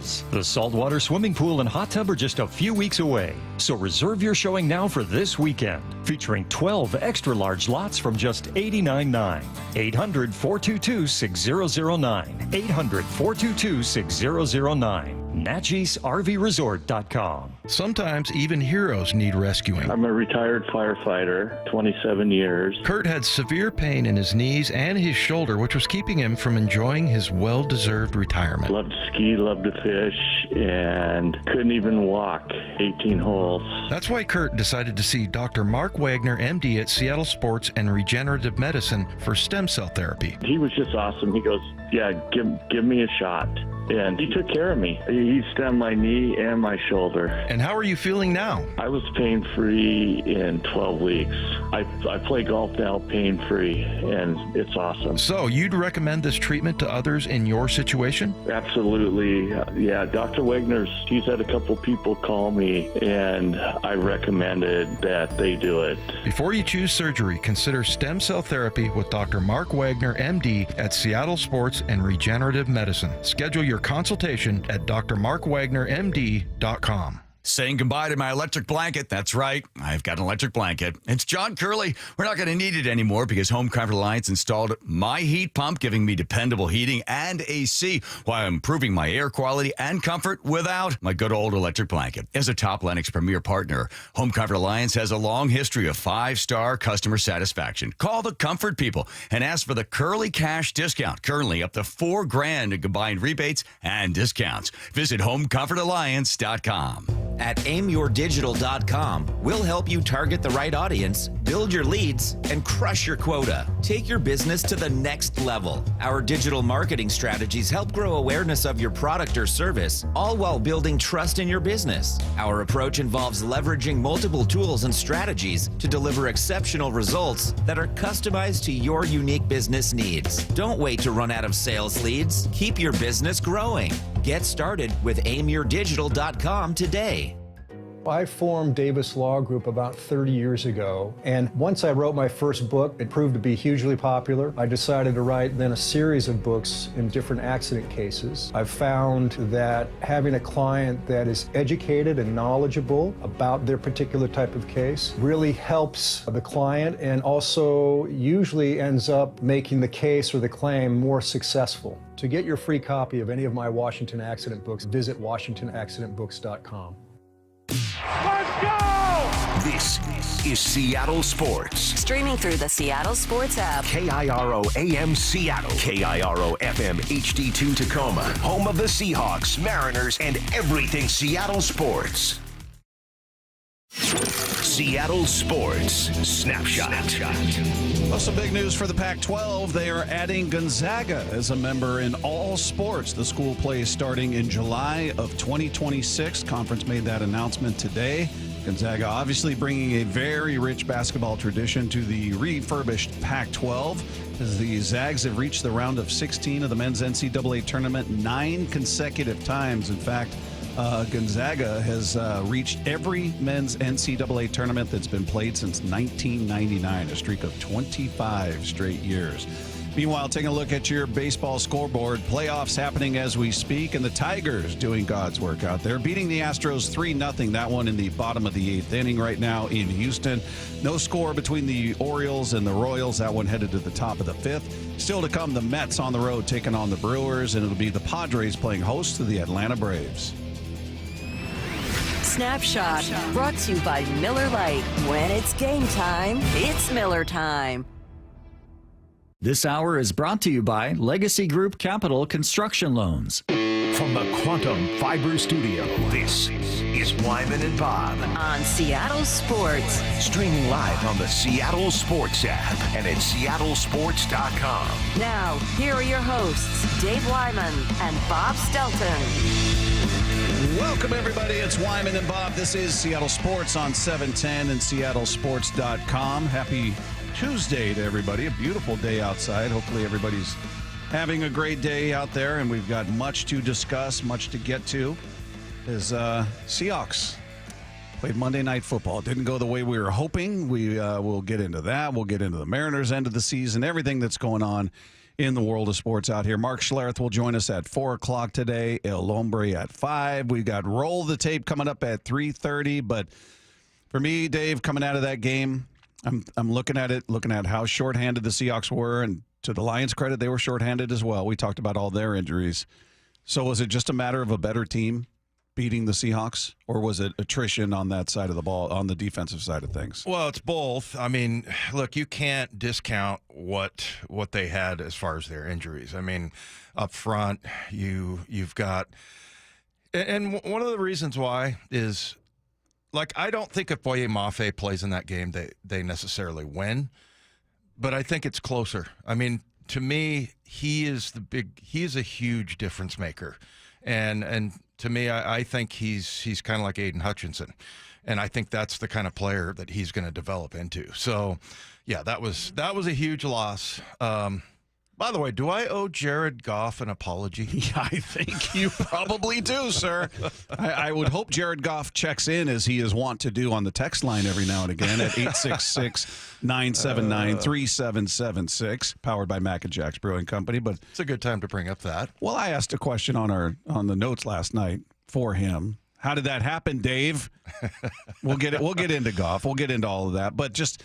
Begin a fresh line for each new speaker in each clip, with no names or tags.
Falls. The saltwater swimming pool and hot tub are just a few weeks away. So reserve your showing now for this weekend, featuring 12 extra large lots from just $89.9. 800-422-6009. 800-422-6009. NatchisRVResort.com.
Sometimes even heroes need rescuing.
I'm a retired firefighter, 27 years.
Kurt had severe pain in his knees and his shoulder, which was keeping him from enjoying his well-deserved retirement.
Loved to ski, loved to fish, and couldn't even walk 18 holes.
That's why Kurt decided to see Dr. Mark Wagner, MD at Seattle Sports and Regenerative Medicine for stem cell therapy.
He was just awesome. He goes, yeah, give me a shot. And he took care of me. He stemmed my knee and my shoulder.
And how are you feeling now?
I was pain-free in 12 weeks. I play golf now pain-free, and it's awesome.
So you'd recommend this treatment to others in your situation?
Absolutely. Yeah, Dr. Wagner's, he's had a couple people call me, and I recommended that they do it.
Before you choose surgery, consider stem cell therapy with Dr. Mark Wagner, MD at Seattle Sports and Regenerative Medicine. Schedule your consultation at drmarkwagnermd.com.
Saying goodbye to my electric blanket. That's right. I've got an electric blanket. It's John Curley. We're not going to need it anymore because Home Comfort Alliance installed my heat pump, giving me dependable heating and AC while improving my air quality and comfort without my good old electric blanket. As a top Lennox Premier partner, Home Comfort Alliance has a long history of 5-star customer satisfaction. Call the comfort people and ask for the Curley Cash discount. Currently up to $4,000 in combined rebates and discounts. Visit HomeComfortAlliance.com.
At aimyourdigital.com, we'll help you target the right audience, build your leads, and crush your quota. Take your business to the next level. Our digital marketing strategies help grow awareness of your product or service, all while building trust in your business. Our approach involves leveraging multiple tools and strategies to deliver exceptional results that are customized to your unique business needs. Don't wait to run out of sales leads. Keep your business growing. Get started with aimyourdigital.com today.
I formed Davis Law Group about 30 years ago, and once I wrote my first book, it proved to be hugely popular. I decided to write then a series of books in different accident cases. I've found that having a client that is educated and knowledgeable about their particular type of case really helps the client and also usually ends up making the case or the claim more successful. To get your free copy of any of my Washington accident books, visit WashingtonAccidentBooks.com.
Let's go! This is Seattle Sports.
Streaming through the Seattle Sports app.
KIRO AM Seattle. KIRO FM HD2 Tacoma. Home of the Seahawks, Mariners, and everything Seattle sports. Seattle Sports Snapshot.
Well, some big news for the Pac-12. They are adding Gonzaga as a member in all sports. The school plays starting in July of 2026. Conference made that announcement today. Gonzaga obviously bringing a very rich basketball tradition to the refurbished Pac-12 as the Zags have reached the round of 16 of the men's NCAA tournament 9 consecutive times. In fact, Gonzaga has reached every men's NCAA tournament that's been played since 1999, a streak of 25 straight years. Meanwhile, taking a look at your baseball scoreboard, playoffs happening as we speak, and the Tigers doing God's work out there, beating the Astros 3-0, that one in the bottom of the 8th inning right now in Houston. No score between the Orioles and the Royals, that one headed to the top of the 5th. Still to come, the Mets on the road taking on the Brewers, and it'll be the Padres playing host to the Atlanta Braves.
Snapshot, brought to you by Miller Lite. When it's game time, it's Miller time.
This hour is brought to you by Legacy Group Capital Construction Loans.
From the Quantum Fiber Studio, this is Wyman and Bob.
On Seattle Sports.
Streaming live on the Seattle Sports app and at seattlesports.com.
Now, here are your hosts, Dave Wyman and Bob Stelton.
Welcome, everybody. It's Wyman and Bob. This is Seattle Sports on 710 and seattlesports.com. Happy Tuesday to everybody. A beautiful day outside. Hopefully everybody's having a great day out there, and we've got much to discuss, much to get to. As Seahawks played Monday Night Football. It didn't go the way we were hoping. We'll get into that. We'll get into the Mariners' end of the season, everything that's going on in the world of sports out here. Mark Schlereth will join us at 4 o'clock today. El Hombre at 5. We've got Roll the Tape coming up at 3:30. But for me, Dave, coming out of that game, I'm looking at how shorthanded the Seahawks were, and to the Lions' credit, they were shorthanded as well. We talked about all their injuries. So was it just a matter of a better team beating the Seahawks, or was it attrition on that side of the ball, on the defensive side of things?
Well, it's both. I mean, look, you can't discount what they had as far as their injuries. I mean, up front, you've got, and one of the reasons why is, like, I don't think if Boye Mafe plays in that game, they necessarily win, but I think it's closer. I mean, to me, he is a huge difference maker. And to me, I think he's kind of like Aiden Hutchinson. And I think that's the kind of player that he's going to develop into. So, yeah, that was a huge loss. By the way, do I owe Jared Goff an apology?
Yeah, I think you probably do, sir. I would hope Jared Goff checks in, as he is wont to do, on the text line every now and again at 866-979-3776, powered by Mac and Jack's Brewing Company. But
it's a good time to bring up that.
Well, I asked a question on the notes last night for him. How did that happen, Dave? We'll get into Goff. We'll get into all of that. But just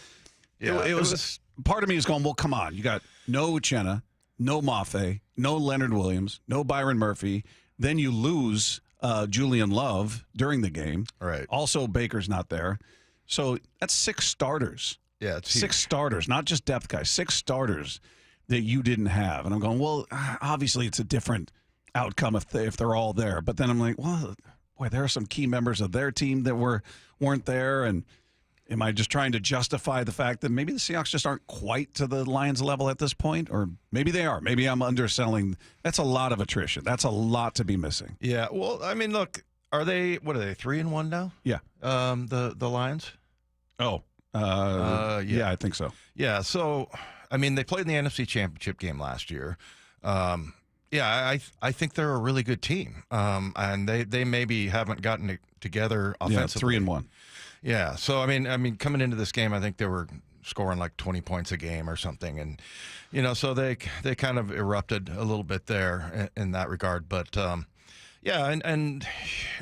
it was part of me is going, well, come on. You got no Uchenna, no Mafe, no Leonard Williams, no Byron Murphy. Then you lose Julian Love during the game.
Right.
Also, Baker's not there. So that's 6 starters.
Yeah, it's
6 starters, not just depth guys. 6 starters that you didn't have. And I'm going, well, obviously it's a different outcome if they're all there. But then I'm like, well, boy, there are some key members of their team that weren't there. And am I just trying to justify the fact that maybe the Seahawks just aren't quite to the Lions level at this point? Or maybe they are. Maybe I'm underselling. That's a lot of attrition. That's a lot to be missing.
Yeah. Well, I mean, look, what are they, 3-1 now?
Yeah.
The Lions?
Oh. Yeah, I think so.
Yeah. So, I mean, they played in the NFC Championship game last year. Yeah, I think they're a really good team. And they maybe haven't gotten it together offensively.
Yeah, 3-1.
Yeah. So, I mean, coming into this game, I think they were scoring like 20 points a game or something. And, so they kind of erupted a little bit there in that regard. But, yeah, and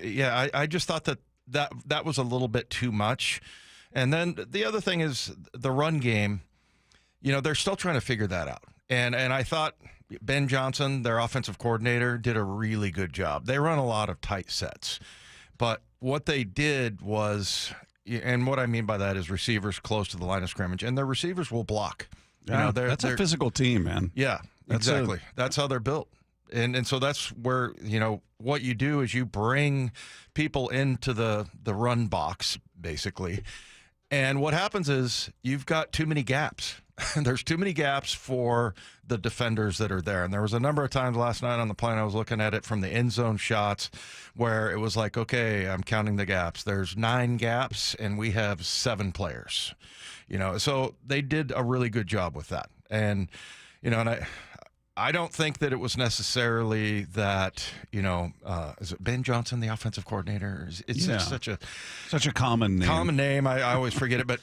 I just thought that was a little bit too much. And then the other thing is the run game, they're still trying to figure that out. And I thought Ben Johnson, their offensive coordinator, did a really good job. They run a lot of tight sets. But what they did was, and what I mean by that is receivers close to the line of scrimmage, and their receivers will block.
Yeah, that's a physical team, man.
Yeah, exactly. That's how they're built. And so that's where, what you do is you bring people into the run box, basically. And what happens is you've got too many gaps. There's too many gaps for the defenders that are there. And there was a number of times last night on the plane I was looking at it from the end zone shots where it was like, okay, I'm counting the gaps. There's 9 gaps and we have 7 players. So they did a really good job with that. And, and I don't think that it was necessarily that, is it Ben Johnson, the offensive coordinator? It's such a
common name.
Common name. I always forget it. But,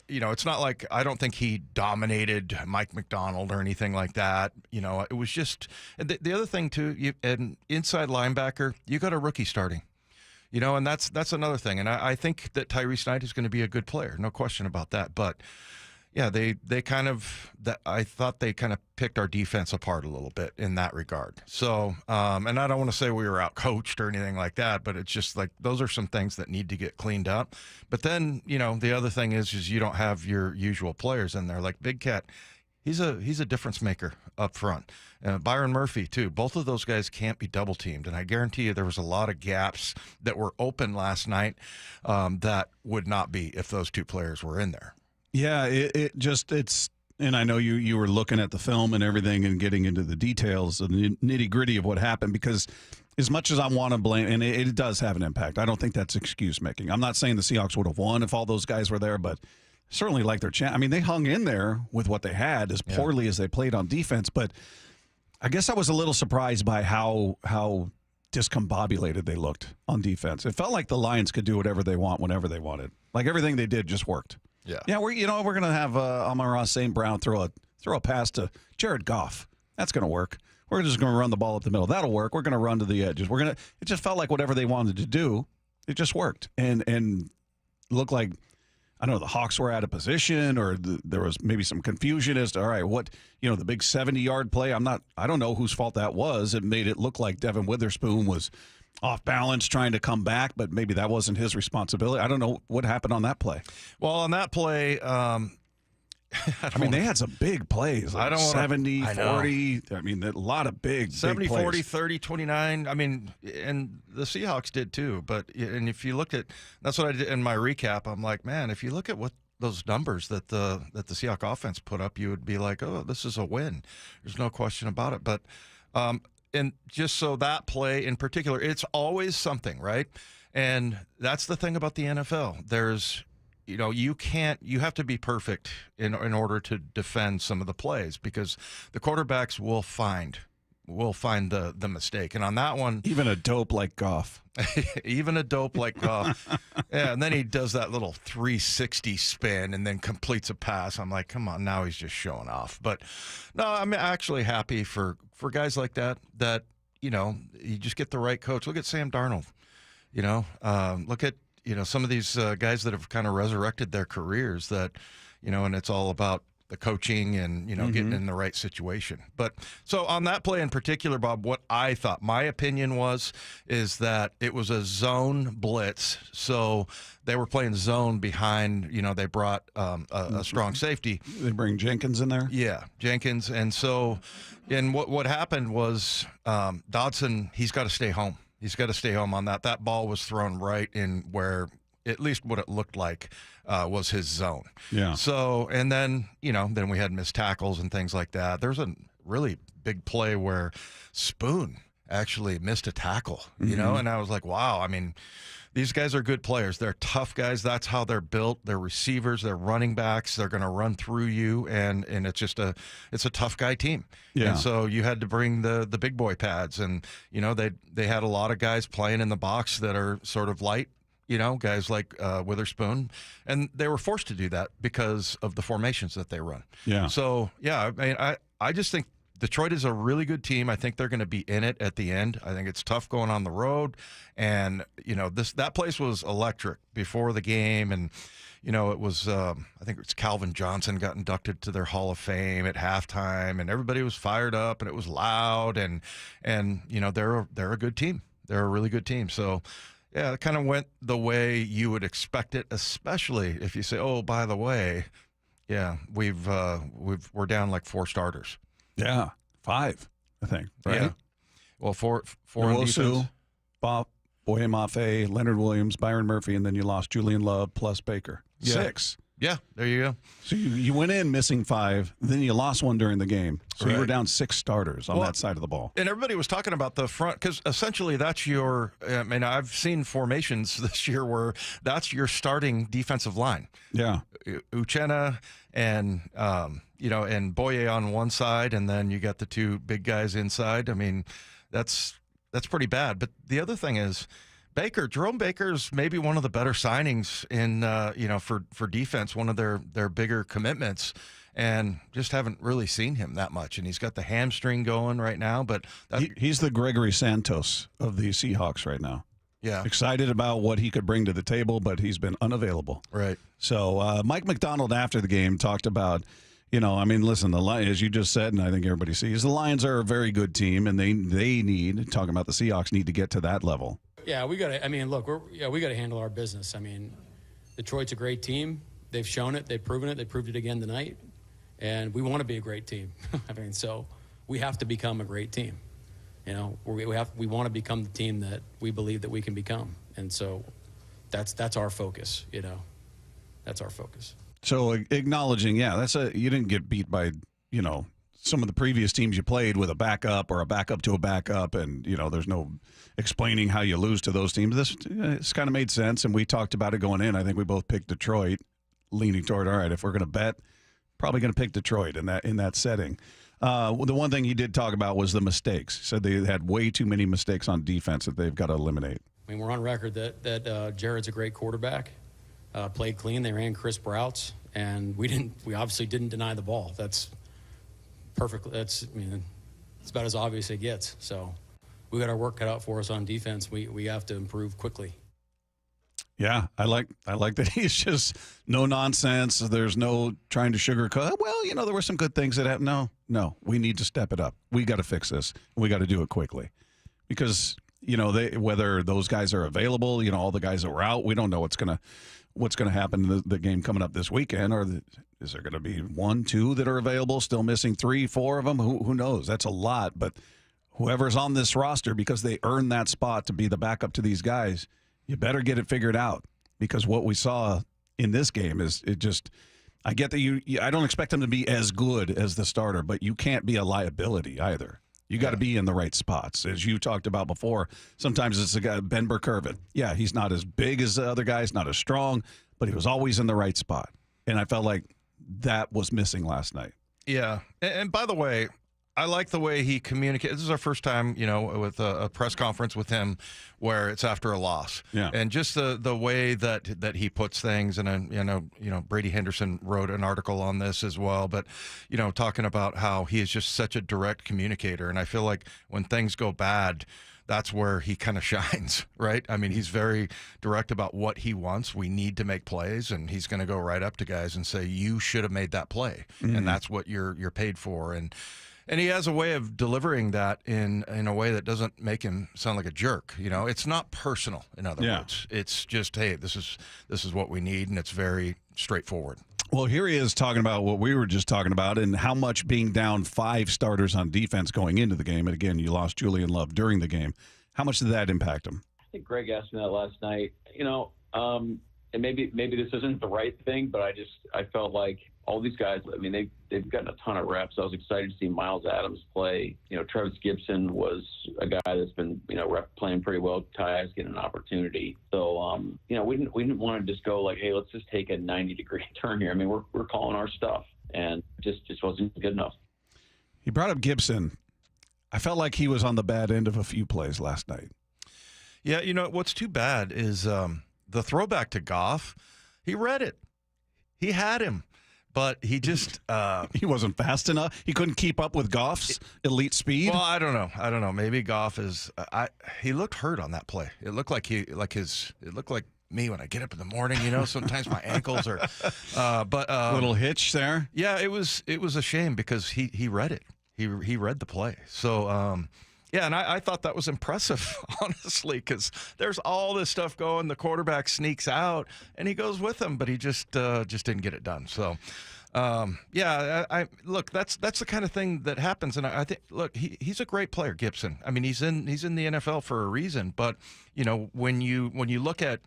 it's not like I don't think he dominated Mike McDonald or anything like that. It was just the other thing, too, an inside linebacker, you got a rookie starting. And that's another thing. And I think that Tyrese Knight is going to be a good player. No question about that. But yeah, I thought they kind of picked our defense apart a little bit in that regard. So, and I don't want to say we were out-coached or anything like that, but it's just like those are some things that need to get cleaned up. But then, the other thing is you don't have your usual players in there. Like Big Cat, he's a difference maker up front. Byron Murphy, too. Both of those guys can't be double-teamed, and I guarantee you there was a lot of gaps that were open last night that would not be if those 2 players were in there.
Yeah, it's and I know you were looking at the film and everything and getting into the details and the nitty-gritty of what happened, because as much as I want to blame, and it does have an impact, I don't think that's excuse making. I'm not saying the Seahawks would have won if all those guys were there, but certainly like their chance. I mean, they hung in there with what they had as poorly as they played on defense, but I guess I was a little surprised by how discombobulated they looked on defense. It felt like the Lions could do whatever they want whenever they wanted. Like everything they did just worked.
Yeah.
Yeah, we're gonna have Amon-Ra St. Brown throw throw a pass to Jared Goff. That's going to work. We're just going to run the ball up the middle. That'll work. We're going to run to the edges. It just felt like whatever they wanted to do, it just worked. And looked like, I don't know, the Hawks were out of position, or there was maybe some confusion as to, all right, what, the big 70-yard play. I don't know whose fault that was. It made it look like Devin Witherspoon was off balance trying to come back, but maybe that wasn't his responsibility. I don't know what happened on that play.
Well, on that play,
they had some big plays. Like 70, 40. I mean, a lot of big
70,
big plays.
40, 30, 29. I mean, and the Seahawks did too. And if you look at, that's what I did in my recap. I'm like, man, if you look at what those numbers that the Seahawks offense put up, you would be like, oh, this is a win. There's no question about it. But, and just so that play in particular, it's always something, right? And that's the thing about the NFL. There's, you have to be perfect in order to defend some of the plays, because the quarterbacks will find the mistake. And on that one,
even a dope like Goff.
Even a dope like Goff. Yeah, and then he does that little 360 spin and then completes a pass. I'm like, come on, now he's just showing off. But no, I'm actually happy for guys like that you just get the right coach. Look at Sam Darnold. Look at some of these guys that have kind of resurrected their careers, that, and it's all about the coaching and, getting in the right situation. But so on that play in particular, Bob, what I thought, my opinion is that it was a zone blitz. So they were playing zone behind, they brought a strong safety.
They bring Jenkins in there?
Yeah, Jenkins. And so, and what happened was Dodson, he's got to stay home. He's got to stay home on that. That ball was thrown right in where, at least what it looked like, was his zone.
Yeah.
So, and then, then we had missed tackles and things like that. There's a really big play where Spoon actually missed a tackle, and I was like, wow. I mean, these guys are good players. They're tough guys. That's how they're built. They're receivers. They're running backs. They're going to run through you, and it's just it's a tough guy team.
Yeah.
And so you had to bring the big boy pads, and they had a lot of guys playing in the box that are sort of light. Guys like Witherspoon, and they were forced to do that because of the formations that they run.
Yeah.
So yeah, I mean, I just think Detroit is a really good team. I think they're going to be in it at the end. I think it's tough going on the road, and that place was electric before the game, and it was I think it's Calvin Johnson got inducted to their Hall of Fame at halftime, and everybody was fired up, and it was loud, and they're a good team. They're a really good team. So. Yeah, it kind of went the way you would expect it, especially if you say, "Oh, by the way, yeah, we're down like 4 starters."
Yeah, 5, I think. Right?
Yeah. Well, four on defense.
Bob Boye-Mafe, Leonard Williams, Byron Murphy, and then you lost Julian Love plus Baker.
Yeah.
6.
Yeah, there you go.
So you went in missing 5, then you lost 1 during the game. So you were
Right.
down 6 starters on that side of the ball.
And everybody was talking about the front, because essentially that's your. I mean, I've seen formations this year where that's your starting defensive line.
Yeah.
Uchenna and and Boye on one side, and then you got the 2 big guys inside. I mean, that's pretty bad. But the other thing is, Jerome Baker's maybe one of the better signings in for defense, one of their bigger commitments, and just haven't really seen him that much. And he's got the hamstring going right now, but
he's the Gregory Santos of the Seahawks right now.
Yeah.
Excited about what he could bring to the table, but he's been unavailable.
Right.
So Mike McDonald after the game talked about, listen, the Lions, as you just said, and I think everybody sees, the Lions are a very good team, and they need, talking about the Seahawks, need to get to that level.
Yeah, we got to. I mean, look, we got to handle our business. I mean, Detroit's a great team. They've shown it. They've proven it. They proved it again tonight. And we want to be a great team. I mean, so we have to become a great team. We want to become the team that we believe that we can become. And so that's our focus. That's our focus.
So acknowledging, you didn't get beat by some of the previous teams you played with a backup or a backup to a backup, and there's no explaining how you lose to those teams. This kind of made sense, and we talked about it going in. I think we both picked Detroit, leaning toward, all right, if we're going to bet, probably going to pick Detroit in that setting. The one thing he did talk about was the mistakes. He said they had way too many mistakes on defense that they've got to eliminate.
I mean, we're on record that Jared's a great quarterback, played clean. They ran crisp routes, and we obviously didn't deny the ball. perfectly. That's it's about as obvious as it gets. So we got our work cut out for us on defense. We have to improve quickly.
Yeah, I like that he's just no nonsense. There's no trying to sugarcoat. Well, there were some good things that happened. No, we need to step it up. We got to fix this. We got to do it quickly, because whether those guys are available, all the guys that were out, we don't know what's gonna happen in the game coming up this weekend. Or is there going to be 1, 2 that are available, still missing 3, 4 of them? Who knows? That's a lot. But whoever's on this roster, because they earned that spot to be the backup to these guys, you better get it figured out, because what we saw in this game is I get that I don't expect him to be as good as the starter, but you can't be a liability either. You got to be in the right spots. As you talked about before, sometimes it's a guy, Ben Burkervin. Yeah, he's not as big as the other guys, not as strong, but he was always in the right spot. And I felt like that was missing last night.
Yeah. And by the way, I like the way he communicates. This is our first time, with a press conference with him where it's after a loss.
Yeah.
And just the way that he puts things. And Brady Henderson wrote an article on this as well. But talking about how he is just such a direct communicator, and I feel like when things go bad, that's where he kind of shines, right? I mean, he's very direct about what he wants. We need to make plays, and he's going to go right up to guys and say, "You should have made that play, and that's what you're paid for." And he has a way of delivering that in a way that doesn't make him sound like a jerk. It's not personal. In other words, it's just, hey, this is what we need, and it's very straightforward.
Well, here he is talking about what we were just talking about, and how much being down 5 starters on defense going into the game. And again, you lost Julian Love during the game. How much did that impact him?
I think Greg asked me that last night. And maybe this isn't the right thing, but I felt like all these guys, they've gotten a ton of reps. I was excited to see Miles Adams play. Travis Gibson was a guy that's been, playing pretty well. Tyus getting an opportunity. So, we didn't want to just go like, hey, let's just take a 90-degree turn here. We're calling our stuff, and just wasn't good enough.
He brought up Gibson. I felt like he was on the bad end of a few plays last night.
Yeah, what's too bad is the throwback to Goff. He read it. He had him. But he just
he wasn't fast enough. He couldn't keep up with Goff's elite speed.
Well, I don't know. Maybe Goff is. He looked hurt on that play. It looked like It looked like me when I get up in the morning. Sometimes my ankles are. But
little hitch there.
Yeah, it was a shame because he read it. He read the play. So. Yeah, and I thought that was impressive, honestly, because there's all this stuff going. The quarterback sneaks out, and he goes with him, but he just didn't get it done. So, I look, that's the kind of thing that happens, and I think, look, he's a great player, Gibson. He's in the NFL for a reason, but when you look at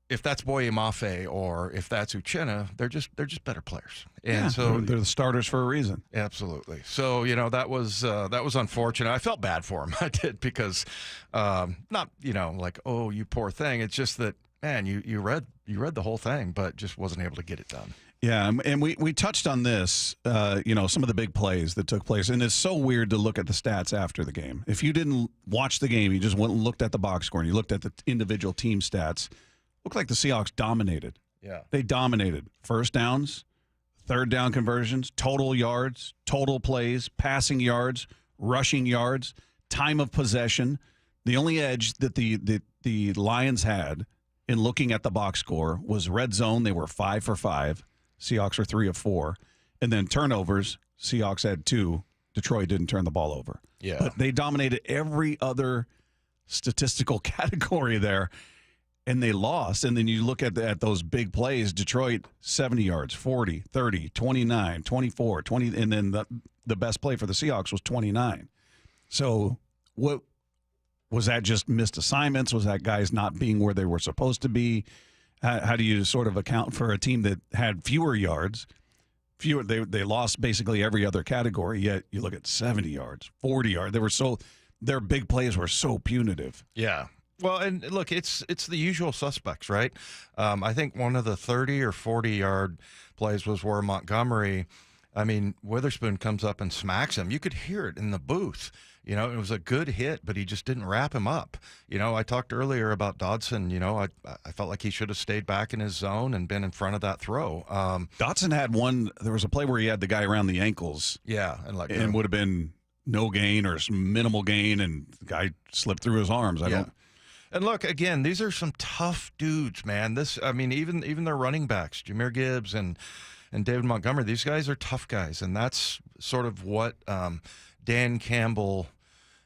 if that's Boye Mafe or if that's Uchenna, they're just better players. And so
they're the starters for a reason.
Absolutely. So, that was unfortunate. I felt bad for him. I did, because not, like, oh, you poor thing. It's just that, man, you read the whole thing, but just wasn't able to get it done.
Yeah, and we touched on this, some of the big plays that took place. And it's so weird to look at the stats after the game. If you didn't watch the game, you just went and looked at the box score and you looked at the individual team stats, looked like the Seahawks dominated.
Yeah.
They dominated. First downs, third down conversions, total yards, total plays, passing yards, rushing yards, time of possession. The only edge that the Lions had in looking at the box score was red zone. They were 5 for 5. Seahawks were 3 of 4. And then turnovers, Seahawks had 2. Detroit didn't turn the ball over.
Yeah.
But they dominated every other statistical category there. And they lost. And then you look at those big plays, Detroit, 70 yards, 40, 30, 29, 24, 20. And then the best play for the Seahawks was 29. So what was that, just missed assignments? Was that guys not being where they were supposed to be? How do you sort of account for a team that had fewer yards? They lost basically every other category, yet you look at 70 yards, 40 yards. Their big plays were so punitive.
Yeah. Well, and look, it's the usual suspects, right? I think one of the 30 or 40-yard plays was where Montgomery I mean, Witherspoon comes up and smacks him. You could hear it in the booth. You know, it was a good hit, but he just didn't wrap him up. You know, I talked earlier about Dodson. You know, I felt like he should have stayed back in his zone and been in front of that throw.
Dodson had one. There was a play where he had the guy around the ankles.
Yeah,
and would have been no gain or minimal gain, and the guy slipped through his arms.
And look, again, these are some tough dudes, man. I mean, even their running backs, Jahmyr Gibbs and David Montgomery, these guys are tough guys, and that's sort of what Dan Campbell.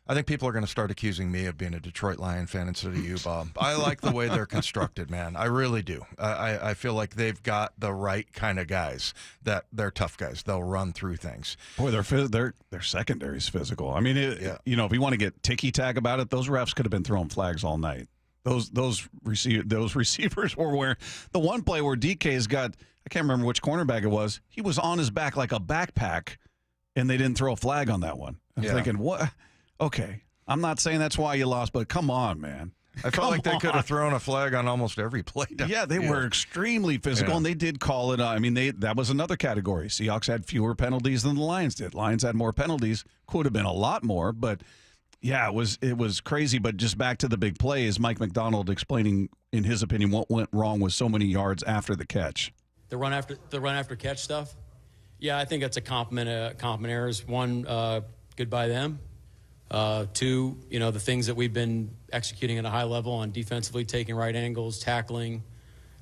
I think people are going to start accusing me of being a Detroit Lion fan instead of you, Bob. I like the way they're constructed, man. I really do. I feel like they've got the right kind of guys. That they're tough guys. They'll run through things.
Boy, their secondary's physical. I mean, you know, if you want to get ticky-tack about it, those refs could have been throwing flags all night. Those receivers were wearing the one play where DK's got. I can't remember which cornerback it was. He was on his back like a backpack, and they didn't throw a flag on that one. I'm thinking, what? Okay, I'm not saying that's why you lost, but come on, man.
I felt like they could have thrown a flag on almost every play.
Yeah, they were extremely physical, and they did call it. I mean, that was another category. Seahawks had fewer penalties than the Lions did. Lions had more penalties. Could have been a lot more, but yeah, it was crazy. But just back to the big plays, Mike McDonald explaining, in his opinion, what went wrong with so many yards after the catch.
The run after catch stuff. Yeah, I think that's a compliment errors. One, good by them. Two, you know, the things that we've been executing at a high level on defensively, taking right angles, tackling,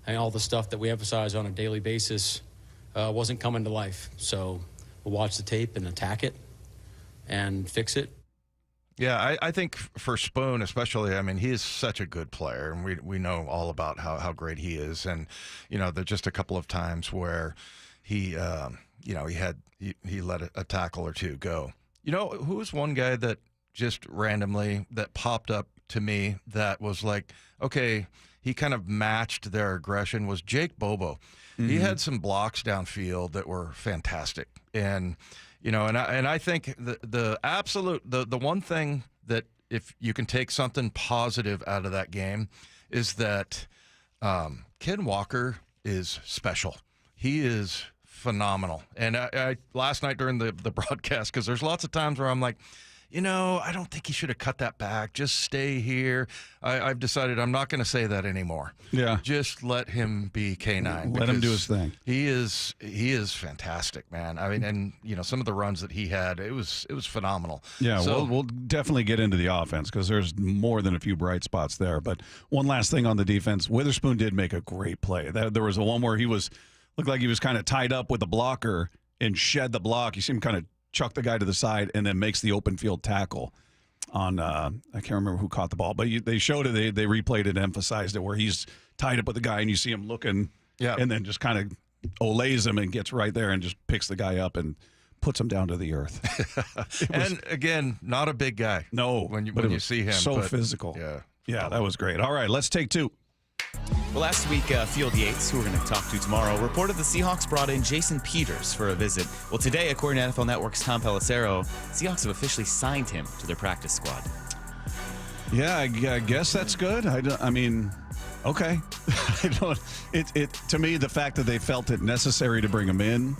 and all the stuff that we emphasize on a daily basis wasn't coming to life. So we'll watch the tape and attack it and fix it.
Yeah, I think for Spoon especially, I mean, he is such a good player, and we know all about how great he is. And, you know, there's just a couple of times where he let a tackle or two go. You know, who was one guy that just randomly that popped up to me that was like, okay, he kind of matched their aggression, was Jake Bobo. Mm-hmm. He had some blocks downfield that were fantastic. And, you know, and I think the one thing that if you can take something positive out of that game is that Ken Walker is special. He is phenomenal. And I last night during the broadcast, because there's lots of times where I'm like, you know, I don't think he should have cut that back. Just stay here. I've decided I'm not going to say that anymore.
Yeah.
Just let him be K9.
Let him do his thing.
He is fantastic, man. I mean, and, you know, some of the runs that he had, it was phenomenal.
Yeah,
so,
we'll definitely get into the offense because there's more than a few bright spots there. But one last thing on the defense, Witherspoon did make a great play. There was a one where looked like he was kind of tied up with the blocker and shed the block. You see him kind of chuck the guy to the side and then makes the open field tackle on I can't remember who caught the ball, but they showed it. They replayed it, emphasized it, where he's tied up with the guy and you see him looking, and then just kind of olays him and gets right there and just picks the guy up and puts him down to the earth.
And again, not a big guy.
No,
when you see him,
so physical. Yeah, that was great. All right, let's take two.
Well, last week, Field Yates, who we're going to talk to tomorrow, reported the Seahawks brought in Jason Peters for a visit. Well, today, according to NFL Network's Tom Pelissero, Seahawks have officially signed him to their practice squad.
Yeah, I guess that's good. I mean, okay. To me, the fact that they felt it necessary to bring him in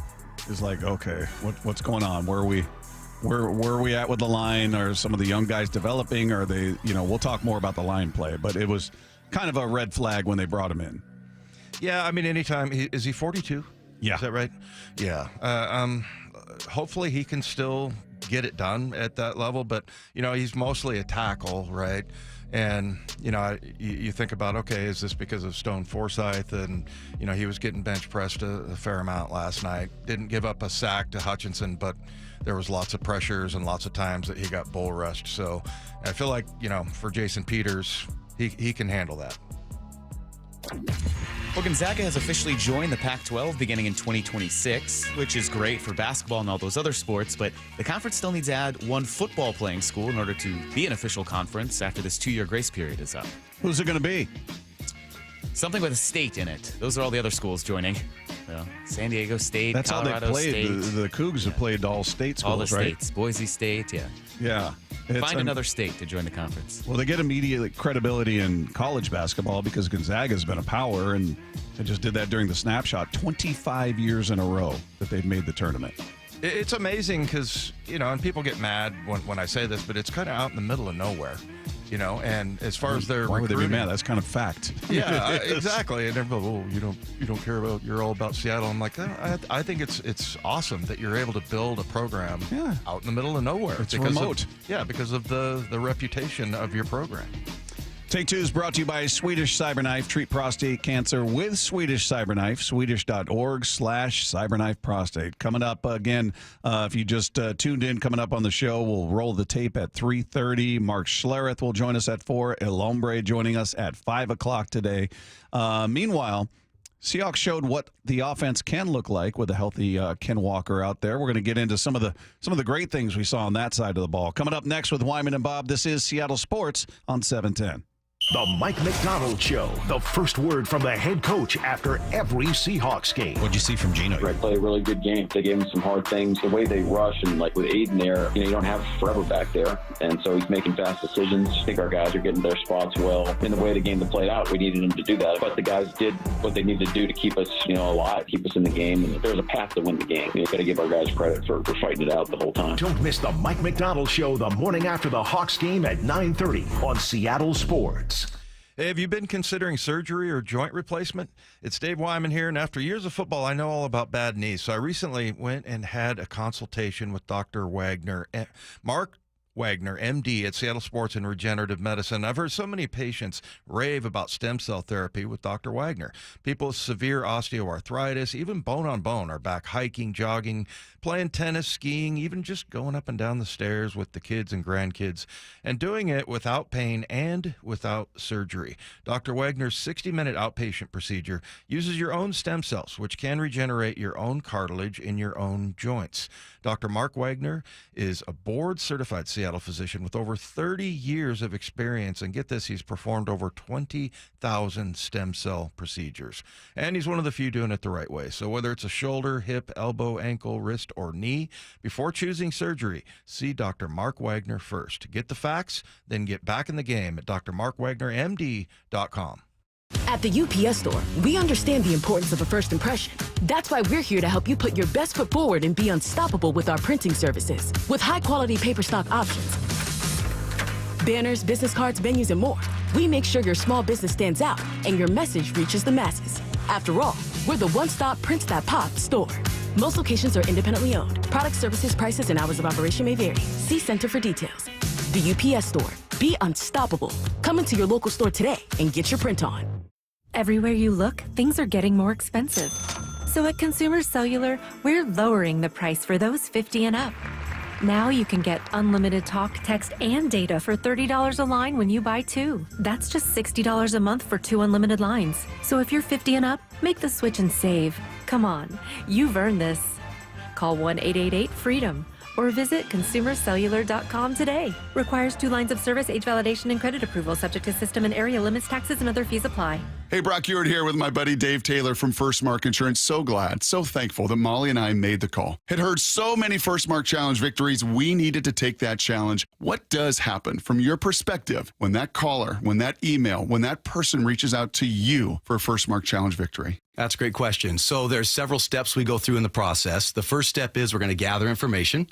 is like, okay, what's going on? Where are we at with the line? Are some of the young guys developing? Are they, you know, we'll talk more about the line play, but it was kind of a red flag when they brought him in.
Yeah, I mean, anytime. Is he 42?
Yeah.
Is that right? Yeah. Hopefully he can still get it done at that level, but, you know, he's mostly a tackle, right? And, you know, you think about, okay, is this because of Stone Forsythe? And, you know, he was getting bench pressed a fair amount last night. Didn't give up a sack to Hutchinson, but there was lots of pressures and lots of times that he got bull rushed. So I feel like, you know, for Jason Peters, he can handle that.
Well, Gonzaga has officially joined the Pac-12 beginning in 2026, which is great for basketball and all those other sports, but the conference still needs to add one football playing school in order to be an official conference after this 2-year grace period is up.
Who's it going to be?
Something with a state in it. Those are all the other schools joining. So, San Diego State,
That's
Colorado
how they played.
State.
The Cougs have played all state schools,
all the
right?
states. Boise State, yeah.
Yeah.
Find another state to join the conference.
Well, they get immediate credibility in college basketball because Gonzaga's been a power, and they just did that during the snapshot. 25 years in a row that they've made the tournament.
It's amazing because, and people get mad when I say this, but it's kind of out in the middle of nowhere. And as far as their
why would they be
recruiting,
mad? That's kind of fact.
Yeah, exactly. And everybody, you don't care about, you're all about Seattle. I'm like, I think it's awesome that you're able to build a program out in the middle of nowhere.
It's remote.
Because of the reputation of your program.
Take Two is brought to you by Swedish Cyberknife. Treat prostate cancer with Swedish Cyberknife. Swedish.org/cyberknife prostate. Coming up again, if you just tuned in, coming up on the show, we'll roll the tape at 3:30. Mark Schlereth will join us at 4. El Hombre joining us at 5 o'clock today. Meanwhile, Seahawks showed what the offense can look like with a healthy Ken Walker out there. We're going to get into some of the great things we saw on that side of the ball. Coming up next with Wyman and Bob, this is Seattle Sports on 710.
The Mike McDonald Show. The first word from the head coach after every Seahawks game.
What'd you see from Geno?
Right, played a really good game. They gave him some hard things. The way they rush and like with Aiden there, you don't have forever back there. And so he's making fast decisions. I think our guys are getting their spots well. In the way the game played out, we needed him to do that. But the guys did what they needed to do to keep us, alive, keep us in the game. And there's a path to win the game. Got to give our guys credit for fighting it out the whole time.
Don't miss the Mike McDonald Show the morning after the Hawks game at 9:30 on Seattle Sports.
Hey, have you been considering surgery or joint replacement? It's Dave Wyman here, and after years of football, I know all about bad knees. So I recently went and had a consultation with Dr. Wagner, Mark Wagner, MD at Seattle Sports and Regenerative Medicine. I've heard so many patients rave about stem cell therapy with Dr. Wagner. People with severe osteoarthritis, even bone on bone, are back hiking, jogging, playing tennis, skiing, even just going up and down the stairs with the kids and grandkids, and doing it without pain and without surgery. Dr. Wagner's 60-minute outpatient procedure uses your own stem cells, which can regenerate your own cartilage in your own joints. Dr. Mark Wagner is a board-certified Seattle physician with over 30 years of experience, and get this, he's performed over 20,000 stem cell procedures. And he's one of the few doing it the right way. So whether it's a shoulder, hip, elbow, ankle, wrist, or knee, before choosing surgery, see Dr. Mark Wagner first. Get the facts, then get back in the game at drmarkwagnermd.com.
At the UPS Store, we understand the importance of a first impression. That's why we're here to help you put your best foot forward and be unstoppable with our printing services. With high-quality paper stock options, banners, business cards, venues, and more, we make sure your small business stands out and your message reaches the masses. After all, we're the one-stop prints that pop store. Most locations are independently owned. Product, services, prices, and hours of operation may vary. See Center for details. The UPS Store. Be unstoppable. Come into your local store today and get your print on.
Everywhere you look, things are getting more expensive. So at Consumer Cellular, we're lowering the price for those 50 and up. Now you can get unlimited talk, text, and data for $30 a line when you buy 2. That's just $60 a month for 2 unlimited lines. So if you're 50 and up, make the switch and save. Come on, you've earned this. Call 1-888-FREEDOM or visit consumercellular.com today. Requires 2 lines of service, age validation, and credit approval, subject to system and area limits, taxes, and other fees apply.
Hey, Brock Ewart here with my buddy Dave Taylor from First Mark Insurance. So glad, so thankful that Molly and I made the call. Had heard so many First Mark Challenge victories, we needed to take that challenge. What does happen from your perspective when that caller, when that email, when that person reaches out to you for a First Mark Challenge victory?
That's a great question. So there's several steps we go through in the process. The first step is we're going to gather information,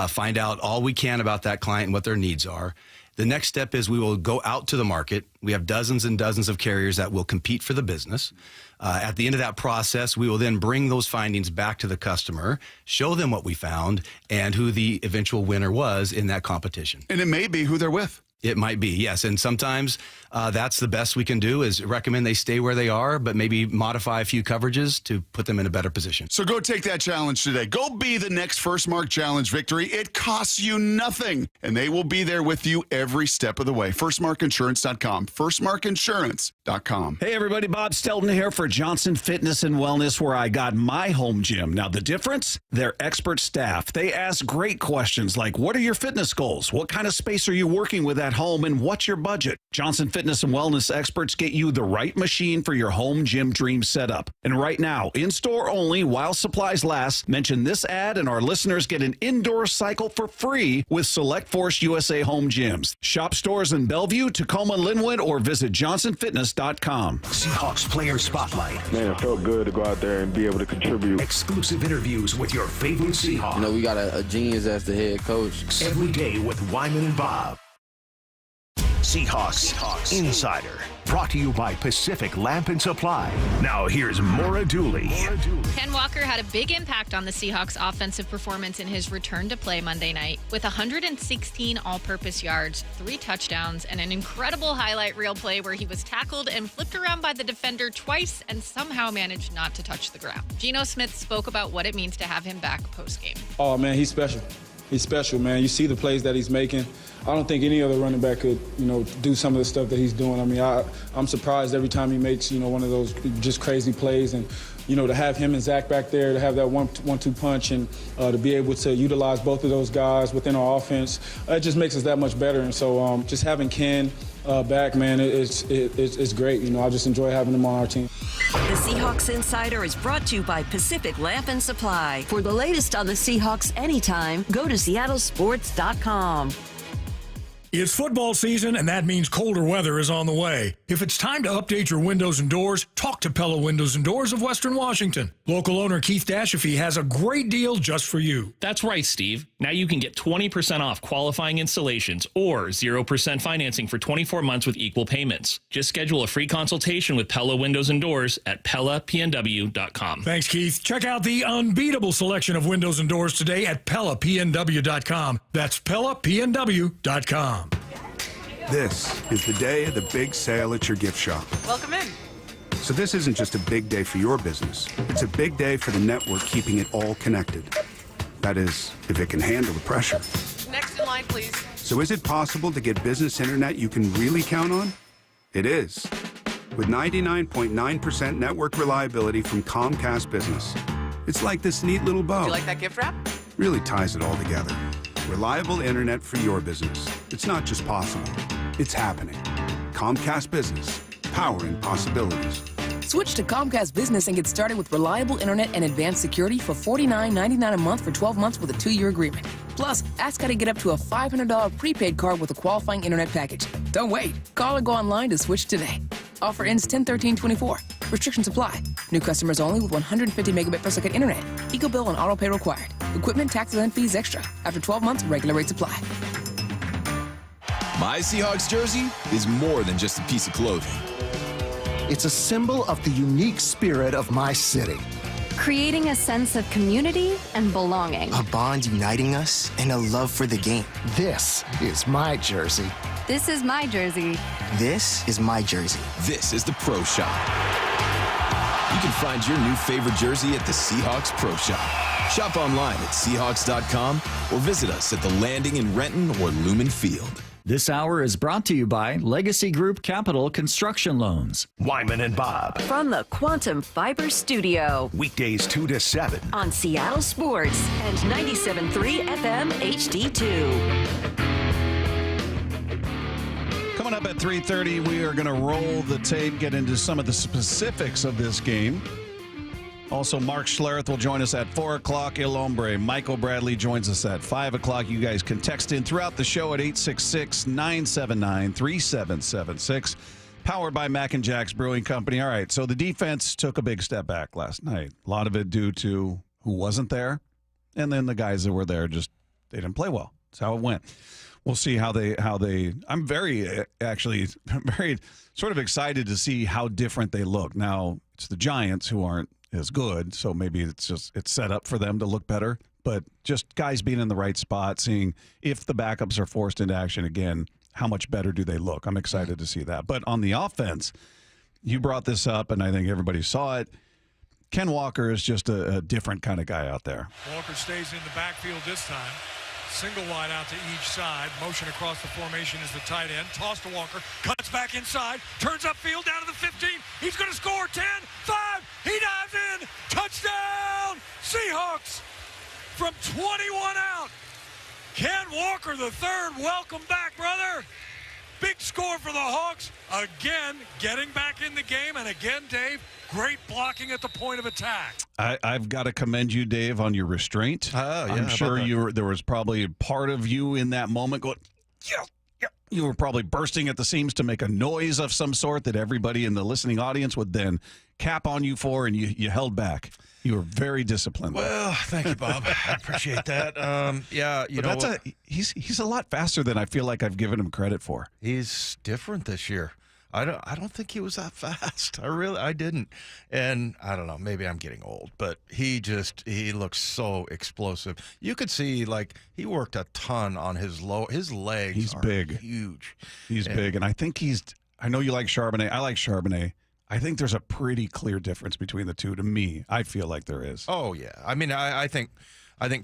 find out all we can about that client and what their needs are. The next step is we will go out to the market. We have dozens and dozens of carriers that will compete for the business. At the end of that process, we will then bring those findings back to the customer, show them what we found, and who the eventual winner was in that competition.
And it may be who they're with.
It might be, yes. And sometimes that's the best we can do is recommend they stay where they are, but maybe modify a few coverages to put them in a better position.
So go take that challenge today. Go be the next First Mark Challenge victory. It costs you nothing, and they will be there with you every step of the way. FirstMarkInsurance.com. FirstMarkInsurance.com.
Hey, everybody. Bob Stelton here for Johnson Fitness and Wellness, where I got my home gym. Now, the difference? Their expert staff. They ask great questions like, what are your fitness goals? What kind of space are you working with at home, and what's your budget? Johnson Fitness and Wellness experts get you the right machine for your home gym dream setup. And right now, in-store only while supplies last, mention this ad and our listeners get an indoor cycle for free with Select Force USA Home Gyms. Shop stores in Bellevue, Tacoma, Linwood, or visit johnsonfitness.com.
Seahawks Player Spotlight.
Man, it felt good to go out there and be able to contribute.
Exclusive interviews with your favorite Seahawks.
You know, we got a genius as the head coach.
Every day with Wyman and Bob. Seahawks Insider. Brought to you by Pacific Lamp and Supply. Now here's Maura Dooley.
Ken Walker had a big impact on the Seahawks' offensive performance in his return to play Monday night with 116 all-purpose yards, 3 touchdowns, and an incredible highlight reel play where he was tackled and flipped around by the defender twice and somehow managed not to touch the ground. Geno Smith spoke about what it means to have him back post-game.
Oh, man, he's special. He's special, man. You see the plays that he's making. I don't think any other running back could, do some of the stuff that he's doing. I mean, I'm surprised every time he makes, one of those just crazy plays. And, to have him and Zach back there, to have that one-two punch and to be able to utilize both of those guys within our offense, it just makes us that much better. And so just having Ken back, man, it's great. I just enjoy having him on our team.
The Seahawks Insider is brought to you by Pacific Lamp and Supply. For the latest on the Seahawks anytime, go to seattlesports.com.
It's football season, and that means colder weather is on the way. If it's time to update your windows and doors, talk to Pella Windows and Doors of Western Washington. Local owner Keith Dashafee has a great deal just for you.
That's right, Steve. Now you can get 20% off qualifying installations or 0% financing for 24 months with equal payments. Just schedule a free consultation with Pella Windows and Doors at PellaPNW.com.
Thanks, Keith. Check out the unbeatable selection of windows and doors today at PellaPNW.com. That's PellaPNW.com.
This is the day of the big sale at your gift shop.
Welcome in.
So this isn't just a big day for your business. It's a big day for the network keeping it all connected. That is, if it can handle the pressure.
Next in line, please.
So is it possible to get business internet you can really count on? It is. With 99.9% network reliability from Comcast Business. It's like this neat little bow.
Do you like that gift wrap?
Really ties it all together. Reliable internet for your business. It's not just possible, it's happening. Comcast Business, powering possibilities.
Switch to Comcast Business and get started with reliable internet and advanced security for $49.99 a month for 12 months with a 2-year agreement. Plus, ask how to get up to a $500 prepaid card with a qualifying internet package. Don't wait. Call or go online to switch today. Offer ends 10/13/24. Restrictions apply. New customers only with 150 megabit per second internet. Eco bill and auto pay required. Equipment, taxes, and fees extra. After 12 months, regular rates apply.
My Seahawks jersey is more than just a piece of clothing.
It's a symbol of the unique spirit of my city.
Creating a sense of community and belonging.
A bond uniting us and a love for the game. This is my jersey.
This is my jersey.
This is my jersey.
This is the Pro Shop. You can find your new favorite jersey at the Seahawks Pro Shop. Shop online at Seahawks.com or visit us at the Landing in Renton or Lumen Field.
This hour is brought to you by Legacy Group Capital Construction Loans.
Wyman and Bob.
From the Quantum Fiber Studio.
Weekdays 2 to 7.
On Seattle Sports and 97.3 FM HD2.
Coming up at 3:30, we are going to roll the tape, get into some of the specifics of this game. Also, Mark Schlereth will join us at 4 o'clock. Il Hombre, Michael Bradley joins us at 5 o'clock. You guys can text in throughout the show at 866-979-3776. Powered by Mac and Jack's Brewing Company. All right, so the defense took a big step back last night. A lot of it due to who wasn't there. And then the guys that were there they didn't play well. That's how it went. We'll see how they I'm very sort of excited to see how different they look. Now, it's the Giants who aren't as good, so maybe it's set up for them to look better. But just guys being in the right spot, seeing if the backups are forced into action again, how much better do they look? I'm excited to see that. But on the offense, you brought this up, and I think everybody saw it. Ken Walker is just a different kind of guy out there.
Walker stays in the backfield this time. Single wide out to each side. Motion across the formation is the tight end. Toss to Walker. Cuts back inside. Turns upfield down to the 15. He's going to score. 10, 5. He dives in. Touchdown! Seahawks from 21 out. Ken Walker the third. Welcome back, brother. Big score for the Hawks. Again, getting back in the game. And again, Dave, great blocking at the point of attack.
I've got to commend you, Dave, on your restraint. I'm sure there was probably part of you in that moment going, yeah. You were probably bursting at the seams to make a noise of some sort that everybody in the listening audience would then cap on you for, and you held back. You were very disciplined.
Well, thank you, Bob. I appreciate that.
He's a lot faster than I feel like I've given him credit for.
He's different this year. I don't think he was that fast. I didn't. And I don't know, maybe I'm getting old, but he looks so explosive. You could see he worked a ton on his legs.
He's big.
Huge.
He's big. And I think I know you like Charbonnet. I like Charbonnet. I think there's a pretty clear difference between the two to me. I feel like there is.
Oh yeah. I mean, I think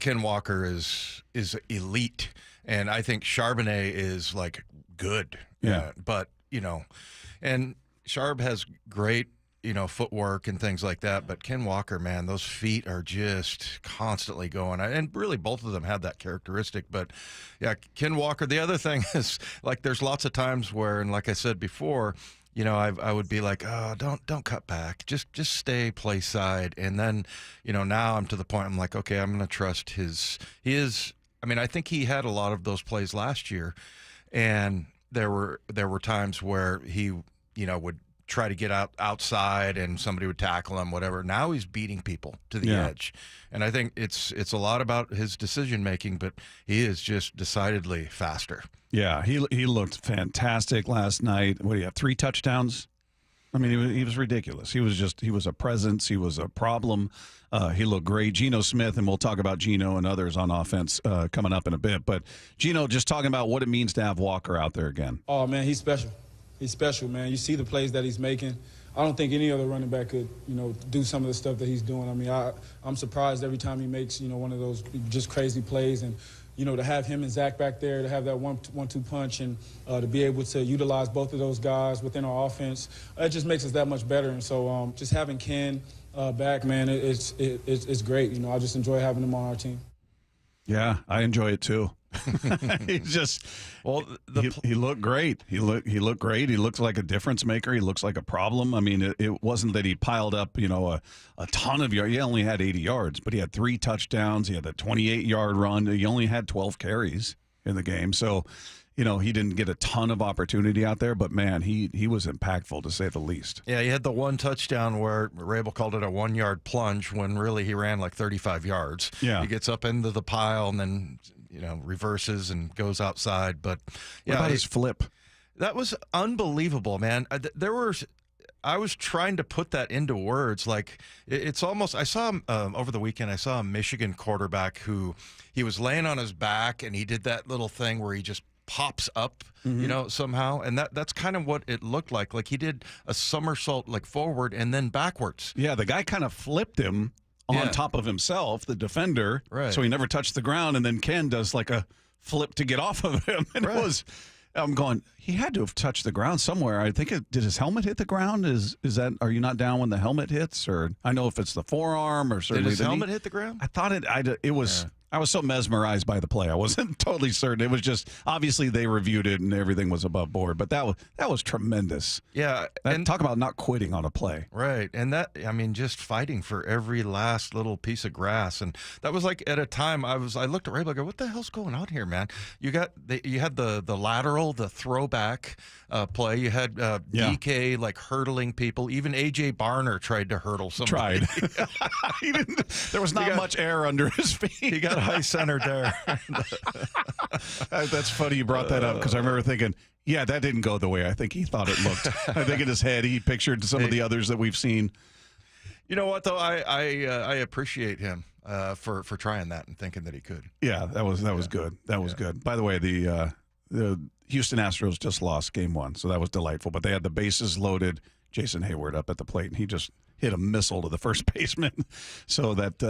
Ken Walker is elite, and I think Charbonnet is good.
Yeah.
But and Sharp has great, footwork and things like that. But Ken Walker, man, those feet are just constantly going. And really, both of them have that characteristic. But, yeah, Ken Walker, the other thing is, there's lots of times where, and like I said before, I would be like, oh, don't cut back. Just stay play side. And then, now I'm to the point I'm like, okay, I'm going to trust I think he had a lot of those plays last year. And there were times where he, would try to get outside and somebody would tackle him, whatever. Now he's beating people to the edge. And I think it's a lot about his decision making, but he is just decidedly faster.
Yeah, he looked fantastic last night. What do you have, 3 touchdowns? I mean, he was ridiculous. He was a presence. He was a problem. He looked great. Geno Smith, and we'll talk about Geno and others on offense coming up in a bit. But Geno, just talking about what it means to have Walker out there again.
Oh, man, he's special. He's special, man. You see the plays that he's making. I don't think any other running back could, do some of the stuff that he's doing. I mean, I'm surprised every time he makes, one of those just crazy plays. And, to have him and Zach back there, to have that 1-2 punch, and to be able to utilize both of those guys within our offense, it just makes us that much better. And so just having Ken back, man, it's great. I just enjoy having him on our team.
Yeah, I enjoy it too. He's just he looked great. He looked great. He looks like a difference maker. He looks like a problem. I mean, it wasn't that he piled up, a ton of yards. He only had 80 yards, but he had 3 touchdowns. He had a 28-yard run. He only had 12 carries in the game. So, he didn't get a ton of opportunity out there, but man, he was impactful to say the least.
Yeah, he had the 1 touchdown where Rabel called it a 1-yard plunge when really he ran 35 yards.
Yeah.
He gets up into the pile and then reverses and goes outside. But
yeah, what about his flip?
That was unbelievable, man. I was trying to put that into words. It's almost, I saw him over the weekend. I saw a Michigan quarterback who he was laying on his back and he did that little thing where he just pops up, somehow. And that's kind of what it looked like. He did a somersault forward and then backwards.
Yeah, the guy kind of flipped him on top of himself, the defender,
right?
So he never touched the ground, and then Ken does a flip to get off of him, and
right.
It was. I'm going. He had to have touched the ground somewhere. I think did his helmet hit the ground? Is that? Are you not down when the helmet hits? Or I know if it's the forearm or certainly
did his helmet hit the ground?
I thought it. It was. Yeah. I was so mesmerized by the play. I wasn't totally certain. It was just obviously they reviewed it and everything was above board. But that was tremendous.
Yeah,
and talk about not quitting on a play.
Right, and just fighting for every last little piece of grass. And that was at a time I looked at Ray, I go, what the hell's going on here, man? You had the lateral, the throwback play. You had DK hurdling people. Even AJ Barner tried to hurdle somebody.
There was not much air under his feet.
He got high centered there.
That's funny you brought that up because I remember thinking, yeah, that didn't go the way I think he thought it looked. I think in his head he pictured some of the others that we've seen.
You know what though? I appreciate him for trying that and thinking that he could.
Yeah, that was good. That was good. By the way, the Houston Astros just lost Game 1, so that was delightful. But they had the bases loaded. Jason Hayward up at the plate, and he just hit a missile to the first baseman, so that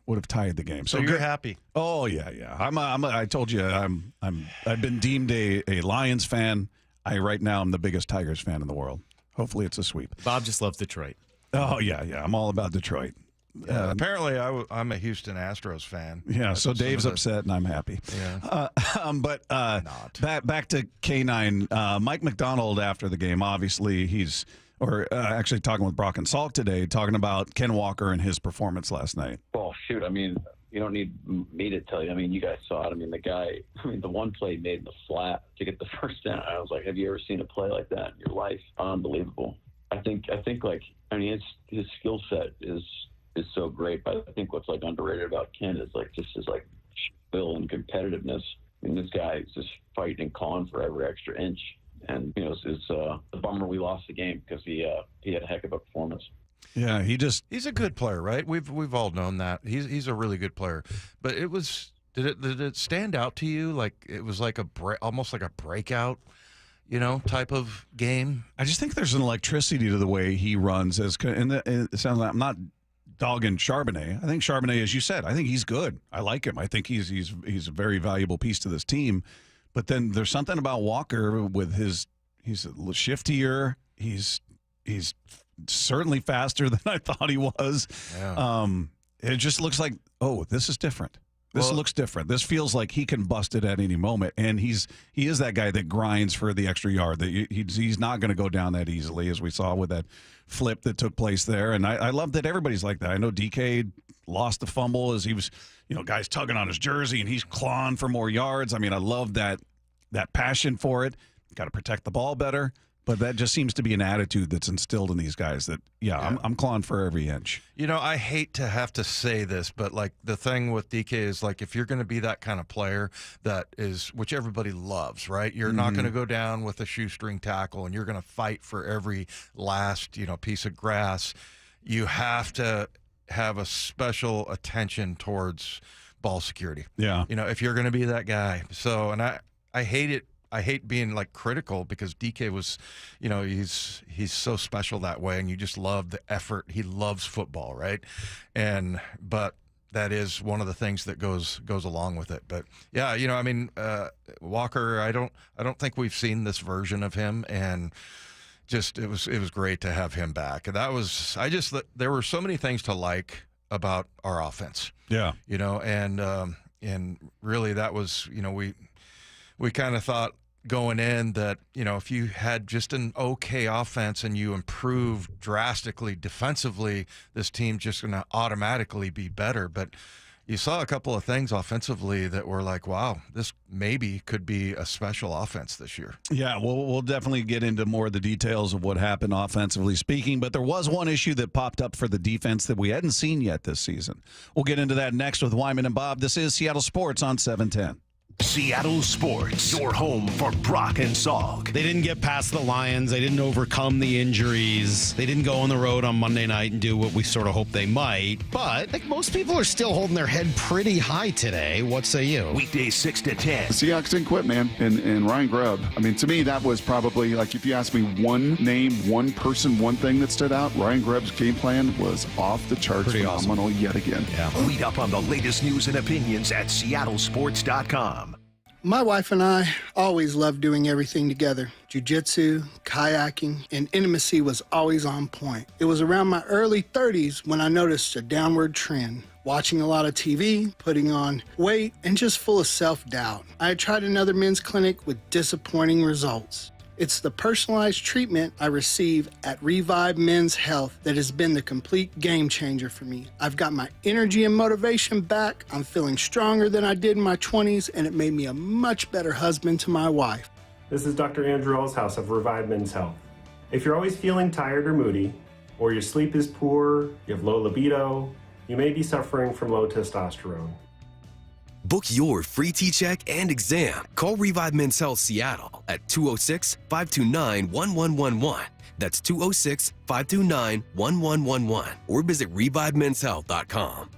would have tied the game.
So you're happy?
Oh yeah. I told you I've been deemed a Lions fan. Right now I'm the biggest Tigers fan in the world. Hopefully it's a sweep.
Bob just loves Detroit.
Oh yeah. I'm all about Detroit.
Apparently, I'm a Houston Astros fan.
Yeah, so Dave's upset and I'm happy.
Yeah.
But back to K9. Mike McDonald after the game, obviously actually talking with Brock and Salk today, talking about Ken Walker and his performance last night.
Well, shoot, I mean, you don't need me to tell you. I mean, you guys saw it. I mean, the one play made in the flat to get the first down. I was like, have you ever seen a play like that in your life? Unbelievable. I think his skill set is so great, but I think what's like underrated about Ken is like just his like skill and competitiveness. I mean, this guy is just fighting and clawing for every extra inch. And it's a bummer we lost the game because he had a heck of a performance.
Yeah,
he's a good player, right? We've all known that. He's a really good player. But did it stand out to you like it was like almost like a breakout, type of game?
I just think there's an electricity to the way he runs. It sounds like I'm not dogging Charbonnet. I think Charbonnet, as you said, I think he's good. I like him. I think he's a very valuable piece to this team. But then there's something about Walker with he's a little shiftier. He's certainly faster than I thought he was.
Yeah.
It just looks like, this is different. This looks different. This feels like he can bust it at any moment, and he is that guy that grinds for the extra yard. That he's not going to go down that easily, as we saw with that flip that took place there. And I love that everybody's like that. I know DK lost the fumble as he was, guys tugging on his jersey, and he's clawing for more yards. I mean, I love that passion for it. Got to protect the ball better. But that just seems to be an attitude that's instilled in these guys that, I'm clawing for every inch.
I hate to have to say this, but like the thing with DK is like if you're going to be that kind of player which everybody loves, right? You're not going to go down with a shoestring tackle and you're going to fight for every last, piece of grass. You have to have a special attention towards ball security.
Yeah.
If you're going to be that guy. So, and I hate it. I hate being like critical because DK was, he's so special that way, and you just love the effort. He loves football, right? But that is one of the things that goes along with it. But yeah, Walker, I don't think we've seen this version of him, and just it was great to have him back. And there were so many things to like about our offense.
Yeah,
and really that was we kind of thought going in that, if you had just an okay offense and you improved drastically defensively, this team's just going to automatically be better. But you saw a couple of things offensively that were like, wow, this maybe could be a special offense this year.
Yeah, we'll definitely get into more of the details of what happened offensively speaking, but there was one issue that popped up for the defense that we hadn't seen yet this season. We'll get into that next with Wyman and Bob. This is Seattle Sports on 710.
Seattle Sports, your home for Brock and Salk.
They didn't get past the Lions. They didn't overcome the injuries. They didn't go on the road on Monday night and do what we sort of hoped they might. But I think most people are still holding their head pretty high today. What say you?
Weekdays 6 to 10.
The Seahawks didn't quit, man. And Ryan Grubb, I mean, to me, that was probably, like, if you ask me one name, one person, one thing that stood out, Ryan Grubb's game plan was off the charts,
pretty
phenomenal
awesome.
Yet again.
Yeah.
Read up on the latest news and opinions at seattlesports.com.
My wife and I always loved doing everything together. Jiu-jitsu, kayaking, and intimacy was always on point. It was around my early 30s when I noticed a downward trend. Watching a lot of TV, putting on weight, and just full of self-doubt. I had tried another men's clinic with disappointing results. It's the personalized treatment I receive at Revive Men's Health that has been the complete game changer for me. I've got my energy and motivation back. I'm feeling stronger than I did in my 20s, and it made me a much better husband to my wife.
This is Dr. Andrew Elshouse of Revive Men's Health. If you're always feeling tired or moody, or your sleep is poor, you have low libido, you may be suffering from low testosterone.
Book your free T-check and exam. Call Revive Men's Health Seattle at 206-529-1111. That's 206-529-1111. Or visit ReviveMen'sHealth.com.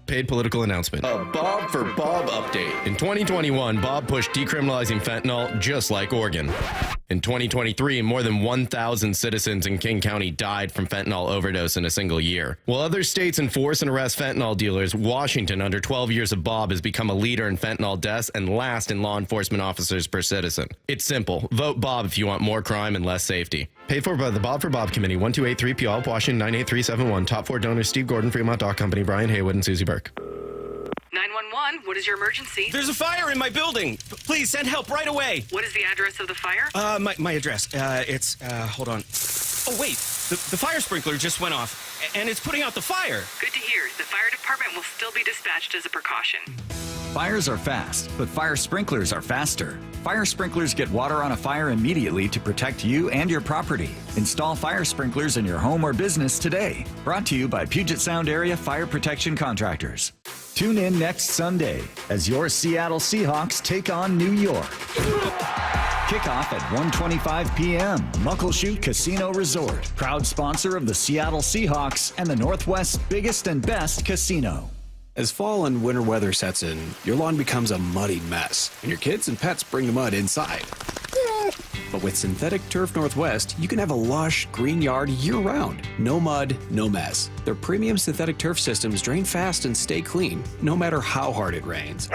Paid political announcement. A Bob for Bob update. In 2021, Bob pushed decriminalizing fentanyl just like Oregon. In 2023, more than 1,000 citizens in King County died from fentanyl overdose in a single year. While other states enforce and arrest fentanyl dealers, Washington, under 12 years of Bob, has become a leader in fentanyl deaths and last in law enforcement officers per citizen. It's simple. Vote Bob if you want more crime and less safety. Paid for by the Bob for Bob Committee, 128-3 Puyallup, Washington, 98371. Top 4 donors: Steve Gordon, Fremont Dock Company, Brian Haywood, and Susie Burke.
911, what is your emergency?
There's a fire in my building. Please send help right away.
What is the address of the fire?
My address. Hold on. Oh, wait. The fire sprinkler just went off, and it's putting out the fire.
Good to hear. The fire department will still be dispatched as a precaution.
Fires are fast, but fire sprinklers are faster. Fire sprinklers get water on a fire immediately to protect you and your property. Install fire sprinklers in your home or business today. Brought to you by Puget Sound Area Fire Protection Contractors. Tune in next Sunday as your Seattle Seahawks take on New York. Kickoff at 1:25 p.m. Muckleshoot Casino Resort, proud sponsor of the Seattle Seahawks and the Northwest's biggest and best casino.
As fall and winter weather sets in, your lawn becomes a muddy mess, and your kids and pets bring the mud inside. But with Synthetic Turf Northwest, you can have a lush, green yard year-round. No mud, no mess. Their premium synthetic turf systems drain fast and stay clean, no matter how hard it rains.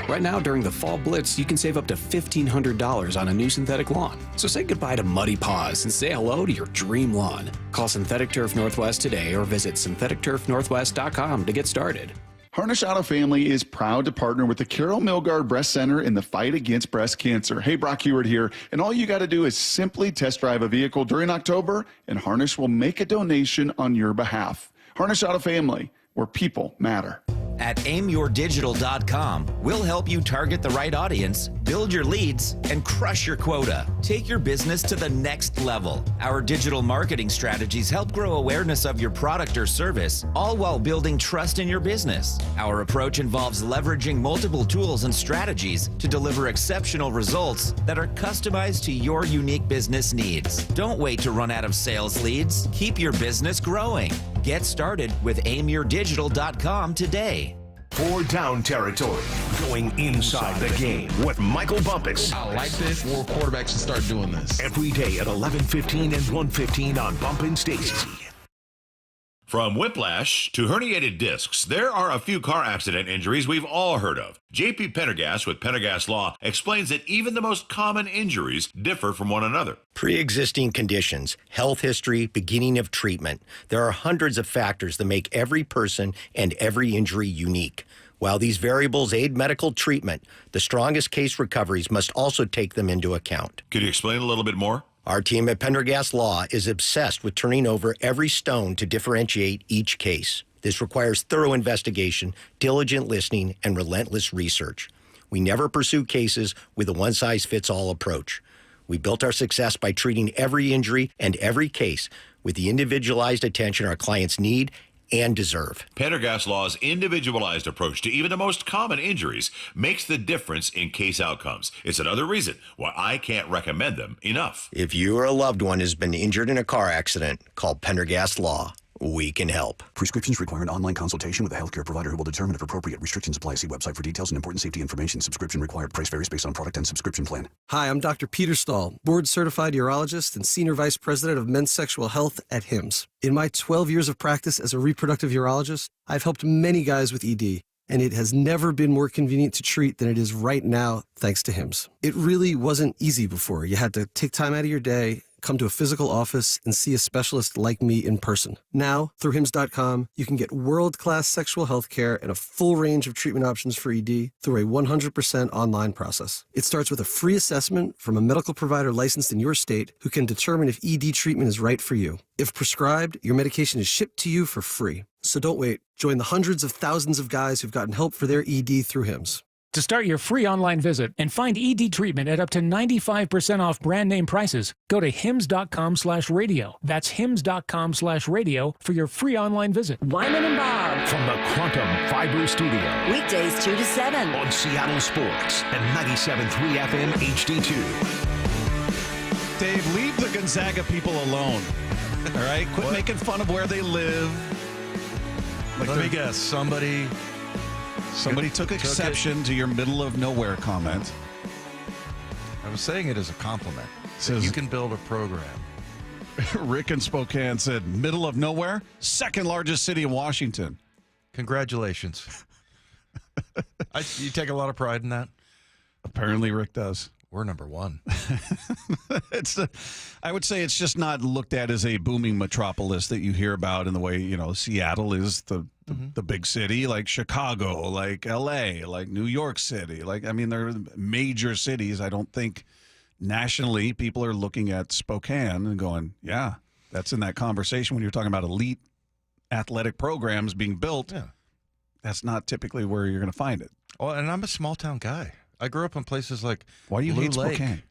Right now, during the Fall Blitz, you can save up to $1,500 on a new synthetic lawn. So say goodbye to muddy paws and say hello to your dream lawn. Call Synthetic Turf Northwest today or visit syntheticturfnorthwest.com to get started.
Harnish Auto Family is proud to partner with the Carol Milgard Breast Center in the fight against breast cancer. Hey, Brock Heward here, and all you got to do is simply test drive a vehicle during October, and Harnish will make a donation on your behalf. Harnish Auto Family, where people matter.
At aimyourdigital.com, we'll help you target the right audience, build your leads, and crush your quota. Take your business to the next level. Our digital marketing strategies help grow awareness of your product or service, all while building trust in your business. Our approach involves leveraging multiple tools and strategies to deliver exceptional results that are customized to your unique business needs. Don't wait to run out of sales leads. Keep your business growing. Get started with aimyourdigital.com today.
For Down Territory, going inside the game with Michael Bumpus.
I like this. More quarterbacks should start doing this.
Every day at 11:15 and 1:15 on Bump and Stacy.
From whiplash to herniated discs, there are a few car accident injuries we've all heard of. JP Pendergast with Pendergast Law explains that even the most common injuries differ from one another.
Pre-existing conditions, health history, beginning of treatment. There are hundreds of factors that make every person and every injury unique. While these variables aid medical treatment, the strongest case recoveries must also take them into account.
Could you explain a little bit more?
Our team at Pendergast Law is obsessed with turning over every stone to differentiate each case. This requires thorough investigation, diligent listening, and relentless research. We never pursue cases with a one-size-fits-all approach. We built our success by treating every injury and every case with the individualized attention our clients need and deserve.
Pendergast Law's individualized approach to even the most common injuries makes the difference in case outcomes. It's another reason why I can't recommend them enough.
If you or a loved one has been injured in a car accident, call Pendergast Law. We can help.
Prescriptions require an online consultation with a healthcare provider who will determine if appropriate. Restrictions apply. See website for details and important safety information. Subscription required. Price varies based on product and subscription plan.
Hi, I'm Dr. Peter Stahl, board-certified urologist and senior vice president of men's sexual health at HIMSS. In my 12 years of practice as a reproductive urologist, I've helped many guys with ED, and it has never been more convenient to treat than it is right now, thanks to HIMSS. It really wasn't easy before. You had to take time out of your day, come to a physical office, and see a specialist like me in person. Now, through HIMSS.com, you can get world-class sexual health care and a full range of treatment options for ED through a 100% online process. It starts with a free assessment from a medical provider licensed in your state who can determine if ED treatment is right for you. If prescribed, your medication is shipped to you for free. So don't wait. Join the hundreds of thousands of guys who've gotten help for their ED through HIMSS.
To start your free online visit and find ED treatment at up to 95% off brand name prices, go to hims.com/radio. That's hims.com/radio for your free online visit.
Wyman and Bob.
From the Quantum Fiber Studio.
Weekdays 2 to 7.
On Seattle Sports and 97.3 FM HD2.
Dave, leave the Gonzaga people alone. All right? Quit making fun of where they live. Like
Let me guess. Somebody
took exception to your middle of nowhere comment.
I was saying it as a compliment.
Says,
you can build a program.
Rick in Spokane said, middle of nowhere, second largest city in Washington.
Congratulations. You take a lot of pride in that?
Apparently Rick does.
We're number one.
I would say it's just not looked at as a booming metropolis that you hear about in the way, Seattle is the big city, like Chicago, like L.A., like New York City. They're major cities. I don't think nationally people are looking at Spokane and going, yeah, that's in that conversation when you're talking about elite athletic programs being built.
Yeah.
That's not typically where you're going to find it.
Oh, and I'm a small town guy. I grew up in places like
Why do you
Blue
hate
Lake,
Spokane?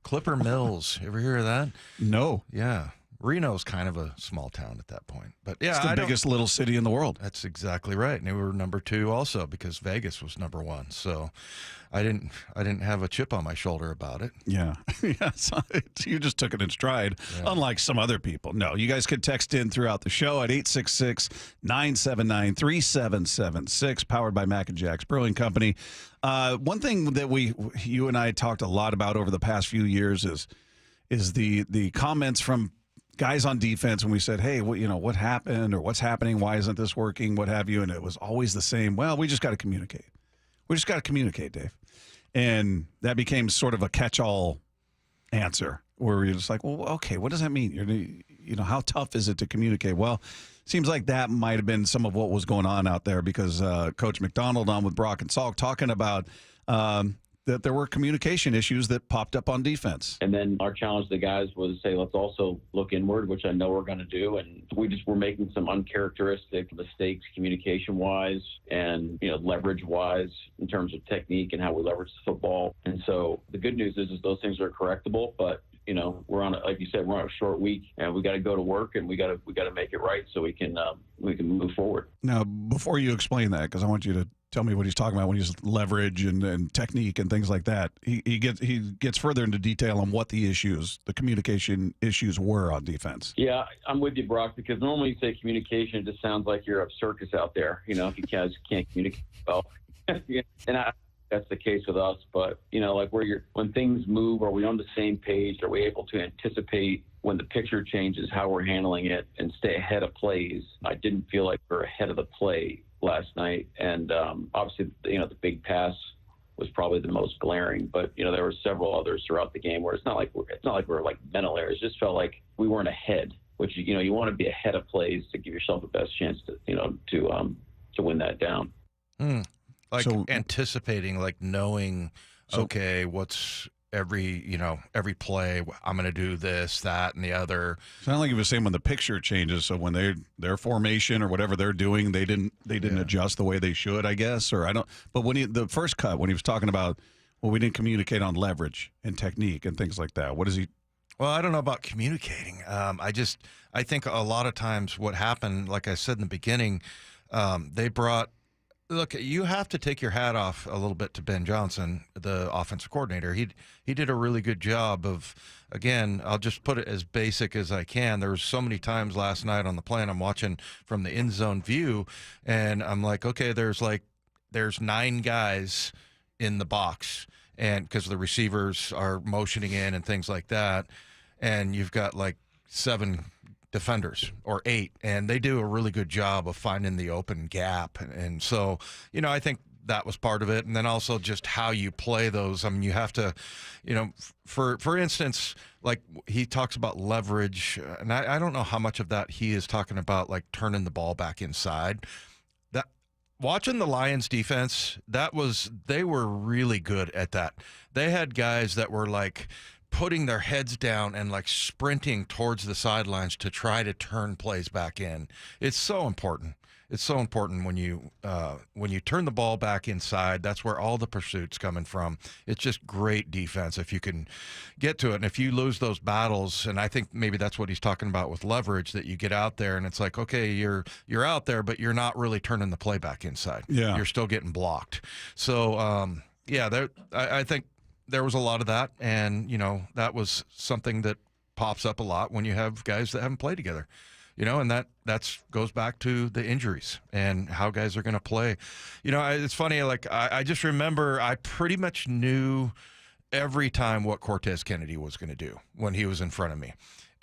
Clipper Mills. Ever hear of that?
No.
Yeah. Reno's kind of a small town at that point. But yeah,
it's the biggest little city in the world.
That's exactly right. And we were number 2 also because Vegas was number 1. So I didn't have a chip on my shoulder about it.
Yeah. You just took it in stride, unlike some other people. No, you guys could text in throughout the show at 866-979-3776, powered by Mac and Jack's Brewing Company. One thing that you and I talked a lot about over the past few years is the comments from guys on defense when we said, hey, what happened or what's happening? Why isn't this working? What have you? And it was always the same. Well, we just got to communicate. We just got to communicate, Dave. And that became sort of a catch-all answer where you're just like, well, okay, what does that mean? How tough is it to communicate? Well, seems like that might have been some of what was going on out there because Coach McDonald on with Brock and Salk talking about that there were communication issues that popped up on defense.
And then our challenge to the guys was say, let's also look inward, which I know we're going to do. And we just were making some uncharacteristic mistakes communication-wise and, leverage-wise in terms of technique and how we leverage the football. And so the good news is those things are correctable, but we're on like you said, we're on a short week and we got to go to work and we got to make it right so we can move forward.
Now, before you explain that, because I want you to tell me what he's talking about when he's leverage and technique and things like that. He gets further into detail on what the communication issues were on defense.
Yeah, I'm with you, Brock, because normally you say communication, it just sounds like you're a circus out there. If you guys can't communicate well, and that's the case with us. But when things move, are we on the same page? Are we able to anticipate when the picture changes how we're handling it and stay ahead of plays? I didn't feel like we were ahead of the play last night, and obviously, the big pass was probably the most glaring. But there were several others throughout the game where it's not like we're like mental errors. It just felt like we weren't ahead, which you want to be ahead of plays to give yourself the best chance to to win that down.
Anticipating, like knowing, okay, what's every play, I'm going to do this, that, and the other.
It's not like he was saying when the picture changes. So when their formation or whatever they're doing, they didn't adjust the way they should, I guess, or I don't. But when the first cut, when he was talking about, well, we didn't communicate on leverage and technique and things like that. What is he?
Well, I don't know about communicating. I think a lot of times what happened, like I said in the beginning, they brought. Look, you have to take your hat off a little bit to Ben Johnson, the offensive coordinator. He did a really good job of, again, I'll just put it as basic as I can. There was so many times last night on the plane I'm watching from the end zone view, and I'm like, okay, there's 9 guys in the box, and because the receivers are motioning in and things like that, and you've got like 7 defenders or 8, and they do a really good job of finding the open gap. And so, I think that was part of it. And then also just how you play those. I mean, you have to, for instance, like he talks about leverage, and I don't know how much of that he is talking about, like turning the ball back inside. That watching the Lions defense, they were really good at that. They had guys that were like putting their heads down and like sprinting towards the sidelines to try to turn plays back in. It's so important. It's so important when you turn the ball back inside. That's where all the pursuit's coming from. It's just great defense if you can get to it. And if you lose those battles, and I think maybe that's what he's talking about with leverage, that you get out there and it's like, okay, you're out there, but you're not really turning the play back inside.
Yeah.
You're still getting blocked. So, I think there was a lot of that, and that was something that pops up a lot when you have guys that haven't played together. And that goes back to the injuries and how guys are going to play. It's funny, like I just remember I pretty much knew every time what Cortez Kennedy was going to do when he was in front of me.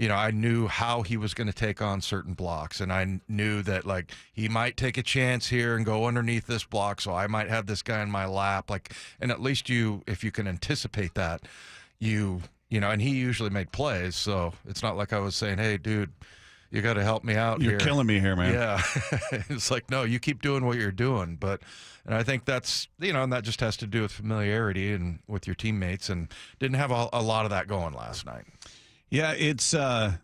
I knew how he was going to take on certain blocks, and I knew that, like, he might take a chance here and go underneath this block, so I might have this guy in my lap. And at least if you can anticipate that, and he usually made plays, so it's not like I was saying, hey, dude, you got to help me out
You're
here.
killing me here, man.
Yeah. It's like, no, you keep doing what you're doing. And I think that's, and that just has to do with familiarity and with your teammates, and didn't have a lot of that going last night.
Yeah, it's, the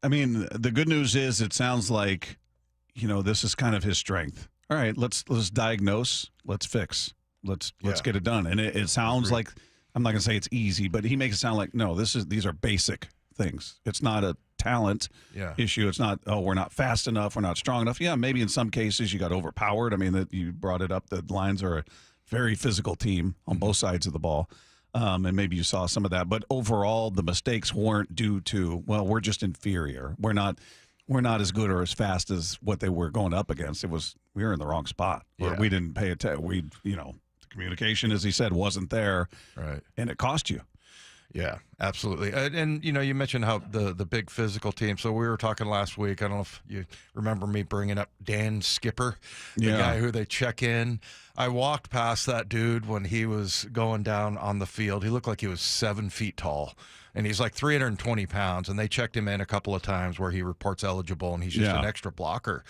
good news is it sounds like, this is kind of his strength. All right, let's diagnose, let's fix, let's get it done. And it sounds like, I'm not going to say it's easy, but he makes it sound like, no, these are basic things. It's not a talent issue. It's not, we're not fast enough, we're not strong enough. Yeah, maybe in some cases you got overpowered. I mean, that you brought it up, the Lions are a very physical team on both sides of the ball. And maybe you saw some of that, but overall the mistakes weren't due to, well, we're just inferior. We're not as good or as fast as what they were going up against. We were in the wrong spot, or we didn't pay attention. The communication, as he said, wasn't there,
right? And
it cost you.
Yeah, absolutely. And you mentioned how the big physical team. So we were talking last week. I don't know if you remember me bringing up Dan Skipper, the guy who they check in. I walked past that dude when he was going down on the field. He looked like he was 7 feet tall, and he's like 320 pounds. And they checked him in a couple of times where he reports eligible, and he's just an extra blocker.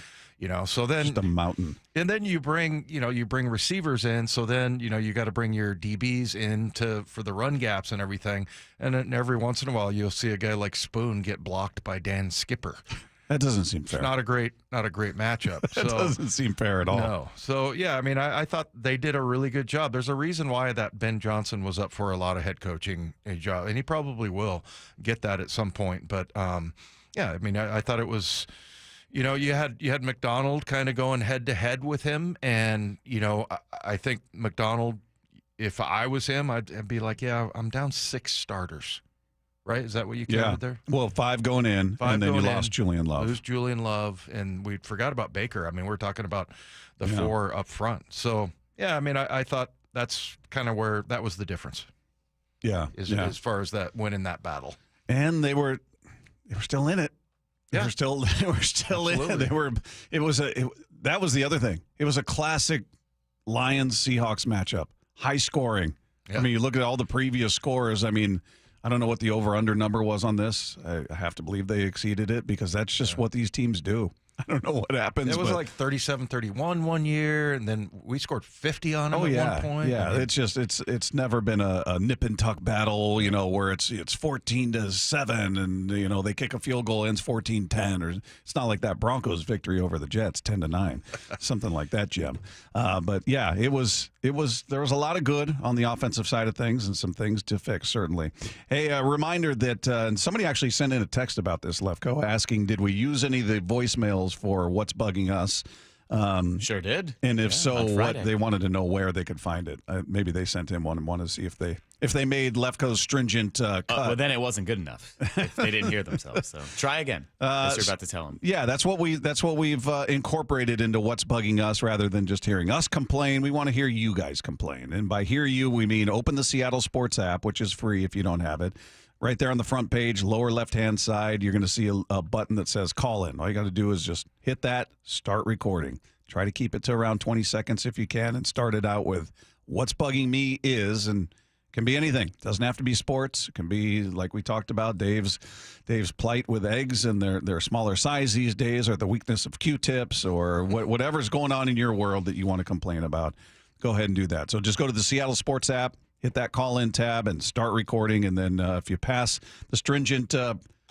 So then
just a mountain.
And then you bring receivers in. So then, you got to bring your DBs in for the run gaps and everything. And then every once in a while, you'll see a guy like Spoon get blocked by Dan Skipper.
That doesn't seem fair.
It's not a great matchup.
That doesn't seem fair at all.
No. So, yeah, I thought they did a really good job. There's a reason why that Ben Johnson was up for a lot of head coaching job, and he probably will get that at some point. But, I thought it was, you had McDonald kind of going head-to-head with him, and, I think McDonald, if I was him, I'd be like, yeah, I'm down 6 starters. Right? Is that what you counted there?
Well, 5 going in, and then you lost Julian Love.
Lose Julian Love, and we forgot about Baker. We're talking about the 4 up front. So, yeah, I thought that's kind of where that was the difference.
Yeah.
As far as that winning that battle.
And they were still in it. They were still in it. That was the other thing. It was a classic Lions-Seahawks matchup. High scoring. Yeah. You look at all the previous scores. I don't know what the over-under number was on this. I have to believe they exceeded it because that's just what these teams do. I don't know what happens.
It was like 37-31 one year, and then we scored 50 on them at one point.
Yeah, it's never been a nip and tuck battle, where it's 14-7, and they kick a field goal, ends 14-10, or it's not like that Broncos victory over the Jets 10-9, something like that, Jim. But yeah, there was a lot of good on the offensive side of things and some things to fix, certainly. Hey, a reminder that and somebody actually sent in a text about this, Lefko, asking, did we use any of the voicemails for What's Bugging Us?
Sure did.
And if so, what they wanted to know where they could find it. Maybe they sent him one and wanted to see if they made Lefko's stringent cut.
Well, then it wasn't good enough if they didn't hear themselves. So try again. As you're about to tell them.
Yeah, that's what we've incorporated into What's Bugging Us rather than just hearing us complain. We want to hear you guys complain. And by hear you, we mean open the Seattle Sports app, which is free if you don't have it. Right there on the front page, lower left-hand side, you're going to see a button that says call in. All you got to do is just hit that, start recording. Try to keep it to around 20 seconds if you can, and start it out with What's Bugging Me is, and it can be anything. It doesn't have to be sports. It can be, like we talked about, Dave's plight with eggs and their smaller size these days, or the weakness of Q-tips, or whatever's going on in your world that you want to complain about. Go ahead and do that. So just go to the Seattle Sports app, hit that call-in tab, and start recording. And then if you pass the stringent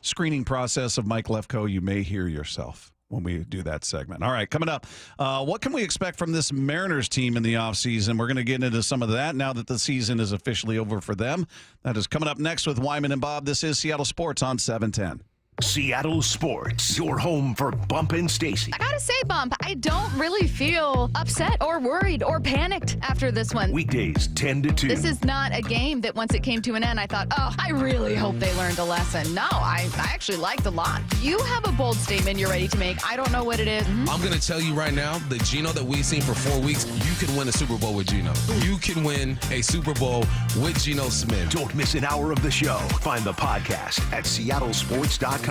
screening process of Mike Lefko, you may hear yourself when we do that segment. All right, coming up, what can we expect from this Mariners team in the offseason? We're going to get into some of that now that the season is officially over for them. That is coming up next with Wyman and Bob. This is Seattle Sports on 710.
Seattle Sports, your home for Bump and Stacy.
I gotta say, Bump, I don't really feel upset or worried or panicked after this one.
Weekdays 10 to 2.
This is not a game that once it came to an end, I thought, oh, I really hope they learned a lesson. No, I actually liked a lot. You have a bold statement you're ready to make. I don't know what it is.
I'm going to tell you right now, the Geno that we've seen for 4 weeks, you can win a Super Bowl with Geno. You can win a Super Bowl with Geno Smith.
Don't miss an hour of the show. Find the podcast at seattlesports.com.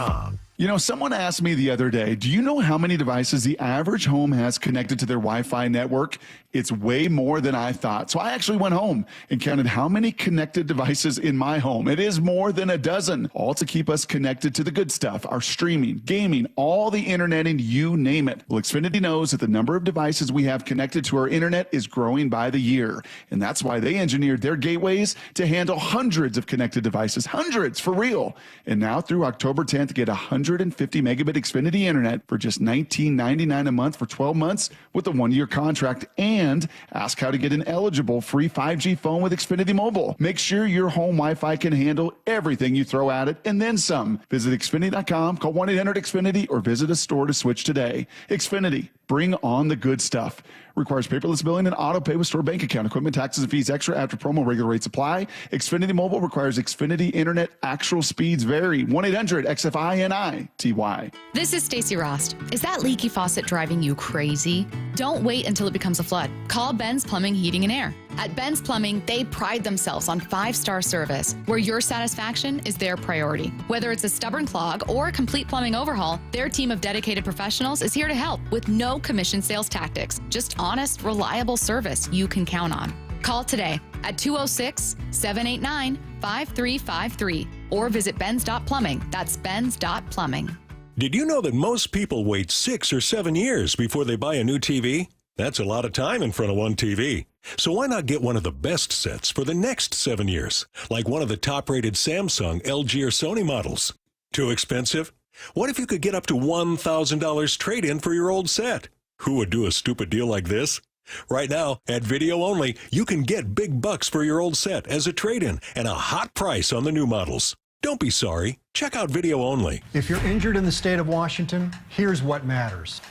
You know, someone asked me the other day, do you know how many devices the average home has connected to their Wi-Fi network? It's way more than I thought. So I actually went home and counted how many connected devices in my home. It is more than a dozen, all to keep us connected to the good stuff, our streaming, gaming, all the internet, and you name it. Well, Xfinity knows that the number of devices we have connected to our internet is growing by the year. And that's why they engineered their gateways to handle hundreds of connected devices, hundreds for real. And now through October 10th, get 150 megabit Xfinity internet for just $19.99 a month for 12 months with a 1-year contract, and ask how to get an eligible free 5G phone with Xfinity Mobile. Make sure your home Wi-Fi can handle everything you throw at it and then some. Visit Xfinity.com, call 1-800-XFINITY, or visit a store to switch today. Xfinity, bring on the good stuff. Requires paperless billing and auto pay with store bank account. Equipment, taxes, and fees extra after promo. Regular rates apply. Xfinity Mobile requires Xfinity Internet. Actual speeds vary. 1-800-XFINITY.
This is Stacey Rost. Is that leaky faucet driving you crazy? Don't wait until it becomes a flood. Call Ben's Plumbing, Heating, and Air. At Ben's Plumbing, they pride themselves on 5-star service, where your satisfaction is their priority. Whether it's a stubborn clog or a complete plumbing overhaul, their team of dedicated professionals is here to help with no commission sales tactics. Just honest, reliable service you can count on. Call today at 206-789-5353 or visit Ben's.plumbing. That's Ben's.plumbing.
Did you know that most people wait 6 or 7 years before they buy a new TV? That's a lot of time in front of one TV. So why not get one of the best sets for the next 7 years, like one of the top-rated Samsung, LG, or Sony models? Too expensive? What if you could get up to $1,000 trade-in for your old set? Who would do a stupid deal like this? Right now, at Video Only, you can get big bucks for your old set as a trade-in and a hot price on the new models. Don't be sorry. Check out Video Only.
If you're injured in the state of Washington, here's what matters.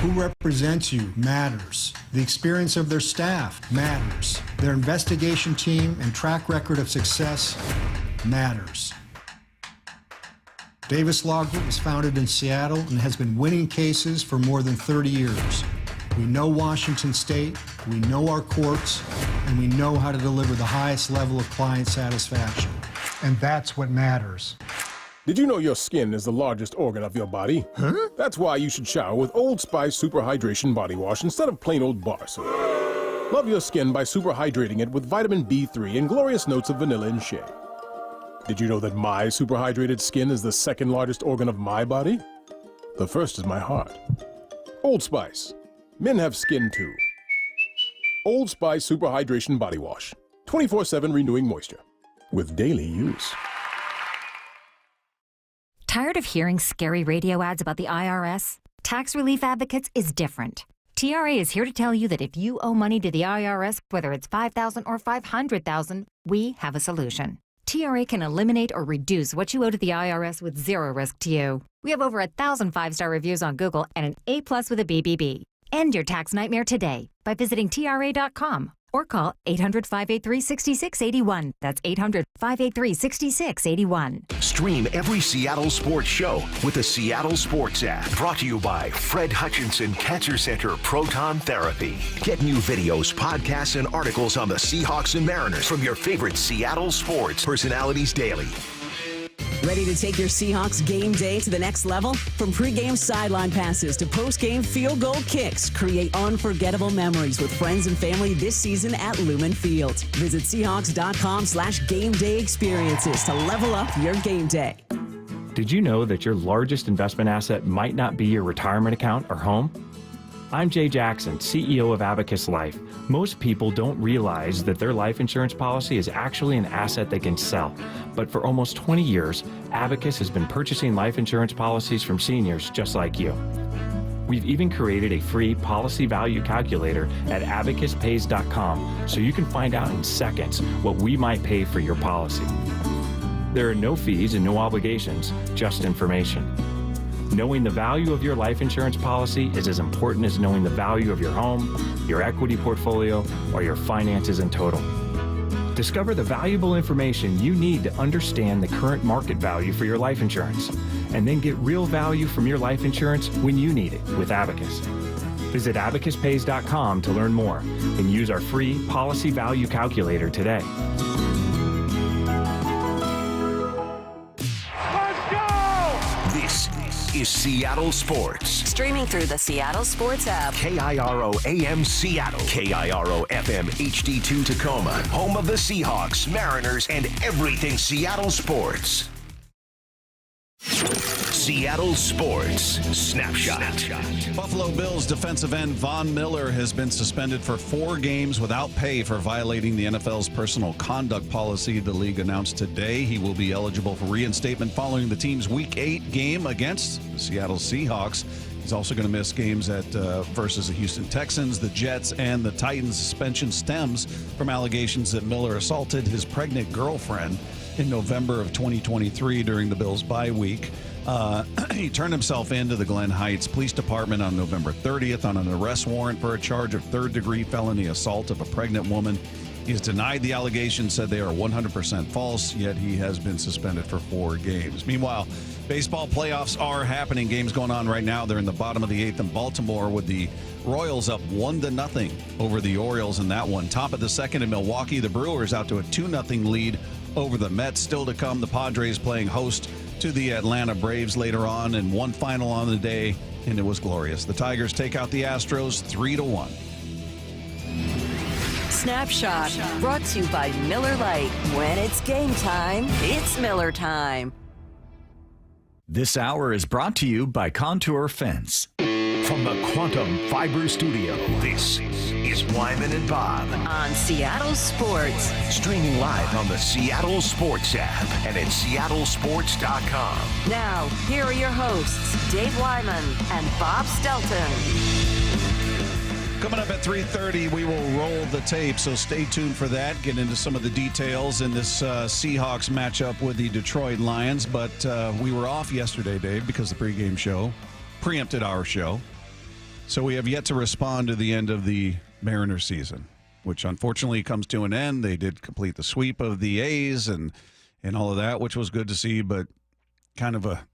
Who represents you matters. The experience of their staff matters. Their investigation team and track record of success matters. Davis Law Group was founded in Seattle and has been winning cases for more than 30 years. We know Washington State, we know our courts, and we know how to deliver the highest level of client satisfaction. And that's what matters.
Did you know your skin is the largest organ of your body? Huh? That's why you should shower with Old Spice Super Hydration Body Wash instead of plain old bar soap. Love your skin by super hydrating it with vitamin B3 and glorious notes of vanilla and shea. Did you know that my super hydrated skin is the second largest organ of my body? The first is my heart. Old Spice. Men have skin too. Old Spice Super Hydration Body Wash. 24/7 renewing moisture. With daily use.
Tired of hearing scary radio ads about the IRS? Tax Relief Advocates is different. TRA is here to tell you that if you owe money to the IRS, whether it's $5,000 or $500,000, we have a solution. TRA can eliminate or reduce what you owe to the IRS with zero risk to you. We have over 1,000 5-star reviews on Google and an A+ with a BBB. End your tax nightmare today by visiting TRA.com or call 800-583-6681. That's 800-583-6681.
Stream every Seattle sports show with the Seattle Sports app. Brought to you by Fred Hutchinson Cancer Center Proton Therapy. Get new videos, podcasts, and articles on the Seahawks and Mariners from your favorite Seattle sports personalities daily.
Ready to take your Seahawks game day to the next level? From pregame sideline passes to postgame field goal kicks, create unforgettable memories with friends and family this season at Lumen Field. Visit Seahawks.com/game day experiences to level up your game day.
Did you know that your largest investment asset might not be your retirement account or home? I'm Jay Jackson, CEO of Abacus Life. Most people don't realize that their life insurance policy is actually an asset they can sell. But for almost 20 years, Abacus has been purchasing life insurance policies from seniors just like you. We've even created a free policy value calculator at abacuspays.com so you can find out in seconds what we might pay for your policy. There are no fees and no obligations, just information. Knowing the value of your life insurance policy is as important as knowing the value of your home, your equity portfolio, or your finances in total. Discover the valuable information you need to understand the current market value for your life insurance, and then get real value from your life insurance when you need it with Abacus. Visit abacuspays.com to learn more and use our free policy value calculator today.
This is Seattle Sports.
Streaming through the Seattle Sports app.
KIRO AM Seattle. KIRO FM HD2 Tacoma. Home of the Seahawks, Mariners, and everything Seattle sports. Seattle Sports Snapshot.
Buffalo Bills defensive end Von Miller has been suspended for 4 games without pay for violating the NFL's personal conduct policy. The league announced today he will be eligible for reinstatement following the team's Week 8 game against the Seattle Seahawks. He's also going to miss games at versus the Houston Texans, the Jets, and the Titans. Suspension stems from allegations that Miller assaulted his pregnant girlfriend in November of 2023 during the Bills' bye week. He turned himself into the Glen Heights Police Department on November 30th on an arrest warrant for a charge of third-degree felony assault of a pregnant woman. He's denied the allegations, said they are 100% false, yet he has been suspended for 4 games. Meanwhile, baseball playoffs are happening. Games going on right now. They're in the bottom of the 8th in Baltimore with the Royals up 1-0 over the Orioles in that one. Top of the 2nd in Milwaukee, the Brewers out to a 2-0 lead over the Mets. Still to come, the Padres playing host to the Atlanta Braves later on, and one final on the day, and it was glorious. The Tigers take out the Astros 3-1.
Snapshot brought to you by Miller Lite. When it's game time, it's Miller time.
This hour is brought to you by Contour Fence.
From the Quantum Fiber Studio, this is Wyman and Bob
on Seattle Sports.
Streaming live on the Seattle Sports app and at seattlesports.com.
Now, here are your hosts, Dave Wyman and Bob Stelton.
Coming up at 3:30, we will roll the tape, so stay tuned for that. Get into some of the details in this Seahawks matchup with the Detroit Lions. But we were off yesterday, Dave, because the pregame show preempted our show. So we have yet to respond to the end of the Mariners season, which unfortunately comes to an end. They did complete the sweep of the A's and all of that, which was good to see, but kind of a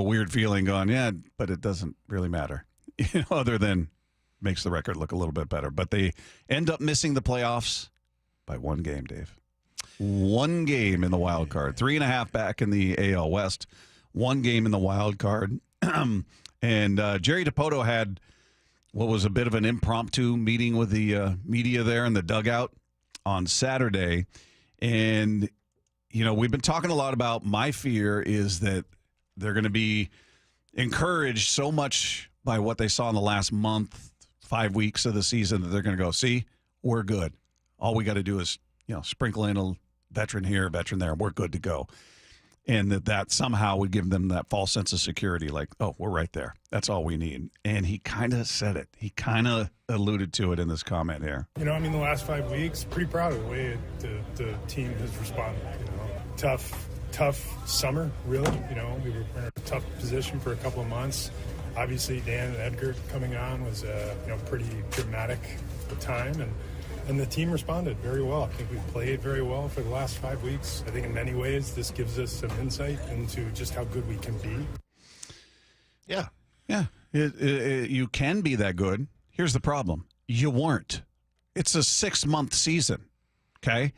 weird feeling going, yeah, but it doesn't really matter, other than makes the record look a little bit better. But they end up missing the playoffs by 1 game, Dave. 1 game in the wild card. 3.5 back in the AL West. 1 game in the wild card. And Jerry Dipoto had what was a bit of an impromptu meeting with the media there in the dugout on Saturday. And, we've been talking a lot about my fear is that they're going to be encouraged so much by what they saw in the last month, 5 weeks of the season, that they're going to go, see, we're good. All we got to do is, sprinkle in a veteran here, veteran there, and we're good to go. And that somehow would give them that false sense of security, like, oh, we're right there. That's all we need. And he kind of said it. He kind of alluded to it in this comment here.
The last 5 weeks, pretty proud of the way the team has responded. Tough summer, really. We were in a tough position for a couple of months. Obviously, Dan and Edgar coming on was pretty dramatic time, and the team responded very well. I think we've played very well for the last 5 weeks. I think in many ways this gives us some insight into just how good we can be.
Yeah. You can be that good. Here's the problem. You weren't. It's a 6-month season, okay?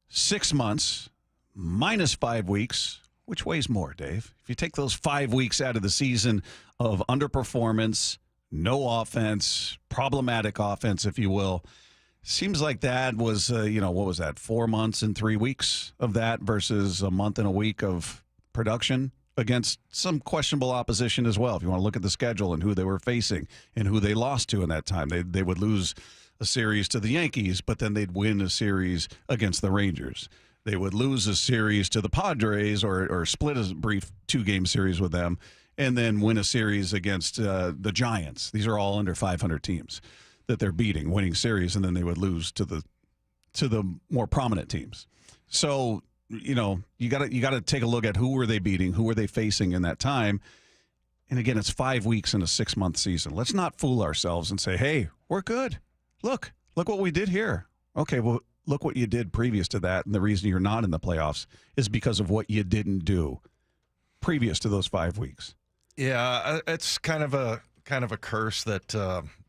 6 months minus 5 weeks. Which weighs more, Dave? If you take those 5 weeks out of the season of underperformance, no offense, problematic offense, if you will, seems like that was, what was that, 4 months and 3 weeks of that versus a month and a week of production against some questionable opposition as well. If you want to look at the schedule and who they were facing and who they lost to in that time, they would lose a series to the Yankees, but then they'd win a series against the Rangers. They would lose a series to the Padres or split a brief 2-game series with them and then win a series against the Giants. These are all under 500 teams that they're beating, winning series, and then they would lose to the more prominent teams. So you got to take a look at who were they beating, who were they facing in that time. And again, it's 5 weeks in a 6-month season. Let's not fool ourselves and say, hey, we're good. Look what we did here. Okay, well, look what you did previous to that. And the reason you're not in the playoffs is because of what you didn't do previous to those 5 weeks.
Yeah, it's kind of a curse that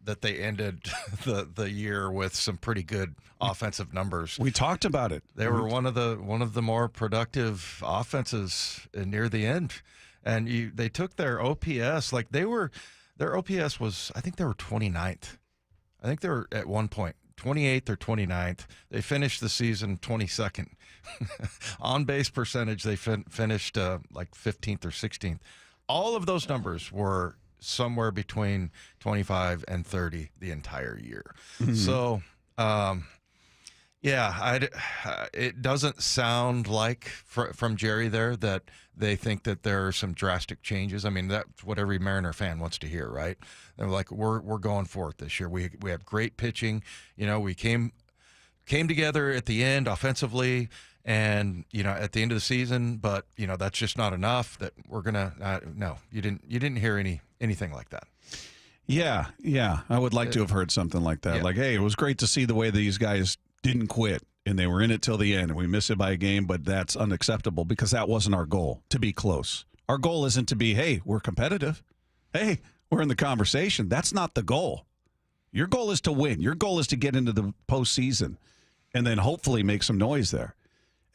that they ended the year with some pretty good offensive numbers.
We talked about it.
They were one of the more productive offenses near the end, and they took their OPS like their OPS was, I think they were 29th. I think they were at one point 28th or 29th. They finished the season 22nd. On base percentage, they finished like 15th or 16th. All of those numbers were somewhere between 25 and 30 the entire year. Mm-hmm. So, it doesn't sound like from Jerry there that they think that there are some drastic changes. I mean, that's what every Mariner fan wants to hear, right? They're like, we're going for it this year. We have great pitching. We came together at the end offensively, and at the end of the season, but that's just not enough. That we're gonna no, you didn't hear anything like that.
Yeah, I would like to have heard something like that. Yeah. Like, hey, it was great to see the way these guys didn't quit and they were in it till the end, and we missed it by a game, but that's unacceptable because that wasn't our goal, to be close. Our goal isn't to be, hey, we're competitive. Hey, we're in the conversation. That's not the goal. Your goal is to win. Your goal is to get into the postseason and then hopefully make some noise there.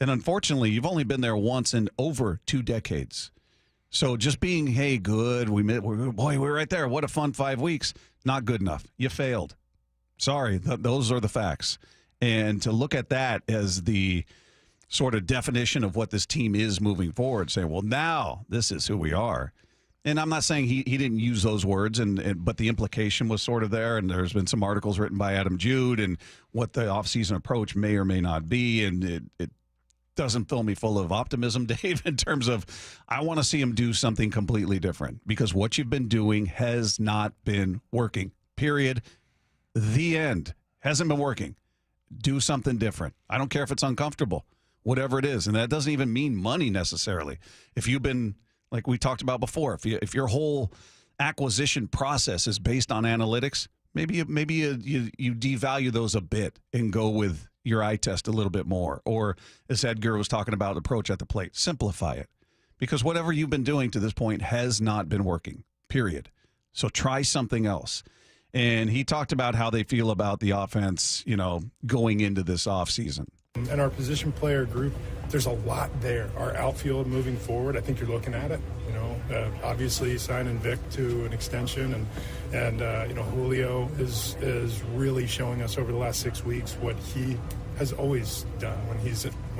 And unfortunately, you've only been there once in over 2 decades. So just being, hey, good, we're right there. What a fun 5 weeks. Not good enough. You failed. Sorry, those are the facts. And to look at that as the sort of definition of what this team is moving forward, saying, well, now this is who we are. And I'm not saying he didn't use those words, but the implication was sort of there. And there's been some articles written by Adam Jude and what the offseason approach may or may not be. And it doesn't fill me full of optimism, Dave, in terms of I want to see him do something completely different because what you've been doing has not been working, period. The end. Hasn't been working. Do something different. I don't care if it's uncomfortable, whatever it is. And that doesn't even mean money necessarily. If you've been, like we talked about before, if your whole acquisition process is based on analytics, maybe you devalue those a bit and go with your eye test a little bit more. Or as Edgar was talking about, approach at the plate, simplify it. Because whatever you've been doing to this point has not been working, period. So try something else. And he talked about how they feel about the offense, going into this offseason.
And our position player group, there's a lot there. Our outfield moving forward, I think you're looking at it. Obviously signing Vic to an extension, and Julio is really showing us over the last 6 weeks what he has always done when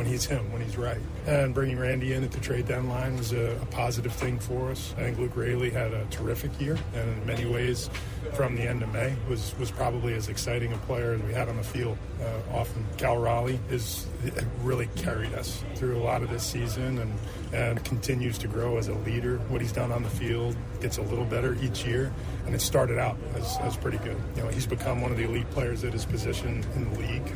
he's right. And bringing Randy in at the trade deadline was a positive thing for us. I think Luke Raley had a terrific year, and in many ways, from the end of May, was probably as exciting a player as we had on the field. Often, Cal Raleigh really carried us through a lot of this season, and continues to grow as a leader. What he's done on the field gets a little better each year, and it started out as pretty good. He's become one of the elite players at his position in the league.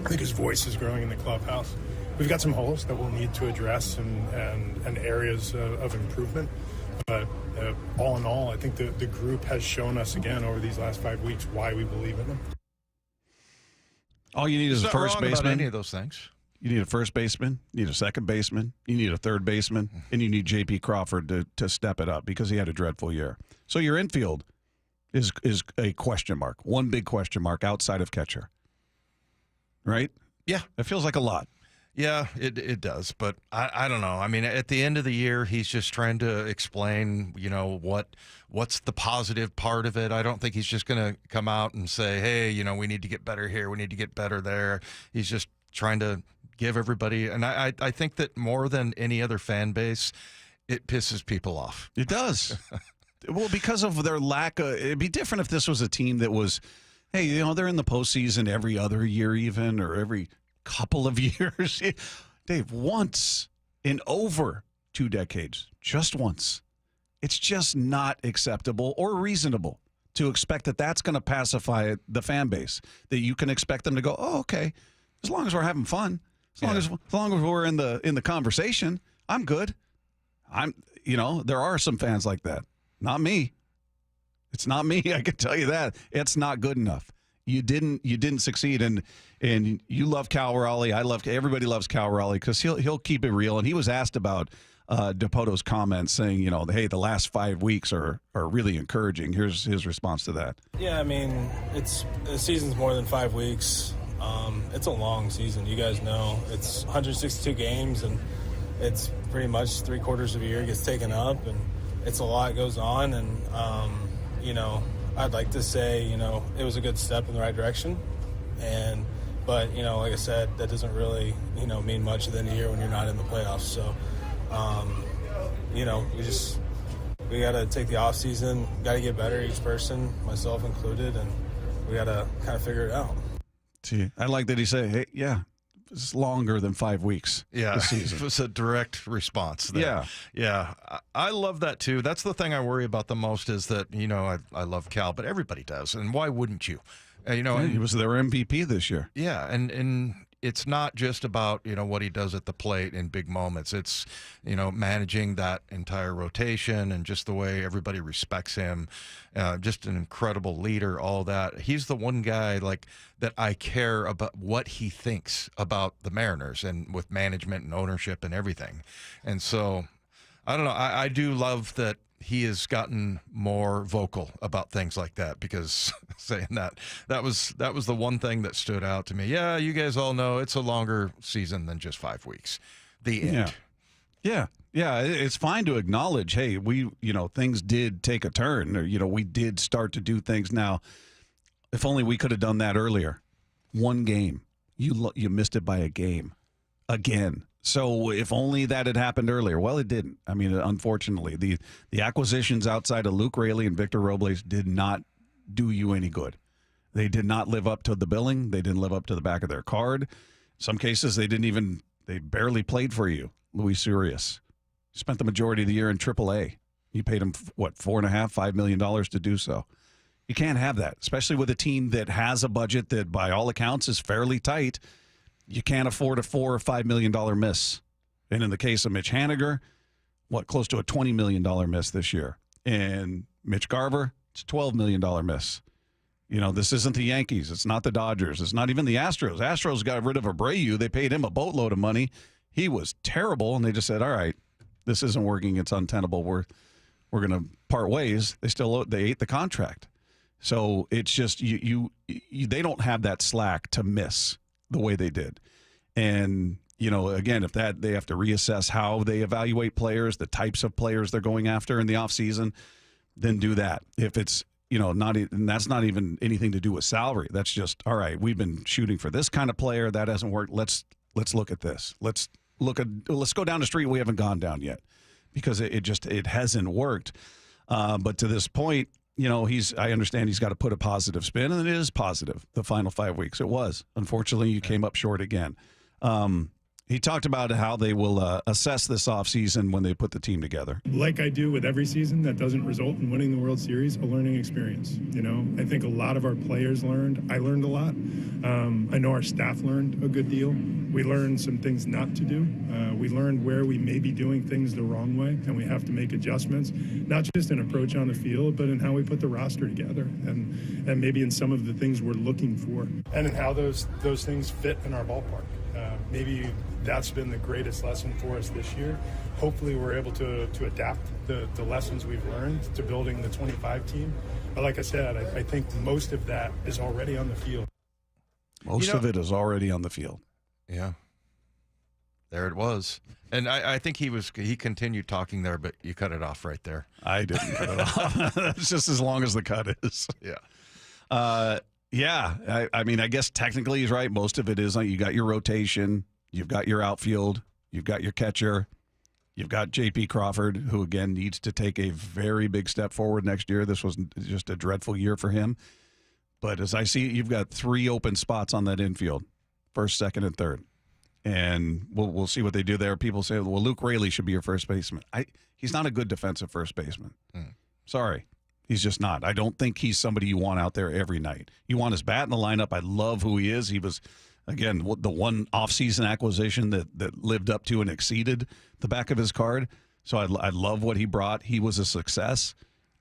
I think his voice is growing in the clubhouse. We've got some holes that we'll need to address and areas of improvement. But all in all, I think the group has shown us again over these last 5 weeks why we believe in them.
All you need is a first baseman.
Any of those things.
You need a first baseman, you need a second baseman, you need a third baseman, and you need J.P. Crawford to step it up because he had a dreadful year. So your infield is a question mark, one big question mark outside of catcher. Right?
Yeah.
It feels like a lot.
Yeah, it does. But I don't know. I mean, at the end of the year, he's just trying to explain, what's the positive part of it. I don't think he's just going to come out and say, hey, we need to get better here. We need to get better there. He's just trying to give everybody. And I think that more than any other fan base, it pisses people off.
It does. Well, because of their lack of – it'd be different if this was a team that was – hey, they're in the postseason every other year even, or every couple of years. Dave, once in over 2 decades, just once. It's just not acceptable or reasonable to expect that that's going to pacify the fan base, that you can expect them to go, oh, okay, as long as we're having fun, As long as we're in the conversation, I'm good. There are some fans like that. Not me. It's not me. I can tell you that. It's not good enough. You didn't succeed, and you love Cal Raleigh. Everybody loves Cal Raleigh because he'll keep it real. And he was asked about DePoto's comments saying, hey, the last 5 weeks are really encouraging. Here's his response to that.
Yeah, I mean, the season's more than 5 weeks. It's a long season. You guys know it's 162 games, and it's pretty much 3/4 of a year gets taken up, and it's a lot goes on. And I'd like to say, it was a good step in the right direction. But like I said, that doesn't really, mean much at the end of the year when you're not in the playoffs. So, we got to take the off season, got to get better, each person, myself included, and we got to kind of figure it out.
See, I like that he said, hey, yeah, it's longer than 5 weeks.
Yeah,
this season.
It was a direct response there. Yeah. I love that too. That's the thing I worry about the most is that, I love Cal, but everybody does. And why wouldn't you? He
was their MVP this year.
Yeah, and it's not just about, what he does at the plate in big moments. It's, managing that entire rotation and just the way everybody respects him. Just an incredible leader, all that. He's the one guy that I care about what he thinks about the Mariners and with management and ownership and everything. And so, I don't know. I do love that he has gotten more vocal about things like that because saying that was the one thing that stood out to me. Yeah, you guys all know it's a longer season than just 5 weeks. The end.
Yeah. It's fine to acknowledge, hey, we, things did take a turn, or, we did start to do things. Now, if only we could have done that earlier. One game. You missed it by a game. Again. So if only that had happened earlier. Well, it didn't. I mean, unfortunately, the acquisitions outside of Luke Raley and Victor Robles did not do you any good. They did not live up to the billing. They didn't live up to the back of their card. In some cases, they barely played for you. Luis Urias spent the majority of the year in AAA. You paid him, $4.5 million to do so. You can't have that, especially with a team that has a budget that, by all accounts, is fairly tight. You can't afford a $4 or $5 million miss. And in the case of Mitch Haniger, close to a $20 million miss this year. And Mitch Garver, it's a $12 million miss. This isn't the Yankees. It's not the Dodgers. It's not even the Astros. Astros got rid of Abreu. They paid him a boatload of money. He was terrible, and they just said, all right, this isn't working. It's untenable. We're going to part ways. They ate the contract. So it's just they don't have that slack to miss the way they did. And, again, if they have to reassess how they evaluate players, the types of players they're going after in the offseason, then do that. If it's, and that's not even anything to do with salary. That's just, all right, we've been shooting for this kind of player. That hasn't worked. Let's look at this. Let's go down the street we haven't gone down yet because it hasn't worked. But to this point, I understand he's got to put a positive spin, and it is positive. The final 5 weeks, it was. Unfortunately, you came up short again. He talked about how they will assess this offseason when they put the team together.
Like I do with every season that doesn't result in winning the World Series, a learning experience. I think a lot of our players learned. I learned a lot. I know our staff learned a good deal. We learned some things not to do. We learned where we may be doing things the wrong way, and we have to make adjustments, not just in approach on the field, but in how we put the roster together, and maybe in some of the things we're looking for, and in how those things fit in our ballpark. Maybe that's been the greatest lesson for us this year. Hopefully we're able to adapt the lessons we've learned to building the 25 team. But like I said, I think most of that is already on the field.
Most of it is already on the field.
Yeah. There it was. And I think he continued talking there, but you cut it off right there.
I didn't cut it off. That's just as long as the cut is.
Yeah.
Yeah, I mean, I guess technically he's right. Most of it is you got your rotation, you've got your outfield, you've got your catcher, you've got J.P. Crawford, who, again, needs to take a very big step forward next year. This was just a dreadful year for him. But as I see it, you've got 3 open spots on that infield, first, second, and third. And we'll see what they do there. People say, well, Luke Raley should be your first baseman. He's not a good defensive first baseman. Sorry. He's just not. I don't think he's somebody you want out there every night. You want his bat in the lineup. I love who he is. He was again, the one offseason acquisition that lived up to and exceeded the back of his card. So I love what he brought. He was a success.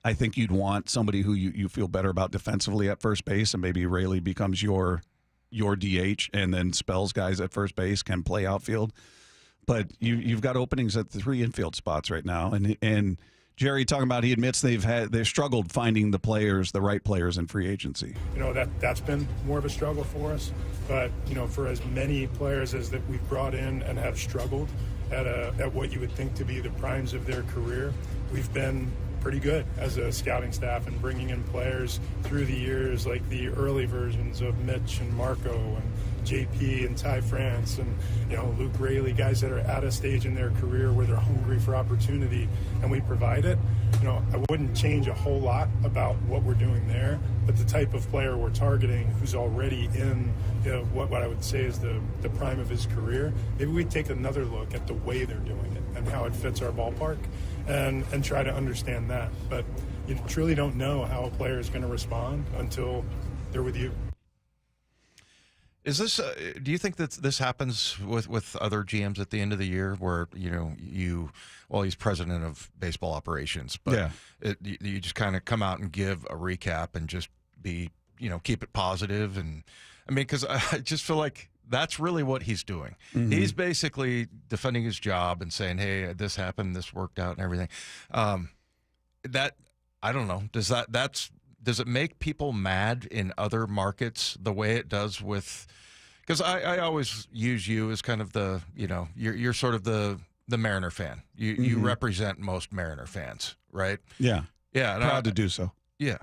I think you'd want somebody who you feel better about defensively at first base, and maybe Rayleigh becomes your DH, and then spells guys at first base, can play outfield. But you've got openings at the 3 infield spots right now, and Jerry talking about, he admits they've struggled finding the right players in free agency.
That's been more of a struggle for us. But for as many players as that we've brought in and have struggled at what you would think to be the primes of their career, we've been pretty good as a scouting staff and bringing in players through the years, like the early versions of Mitch and Marco and JP and Ty France and Luke Rayleigh, guys that are at a stage in their career where they're hungry for opportunity, and we provide it. I wouldn't change a whole lot about what we're doing there, but the type of player we're targeting who's already in what I would say is the prime of his career, maybe we take another look at the way they're doing it and how it fits our ballpark and try to understand that. But you truly don't know how a player is going to respond until they're with you.
Is this? Do you think that this happens with other GMs at the end of the year, where he's president of baseball operations, but you just kind of come out and give a recap and just be, keep it positive, and I mean, because I just feel like that's really what he's doing. Mm-hmm. He's basically defending his job and saying, "Hey, this happened, this worked out, and everything." That I don't know. Does it make people mad in other markets the way it does with? Because I always use you as kind of the, you're sort of the Mariner fan. You represent most Mariner fans, right?
Yeah.
Yeah.
Proud to do so.
Yeah.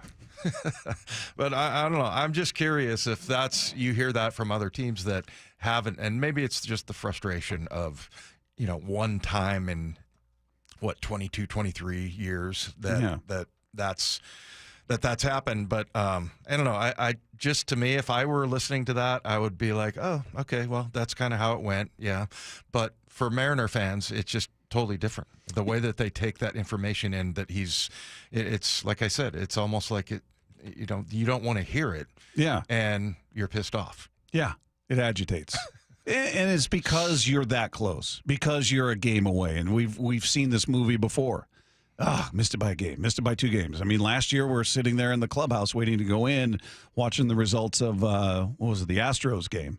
But I don't know. I'm just curious if you hear that from other teams that haven't, and maybe it's just the frustration of, one time in 22, 23 years that's happened. But I don't know. I just, to me, if I were listening to that, I would be like, oh, okay, well, that's kind of how it went. Yeah. But for Mariner fans, it's just totally different. The way that they take that information in, that it's like I said, it's almost like you don't want to hear it.
Yeah.
And you're pissed off.
Yeah. It agitates. And it's because you're that close, because you're a game away. And we've seen this movie before. Missed it by a game, missed it by 2 games. I mean, last year we're sitting there in the clubhouse waiting to go in, watching the results of the Astros game,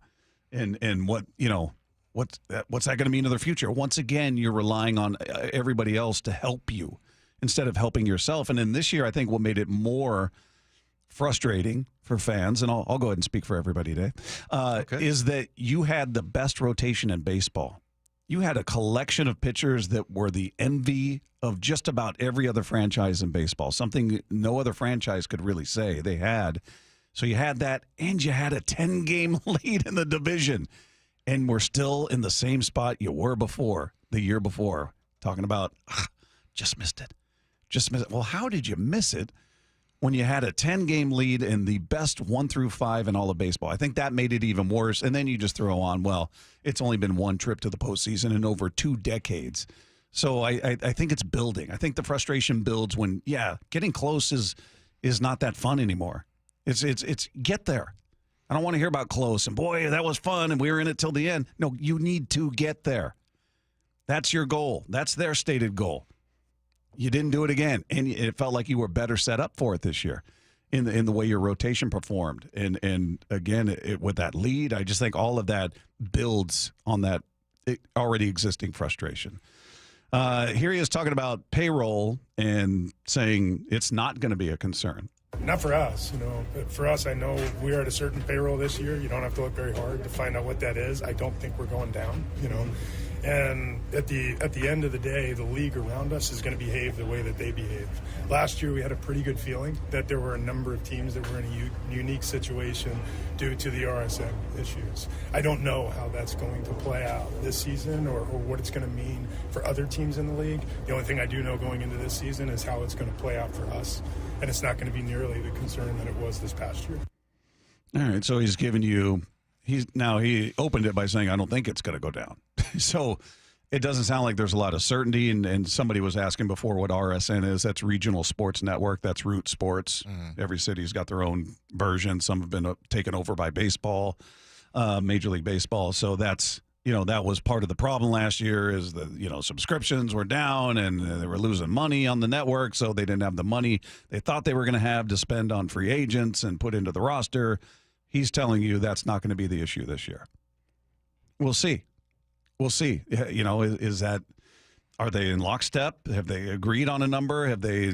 and what's that going to mean to their future? Once again, you're relying on everybody else to help you instead of helping yourself. And then this year, I think what made it more frustrating for fans, and I'll go ahead and speak for everybody today, is that you had the best rotation in baseball. You had a collection of pitchers that were the envy of just about every other franchise in baseball, something no other franchise could really say they had. So you had that, and you had a 10-game lead in the division, and we're still in the same spot you were before, the year before, talking about, just missed it. Well, how did you miss it when you had a 10-game lead in the best 1 through 5 in all of baseball? I think that made it even worse. And then you just throw on, well, it's only been 1 trip to the postseason in over 2 decades. So I think it's building. I think the frustration builds when, getting close is not that fun anymore. It's get there. I don't want to hear about close and, boy, that was fun and we were in it till the end. No, you need to get there. That's your goal. That's their stated goal. You didn't do it again, and it felt like you were better set up for it this year in the way your rotation performed. And again, with that lead, I just think all of that builds on that already existing frustration. Here he is talking about payroll and saying it's not going to be a concern.
Not for us, For us, I know we are at a certain payroll this year. You don't have to look very hard to find out what that is. I don't think we're going down, And at the end of the day, the league around us is going to behave the way that they behave. Last year, we had a pretty good feeling that there were a number of teams that were in a unique situation due to the RSM issues. I don't know how that's going to play out this season or what it's going to mean for other teams in the league. The only thing I do know going into this season is how it's going to play out for us. And it's not going to be nearly the concern that it was this past year.
All right, so he's given you he opened it by saying, I don't think it's going to go down. So it doesn't sound like there's a lot of certainty. And somebody was asking before what RSN is. That's Regional Sports Network. That's Root Sports. Every city's got their own version. Some have been taken over by baseball. Major League Baseball. So that's, that was part of the problem last year is the, subscriptions were down and they were losing money on the network. So they didn't have the money they thought they were going to have to spend on free agents and put into the roster. He's telling you that's not going to be the issue this year. We'll see. We'll see. Are they in lockstep? Have they agreed on a number? Have they,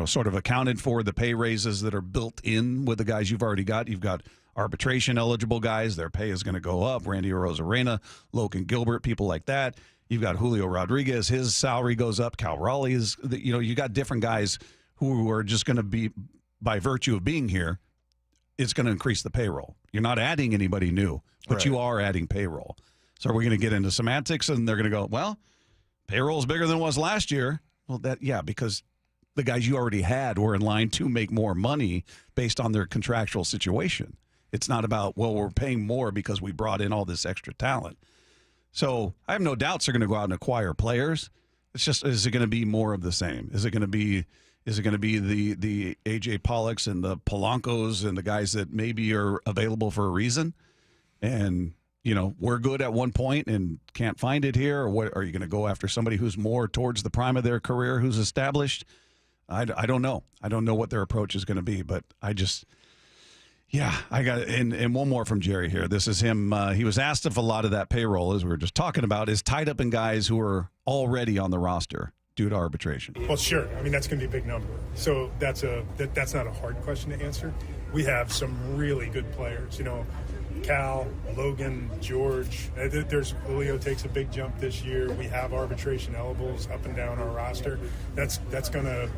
sort of accounted for the pay raises that are built in with the guys you've already got? You've got arbitration eligible guys. Their pay is going to go up. Randy Arozarena, Logan Gilbert, people like that. You've got Julio Rodriguez. His salary goes up. Cal Raleigh is, you got different guys who are just going to be, by virtue of being here, it's going to increase the payroll. You're not adding anybody new, but you are adding payroll. So are we going to get into semantics and they're going to go, well, payroll is bigger than it was last year? Well, because the guys you already had were in line to make more money based on their contractual situation. It's not about, well, we're paying more because we brought in all this extra talent. So I have no doubts they're going to go out and acquire players. It's just, is it going to be more of the same? Is it going to be the AJ Pollocks and the Polancos and the guys that maybe are available for a reason? And, we're good at one point and can't find it here? Or what, are you going to go after somebody who's more towards the prime of their career, who's established? I don't know. I don't know what their approach is going to be, but I got and one more from Jerry here. This is him. He was asked if a lot of that payroll, as we were just talking about, is tied up in guys who are already on the roster due to arbitration.
Well, sure. I mean, that's going to be a big number. So that's not a hard question to answer. We have some really good players. Cal, Logan, George. There's Julio takes a big jump this year. We have arbitration eligibles up and down our roster. That's gonna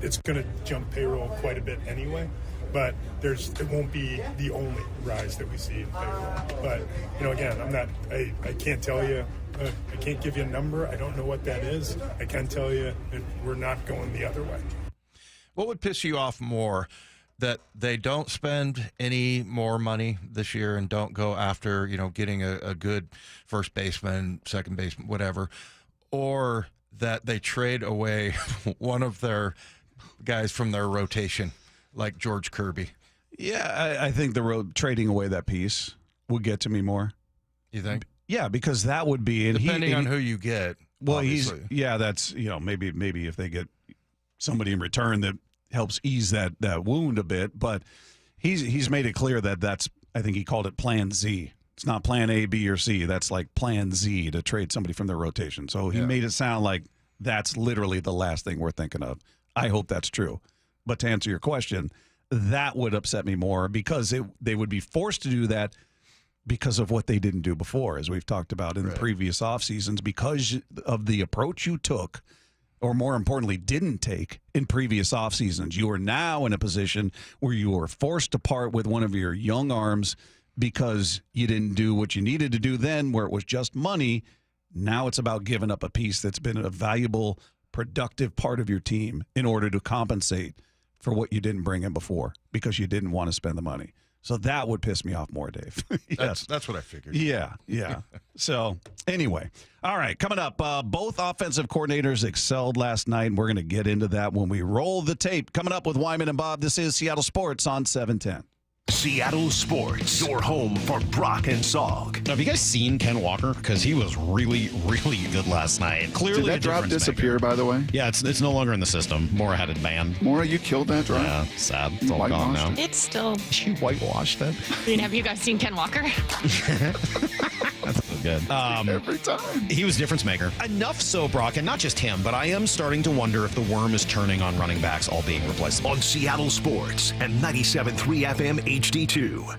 it's gonna jump payroll quite a bit anyway. But it won't be the only rise that we see in payroll. But again, I can't tell you. I can't give you a number. I don't know what that is. I can tell you that we're not going the other way.
What would piss you off more? That they don't spend any more money this year and don't go after, getting a good first baseman, second baseman, whatever, or that they trade away one of their guys from their rotation, like George Kirby?
Yeah, I think trading away that piece would get to me more.
You think?
Yeah, because that would be
depending on who you get.
Well,
obviously.
That's maybe if they get somebody in return that helps ease that wound a bit, but he's made it clear that's, I think he called it Plan Z. It's not Plan A, B, or C. That's like Plan Z to trade somebody from their rotation. So he made it sound like that's literally the last thing we're thinking of. I hope that's true. But to answer your question, that would upset me more because they would be forced to do that because of what they didn't do before, as we've talked about in the previous off seasons, because of the approach you took, or more importantly, didn't take in previous off seasons. You are now in a position where you are forced to part with one of your young arms because you didn't do what you needed to do then, where it was just money. Now it's about giving up a piece that's been a valuable, productive part of your team in order to compensate for what you didn't bring in before because you didn't want to spend the money. So that would piss me off more, Dave. Yes.
That's what I figured.
Yeah. So anyway, all right, coming up, both offensive coordinators excelled last night, and we're going to get into that when we roll the tape. Coming up with Wyman and Bob, this is Seattle Sports on 710.
Seattle Sports, your home for Brock and Salk.
Have you guys seen Ken Walker? Because he was really, really good last night. Clearly,
did that drop disappear, by the way?
Yeah, it's no longer in the system. Mora had it banned.
Mora, you killed that drop?
Yeah, sad. It's all gone now.
It's still...
She whitewashed it.
Have you guys seen Ken Walker?
That's so good.
Every time.
He was difference maker. Enough so, Brock, and not just him, but I am starting to wonder if the worm is turning on running backs all being replaced.
On Seattle Sports and 97.3 FM HD2.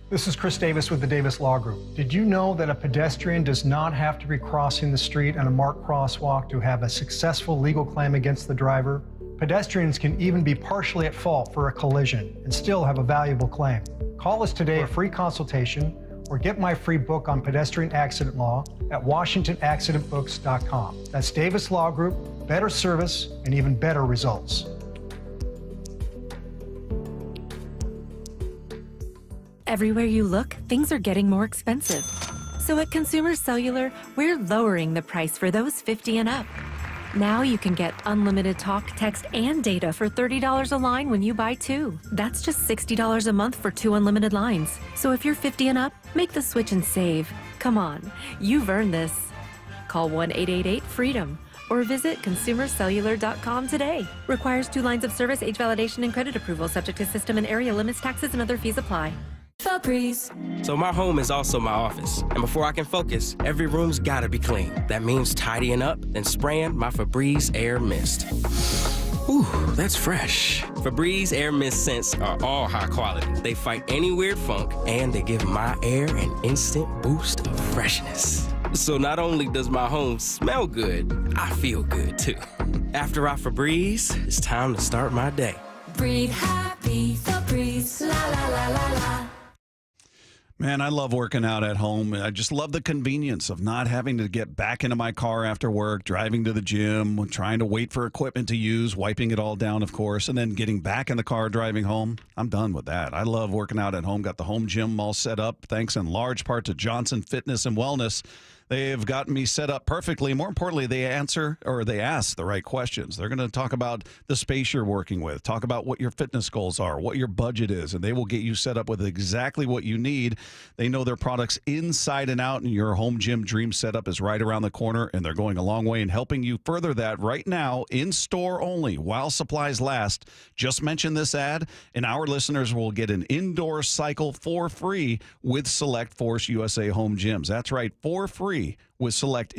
This is Chris Davis with the Davis Law Group. Did you know that a pedestrian does not have to be crossing the street on a marked crosswalk to have a successful legal claim against the driver? Pedestrians can even be partially at fault for a collision and still have a valuable claim. Call us today for a free consultation or get my free book on pedestrian accident law at WashingtonAccidentBooks.com. That's Davis Law Group, better service and even better results.
Everywhere you look, things are getting more expensive. So at Consumer Cellular, we're lowering the price for those 50 and up.
Now you can get unlimited talk, text, and data for $30 a line when you buy 2. That's just $60 a month for 2 unlimited lines. So if you're 50 and up, make the switch and save. Come on, you've earned this. Call 1-888-FREEDOM or visit consumercellular.com today. Requires 2 lines of service, age validation, and credit approval, subject to system and area limits, taxes, and other fees apply.
Febreze. So my home is also my office. And before I can focus, every room's gotta be clean. That means tidying up, then spraying my Febreze Air Mist. Ooh, that's fresh. Febreze Air Mist scents are all high quality. They fight any weird funk, and they give my air an instant boost of freshness. So not only does my home smell good, I feel good too. After I Febreze, it's time to start my day. Breathe happy, Febreze, la la la la la.
Man, I love working out at home. I just love the convenience of not having to get back into my car after work, driving to the gym, trying to wait for equipment to use, wiping it all down, of course, and then getting back in the car, driving home. I'm done with that. I love working out at home. Got the home gym all set up, thanks in large part to Johnson Fitness and Wellness. They've gotten me set up perfectly. More importantly, they ask the right questions. They're going to talk about the space you're working with, talk about what your fitness goals are, what your budget is, and they will get you set up with exactly what you need. They know their products inside and out, and your home gym dream setup is right around the corner, and they're going a long way in helping you further that right now, in store only, while supplies last. Just mention this ad, and our listeners will get an indoor cycle for free with Select Force USA home gyms. That's right, for free. With Select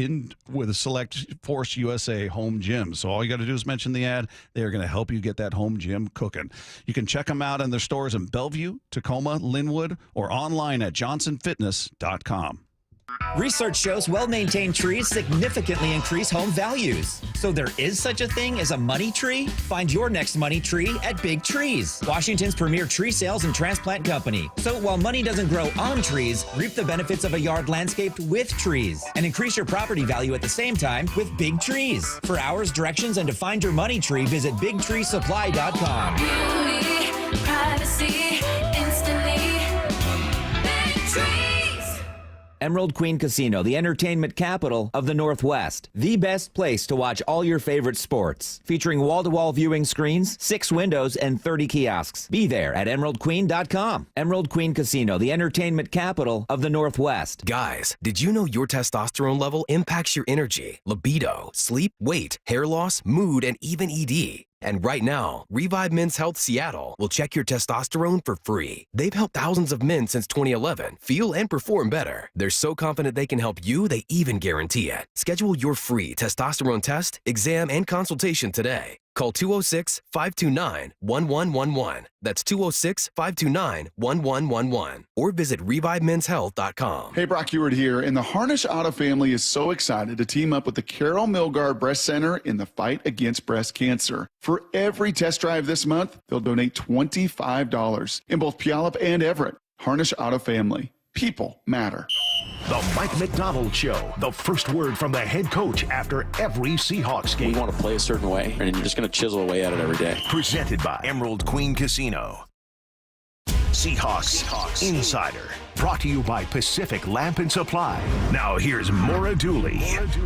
Force USA home gyms. So all you got to do is mention the ad. They are going to help you get that home gym cooking. You can check them out in their stores in Bellevue, Tacoma, Linwood, or online at johnsonfitness.com.
Research shows well-maintained trees significantly increase home values. So there is such a thing as a money tree? Find your next money tree at Big Trees, Washington's premier tree sales and transplant company. So while money doesn't grow on trees, reap the benefits of a yard landscaped with trees and increase your property value at the same time with Big Trees. For hours, directions, and to find your money tree, visit BigTreeSupply.com.
Beauty, privacy, instantly. Big Trees.
Emerald Queen Casino, the entertainment capital of the Northwest. The best place to watch all your favorite sports. Featuring wall-to-wall viewing screens, 6 windows, and 30 kiosks. Be there at emeraldqueen.com. Emerald Queen Casino, the entertainment capital of the Northwest.
Guys, did you know your testosterone level impacts your energy, libido, sleep, weight, hair loss, mood, and even ED? And right now, Revive Men's Health Seattle will check your testosterone for free. They've helped thousands of men since 2011 feel and perform better. They're so confident they can help you, they even guarantee it. Schedule your free testosterone test, exam, and consultation today. Call 206-529-1111. That's 206-529-1111. Or visit ReviveMen'sHealth.com.
Hey, Brock Ewart here, and the Harnish Auto family is so excited to team up with the Carol Milgard Breast Center in the fight against breast cancer. For every test drive this month, they'll donate $25 in both Puyallup and Everett. Harnish Auto family. People matter.
The Mike McDonald Show. The first word from the head coach after every Seahawks game.
We want to play a certain way, and you're just going to chisel away at it every day.
Presented by Emerald Queen Casino. Seahawks Insider. Brought to you by Pacific Lamp and Supply. Now here's Maura Dooley.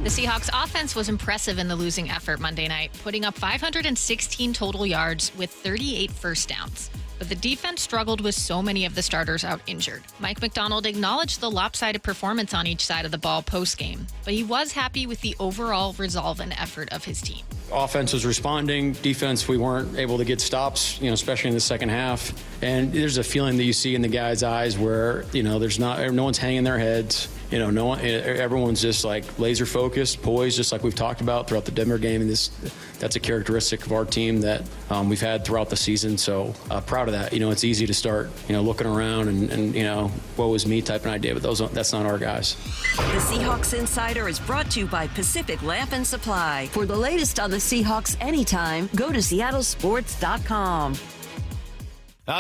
The Seahawks offense was impressive in the losing effort Monday night, putting up 516 total yards with 38 first downs. But the defense struggled with so many of the starters out injured. Mike McDonald acknowledged the lopsided performance on each side of the ball post-game, but he was happy with the overall resolve and effort of his team.
Offense was responding. Defense, we weren't able to get stops, especially in the second half. And there's a feeling that you see in the guys' eyes where, there's no one's hanging their heads. Everyone's just like laser focused, poised, just like we've talked about throughout the Denver game. And that's a characteristic of our team that we've had throughout the season. So proud of that. It's easy to start, looking around and woe is me type of idea, but that's not our guys.
The Seahawks Insider is brought to you by Pacific Lamp and Supply. For the latest on the Seahawks anytime, go to seattlesports.com.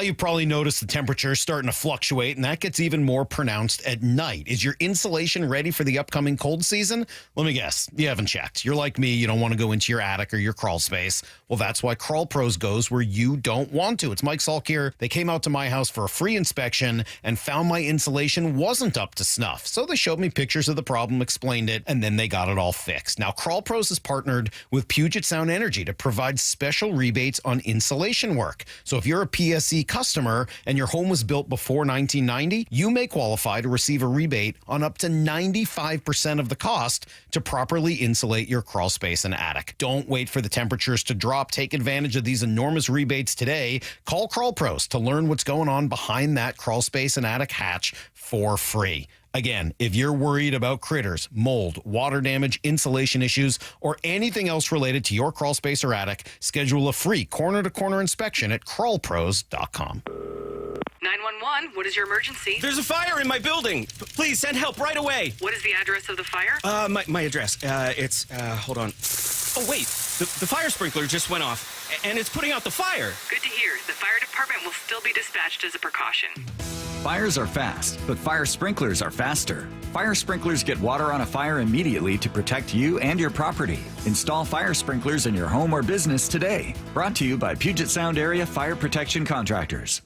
You've probably noticed the temperature starting to fluctuate, and that gets even more pronounced at night. Is your insulation ready for the upcoming cold season? Let me guess, you haven't checked. You're like me, you don't want to go into your attic or your crawl space. Well, that's why Crawl Pros goes where you don't want to. It's Mike Salk here. They came out to my house for a free inspection and found my insulation wasn't up to snuff. So they showed me pictures of the problem, explained it, and then they got it all fixed. Now, Crawl Pros has partnered with Puget Sound Energy to provide special rebates on insulation work. So if you're a PSE customer and your home was built before 1990, you may qualify to receive a rebate on up to 95% of the cost to properly insulate your crawl space and attic. Don't wait for the temperatures to drop. Take advantage of these enormous rebates today. Call Crawl Pros to learn what's going on behind that crawl space and attic hatch for free. Again, if you're worried about critters, mold, water damage, insulation issues, or anything else related to your crawl space or attic, schedule a free corner-to-corner inspection at crawlpros.com.
911, what is your emergency?
There's a fire in my building. Please send help right away.
What is the address of the fire?
My address. Hold on. Oh, wait. The fire sprinkler just went off, and it's putting out the fire.
Good to hear. The fire department will still be dispatched as a precaution.
Fires are fast, but fire sprinklers are faster. Fire sprinklers get water on a fire immediately to protect you and your property. Install fire sprinklers in your home or business today. Brought to you by Puget Sound Area Fire Protection Contractors.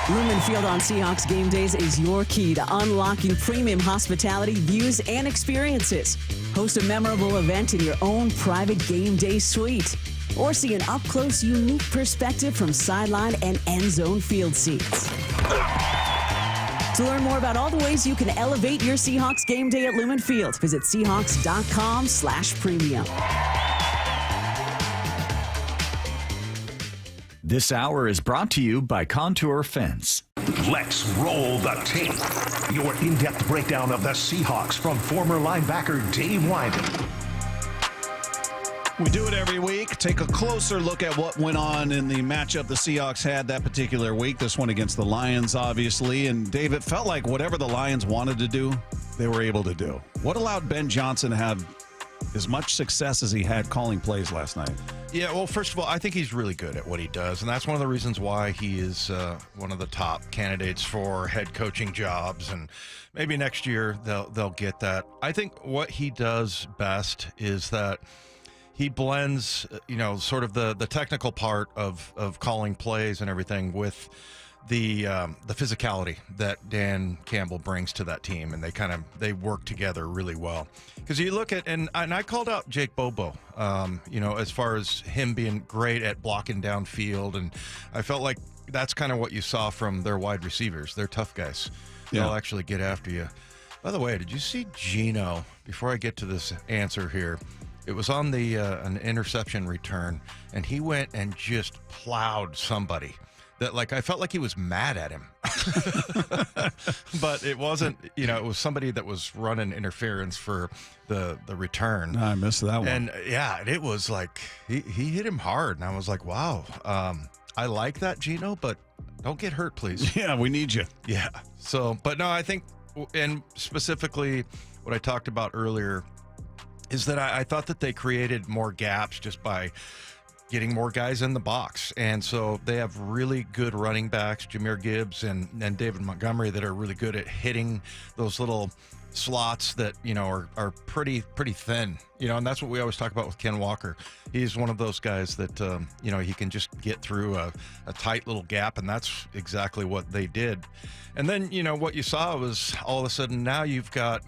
Lumen Field on Seahawks game days is your key to unlocking premium hospitality, views, and experiences. Host a memorable event in your own private game day suite. Or see an up-close, unique perspective from sideline and end zone field seats. To learn more about all the ways you can elevate your Seahawks game day at Lumen Field, visit Seahawks.com/premium.
This hour is brought to you by Contour Fence.
Let's roll the tape. Your in-depth breakdown of the Seahawks from former linebacker Dave Wyden.
We do it every week. Take a closer look at what went on in the matchup the Seahawks had that particular week. This one against the Lions, obviously. And Dave, it felt like whatever the Lions wanted to do, they were able to do. What allowed Ben Johnson to have as much success as he had calling plays last night?
Yeah, well, first of all, I think he's really good at what he does, and that's one of the reasons why he is one of the top candidates for head coaching jobs, and maybe next year they'll get that. I think what he does best is that he blends, sort of the technical part of calling plays and everything with the physicality that Dan Campbell brings to that team, and they work together really well. Because you look at and I called out Jake Bobo, as far as him being great at blocking downfield, and I felt like that's kind of what you saw from their wide receivers. They're tough guys.
Yeah.
They'll actually get after you. By the way, did you see Geno? Before I get to this answer here, it was on the an interception return, and he went and just plowed somebody. That I felt like he was mad at him, but it wasn't. It was somebody that was running interference for the return.
I missed that one.
And yeah, it was like he hit him hard, and I was like, wow, I like that, Geno, but don't get hurt, please.
Yeah, we need you.
Yeah. So, but no, I think, and specifically what I talked about earlier is that I thought that they created more gaps just by getting more guys in the box. And so they have really good running backs, Jahmyr Gibbs and David Montgomery, that are really good at hitting those little slots that, are pretty thin, and that's what we always talk about with Ken Walker. He's one of those guys that, he can just get through a tight little gap, and that's exactly what they did. And then, what you saw was all of a sudden now you've got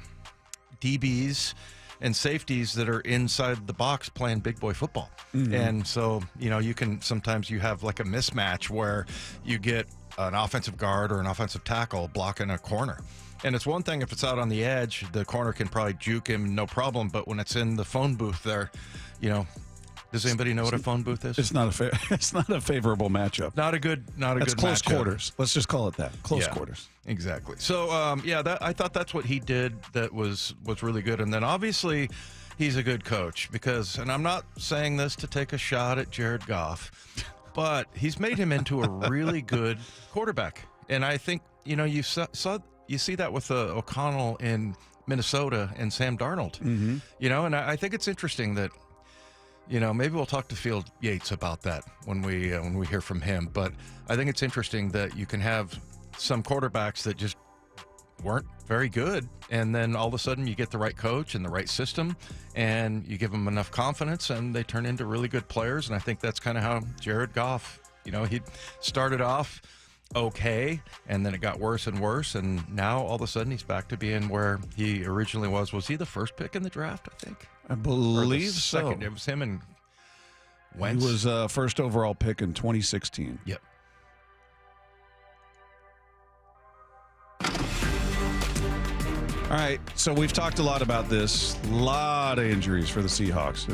DBs and safeties that are inside the box playing big boy football. Mm-hmm. And so, you can sometimes you have like a mismatch where you get an offensive guard or an offensive tackle blocking a corner. And it's one thing if it's out on the edge, the corner can probably juke him, no problem. But when it's in the phone booth there, does anybody know what a phone booth is?
It's not a favorable matchup.
Not a good
That's close
matchup.
Quarters. Let's just call it that. Close quarters.
Exactly. So, I thought that's what he did that was really good. And then obviously he's a good coach because, and I'm not saying this to take a shot at Jared Goff, but he's made him into a really good quarterback. And I think, you see that with O'Connell in Minnesota and Sam Darnold,
Mm-hmm.
and I think it's interesting that maybe we'll talk to Field Yates about that when we hear from him. But I think it's interesting that you can have some quarterbacks that just weren't very good, and then all of a sudden you get the right coach and the right system, and you give them enough confidence, and they turn into really good players. And I think that's kind of how Jared Goff, he started off okay, and then it got worse and worse, and now all of a sudden he's back to being where he originally was. Was he the first pick in the draft, I think?
I believe so.
Second. It was him and Wentz.
He was first overall pick in 2016.
Yep.
All right, so we've talked a lot about this. A lot of injuries for the Seahawks.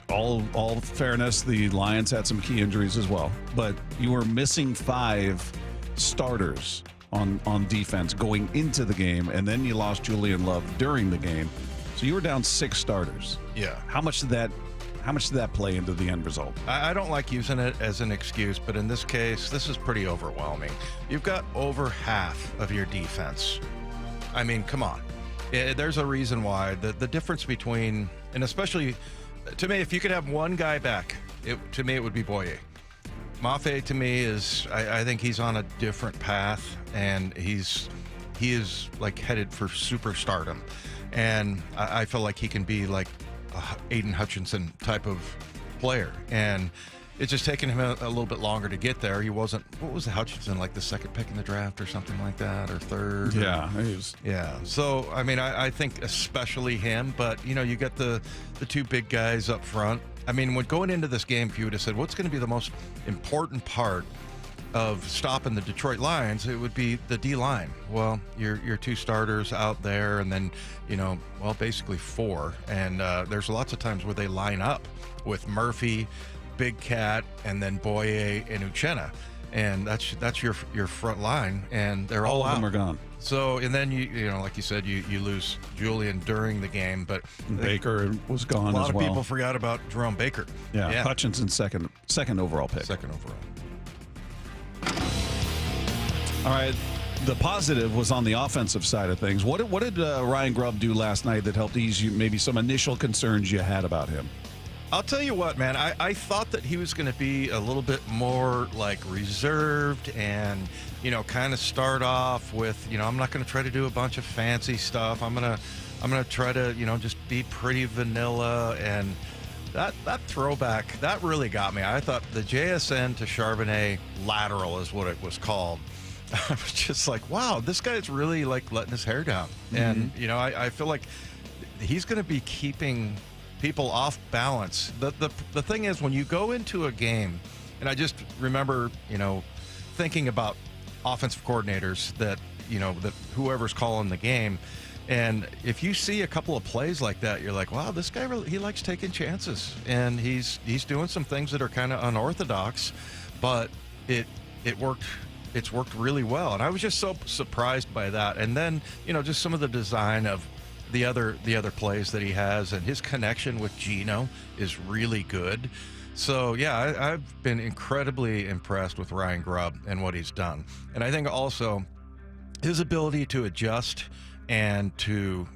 All fairness, the Lions had some key injuries as well. But you were missing 5 starters on defense going into the game, and then you lost Julian Love during the game. So you were down 6 starters.
Yeah.
How much did that play into the end result?
I don't like using it as an excuse, but in this case, this is pretty overwhelming. You've got over half of your defense. I mean, come on. There's a reason why. The difference between, and especially to me, if you could have one guy back, to me it would be Boye. Mafe, to me, is I think he's on a different path, and he is like headed for superstardom. And I feel like he can be like a Aiden Hutchinson type of player. And it's just taken him a little bit longer to get there. He wasn't, what was the Hutchinson, like the second pick in the draft or something like that, or third?
Yeah. He was.
Yeah. So, I mean, I think especially him, but, you get the 2 big guys up front. I mean, when going into this game, if you would have said, what's going to be the most important part of stopping the Detroit Lions, it would be the D-line. Well, your 2 starters out there, and then, basically 4. And there's lots of times where they line up with Murphy, Big Cat, and then Boye and Uchenna, and that's your front line, and they're all
of
out.
them are gone.
So, and then you like you said, you lose Julian during the game, but
Baker was gone as well.
A lot of people forgot about Jerome Baker.
Yeah. Hutchinson second overall pick.
Second overall.
All right. The positive was on the offensive side of things. What did Ryan Grubb do last night that helped ease you maybe some initial concerns you had about him?
I'll tell you what, man, I thought that he was going to be a little bit more like reserved and, kind of start off with, I'm not going to try to do a bunch of fancy stuff. I'm going to try to, just be pretty vanilla. And that throwback, that really got me. I thought the JSN to Charbonnet lateral is what it was called. I was just like, wow, this guy's really like letting his hair down. Mm-hmm. And, I feel like he's going to be keeping people off balance. The thing is, when you go into a game, and I just remember, thinking about offensive coordinators that whoever's calling the game, and if you see a couple of plays like that, you're like, wow, this guy he likes taking chances, and he's doing some things that are kind of unorthodox, but it worked. It's worked really well, and I was just so surprised by that. And then just some of the design of the other plays that he has, and his connection with Geno is really good. So yeah, I've been incredibly impressed with Ryan Grubb and what he's done. And I think also his ability to adjust and to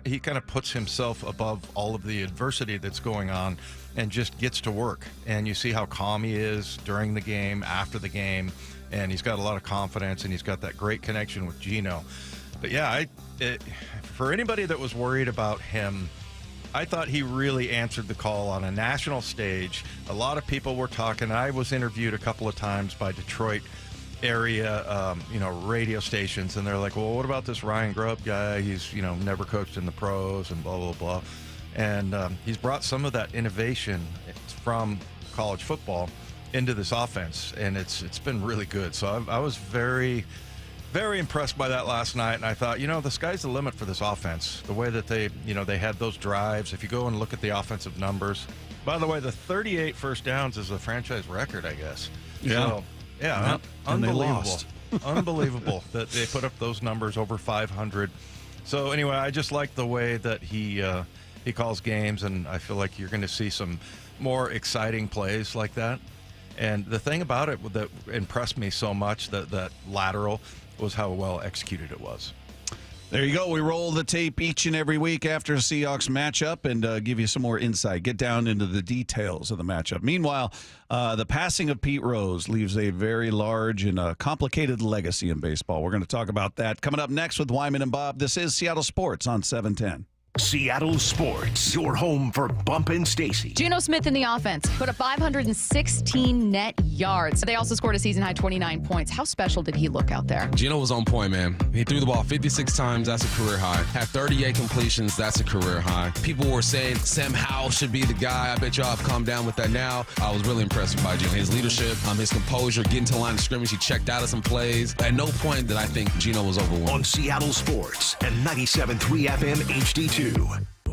he kind of puts himself above all of the adversity that's going on and just gets to work. And you see how calm he is during the game, after the game, and he's got a lot of confidence, and he's got that great connection with Geno. But yeah, for anybody that was worried about him, I thought he really answered the call on a national stage. A lot of people were talking. I was interviewed a couple of times by Detroit area, radio stations, and they're like, well, what about this Ryan Grubb guy? He's, never coached in the pros and blah, blah, blah. And he's brought some of that innovation from college football into this offense, and it's been really good. So I was very, very impressed by that last night, and I thought, the sky's the limit for this offense. The way that they had those drives. If you go and look at the offensive numbers, by the way, the 38 first downs is a franchise record, I guess.
Yeah.
So, yeah, unbelievable. Unbelievable that they put up those numbers over 500. So anyway, I just like the way that he calls games, and I feel like you're going to see some more exciting plays like that. And the thing about it that impressed me so much, that lateral, was how well executed it was.
There you go. We roll the tape each and every week after a Seahawks matchup and give you some more insight, get down into the details of the matchup. Meanwhile, the passing of Pete Rose leaves a very large and complicated legacy in baseball. We're going to talk about that coming up next with Wyman and Bob. This is Seattle Sports on 710.
Seattle Sports, your home for Bump and Stacy.
Geno Smith in the offense put up 516 net yards. They also scored a season-high 29 points. How special did he look out there?
Geno was on point, man. He threw the ball 56 times. That's a career high. Had 38 completions. That's a career high. People were saying Sam Howell should be the guy. I bet y'all have calmed down with that now. I was really impressed by Geno. His leadership, his composure, getting to the line of scrimmage. He checked out of some plays. At no point did I think Geno was overwhelmed.
On Seattle Sports and 97.3 FM HD2.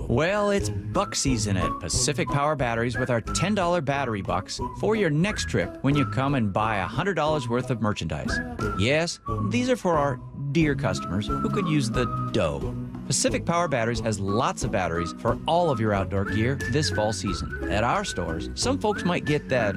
Well, it's buck season at Pacific Power Batteries with our $10 battery bucks for your next trip when you come and buy $100 worth of merchandise. Yes, these are for our dear customers who could use the dough. Pacific Power Batteries has lots of batteries for all of your outdoor gear this fall season. At our stores, some folks might get that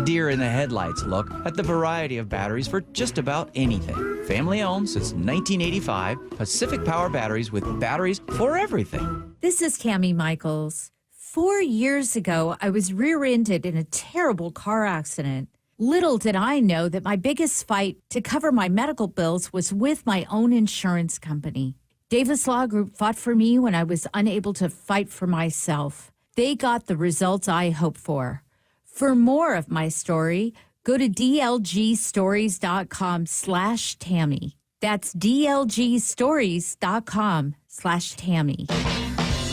deer in the headlights look at the variety of batteries for just about anything. Family owned since 1985, Pacific Power Batteries with batteries for everything.
This is Cammie Michaels. 4 years ago, I was rear-ended in a terrible car accident. Little did I know that my biggest fight to cover my medical bills was with my own insurance company. Davis Law Group fought for me when I was unable to fight for myself. They got the results I hoped for. For more of my story, go to dlgstories.com/Tammy. That's dlgstories.com/Tammy.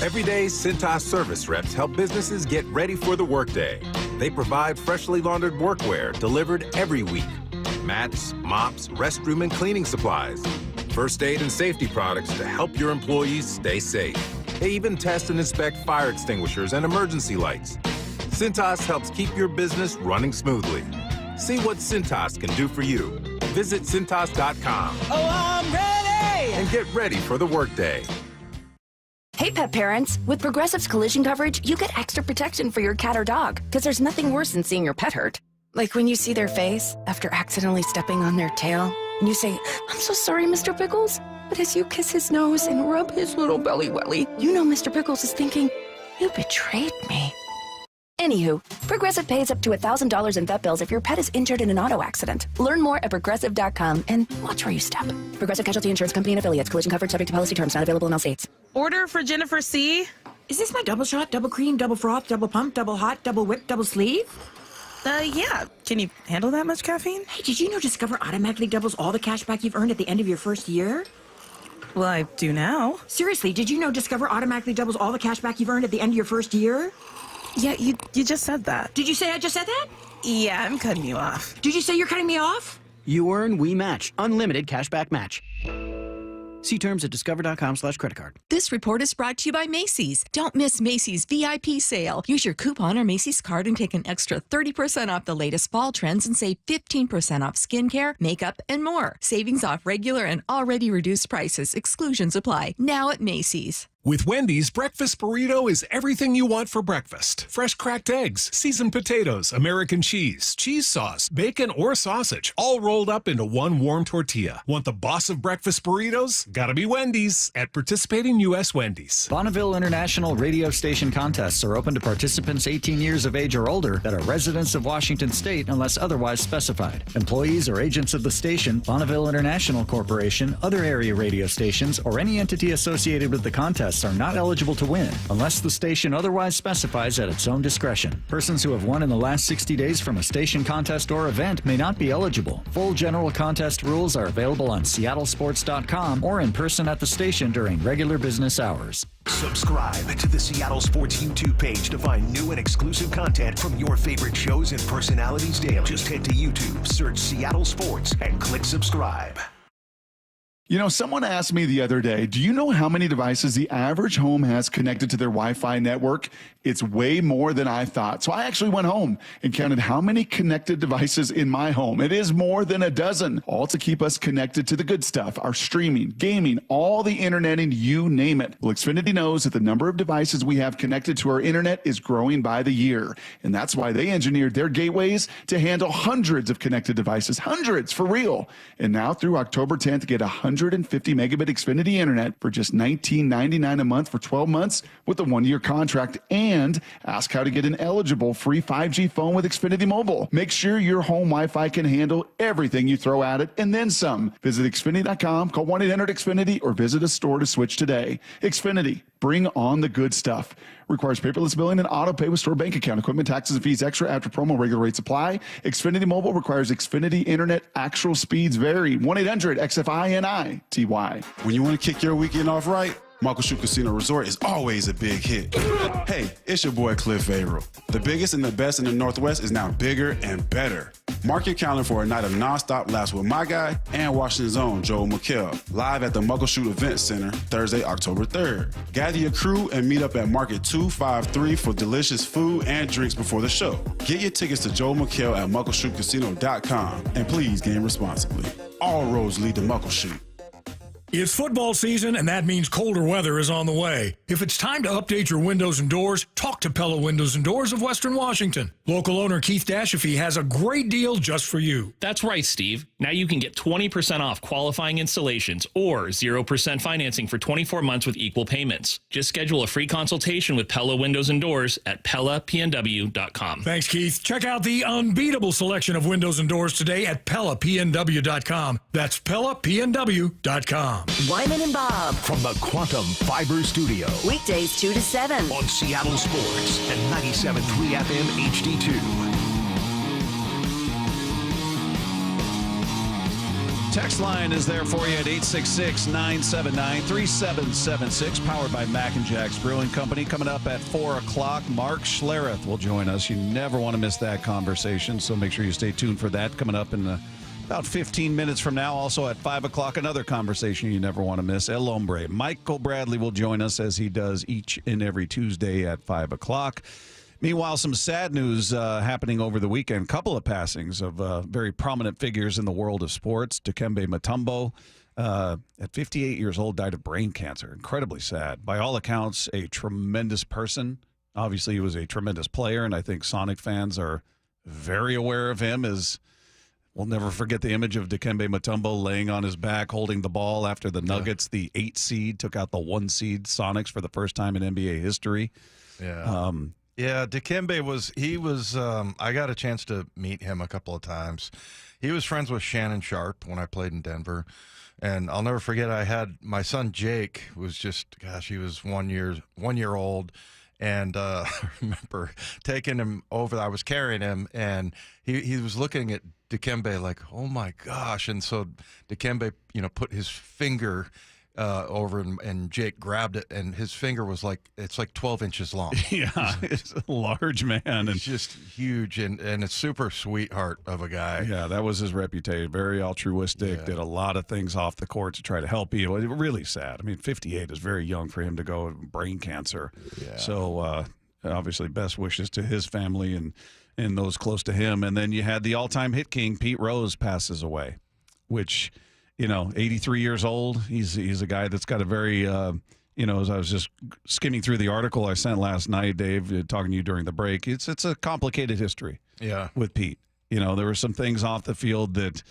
Every day, Cintas service reps help businesses get ready for the workday. They provide freshly laundered workwear delivered every week. Mats, mops, restroom and cleaning supplies. First aid and safety products to help your employees stay safe. They even test and inspect fire extinguishers and emergency lights. Cintas helps keep your business running smoothly. See what Cintas can do for you. Visit Cintas.com.
Oh, I'm ready!
And get ready for the workday.
Hey, pet parents. With Progressive's collision coverage, you get extra protection for your cat or dog, because there's nothing worse than seeing your pet hurt. Like when you see their face after accidentally stepping on their tail, and you say, "I'm so sorry, Mr. Pickles." But as you kiss his nose and rub his little belly welly, you know Mr. Pickles is thinking, "You betrayed me." Anywho, Progressive pays up to $1,000 in vet bills if your pet is injured in an auto accident. Learn more at Progressive.com and watch where you step. Progressive Casualty Insurance Company and Affiliates. Collision coverage subject to policy terms. Not available in all states.
Order for Jennifer C.
Is this my double shot, double cream, double froth, double pump, double hot, double whip, double sleeve?
Yeah. Can you handle that much caffeine?
Hey, did you know Discover automatically doubles all the cash back you've earned at the end of your first year?
Well, I do now.
Seriously, did you know Discover automatically doubles all the cash back you've earned at the end of your first year?
Yeah, you just said that.
Did you say I just said that?
Yeah, I'm cutting you off.
Did you say you're cutting me off?
You earn, we match. Unlimited cashback match. See terms at discover.com/creditcard.
This report is brought to you by Macy's. Don't miss Macy's VIP sale. Use your coupon or Macy's card and take an extra 30% off the latest fall trends and save 15% off skincare, makeup, and more. Savings off regular and already reduced prices. Exclusions apply. Now at Macy's.
With Wendy's, breakfast burrito is everything you want for breakfast. Fresh cracked eggs, seasoned potatoes, American cheese, cheese sauce, bacon, or sausage, all rolled up into one warm tortilla. Want the boss of breakfast burritos? Gotta be Wendy's at participating U.S. Wendy's.
Bonneville International radio station contests are open to participants 18 years of age or older that are residents of Washington State unless otherwise specified. Employees or agents of the station, Bonneville International Corporation, other area radio stations, or any entity associated with the contest are not eligible to win unless the station otherwise specifies at its own discretion. Persons who have won in the last 60 days from a station contest or event may not be eligible. Full general contest rules are available on seattlesports.com or in person at the station during regular business hours.
Subscribe to the Seattle Sports YouTube page to find new and exclusive content from your favorite shows and personalities daily. Just head to YouTube, search Seattle Sports, and click subscribe.
You know, someone asked me the other day, do you know how many devices the average home has connected to their Wi-Fi network? It's way more than I thought. So I actually went home and counted how many connected devices in my home. It is more than a dozen, all to keep us connected to the good stuff, our streaming, gaming, all the internet, and you name it. Well, Xfinity knows that the number of devices we have connected to our internet is growing by the year. And that's why they engineered their gateways to handle hundreds of connected devices, hundreds for real. And now through October 10th, get $100 150 megabit Xfinity internet for just $19.99 a month for 12 months with a 1-year contract, and ask how to get an eligible free 5G phone with Xfinity Mobile. Make sure your home Wi-Fi can handle everything you throw at it and then some. Visit Xfinity.com, call 1-800-XFINITY, or visit a store to switch today. Xfinity, bring on the good stuff. Requires paperless billing and auto pay with store bank account. Equipment taxes and fees extra after promo. Regular rates apply. Xfinity Mobile requires Xfinity Internet. Actual speeds vary. 1-800-XFINITY.
When you want to kick your weekend off right, Muckleshoot Casino Resort is always a big hit. Hey, it's your boy Cliff Averill. The biggest and the best in the Northwest is now bigger and better. Mark your calendar for a night of nonstop laughs with my guy and Washington's own Joel McKell, live at the Muckleshoot Event Center, Thursday, October 3rd. Gather your crew and meet up at Market 253 for delicious food and drinks before the show. Get your tickets to Joel McKell at MuckleshootCasino.com, and please game responsibly. All roads lead to Muckleshoot.
It's football season, and that means colder weather is on the way. If it's time to update your windows and doors, talk to Pella Windows and Doors of Western Washington. Local owner Keith Dashafee has a great deal just for you.
That's right, Steve. Now you can get 20% off qualifying installations or 0% financing for 24 months with equal payments. Just schedule a free consultation with Pella Windows and Doors at PellaPNW.com.
Thanks, Keith. Check out the unbeatable selection of windows and doors today at PellaPNW.com. That's PellaPNW.com.
Wyman and Bob from the Quantum Fiber Studio.
Weekdays 2 to 7
on Seattle Sports and 97.3 FM HD2.
Text line is there for you at 866-979-3776, powered by Mac and Jack's Brewing Company. Coming up at 4 o'clock, Mark Schlereth will join us. You never want to miss that conversation, so make sure you stay tuned for that. Coming up in about 15 minutes from now. Also at 5 o'clock, another conversation you never want to miss. El Hombre. Michael Bradley will join us as he does each and every Tuesday at 5 o'clock. Meanwhile, some sad news happening over the weekend. Couple of passings of very prominent figures in the world of sports. Dikembe Mutombo, at 58 years old, died of brain cancer. Incredibly sad. By all accounts, a tremendous person. Obviously, he was a tremendous player, and I think Sonic fans are very aware of him as... We'll never forget the image of Dikembe Mutombo laying on his back, holding the ball after the Nuggets, the 8 seed, took out the 1 seed Sonics for the first time in NBA history.
Yeah. Dikembe was I got a chance to meet him a couple of times. He was friends with Shannon Sharp when I played in Denver. And I'll never forget, I had my son Jake, was just, he was 1 year old. And I remember taking him over. I was carrying him, and he was looking at Dikembe like, oh my gosh. And so Dikembe, put his finger over, and Jake grabbed it, and his finger was it's like 12 inches long.
Yeah, it's a large man. And
it's just huge, and a super sweetheart of a guy.
Yeah, that was his reputation. Very altruistic, did a lot of things off the court to try to help you. Really sad. I mean, 58 is very young for him to go with brain cancer. Yeah. So obviously best wishes to his family and those close to him. And then you had the all-time hit king, Pete Rose, passes away, which... 83 years old. He's a guy that's got a very, as I was just skimming through the article I sent last night, Dave, talking to you during the break, it's a complicated history.
Yeah.
With Pete. There were some things off the field that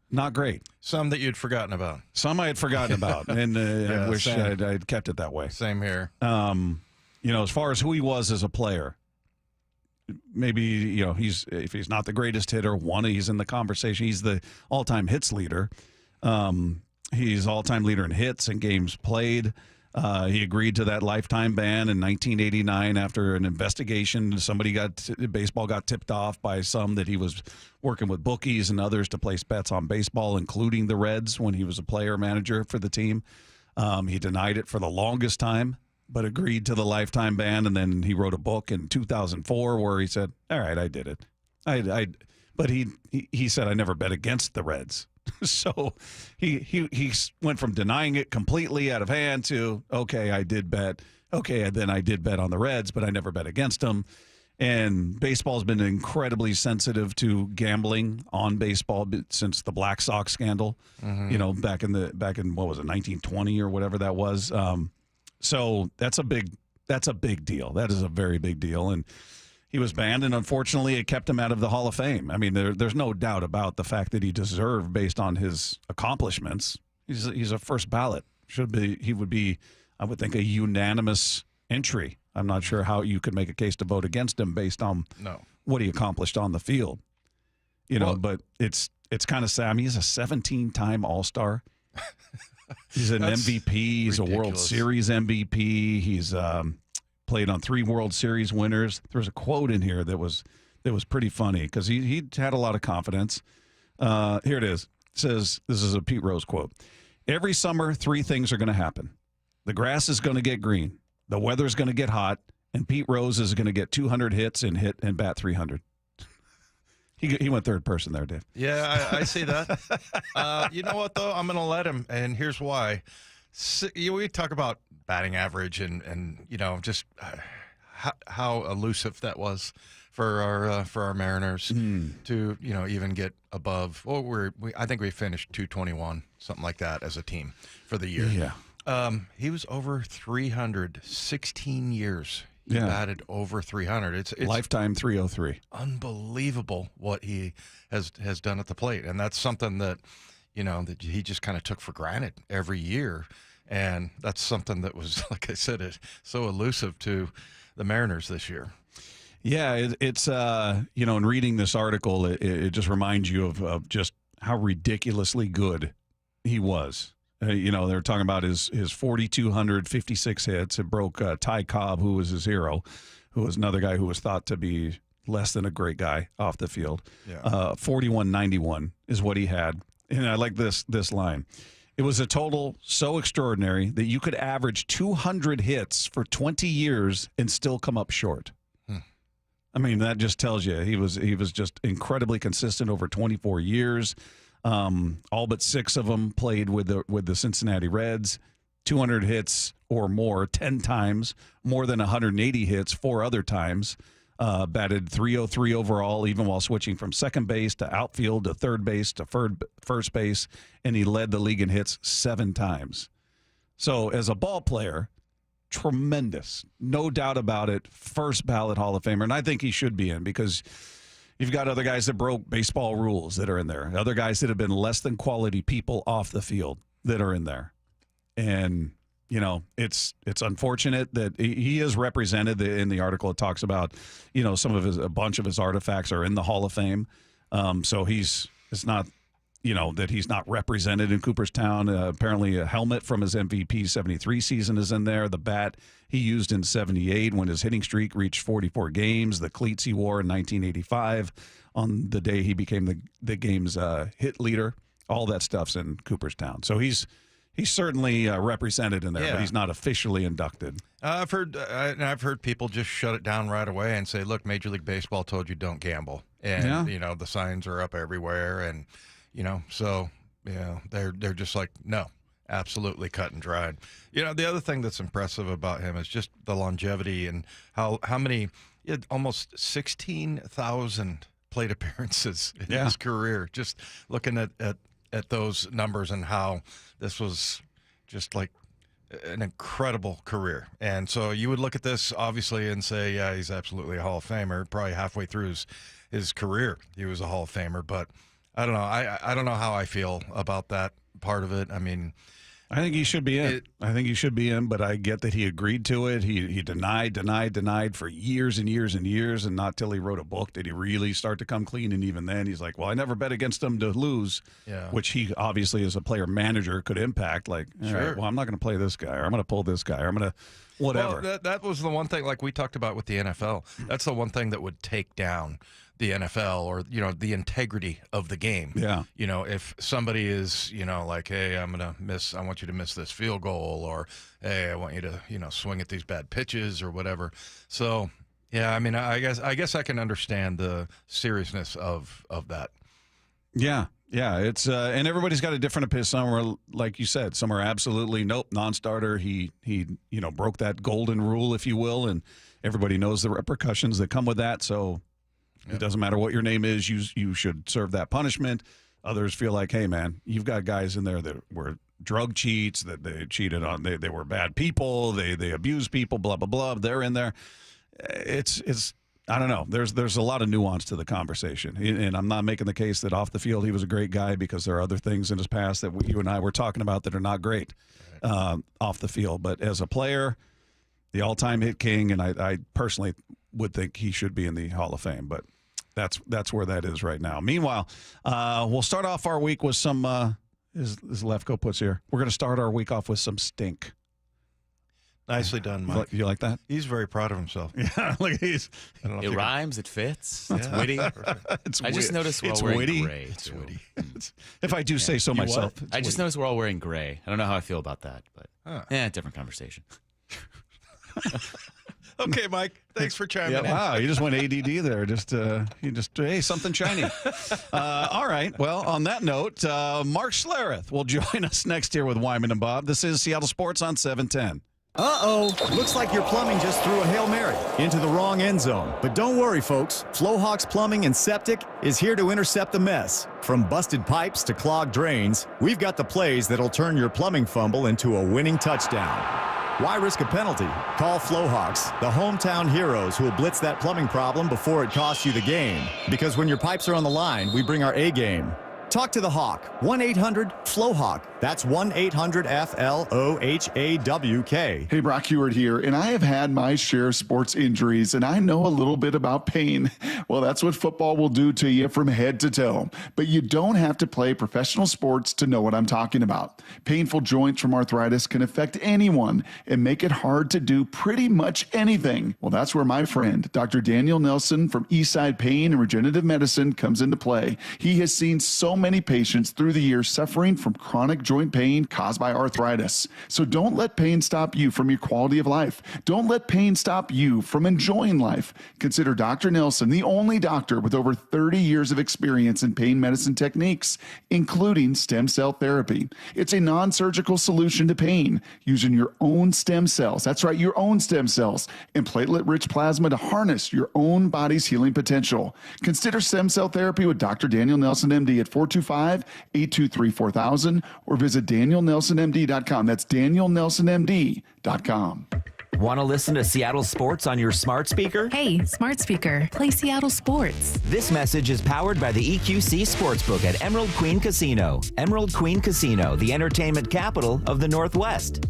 not great.
Some that you'd forgotten about.
Some I had forgotten about, and I wish I'd kept it that way.
Same here.
As far as who he was as a player, maybe if he's not the greatest hitter, he's in the conversation. He's the all-time hits leader. He's all-time leader in hits and games played. He agreed to that lifetime ban in 1989 after an investigation. Baseball got tipped off by some that he was working with bookies and others to place bets on baseball, including the Reds when he was a player manager for the team. He denied it for the longest time, but agreed to the lifetime ban, and then he wrote a book in 2004 where he said, all right, I did it. But he said, I never bet against the Reds. So he went from denying it completely out of hand to, okay, I did bet. Okay, then I did bet on the Reds, but I never bet against them. And baseball's been incredibly sensitive to gambling on baseball since the Black Sox scandal, back in what was it, 1920 or whatever that was. So that's a big deal. That is a very big deal. And he was banned, and unfortunately it kept him out of the Hall of Fame. I mean, there's no doubt about the fact that he deserved, based on his accomplishments, He's a first ballot. He would be, I would think, a unanimous entry. I'm not sure how you could make a case to vote against him based on what he accomplished on the field. But it's kind of sad. I mean, he's a 17-time All-Star. He's an MVP. He's ridiculous. A World Series MVP. He's played on 3 World Series winners. There's a quote in here that was pretty funny because he had a lot of confidence. Here it is. It says, this is a Pete Rose quote. Every summer, 3 things are going to happen. The grass is going to get green. The weather's going to get hot. And Pete Rose is going to get 200 hits and bat 300. He went third person there, Dave.
Yeah, I see that. You know what, though? I'm going to let him, and here's why. We talk about batting average and just how elusive that was for our Mariners to even get above. Well, I think we finished 221, something like that, as a team for the year.
Yeah.
He was over 300, 16 years. He batted over 300. It's
lifetime 303.
Unbelievable what he has done at the plate, and that's something that that he just kind of took for granted every year, and that's something that was, like I said, so elusive to the Mariners this year.
Yeah, it's in reading this article, it just reminds you of just how ridiculously good he was. They're talking about his 4,256 hits. It broke Ty Cobb, who was his hero, who was another guy who was thought to be less than a great guy off the field. 4191 is what he had. And I like this line. It was a total so extraordinary that you could average 200 hits for 20 years and still come up short. I mean, that just tells you he was just incredibly consistent over 24 years. All but 6 of them played with the Cincinnati Reds. 200 hits or more 10 times, more than 180 hits 4 other times. Batted 303 overall, even while switching from second base to outfield to third base to first base, and he led the league in hits 7 times. So as a ball player, tremendous, no doubt about it. First ballot Hall of Famer, and I think he should be in because you've got other guys that broke baseball rules that are in there. Other guys that have been less than quality people off the field that are in there. And, it's unfortunate that he is represented in the article. It talks about, a bunch of his artifacts are in the Hall of Fame. So it's not, that he's not represented in Cooperstown. Apparently a helmet from his MVP 73 season is in there. The bat he used in 78 when his hitting streak reached 44 games. The cleats he wore in 1985 on the day he became the game's hit leader. All that stuff's in Cooperstown. So he's certainly represented in there, but he's not officially inducted.
I've heard people just shut it down right away and say, look, Major League Baseball told you don't gamble. And, the signs are up everywhere. And, they're just like, no, absolutely cut and dried. The other thing that's impressive about him is just the longevity and how many, almost 16,000 plate appearances in his career. Just looking at those numbers and how this was just like an incredible career. And so you would look at this obviously and say, yeah, he's absolutely a Hall of Famer. Probably halfway through his career, he was a Hall of Famer. But I don't know. I don't know how I feel about that part of it. I mean,
I think he should be in. But I get that he agreed to it. He denied for years and years and years, and not till he wrote a book did he really start to come clean. And even then, he's like, well, I never bet against him to lose, which he obviously as a player manager could impact. Like, all right, well, I'm not going to play this guy, or I'm going to pull this guy, or I'm going to whatever.
Well, that was the one thing, like we talked about with the NFL. That's the one thing that would take down the NFL, or the integrity of the game.
Yeah.
If somebody is like, hey, I want you to miss this field goal, or hey, I want you to swing at these bad pitches or whatever. So yeah, I mean, I guess I can understand the seriousness of that.
Yeah. It's and everybody's got a different opinion. Some are, like you said, some are absolutely nope, non-starter. He broke that golden rule, if you will, and everybody knows the repercussions that come with that. So it doesn't matter what your name is, you should serve that punishment. Others feel like, hey, man, you've got guys in there that were drug cheats, that they cheated on, they were bad people, they abused people, blah, blah, blah. They're in there. It's I don't know. There's a lot of nuance to the conversation, and I'm not making the case that off the field he was a great guy, because there are other things in his past that you and I were talking about that are not great off the field. But as a player, the all-time hit king, and I personally would think he should be in the Hall of Fame. But that's where that is right now. Meanwhile, we'll start off our week with some. As Lefko puts here, we're going to start our week off with some stink.
Nicely done, Mike.
You like that?
He's very proud of himself.
Yeah, look,
it rhymes. It fits. It's witty. I just noticed we're all wearing
witty.
gray.
It's witty. If I do say so myself.
I just noticed we're all wearing gray. I don't know how I feel about that, but different conversation.
Okay, Mike. Thanks for chiming in.
Wow, you just went ADD there. Hey, something shiny. All right. Well, on that note, Mark Schlereth will join us next here with Wyman and Bob. This is Seattle Sports on 710.
Uh-oh. Looks like your plumbing just threw a Hail Mary into the wrong end zone. But don't worry, folks. Flowhawks Plumbing and Septic is here to intercept the mess. From busted pipes to clogged drains, we've got the plays that'll turn your plumbing fumble into a winning touchdown. Why risk a penalty? Call Flowhawks, the hometown heroes who will blitz that plumbing problem before it costs you the game. Because when your pipes are on the line, we bring our A game. Talk to the Hawk. 1-800-FLOWHAWK. That's 1-800-FLOHAWK.
Hey, Brock Heward here, and I have had my share of sports injuries, and I know a little bit about pain. Well, that's what football will do to you from head to toe. But you don't have to play professional sports to know what I'm talking about. Painful joints from arthritis can affect anyone and make it hard to do pretty much anything. Well, that's where my friend, Dr. Daniel Nelson from Eastside Pain and Regenerative Medicine, comes into play. He has seen so many patients through the years suffering from chronic joint pain caused by arthritis. So don't let pain stop you from your quality of life. Don't let pain stop you from enjoying life. Consider Dr. Nelson the only doctor with over 30 years of experience in pain medicine techniques, including stem cell therapy. It's a non-surgical solution to pain using your own stem cells. That's right, your own stem cells and platelet-rich plasma to harness your own body's healing potential. Consider stem cell therapy with Dr. Daniel Nelson, MD at 425-823-4000 or visit DanielNelsonMD.com. That's DanielNelsonMD.com.
Want to listen to Seattle Sports on your smart speaker?
Hey, smart speaker, play Seattle Sports.
This message is powered by the EQC Sportsbook at Emerald Queen Casino. Emerald Queen Casino, the entertainment capital of the Northwest.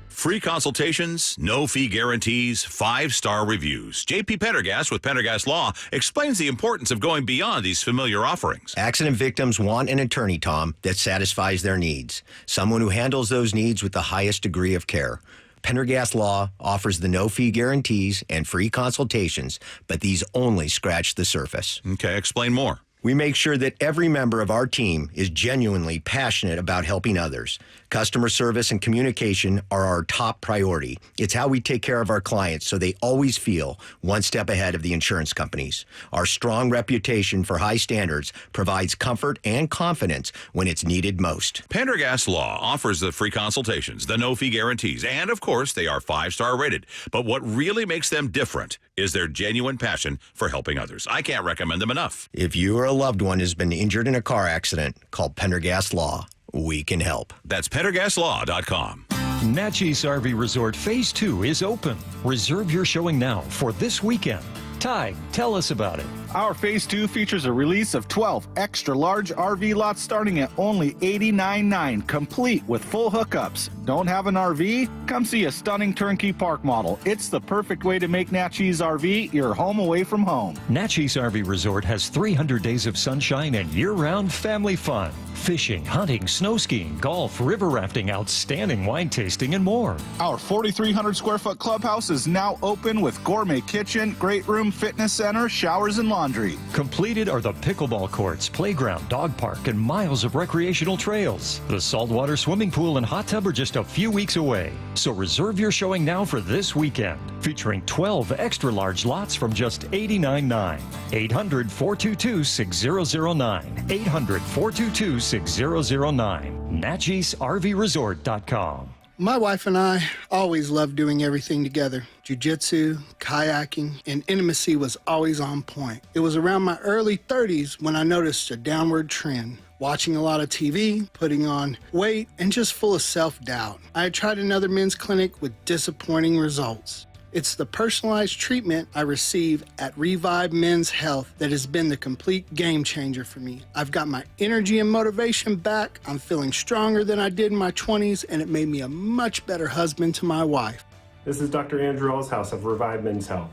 Free consultations, no fee guarantees, 5-star reviews. J.P. Pendergast with Pendergast Law explains the importance of going beyond these familiar offerings.
Accident victims want an attorney, Tom, that satisfies their needs. Someone who handles those needs with the highest degree of care. Pendergast Law offers the no-fee guarantees and free consultations, but these only scratch the surface.
Okay, explain more.
We make sure that every member of our team is genuinely passionate about helping others. Customer service and communication are our top priority. It's how we take care of our clients so they always feel one step ahead of the insurance companies. Our strong reputation for high standards provides comfort and confidence when it's needed most.
Pendergast Law offers the free consultations, the no-fee guarantees, and of course, they are 5-star rated. But what really makes them different is their genuine passion for helping others. I can't recommend them enough.
If you or a loved one has been injured in a car accident, call Pendergast Law. We can help.
That's PendergastLaw.com.
Natchez RV Resort Phase 2 is open. Reserve your showing now for this weekend. Ty, tell us about it.
Our Phase 2 features a release of 12 extra-large RV lots starting at only $89.9, complete with full hookups. Don't have an RV? Come see a stunning turnkey park model. It's the perfect way to make Natchez RV your home away from home.
Natchez RV Resort has 300 days of sunshine and year-round family fun. Fishing, hunting, snow skiing, golf, river rafting, outstanding wine tasting, and more.
Our 4,300-square-foot clubhouse is now open with gourmet kitchen, great room, fitness center, showers, and laundry.
Completed are the pickleball courts, playground, dog park, and miles of recreational trails. The saltwater swimming pool and hot tub are just a few weeks away. So reserve your showing now for this weekend, featuring 12 extra-large lots from just $89.9. 800-422-6009. 800-422-6009. NatchezRVResort.com.
My wife and I always loved doing everything together. Jiu-jitsu, kayaking, and intimacy was always on point. It was around my early 30s when I noticed a downward trend. Watching a lot of TV, putting on weight, and just full of self-doubt. I had tried another men's clinic with disappointing results. It's the personalized treatment I receive at Revive Men's Health that has been the complete game changer for me. I've got my energy and motivation back. I'm feeling stronger than I did in my 20s, and it made me a much better husband to my wife.
This is Dr. Andrew Elshouse of Revive Men's Health.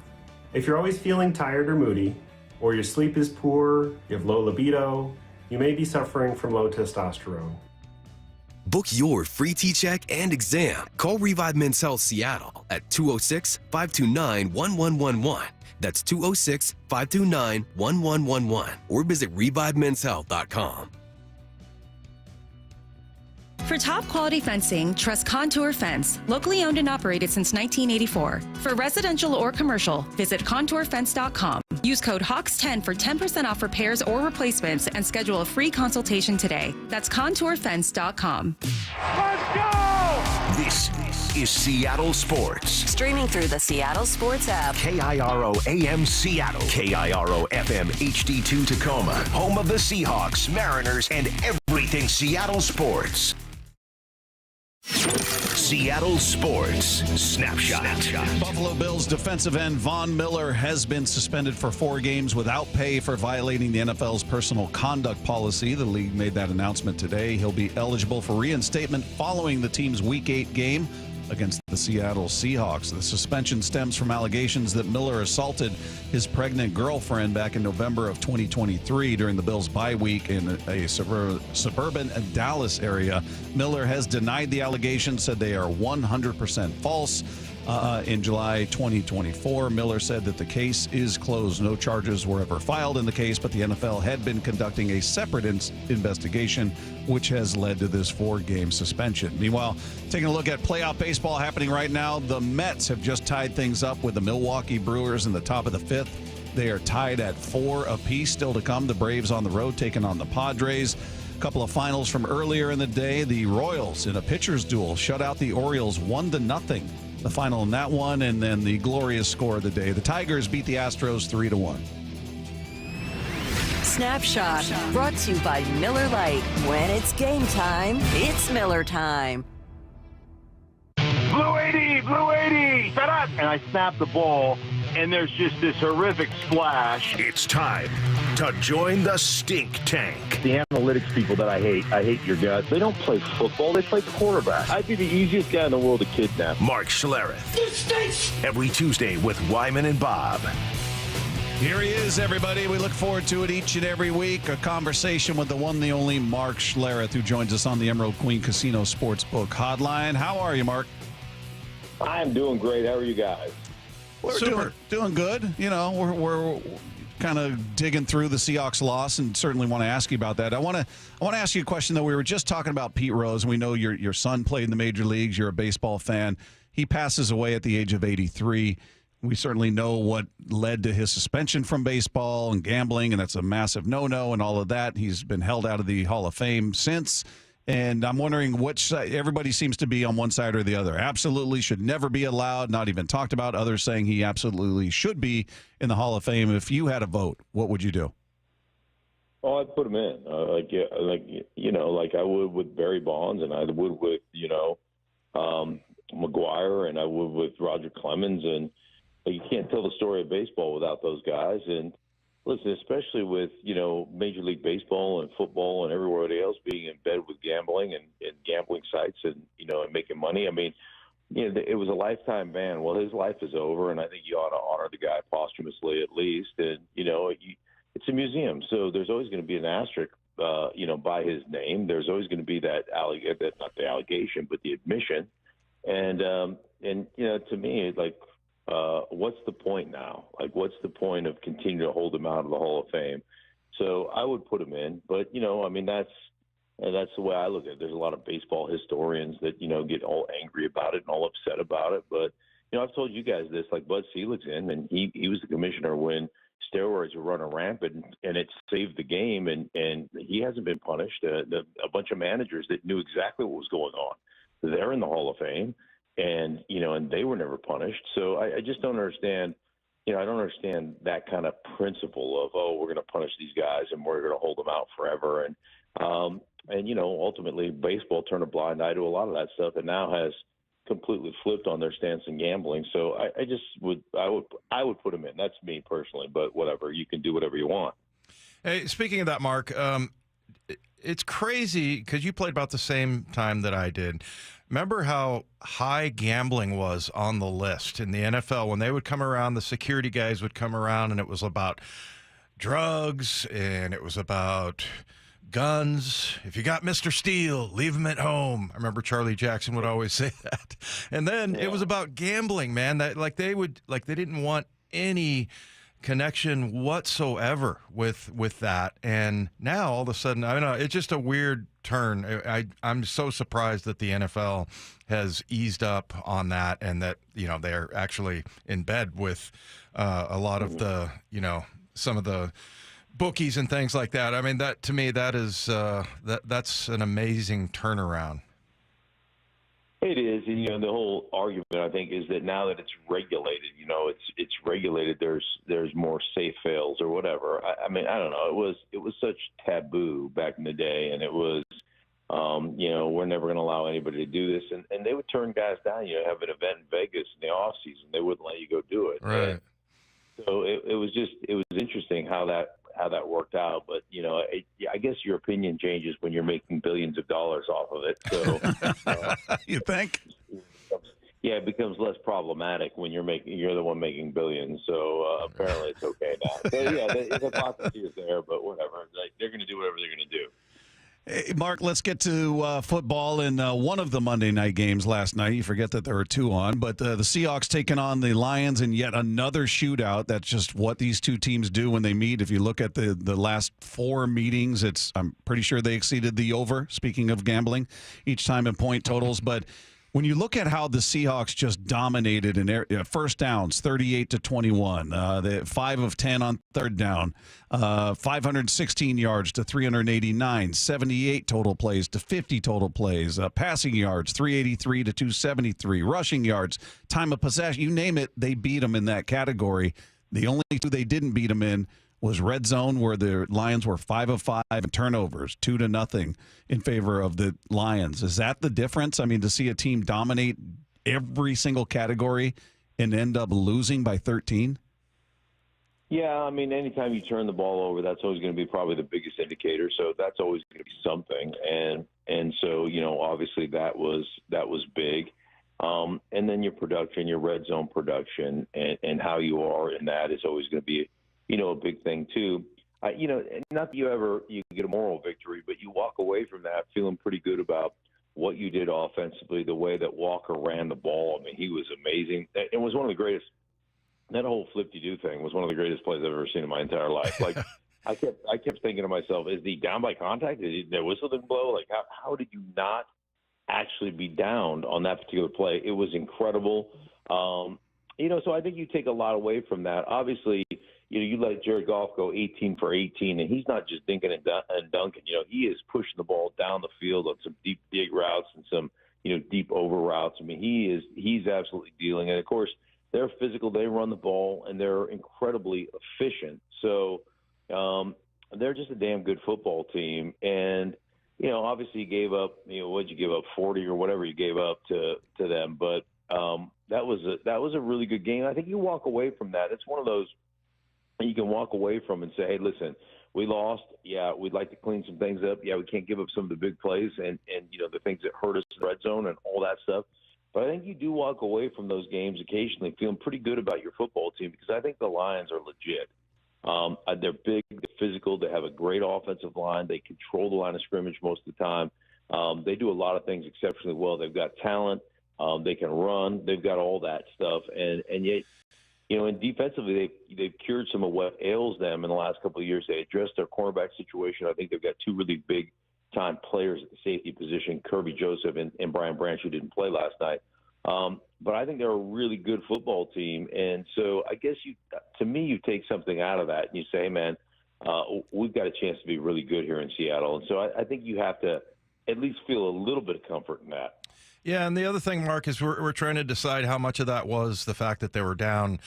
If you're always feeling tired or moody, or your sleep is poor, you have low libido, you may be suffering from low testosterone.
Book your free T-check and exam. Call Revive Men's Health Seattle at 206-529-1111. That's 206-529-1111. Or visit ReviveMen'sHealth.com.
For top quality fencing, trust Contour Fence, locally owned and operated since 1984. For residential or commercial, visit contourfence.com. Use code HAWKS10 for 10% off repairs or replacements and schedule a free consultation today. That's contourfence.com.
Let's go! This is Seattle Sports.
Streaming through the Seattle Sports app.
KIRO AM Seattle. KIRO FM HD2 Tacoma. Home of the Seahawks, Mariners, and everything Seattle sports. Seattle Sports Snapshot.
Buffalo Bills defensive end Von Miller has been suspended for 4 games without pay for violating the NFL's personal conduct policy. The league made that announcement today. He'll be eligible for reinstatement following the team's Week 8 game against the Seattle Seahawks. The suspension stems from allegations that Miller assaulted his pregnant girlfriend back in November of 2023 during the Bills' bye week in a suburban Dallas area. Miller has denied the allegations, said they are 100% false. In July 2024, Miller said that the case is closed. No charges were ever filed in the case, but the NFL had been conducting a separate investigation, which has led to this 4-game suspension. Meanwhile, taking a look at playoff baseball happening right now, the Mets have just tied things up with the Milwaukee Brewers in the top of the 5th. They are tied at 4 apiece. Still to come, the Braves on the road taking on the Padres. A couple of finals from earlier in the day. The Royals, in a pitcher's duel, shut out the Orioles 1-0. The final in that one, and then the glorious score of the day. The Tigers beat the Astros 3-1.
Snapshot, brought to you by Miller Lite. When it's game time, it's Miller time.
Blue 80, blue 80, shut up! And I snap the ball, and there's just this horrific splash.
It's time to join the stink tank.
The analytics people that I hate your guts. They don't play football, they play quarterback. I'd be the easiest guy in the world to kidnap.
Mark Schlereth.
This stinks!
Every Tuesday with Wyman and Bob.
Here he is, everybody. We look forward to it each and every week. A conversation with the one, the only Mark Schlereth, who joins us on the Emerald Queen Casino Sportsbook Hotline. How are you, Mark?
I'm doing great. How are you guys?
We're doing good. You know, we're kind of digging through the Seahawks loss, and certainly want to ask you about that. I want to ask you a question, though. We were just talking about Pete Rose, and we know your son played in the major leagues. You're a baseball fan. He passes away at the age of 83. We certainly know what led to his suspension from baseball and gambling, and that's a massive no-no and all of that. He's been held out of the Hall of Fame since. And I'm wondering which side. Everybody seems to be on one side or the other. Absolutely should never be allowed, not even talked about. Others saying he absolutely should be in the Hall of Fame. If you had a vote, what would you do?
Oh, I'd put him in. Like I would with Barry Bonds, and I would with, McGuire, and I would with Roger Clemens. And you can't tell the story of baseball without those guys. And listen, especially with, Major League Baseball and football and everywhere else being in bed with gambling and gambling sites and, and making money. I mean, it was a lifetime ban. Well, his life is over, and I think you ought to honor the guy posthumously at least. And, it's a museum, so there's always going to be an asterisk, by his name. There's always going to be that not the allegation, but the admission. And to me, what's the point now? Like, what's the point of continuing to hold him out of the Hall of Fame? So I would put him in, but that's the way I look at it. There's a lot of baseball historians that get all angry about it and all upset about it. But I've told you guys this. Like, Bud Selig's in, and he was the commissioner when steroids were running rampant, and it saved the game. And he hasn't been punished. A bunch of managers that knew exactly what was going on, they're in the Hall of Fame. And, and they were never punished. So I just don't understand, I don't understand that kind of principle of, we're going to punish these guys and we're going to hold them out forever. And ultimately baseball turned a blind eye to a lot of that stuff and now has, completely flipped on their stance in gambling. So I would put them in. That's me personally, but whatever. You can do whatever you want.
Hey, speaking of that, Mark, it's crazy because you played about the same time that I did. Remember how high gambling was on the list in the NFL when they would come around, the security guys would come around, and it was about drugs and it was about guns. If you got Mr. Steele, leave him at home. I remember Charlie Jackson would always say that. And then it was about gambling, man. That they didn't want any connection whatsoever with that. And now all of a sudden, I don't know, it's just a weird turn. I'm so surprised that the NFL has eased up on that, and that they're actually in bed with a lot of the some of the bookies and things like that. I mean, that to me, that is that's an amazing turnaround.
It is, and the whole argument, I think, is that now that it's regulated, it's regulated. There's more safe fails or whatever. I mean, I don't know. It was such taboo back in the day, and it was, we're never going to allow anybody to do this, and they would turn guys down. Have an event in Vegas in the off season, they wouldn't let you go do it.
Right.
And so it was interesting how that worked out. But I guess your opinion changes when you're making billions of dollars off of it. So
you think?
Yeah, it becomes less problematic when you're the one making billions. So apparently it's okay now. So yeah, the hypocrisy is there, but whatever. They're going to do whatever they're going to do.
Hey, Mark, let's get to football in one of the Monday night games last night. You forget that there were two on, but the Seahawks taking on the Lions in yet another shootout. That's just what these two teams do when they meet. If you look at the last four meetings, I'm pretty sure they exceeded the over, speaking of gambling, each time in point totals. But when you look at how the Seahawks just dominated in first downs, 38-21, they 5 of 10 on third down, 516 yards to 389, 78 total plays to 50 total plays, passing yards, 383 to 273, rushing yards, time of possession, you name it, they beat them in that category. The only two they didn't beat them in was red zone, where the Lions were 5 of 5 and turnovers, 2-0 in favor of the Lions. Is that the difference? I mean, to see a team dominate every single category and end up losing by 13?
Yeah, I mean, anytime you turn the ball over, that's always going to be probably the biggest indicator. So that's always going to be something, and so obviously that was big. And then your production, your red zone production, and how you are in that is always going to be a big thing too. Not that you get a moral victory, but you walk away from that feeling pretty good about what you did offensively, the way that Walker ran the ball. I mean, he was amazing. It was one of the greatest. That whole flip-de-doo thing was one of the greatest plays I've ever seen in my entire life. Like, I kept thinking to myself, is he down by contact? Did the whistle didn't blow? Like, how did you not actually be downed on that particular play? It was incredible. So I think you take a lot away from that. Obviously, you let Jared Goff go 18 for 18, and he's not just dinking and dunking. He is pushing the ball down the field on some deep dig routes and some, deep over routes. I mean, he's absolutely dealing. And, of course, they're physical. They run the ball, and they're incredibly efficient. So they're just a damn good football team. And, obviously you gave up, what'd you give up, 40 or whatever you gave up to them. But that was a really good game. I think you walk away from that. It's one of those you can walk away from and say, hey, listen, we lost. Yeah, we'd like to clean some things up. Yeah, we can't give up some of the big plays and the things that hurt us in the red zone and all that stuff. But I think you do walk away from those games occasionally feeling pretty good about your football team, because I think the Lions are legit. They're big, they're physical, they have a great offensive line. They control the line of scrimmage most of the time. They do a lot of things exceptionally well. They've got talent. They can run. They've got all that stuff. And yet, and defensively, they've cured some of what ails them in the last couple of years. They addressed their cornerback situation. I think they've got two really big-time players at the safety position, Kirby Joseph and Brian Branch, who didn't play last night. But I think they're a really good football team. And so I guess to me, you take something out of that and you say, hey, man, we've got a chance to be really good here in Seattle. And so I think you have to at least feel a little bit of comfort in that.
Yeah, and the other thing, Mark, is we're trying to decide how much of that was the fact that they were down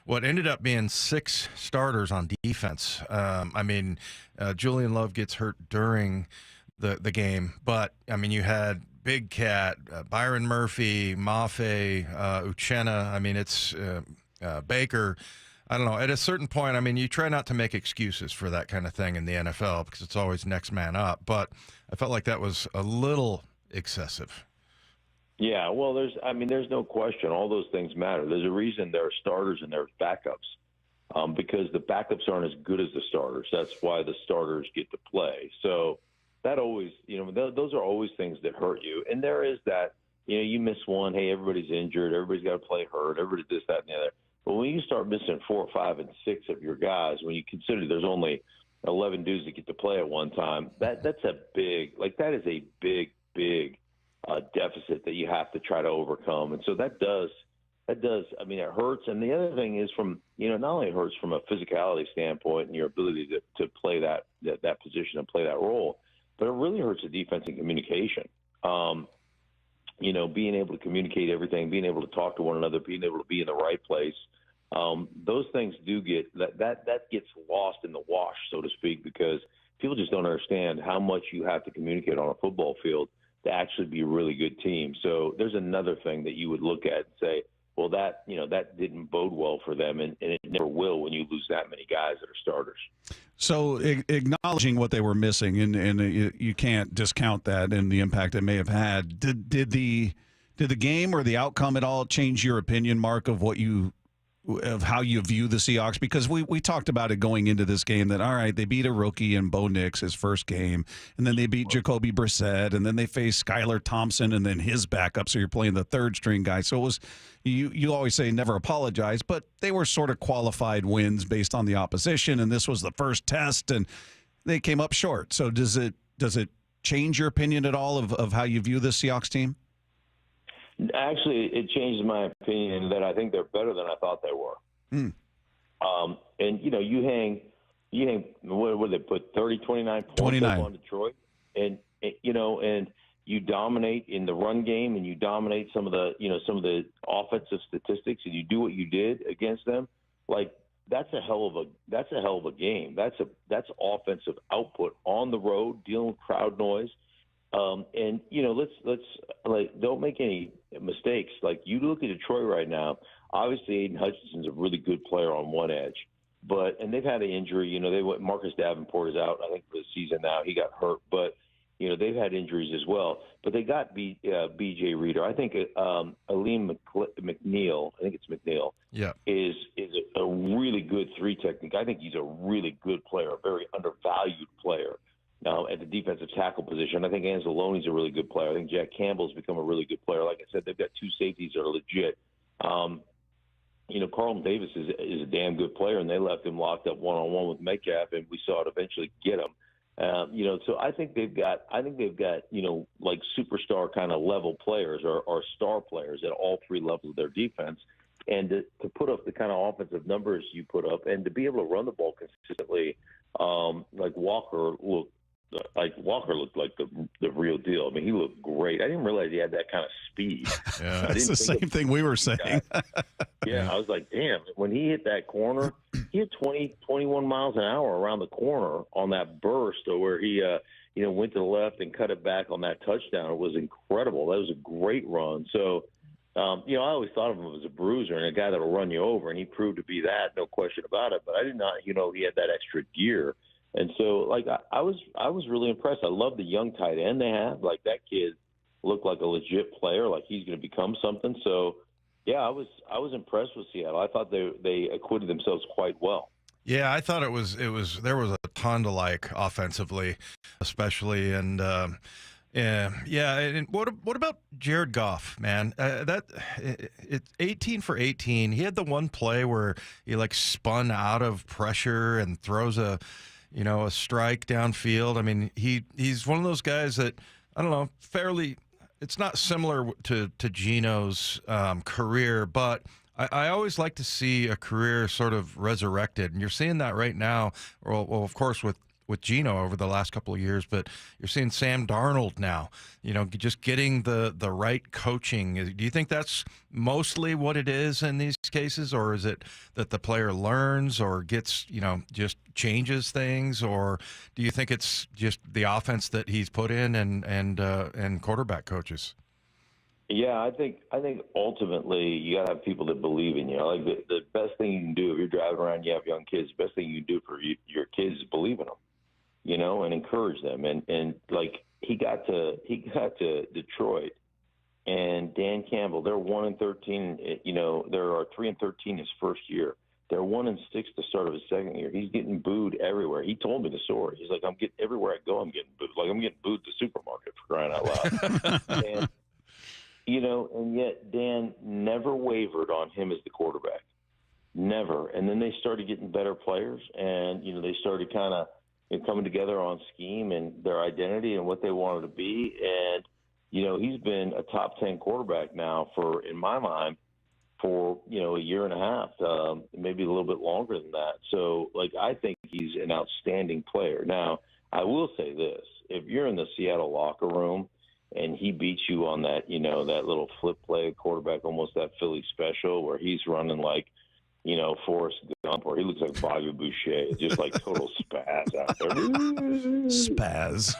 what ended up being 6 starters on defense. Julian Love gets hurt during the game. But I mean, you had Big Cat, Byron Murphy, Mafe, Uchenna. I mean, it's Baker. I don't know. At a certain point, I mean, you try not to make excuses for that kind of thing in the NFL because it's always next man up. But I felt like that was a little excessive.
Yeah, well, there's no question. All those things matter. There's a reason there are starters and there are backups, because the backups aren't as good as the starters. That's why the starters get to play. So that always, those are always things that hurt you. And there is that, you miss one, hey, everybody's injured, everybody's got to play hurt, everybody this, that, and the other. But when you start missing 4, 5, and 6 of your guys, when you consider there's only 11 dudes that get to play at one time, that's a big, that is a big deficit that you have to try to overcome. And so that does, I mean, it hurts. And the other thing is from, not only it hurts from a physicality standpoint and your ability to play that position and play that role, but it really hurts the defense and communication. Being able to communicate everything, being able to talk to one another, being able to be in the right place. Those things do get that gets lost in the wash, so to speak, because people just don't understand how much you have to communicate on a football field to actually be a really good team. So there's another thing that you would look at and say, well, that didn't bode well for them, and it never will when you lose that many guys that are starters.
So acknowledging what they were missing, and you can't discount that and the impact it may have had. Did the game or the outcome at all change your opinion, Mark, of how you view the Seahawks? Because we talked about it going into this game that, all right, they beat a rookie in Bo Nix his first game, and then they beat Jacoby Brissett, and then they faced Skylar Thompson and then his backup, so you're playing the third-string guy. So it was you always say never apologize, but they were sort of qualified wins based on the opposition, and this was the first test, and they came up short. So does it change your opinion at all of how you view this Seahawks team?
Actually, it changes my opinion that I think they're better than I thought they were. And you hang what did they put 29 points up on Detroit, and you dominate in the run game, and you dominate some of the offensive statistics, and you do what you did against them. Like that's a hell of a game. That's offensive output on the road, dealing with crowd noise. And let's don't make any mistakes. Like you look at Detroit right now, obviously Aiden Hutchinson's a really good player on one edge, and they've had an injury. Marcus Davenport is out, I think, for the season now. He got hurt, but they've had injuries as well. But they got B.J. Reader. I think Aleem McNeil. I think it's McNeil.
Yeah,
is a really good 3 technique. I think he's a really good player, a very undervalued player. At the defensive tackle position, I think Anzalone's a really good player. I think Jack Campbell's become a really good player. Like I said, they've got 2 safeties that are legit. Carlton Davis is a damn good player, and they left him locked up one-on-one with Metcalf, and we saw it eventually get him. So I think they've got like superstar kind of level players or star players at all 3 levels of their defense. And to put up the kind of offensive numbers you put up, and to be able to run the ball consistently, like Walker looked like the real deal. I mean, he looked great. I didn't realize he had that kind of speed.
Yeah, it's the same thing we were saying.
Yeah, I was like, damn, when he hit that corner, he hit 21 miles an hour around the corner on that burst where he, went to the left and cut it back on that touchdown. It was incredible. That was a great run. So, I always thought of him as a bruiser and a guy that will run you over, and he proved to be that, no question about it. But I did not, he had that extra gear. And so, I was really impressed. I love the young tight end they have. Like, that kid looked like a legit player, like he's going to become something. So, yeah, I was impressed with Seattle. I thought they acquitted themselves quite well.
Yeah, I thought there was a ton to like offensively, especially, and And what about Jared Goff, man? It's 18 for 18. He had the one play where he spun out of pressure and throws a strike downfield. I mean, he's one of those guys that, I don't know, fairly. It's not similar to Geno's career, but I always like to see a career sort of resurrected, and you're seeing that right now. Well, of course, with with Geno over the last couple of years, but you're seeing Sam Darnold now. Just getting the right coaching. Do you think that's mostly what it is in these cases, or is it that the player learns or gets just changes things, or do you think it's just the offense that he's put in and quarterback coaches?
Yeah, I think ultimately you gotta have people that believe in you. Like the best thing you can do if you're driving around, you have young kids. The best thing you can do for your kids is believe in them, and encourage them. And like he got to Detroit, and Dan Campbell, they're 1-13. There are 3-13 his first year. They're 1-6 the start of his second year. He's getting booed everywhere. He told me the story. He's like, everywhere I go, I'm getting booed. Like I'm getting booed at the supermarket, for crying out loud. And yet Dan never wavered on him as the quarterback. Never. And then they started getting better players, and, they started kind of coming together on scheme and their identity and what they wanted to be. And, he's been a top 10 quarterback now in my mind, for, a year and a half, maybe a little bit longer than that. So, I think he's an outstanding player. Now, I will say this. If you're in the Seattle locker room and he beats you on that, that little flip play quarterback, almost that Philly special where he's running like, Forrest Gump, or he looks like Bobby Boucher, just like total spaz out there.
Spaz.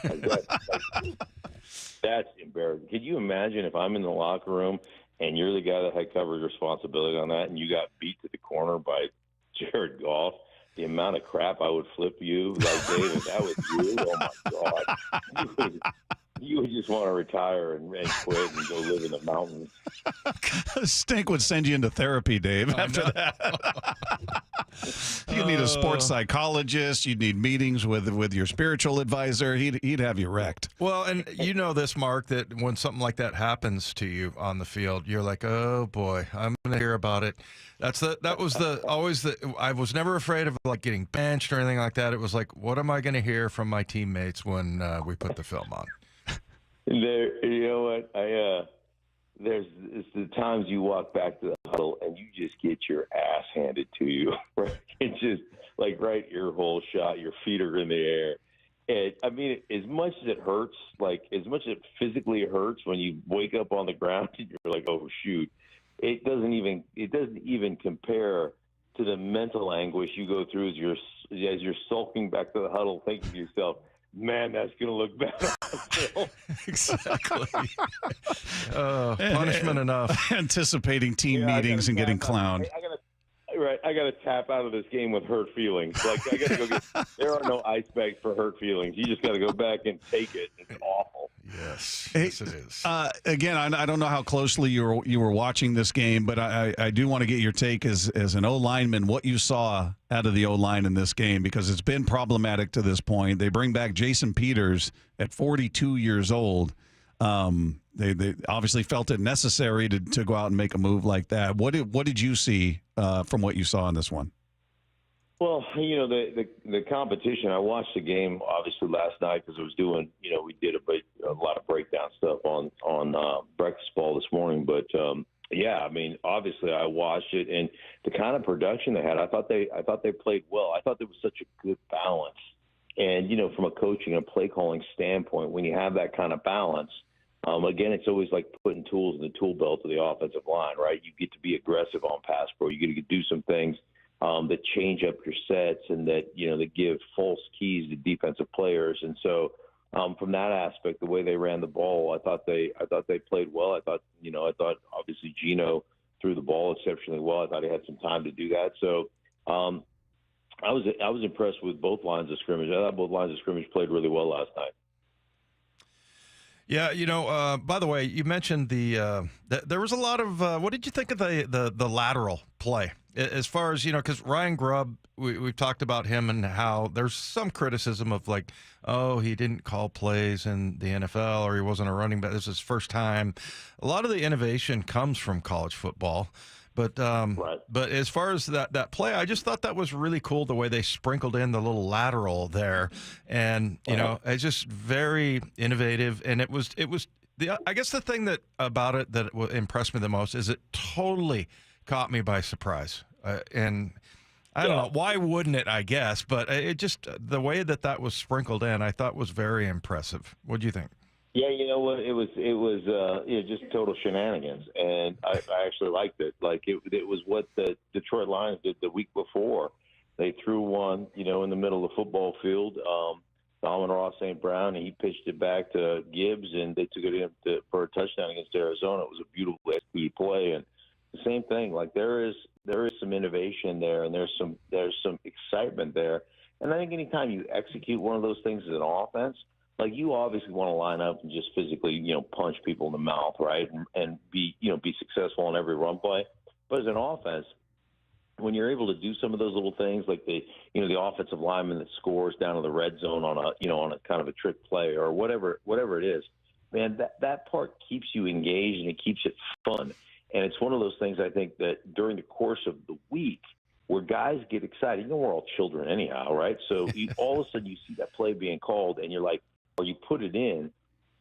That's embarrassing. Could you imagine if I'm in the locker room and you're the guy that had covered responsibility on that and you got beat to the corner by Jared Goff? The amount of crap I would flip you, like David, that was you. Oh my God. You would just want to retire and quit and go live in the mountains.
Stink would send you into therapy, Dave, after that. You'd need a sports psychologist. You'd need meetings with your spiritual advisor. He'd have you wrecked.
Well, and this, Mark, that when something like that happens to you on the field, you're like, oh boy, I'm going to hear about it. I was never afraid of getting benched or anything like that. It was like, what am I going to hear from my teammates when we put the film on?
You know what? It's the times you walk back to the huddle and you just get your ass handed to you. Right? It's just right ear hole shot. Your feet are in the air. And I mean, as much as it hurts, as much as it physically hurts when you wake up on the ground and you're like, oh shoot, it doesn't even compare to the mental anguish you go through as you're sulking back to the huddle, thinking to yourself, man, that's going to look bad.
Exactly. Punishment enough.
Anticipating team meetings and getting clowned.
I got to tap out of this game with hurt feelings. I got to go there are no ice bags for hurt feelings. You just got to go back and take it. It's awful.
Yes, it is.
Again, I don't know how closely you were watching this game, but I do want to get your take as an O-lineman, what you saw out of the O-line in this game, because it's been problematic to this point. They bring back Jason Peters at 42 years old. They obviously felt it necessary to go out and make a move like that. What did you see from what you saw in this one?
Well, the competition. I watched the game obviously last night because I was doing, we did a lot of breakdown stuff on Breakfast Ball this morning. But yeah, I mean, obviously I watched it, and the kind of production they had, I thought they played well. I thought there was such a good balance, and from a coaching and play calling standpoint, when you have that kind of balance. Again, it's always like putting tools in the tool belt of the offensive line, right? You get to be aggressive on pass pro. You get to do some things that change up your sets and that give false keys to defensive players. And so, from that aspect, the way they ran the ball, I thought they played well. I thought obviously Geno threw the ball exceptionally well. I thought he had some time to do that. So, I was impressed with both lines of scrimmage. I thought both lines of scrimmage played really well last night.
Yeah, by the way, you mentioned there was a lot of what did you think of the lateral play as far as because Ryan Grubb, we've talked about him and how there's some criticism of he didn't call plays in the NFL or he wasn't a running back. This is his first time. A lot of the innovation comes from college football. But but as far as that play, I just thought that was really cool the way they sprinkled in the little lateral there, and it's just very innovative. And it was I guess the thing about it that impressed me the most is it totally caught me by surprise. And I don't know. Why wouldn't it, I guess? But it just, the way that was sprinkled in, I thought was very impressive. What do you think?
Yeah, you know what? It was just total shenanigans, and I actually liked it. Like it was what the Detroit Lions did the week before. They threw one, in the middle of the football field. Solomon Ross St. Brown, and he pitched it back to Gibbs, and they took it in for a touchdown against Arizona. It was a beautiful executed play, and the same thing. Like there is some innovation there, and there's some excitement there. And I think anytime you execute one of those things as an offense, like you obviously want to line up and just physically, punch people in the mouth, right, and be successful on every run play. But as an offense, when you're able to do some of those little things, like the offensive lineman that scores down in the red zone on a kind of a trick play or whatever it is, man, that part keeps you engaged and it keeps it fun. And it's one of those things I think that during the course of the week where guys get excited, we're all children anyhow, right? So all of a sudden you see that play being called and you're like, or you put it in,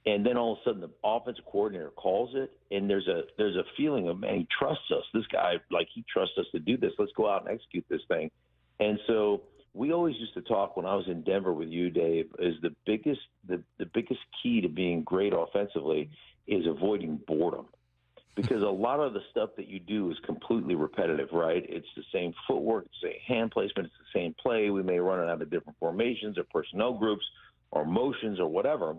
and then all of a sudden the offensive coordinator calls it, and there's a feeling of, man, he trusts us. This guy, he trusts us to do this. Let's go out and execute this thing. And so we always used to talk when I was in Denver with you, Dave, is the biggest key to being great offensively is avoiding boredom. Because a lot of the stuff that you do is completely repetitive, right? It's the same footwork, it's the same hand placement, it's the same play. We may run it out of different formations or personnel groups or motions or whatever,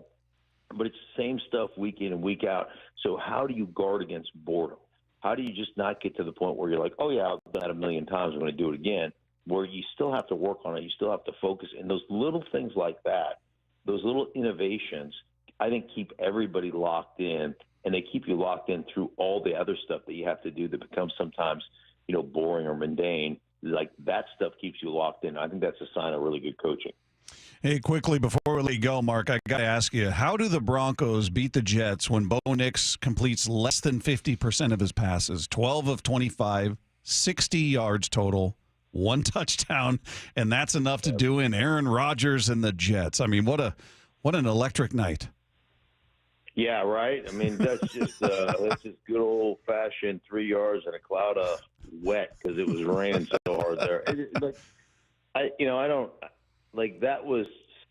but it's the same stuff week in and week out. So how do you guard against boredom? How do you just not get to the point where you're like, oh, yeah, I've done that a million times, I'm going to do it again, where you still have to work on it, you still have to focus. And those little things like that, those little innovations, I think keep everybody locked in, and they keep you locked in through all the other stuff that you have to do that becomes sometimes, boring or mundane. Like that stuff keeps you locked in. I think that's a sign of really good coaching.
Hey, quickly, before we let you go, Mark, I got to ask you, how do the Broncos beat the Jets when Bo Nix completes less than 50% of his passes, 12 of 25, 60 yards total, 1 touchdown, and that's enough to do in Aaron Rodgers and the Jets? I mean, what an electric night.
Yeah, right. I mean, that's just good old-fashioned 3 yards and a cloud of wet because it was raining so hard there. That was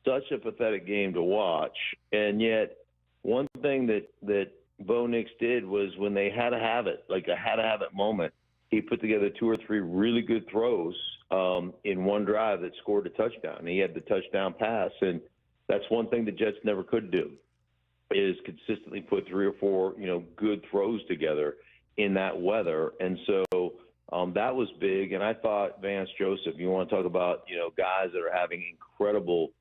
such a pathetic game to watch, and yet one thing that Bo Nix did was when they had to have it, like a had-to-have-it moment, he put together 2 or 3 really good throws in one drive that scored a touchdown. He had the touchdown pass, and that's one thing the Jets never could do, is consistently put 3 or 4, good throws together in that weather. And so that was big. And I thought Vance Joseph, you want to talk about, guys that are having incredible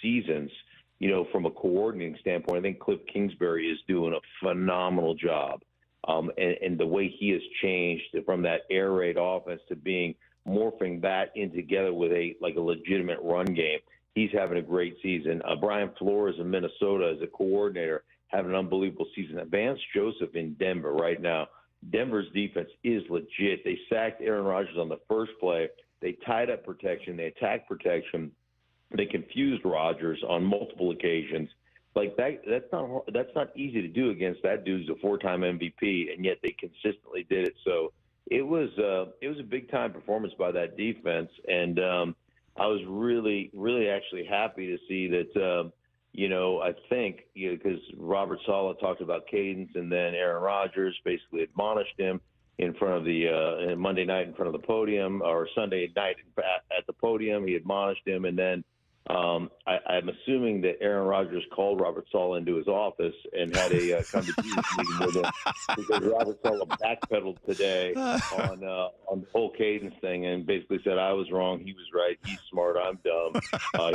seasons, from a coordinating standpoint. I think Cliff Kingsbury is doing a phenomenal job. And the way he has changed from that air raid offense to morphing that in together with a legitimate run game. He's having a great season. Brian Flores in Minnesota as a coordinator having an unbelievable season. Vance Joseph in Denver right now. Denver's defense is legit. They sacked Aaron Rodgers on the first play. They tied up protection. They attacked protection. They confused Rodgers on multiple occasions. Like that's not easy to do against that dude's a 4-time MVP, and yet they consistently did it. So it was a big time performance by that defense, and I was really, really actually happy to see that, I think, because Robert Saleh talked about cadence, and then Aaron Rodgers basically admonished him in front of the Monday night in front of the podium, or Sunday night at the podium. He admonished him, and then I'm assuming that Aaron Rodgers called Robert Saleh into his office and had a come to Jesus meeting with him, because Robert Saleh backpedaled today on the whole cadence thing and basically said, I was wrong, he was right, he's smart, I'm dumb,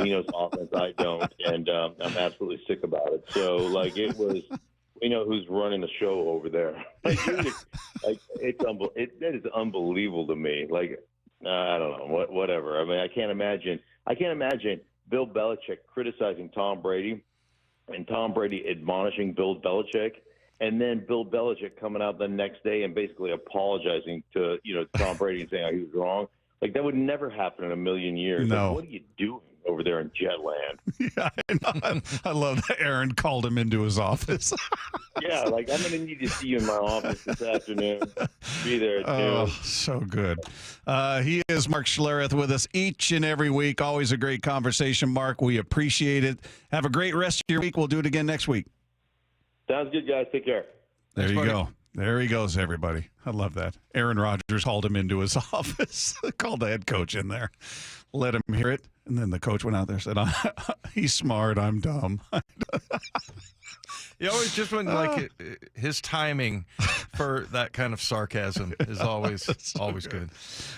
he knows offense, I don't, and I'm absolutely sick about it. So, it was, we know who's running the show over there. It is unbelievable to me. I don't know, whatever. I mean, I can't imagine Bill Belichick criticizing Tom Brady and Tom Brady admonishing Bill Belichick, and then Bill Belichick coming out the next day and basically apologizing to Tom Brady and saying he was wrong. That would never happen in a million years.
No.
What are you doing over there in Jetland.
Yeah, I love that Aaron called him into his office.
Yeah, like, I'm going to need to see you in my office this afternoon. Be there, too.
Oh, so good. He is Mark Schlereth with us each and every week. Always a great conversation, Mark. We appreciate it. Have a great rest of your week. We'll do it again next week.
Sounds good, guys. Take care.
There you go. There he goes, everybody. I love that. Aaron Rodgers hauled him into his office, called the head coach in there, let him hear it, and then the coach went out there and said, he's smart, I'm dumb.
You always just when his timing for that kind of sarcasm is always good.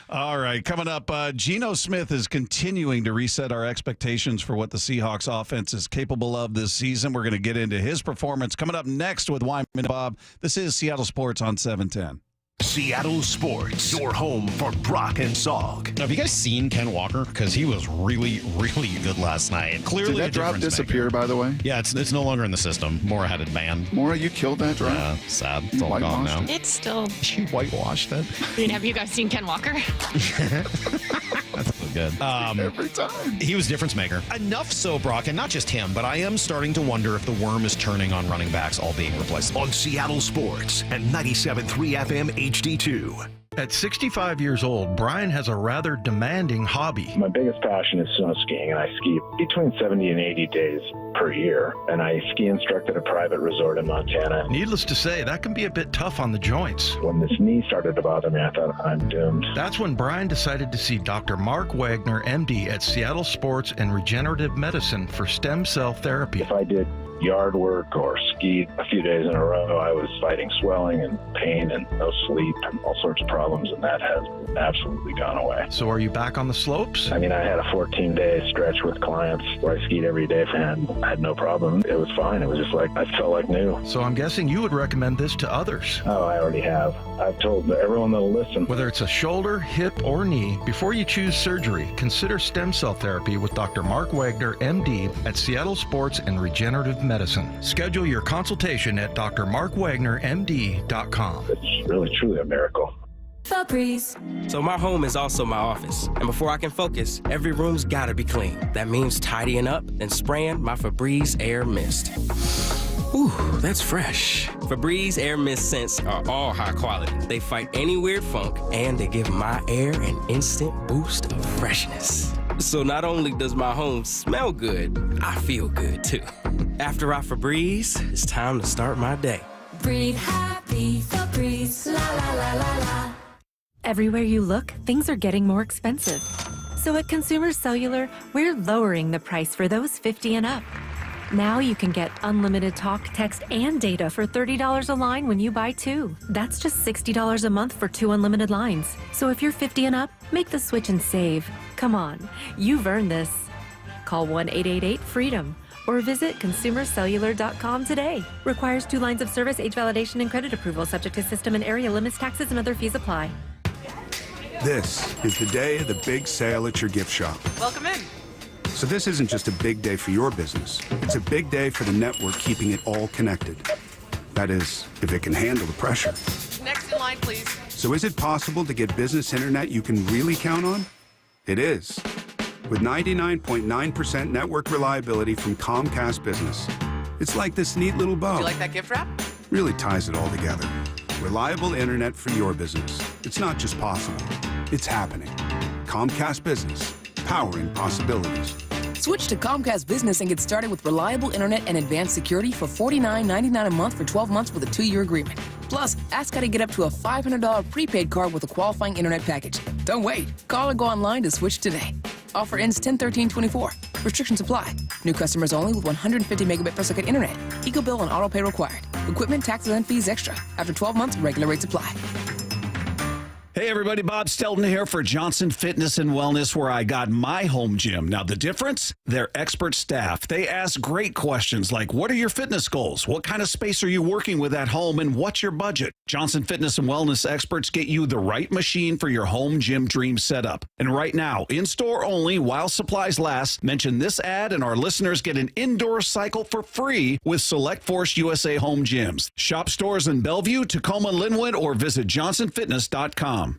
All right, coming up, Geno Smith is continuing to reset our expectations for what the Seahawks offense is capable of this season. We're going to get into his performance coming up next with Wyman and Bob. This is Seattle Sports on 710.
Seattle Sports, your home for Brock and Salk.
Now, have you guys seen Ken Walker? Because he was really, really good last night. Clearly,
did that drop disappear, by the way?
Yeah, it's no longer in the system. Mora had it banned.
Mora, you killed that drop?
Yeah, sad. It's all gone now.
It's still...
She whitewashed it.
Have you guys seen Ken Walker?
That's so good.
Every time.
He was difference maker. Enough so, Brock, and not just him, but I am starting to wonder if the worm is turning on running backs all being replaceable.
On Seattle Sports and 97.3 FM HD2.
At 65 years old, Brian has a rather demanding hobby.
My biggest passion is snow skiing, and I ski between 70 and 80 days per year. And I ski instruct at a private resort in Montana.
Needless to say, that can be a bit tough on the joints.
When this knee started to bother me, I thought, I'm doomed.
That's when Brian decided to see Dr. Mark Wagner, MD, at Seattle Sports and Regenerative Medicine for stem cell therapy.
If I did yard work or skied a few days in a row, I was fighting swelling and pain and no sleep and all sorts of problems, and that has absolutely gone away.
So are you back on the slopes?
I mean, I had a 14-day stretch with clients where I skied every day and I had no problem. It was fine. It was just like, I felt like new.
So I'm guessing you would recommend this to others.
Oh, I already have. I've told everyone that'll listen.
Whether it's a shoulder, hip, or knee, before you choose surgery, consider stem cell therapy with Dr. Mark Wagner, MD, at Seattle Sports and Regenerative Medicine. Schedule your consultation at drmarkwagnermd.com.
It's really, truly a miracle.
Febreze. So my home is also my office. And before I can focus, every room's gotta be clean. That means tidying up and spraying my Febreze Air Mist. Ooh, that's fresh. Febreze Air Mist scents are all high quality. They fight any weird funk, and they give my air an instant boost of freshness. So not only does my home smell good, I feel good too. After I Febreze, it's time to start my day.
Breathe happy, Febreze, la la la la la.
Everywhere you look, things are getting more expensive. So at Consumer Cellular, we're lowering the price for those 50 and up. Now you can get unlimited talk, text, and data for $30 a line when you buy two. That's just $60 a month for 2 unlimited lines. So if you're 50 and up, make the switch and save. Come on, you've earned this. Call 1-888-FREEDOM or visit consumercellular.com today. Requires 2 lines of service, age validation, and credit approval, subject to system and area limits, taxes, and other fees apply.
This is the day of the big sale at your gift shop.
Welcome in.
So this isn't just a big day for your business. It's a big day for the network keeping it all connected. That is, if it can handle the pressure.
Next in line, please.
So is it possible to get business internet you can really count on? It is. With 99.9% network reliability from Comcast Business. It's like this neat little bow.
Do you like that gift wrap?
Really ties it all together. Reliable internet for your business. It's not just possible. It's happening. Comcast Business. Powering possibilities.
Switch to Comcast Business and get started with reliable internet and advanced security for $49.99 a month for 12 months with a 2-year agreement. Plus, ask how to get up to a $500 prepaid card with a qualifying internet package. Don't wait. Call or go online to switch today. Offer ends 10/13/24. Restrictions apply. New customers only with 150 megabit per second internet. Eco bill and auto pay required. Equipment, taxes, and fees extra. After 12 months, regular rates apply.
Hey everybody, Bob Stelton here for Johnson Fitness and Wellness, where I got my home gym. Now the difference? Their expert staff. They ask great questions like, what are your fitness goals? What kind of space are you working with at home? And what's your budget? Johnson Fitness and Wellness experts get you the right machine for your home gym dream setup. And right now, in-store only while supplies last, mention this ad and our listeners get an indoor cycle for free with Select Force USA Home Gyms. Shop stores in Bellevue, Tacoma, Linwood, or visit johnsonfitness.com. Seahawks.com.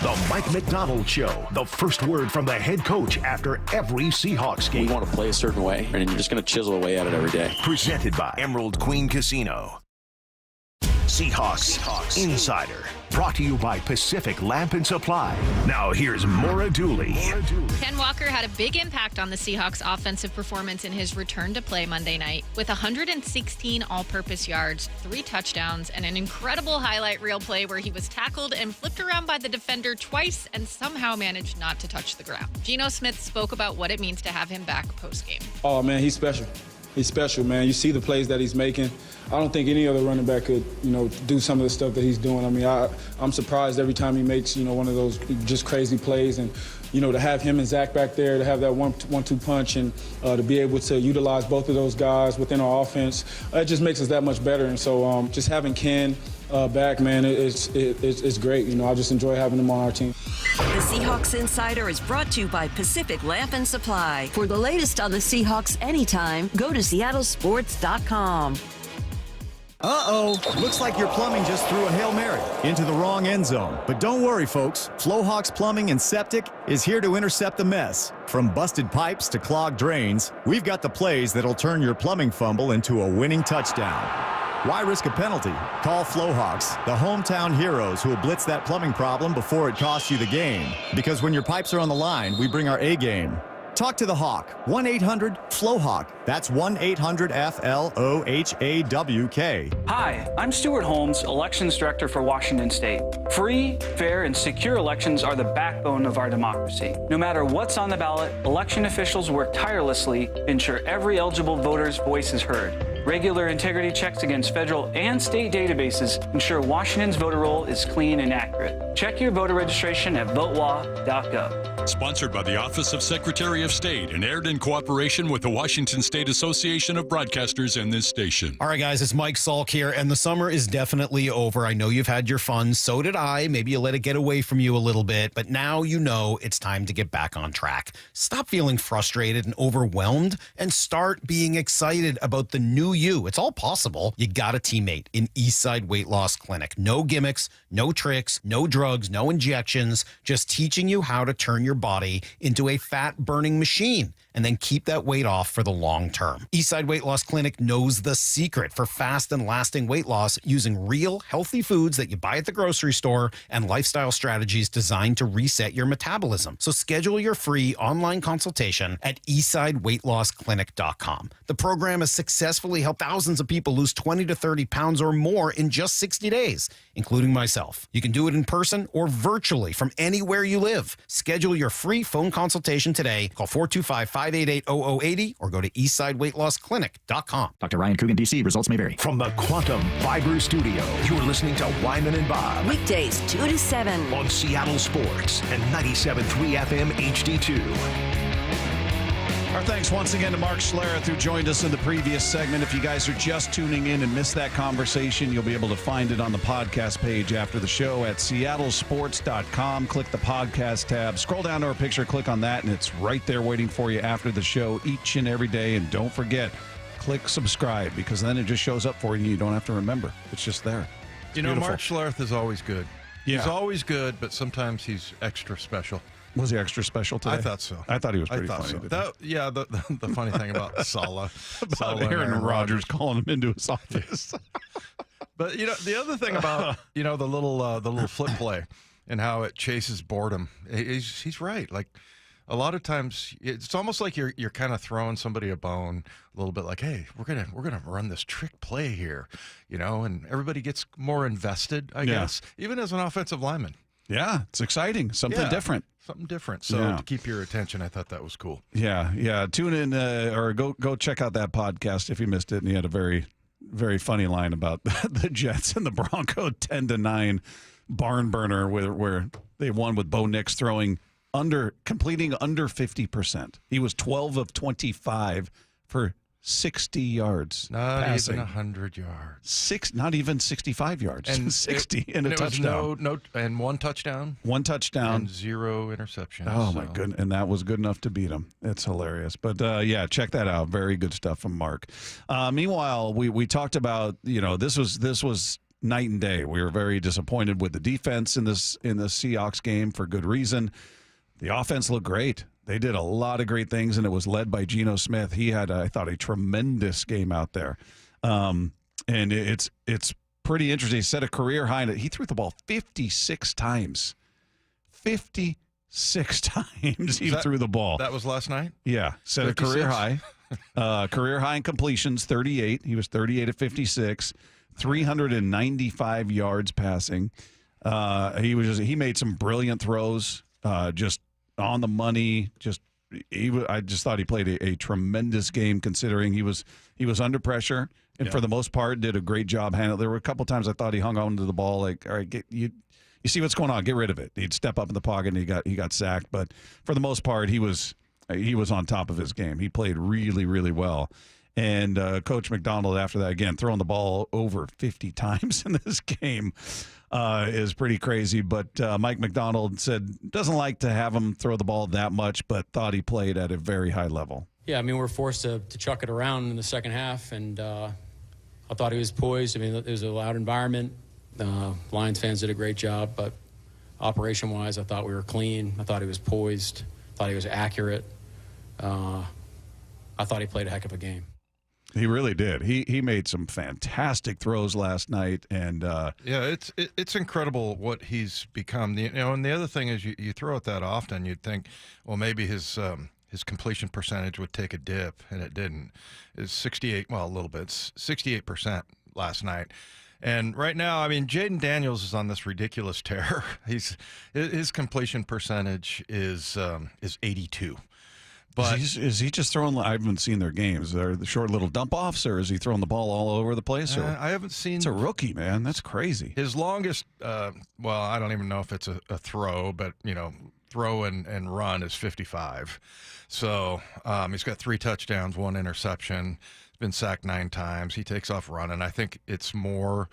The Mike McDonald Show, the first word from the head coach after every Seahawks game.
We want to play a certain way, and you're just going to chisel away at it every day.
Presented by Emerald Queen Casino. Seahawks Insider, brought to you by Pacific Lamp and Supply. Now here's Maura Dooley.
Ken Walker had a big impact on the Seahawks' offensive performance in his return to play Monday night with 116 all-purpose yards, 3 touchdowns, and an incredible highlight reel play where he was tackled and flipped around by the defender twice and somehow managed not to touch the ground. Geno Smith spoke about what it means to have him back post-game.
Oh, man, he's special. He's special, man. You see the plays that he's making. I don't think any other running back could, do some of the stuff that he's doing. I mean, I'm surprised every time he makes, one of those just crazy plays. And, to have him and Zach back there, to have that one-two punch and to be able to utilize both of those guys within our offense, it just makes us that much better. And so just having Ken back, man, it's great. I just enjoy having him on our team.
The Seahawks Insider is brought to you by Pacific Lamp and Supply. For the latest on the Seahawks anytime, go to seattlesports.com.
Looks like your plumbing just threw a Hail Mary into the wrong end zone. But don't worry, folks. Flowhawks Plumbing and Septic is here to intercept the mess. From busted pipes to clogged drains, we've got the plays that'll turn your plumbing fumble into a winning touchdown. Why risk a penalty? Call Flowhawks, the hometown heroes who will blitz that plumbing problem before it costs you the game. Because when your pipes are on the line, we bring our A game. Talk to the Hawk. 1-800-FLOWHAWK. That's 1-800-FLOHAWK.
Hi, I'm Stuart Holmes, Elections Director for Washington State. Free, fair, and secure elections are the backbone of our democracy. No matter what's on the ballot, election officials work tirelessly to ensure every eligible voter's voice is heard. Regular integrity checks against federal and state databases ensure Washington's voter roll is clean and accurate. Check your voter registration at votewa.gov.
Sponsored by the Office of Secretary of State and aired in cooperation with the Washington State Association of Broadcasters and this station.
All right, guys, it's Mike Salk here, and the summer is definitely over. I know you've had your fun. So did I. Maybe you let it get away from you a little bit, but now you know it's time to get back on track. Stop feeling frustrated and overwhelmed and start being excited about the new you. It's all possible. You got a teammate in Eastside Weight Loss Clinic. No gimmicks, no tricks, no drugs, no injections, just teaching you how to turn your body into a fat-burning machine and then keep that weight off for the long term. Eastside Weight Loss Clinic knows the secret for fast and lasting weight loss using real healthy foods that you buy at the grocery store and lifestyle strategies designed to reset your metabolism. So schedule your free online consultation at eastsideweightlossclinic.com. The program has successfully helped thousands of people lose 20 to 30 pounds or more in just 60 days, including myself. You can do it in person or virtually from anywhere you live. Schedule your free phone consultation today. Call 425-588-0080 or go to eastsideweightlossclinic.com.
Dr. Ryan Coogan, D.C. Results may vary.
From the Quantum Fiber Studio, you're listening to Wyman and Bob.
Weekdays 2 to 7
on Seattle Sports and 97.3 FM HD2.
Our thanks once again to Mark Schlereth, who joined us in the previous segment. If you guys are just tuning in and missed that conversation, you'll be able to find it on the podcast page after the show at seattlesports.com. Click the podcast tab, scroll down to our picture, click on that, and it's right there waiting for you after the show each and every day. And don't forget, click subscribe, because then it just shows up for you. You don't have to remember. It's just there. It's beautiful.
Mark Schlereth is always good.
Yeah.
He's always good, but sometimes he's extra special.
Was he extra special today?
I thought so.
I thought he was pretty funny.
So. The funny thing about Saleh.
About Aaron Rodgers calling him into his office.
But, the other thing about, the little flip play and how it chases boredom, he's right. Like, a lot of times it's almost like you're kind of throwing somebody a bone a little bit, like, hey, we're gonna run this trick play here, and everybody gets more invested, I guess, even as an offensive lineman.
Yeah, it's exciting. Something different.
Something different. So to keep your attention, I thought that was cool.
Yeah. Tune in or go check out that podcast if you missed it. And he had a very, very funny line about the Jets and the Broncos 10-9 barn burner where they won with Bo Nix completing under 50%. He was 12 of 25 for 60 yards.
Not
passing.
Even 100 yards.
Not even 65 yards.
And
60 and a touchdown.
And one touchdown.
One touchdown.
And 0 interceptions.
Oh, my goodness. And that was good enough to beat him. It's hilarious. But, check that out. Very good stuff from Mark. Meanwhile, we talked about, this was night and day. We were very disappointed with the defense in the Seahawks game for good reason. The offense looked great. They did a lot of great things, and it was led by Geno Smith. He had, I thought, a tremendous game out there. And it's pretty interesting. He set a career high. He threw the ball 56 times. 56 times he threw the ball.
That was last night?
Yeah. Set
56?
a career high. Career high in completions, 38. He was 38 at 56. 395 yards passing. He made some brilliant throws, just on the money. I just thought he played a tremendous game considering he was under pressure and for the most part did a great job handling. There were a couple times I thought he hung on to the ball like, all right, you see what's going on, get rid of it. He'd step up in the pocket and he got sacked, but for the most part he was on top of his game. He played really, really well. And Coach McDonald, after that, again, throwing the ball over 50 times in this game is pretty crazy. But Mike McDonald said doesn't like to have him throw the ball that much, but thought he played at a very high level.
Yeah, I mean, we're forced to chuck it around in the second half, and I thought he was poised. I mean, it was a loud environment. Lions fans did a great job, but operation-wise, I thought we were clean. I thought he was poised. I thought he was accurate. I thought he played a heck of a game.
He really did. He made some fantastic throws last night, and
yeah, it's incredible what he's become. And the other thing is, you throw it that often, you'd think, well, maybe his completion percentage would take a dip, and it didn't. It's 68, well, a little bit, 68% last night. And right now, I mean, Jaden Daniels is on this ridiculous tear. His completion percentage is 82. But
is he just throwing? I haven't seen their games. Are the short little dump offs, or is he throwing the ball all over the place? Or
I haven't seen.
It's a rookie, man. That's crazy.
His longest, well, I don't even know if it's a throw, but throw and run is 55. So he's got 3 touchdowns, 1 interception. He's been sacked 9 times. He takes off running. I think it's more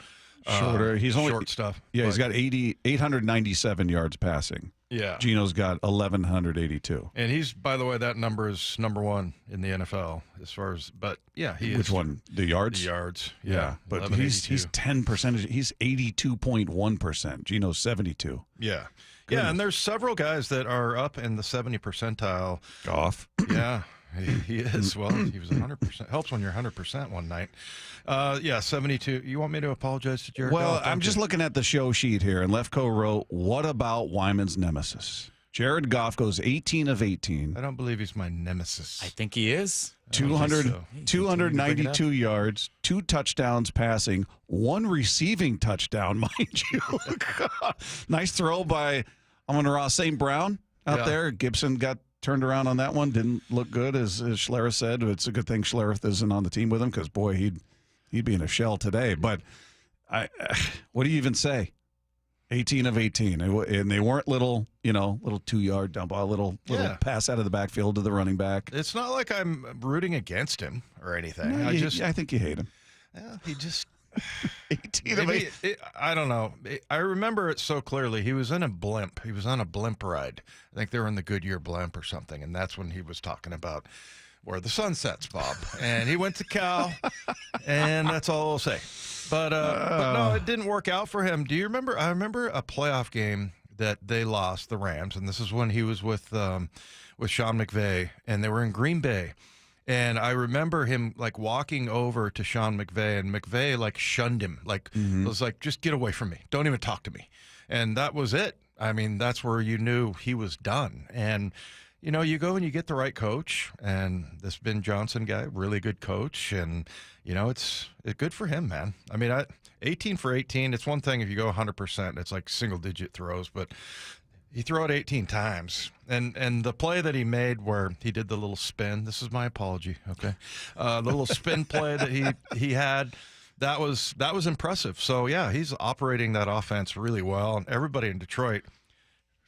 shorter. He's only
short stuff.
Yeah, he's got 897 yards passing.
Yeah.
Geno's got 1,182.
And he's, by the way, that number is number 1 in the NFL as far as, but yeah, he is.
Which one? The yards?
The yards.
Yeah. But he's 10%. He's 82.1%. Geno's 72.
Yeah.
Goodness.
Yeah, and there's several guys that are up in the 70 percentile.
Goff.
Yeah. He is. Well, he was 100%. Helps when you're 100% one night. Yeah, 72. You want me to apologize to Jared
Well,
Goff?
I'm just looking at the show sheet here, and Lefko wrote, what about Wyman's nemesis? Jared Goff goes 18 of 18.
I don't believe he's my nemesis.
I think he is.
292 yards, 2 touchdowns passing, 1 receiving touchdown, mind you. Nice throw by Amon-Ra St. Brown out there. Gibson got turned around on that one. Didn't look good, as Schlereth said. It's a good thing Schlereth isn't on the team with him because, boy, he'd be in a shell today. But what do you even say? 18 of 18. And they weren't little 2-yard dump, a little pass out of the backfield to the running back.
It's not like I'm rooting against him or anything.
No, I think you hate him.
Yeah, he just
18 of 18.
I don't know. I remember it so clearly. He was in a blimp. He was on a blimp ride. I think they were in the Goodyear blimp or something, and that's when he was talking about where the sun sets, Bob. And he went to Cal, and that's all I'll say. But no, it didn't work out for him. Do you remember? I remember a playoff game that they lost, the Rams, and this is when he was with Sean McVay, and they were in Green Bay. And I remember him like walking over to Sean McVay, and McVay like shunned him, like was like, just get away from me, don't even talk to me. And that was it. I mean, that's where you knew he was done. And you go and you get the right coach, and this Ben Johnson guy, really good coach, and it's good for him, man. I mean, 18 for 18. It's one thing if you go 100%, it's like single digit throws, but he threw it 18 times. And the play that he made where he did the little spin, this is my apology, okay? The little spin play that he had, that was impressive. So, yeah, he's operating that offense really well, and everybody in Detroit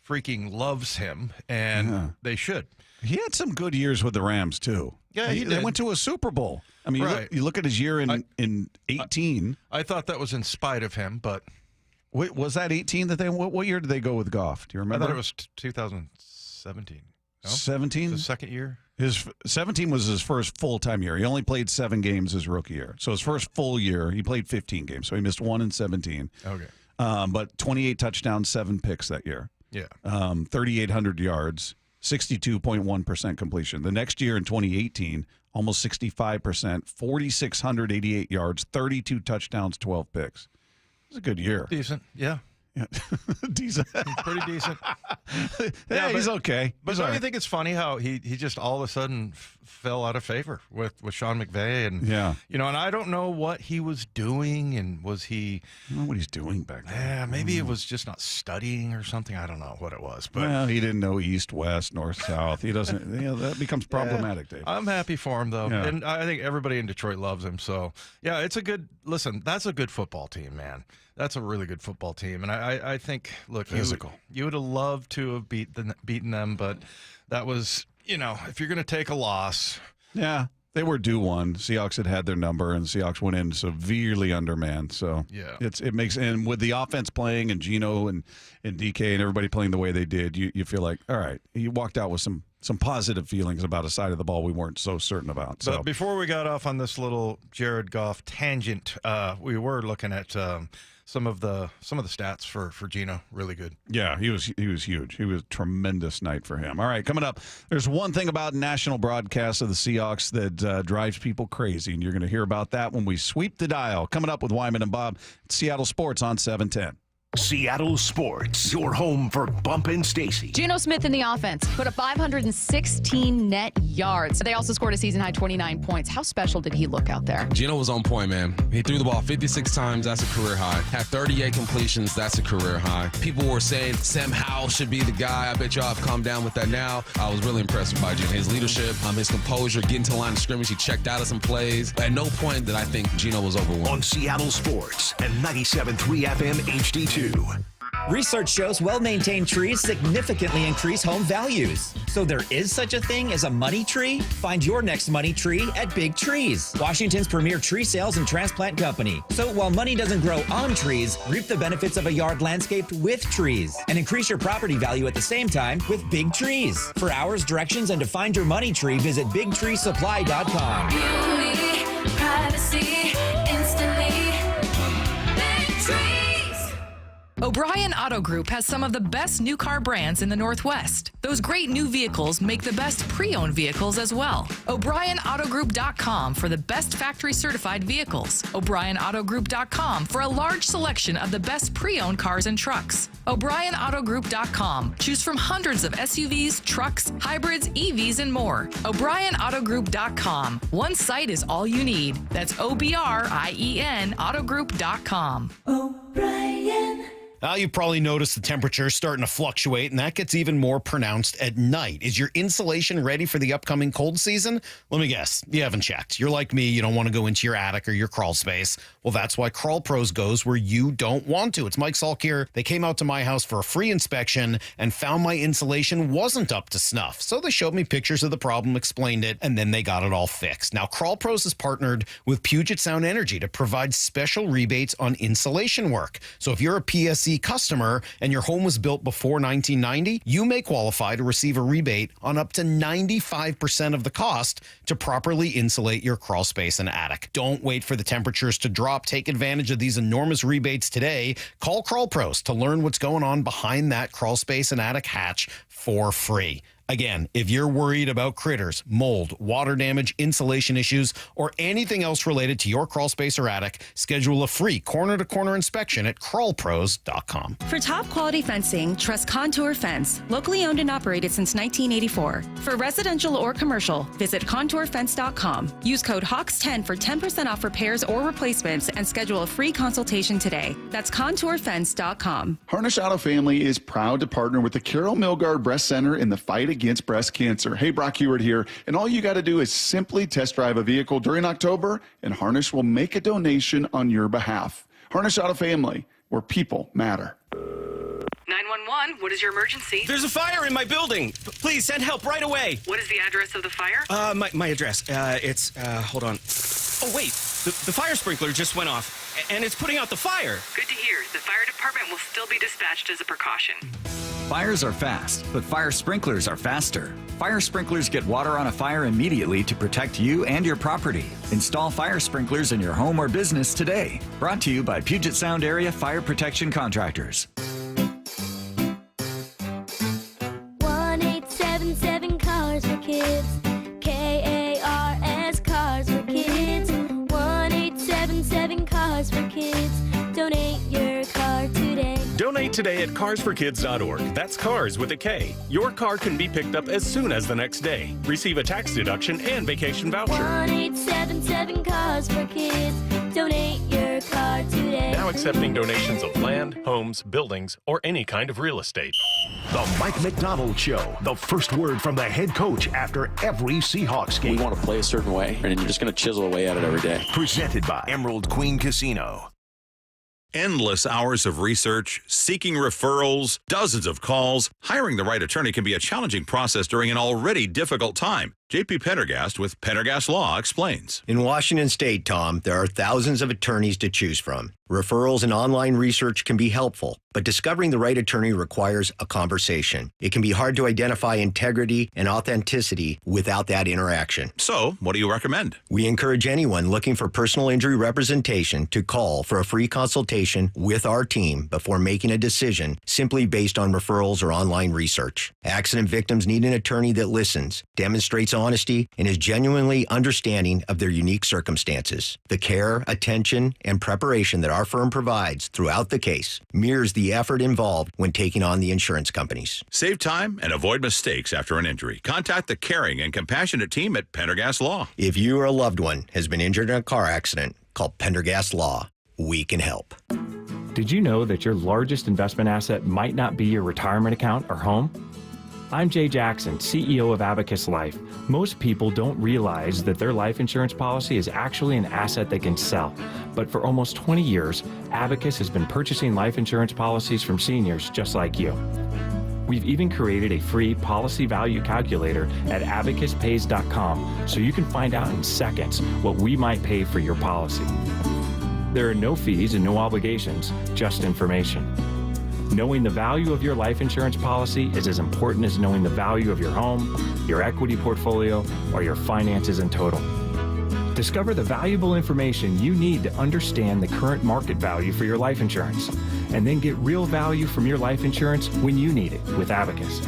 freaking loves him, and they should.
He had some good years with the Rams, too.
Yeah,
they went to a Super Bowl. I mean, you look at his year in 18.
I thought that was in spite of him, but...
Wait, was that 18 that they? What year did they go with Goff? Do you remember?
I thought it was 2017. No?
17?
The second year?
His 17 was his first full-time year. He only played 7 games his rookie year. So his first full year, he played 15 games. So he missed 1 in 17.
Okay.
But 28 touchdowns, 7 picks that year.
Yeah.
3,800 yards, 62.1% completion. The next year in 2018, almost 65%, 4,688 yards, 32 touchdowns, 12 picks. It was a good year.
Decent. Yeah.
Decent.
Pretty decent.
Yeah, he's okay.
But
He's
don't
all
you
right.
think it's funny how he just all of a sudden fell out of favor with Sean McVay? And, and I don't know what he was doing. And was he.
I don't know what he's doing back there.
Yeah, maybe it was just not studying or something. I don't know what it was. But
Well, he didn't know east, west, north, south. He doesn't, that becomes problematic, Dave.
I'm happy for him, though.
Yeah.
And I think everybody in Detroit loves him. So, yeah, it's a good – listen, that's a good football team, man. That's a really good football team. And I think, look,
Physical.
You would have loved to have beaten them, but that was, if you're going to take a loss.
Yeah, they were due one. Seahawks had their number, and the Seahawks went in severely undermanned. So
Yeah.
it makes, and with the offense playing and Geno and DK and everybody playing the way they did, you feel like, all right, you walked out with some positive feelings about a side of the ball we weren't so certain about. So
But before we got off on this little Jared Goff tangent, we were looking at some of the stats for Geno. Really good.
yeah, he was huge. He was a tremendous night for him. All right, coming up, there's one thing about national broadcasts of the Seahawks that drives people crazy, and you're going to hear about that when we sweep the dial. Coming up with Wyman and Bob, Seattle Sports on 710.
Seattle Sports, your home for Bump and Stacy.
Geno Smith in the offense put up 516 net yards. They also scored a season-high 29 points. How special did he look out there?
Geno was on point, man. He threw the ball 56 times. That's a career high. Had 38 completions. That's a career high. People were saying Sam Howell should be the guy. I bet y'all have calmed down with that now. I was really impressed by Geno. His leadership, his composure, getting to the line of scrimmage. He checked out of some plays. At no point did I think Geno was overwhelmed.
On Seattle Sports and 97.3 FM HD2.
Research shows well-maintained trees significantly increase home values. So there is such a thing as a money tree? Find your next money tree at Big Trees, Washington's premier tree sales and transplant company. So while money doesn't grow on trees, reap the benefits of a yard landscaped with trees and increase your property value at the same time with Big Trees. For hours, directions, and to find your money tree, visit BigTreeSupply.com.
Beauty, privacy, instantly. Big trees.
O'Brien Auto Group has some of the best new car brands in the Northwest. Those great new vehicles make the best pre-owned vehicles as well. O'BrienAutoGroup.com for the best factory certified vehicles. O'BrienAutoGroup.com for a large selection of the best pre-owned cars and trucks. O'BrienAutoGroup.com. Choose from hundreds of SUVs, trucks, hybrids, EVs, and more. O'BrienAutoGroup.com. One site is all you need. That's OBRIEN Autogroup.com.
O'Brien.
Now, you've probably noticed the temperature starting to fluctuate, and that gets even more pronounced at night. Is your insulation ready for the upcoming cold season? Let me guess, you haven't checked. You're like me, you don't want to go into your attic or your crawl space. Well, that's why Crawl Pros goes where you don't want to. It's Mike Salk here. They came out to my house for a free inspection and found my insulation wasn't up to snuff. So they showed me pictures of the problem, explained it, and then they got it all fixed. Now, Crawl Pros has partnered with Puget Sound Energy to provide special rebates on insulation work. So if you're a PSE customer and your home was built before 1990, you may qualify to receive a rebate on up to 95% of the cost to properly insulate your crawl space and attic. Don't wait for the temperatures to drop. Take advantage of these enormous rebates today. Call Crawl Pros to learn what's going on behind that crawl space and attic hatch for free. Again, if you're worried about critters, mold, water damage, insulation issues, or anything else related to your crawl space or attic, schedule a free corner-to-corner inspection at crawlpros.com.
For top quality fencing, trust Contour Fence, locally owned and operated since 1984. For residential or commercial, visit contourfence.com. Use code HAWKS10 for 10% off repairs or replacements and schedule a free consultation today. That's contourfence.com.
Harnish Auto Family is proud to partner with the Carol Milgard Breast Center in the fight against breast cancer. Hey, Brock Heward here, and all you got to do is simply test drive a vehicle during October, and Harnish will make a donation on your behalf. Harnish Auto Family, where people matter.
911, what is your emergency?
There's a fire in my building. Please send help right away.
What is the address of the fire?
My address. It's, hold on. Oh, wait. The fire sprinkler just went off, and it's putting out the fire.
Good to hear. The fire department will still be dispatched as a precaution.
Fires are fast, but fire sprinklers are faster. Fire sprinklers get water on a fire immediately to protect you and your property. Install fire sprinklers in your home or business today. Brought to you by Puget Sound Area Fire Protection Contractors.
1-877 Cars for Kids. KARS Cars for Kids. 1-877 Cars for Kids. Donate your car today.
Donate today at carsforkids.org. That's cars with a K. Your car can be picked up as soon as the next day. Receive a tax deduction and vacation voucher.
1-877 Cars for Kids. Donate your car today.
Now accepting donations of land, homes, buildings, or any kind of real estate.
The Mike McDonald Show. The first word from the head coach after every Seahawks game.
We want to play a certain way, and you're just going to chisel away at it every day.
Presented by Emerald Queen Casino.
Endless hours of research, seeking referrals, dozens of calls. Hiring the right attorney can be a challenging process during an already difficult time. J.P. Pendergast with Pendergast Law explains.
In Washington State, Tom, there are thousands of attorneys to choose from. Referrals and online research can be helpful, but discovering the right attorney requires a conversation. It can be hard to identify integrity and authenticity without that interaction.
So, what do you recommend?
We encourage anyone looking for personal injury representation to call for a free consultation with our team before making a decision simply based on referrals or online research. Accident victims need an attorney that listens, demonstrates honesty, and is genuinely understanding of their unique circumstances. The care, attention, and preparation that our firm provides throughout the case mirrors the effort involved when taking on the insurance companies.
Save time and avoid mistakes after an injury. Contact the caring and compassionate team at Pendergast Law.
If you or a loved one has been injured in a car accident, call Pendergast Law. We can help.
Did you know that your largest investment asset might not be your retirement account or home? I'm Jay Jackson, CEO of Abacus Life. Most people don't realize that their life insurance policy is actually an asset they can sell. But for almost 20 years, Abacus has been purchasing life insurance policies from seniors just like you. We've even created a free policy value calculator at abacuspays.com so you can find out in seconds what we might pay for your policy. There are no fees and no obligations, just information. Knowing the value of your life insurance policy is as important as knowing the value of your home, your equity portfolio, or your finances in total. Discover the valuable information you need to understand the current market value for your life insurance, and then get real value from your life insurance when you need it with Abacus.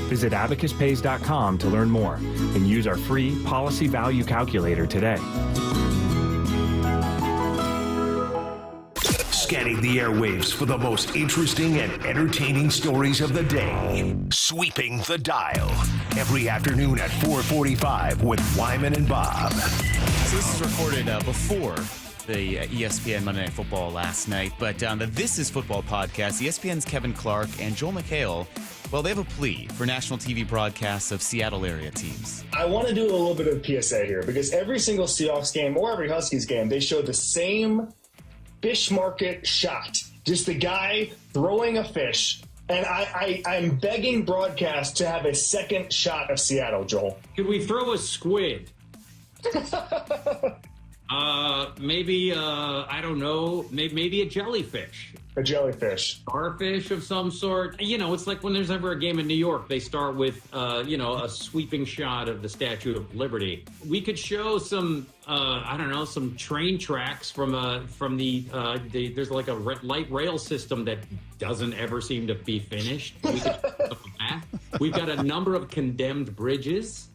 Visit abacuspays.com to learn more and use our free policy value calculator today.
Scanning the airwaves for the most interesting and entertaining stories of the day. Sweeping the dial. Every afternoon at 4:45 with Wyman and Bob.
So this is recorded before the ESPN Monday Night Football last night. But the This Is Football podcast, ESPN's Kevin Clark and Joel McHale, well, they have a plea for national TV broadcasts of Seattle area teams.
I want to do a little bit of PSA here because every single Seahawks game or every Huskies game, they show the same fish market shot. Just the guy throwing a fish. And I'm begging broadcast to have a second shot of Seattle, Joel.
Could we throw a squid? Maybe, I don't know, maybe a jellyfish.
A jellyfish.
Starfish of some sort. You know, it's like when there's ever a game in New York, they start with, a sweeping shot of the Statue of Liberty. We could show some, some train tracks from the there's like a light rail system that doesn't ever seem to be finished. We could show some of that. We've got a number of condemned bridges.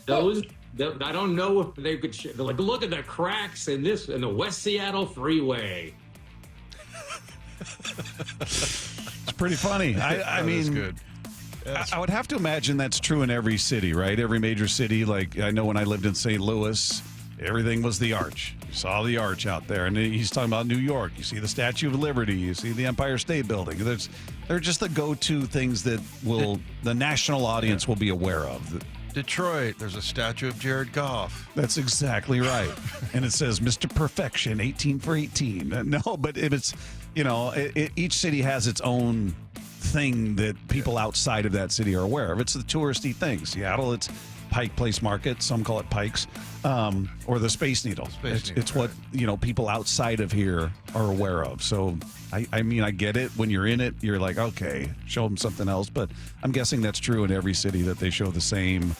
Those... I don't know if they could. They're like, look at the cracks in the West Seattle Freeway.
It's pretty funny. I mean,
good.
I would have to imagine that's true in every city, right? Every major city. Like I know when I lived in St. Louis, everything was the arch. You saw the arch out there. And he's talking about New York. You see the Statue of Liberty. You see the Empire State Building. They're just the go-to things that the national audience will be aware of.
Detroit, there's a statue of Jared Goff.
That's exactly right. And it says Mr. Perfection, 18 for 18. No, but it's, each city has its own thing that people outside of that city are aware of. It's the touristy thing. Seattle, Pike Place Market. Some call it Pikes, or the Space Needle. It's what people outside of here are aware of. So I mean, I get it. When you're in it, you're like, okay, show them something else. But I'm guessing that's true in every city, that they show the same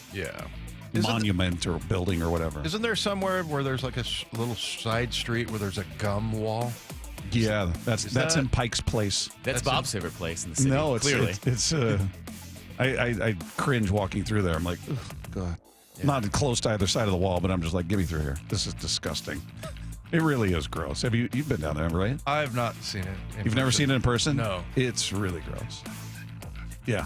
monument or building or whatever.
Isn't there somewhere where there's like a little side street where there's a gum wall?
Yeah, that's in Pike's Place.
That's Bob's favorite place in the city.
No,
clearly.
It's I cringe walking through there. I'm like, ugh, God. Yeah. Not close to either side of the wall, but I'm just like, get me through here. This is disgusting. It really is gross. You've been down there, right?
I have not seen it.
You've never seen it in person?
No.
It's really gross. Yeah.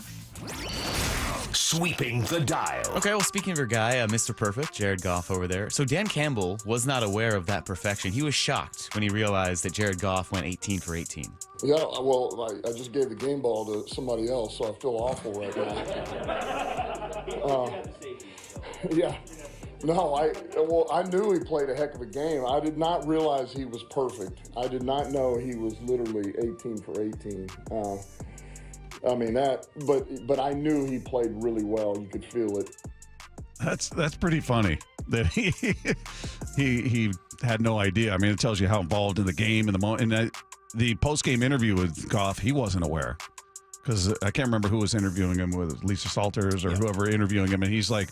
Sweeping the dial.
Okay, well, speaking of your guy, Mr. Perfect, Jared Goff over there. So Dan Campbell was not aware of that perfection. He was shocked when he realized that Jared Goff went 18 for 18.
Yeah, well, I just gave the game ball to somebody else, so I feel awful right now. Yeah. No, I knew he played a heck of a game. I did not realize he was perfect. I did not know he was literally 18 for 18. But I knew he played really well. You could feel it.
That's pretty funny that he had no idea. I mean, it tells you how involved in the game in the moment. And the post-game interview with Goff, he wasn't aware, because I can't remember who was interviewing him, with Lisa Salters or whoever interviewing him, and he's like,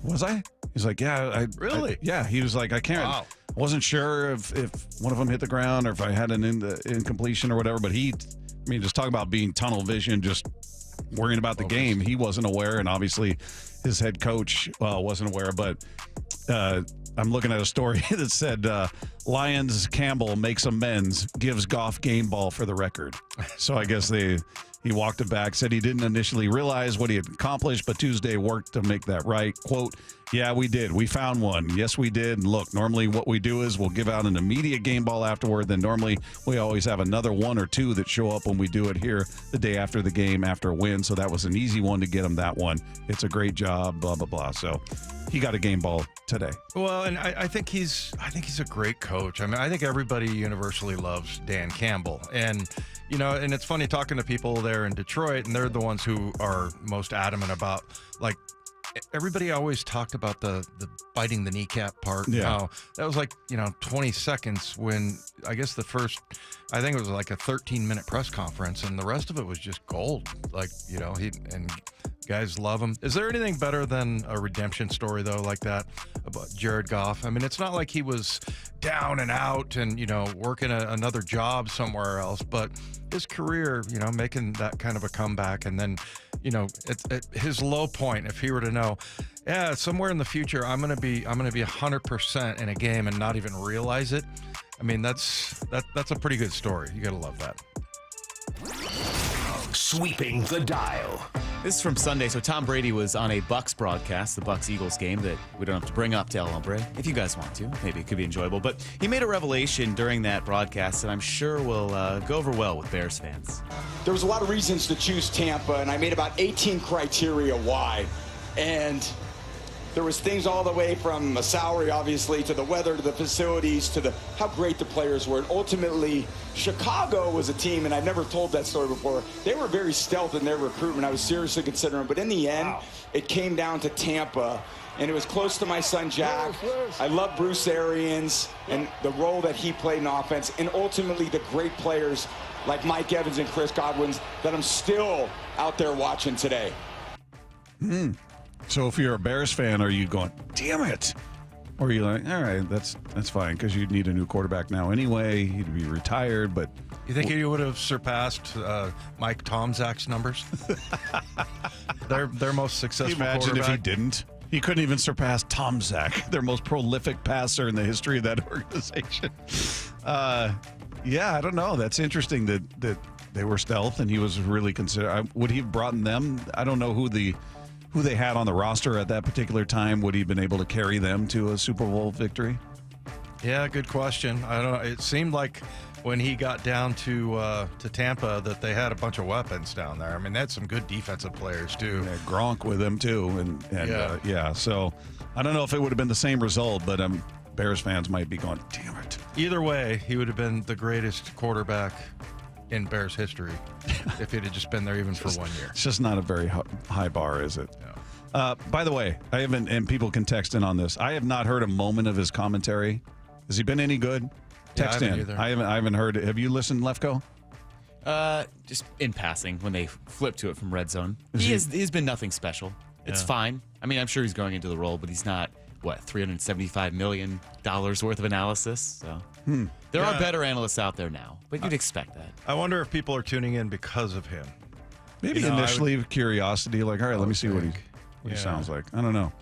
"Was I?" He's like, "Yeah,
really."
Yeah, he was like, "I can't."
Wow.
I wasn't sure if one of them hit the ground or if I had an incompletion or whatever. But just talk about being tunnel vision, just worrying about the game. He wasn't aware, and obviously his head coach wasn't aware. But I'm looking at a story that said Lions Campbell makes amends, gives Goff game ball for the record. So I guess he walked it back, said he didn't initially realize what he had accomplished, but Tuesday worked to make that right. Quote, "Yeah, we did. We found one. Yes, we did. And look, normally what we do is we'll give out an immediate game ball afterward. Then normally we always have another one or two that show up when we do it here the day after the game after a win. So that was an easy one to get him that one. It's a great job, blah, blah, blah." So he got a game ball today.
Well, and I think he's a great coach. I mean, I think everybody universally loves Dan Campbell. And, and it's funny talking to people there in Detroit, and they're the ones who are most adamant about, like, everybody always talked about the biting the kneecap part.
Yeah.
That was like, 20 seconds when I guess I think it was like a 13-minute press conference, and the rest of it was just gold. Like, and guys love him. Is there anything better than a redemption story, though, like that about Jared Goff? I mean, it's not like he was down and out and, working another job somewhere else, but his career, making that kind of a comeback, and then, at his low point, if he were to know, yeah, somewhere in the future, I'm going to be 100% in a game and not even realize it. I mean, that's a pretty good story. You got to love that.
Sweeping the dial.
This is from Sunday. So Tom Brady was on a Bucs broadcast, the Bucs-Eagles game that we don't have to bring up to El Hombre. If you guys want to, maybe it could be enjoyable. But he made a revelation during that broadcast that I'm sure will go over well with Bears fans.
There was a lot of reasons to choose Tampa, and I made about 18 criteria why. And there was things all the way from a salary, obviously, to the weather, to the facilities, to how great the players were. And ultimately, Chicago was a team, and I've never told that story before. They were very stealth in their recruitment. I was seriously considering, but in the end, it came down to Tampa, and it was close to my son, Jack. I love Bruce Arians and the role that he played in offense, and ultimately the great players like Mike Evans and Chris Godwin that I'm still out there watching today.
So if you're a Bears fan, are you going, damn it? Or are you like, all right, that's fine, because you'd need a new quarterback now anyway. He'd be retired, but...
You think he would have surpassed Mike Tomczak's numbers? their most successful
Imagine
quarterback?
if he didn't. He couldn't even surpass Tomczak, their most prolific passer in the history of that organization. Yeah, I don't know. That's interesting that they were stealth and he was really considered. Would he have brought them? I don't know who they had on the roster at that particular time. Would he have been able to carry them to a Super Bowl victory?
Yeah, good question. I don't know. It seemed like when he got down to Tampa that they had a bunch of weapons down there. I mean, they had some good defensive players too.
Yeah, Gronk with them too, and yeah. So I don't know if it would have been the same result, but Bears fans might be going, damn it.
Either way, he would have been the greatest quarterback in Bears history if he'd have just been there even for 1 year.
It's just not a very high bar, is it? By the way, I haven't, and people can text in on this. I have not heard a moment of his commentary. Has he been any good? Text in. I haven't heard it. Have you listened, Lefko?
Just in passing when they flip to it from Red Zone. He's been nothing special. It's fine. I mean, I'm sure he's going into the role, but he's not, $375 million worth of analysis? So there are better analysts out there now, but you'd expect that.
I wonder if people are tuning in because of him.
Maybe initially curiosity, like, all right, let me see what he sounds like. I don't know.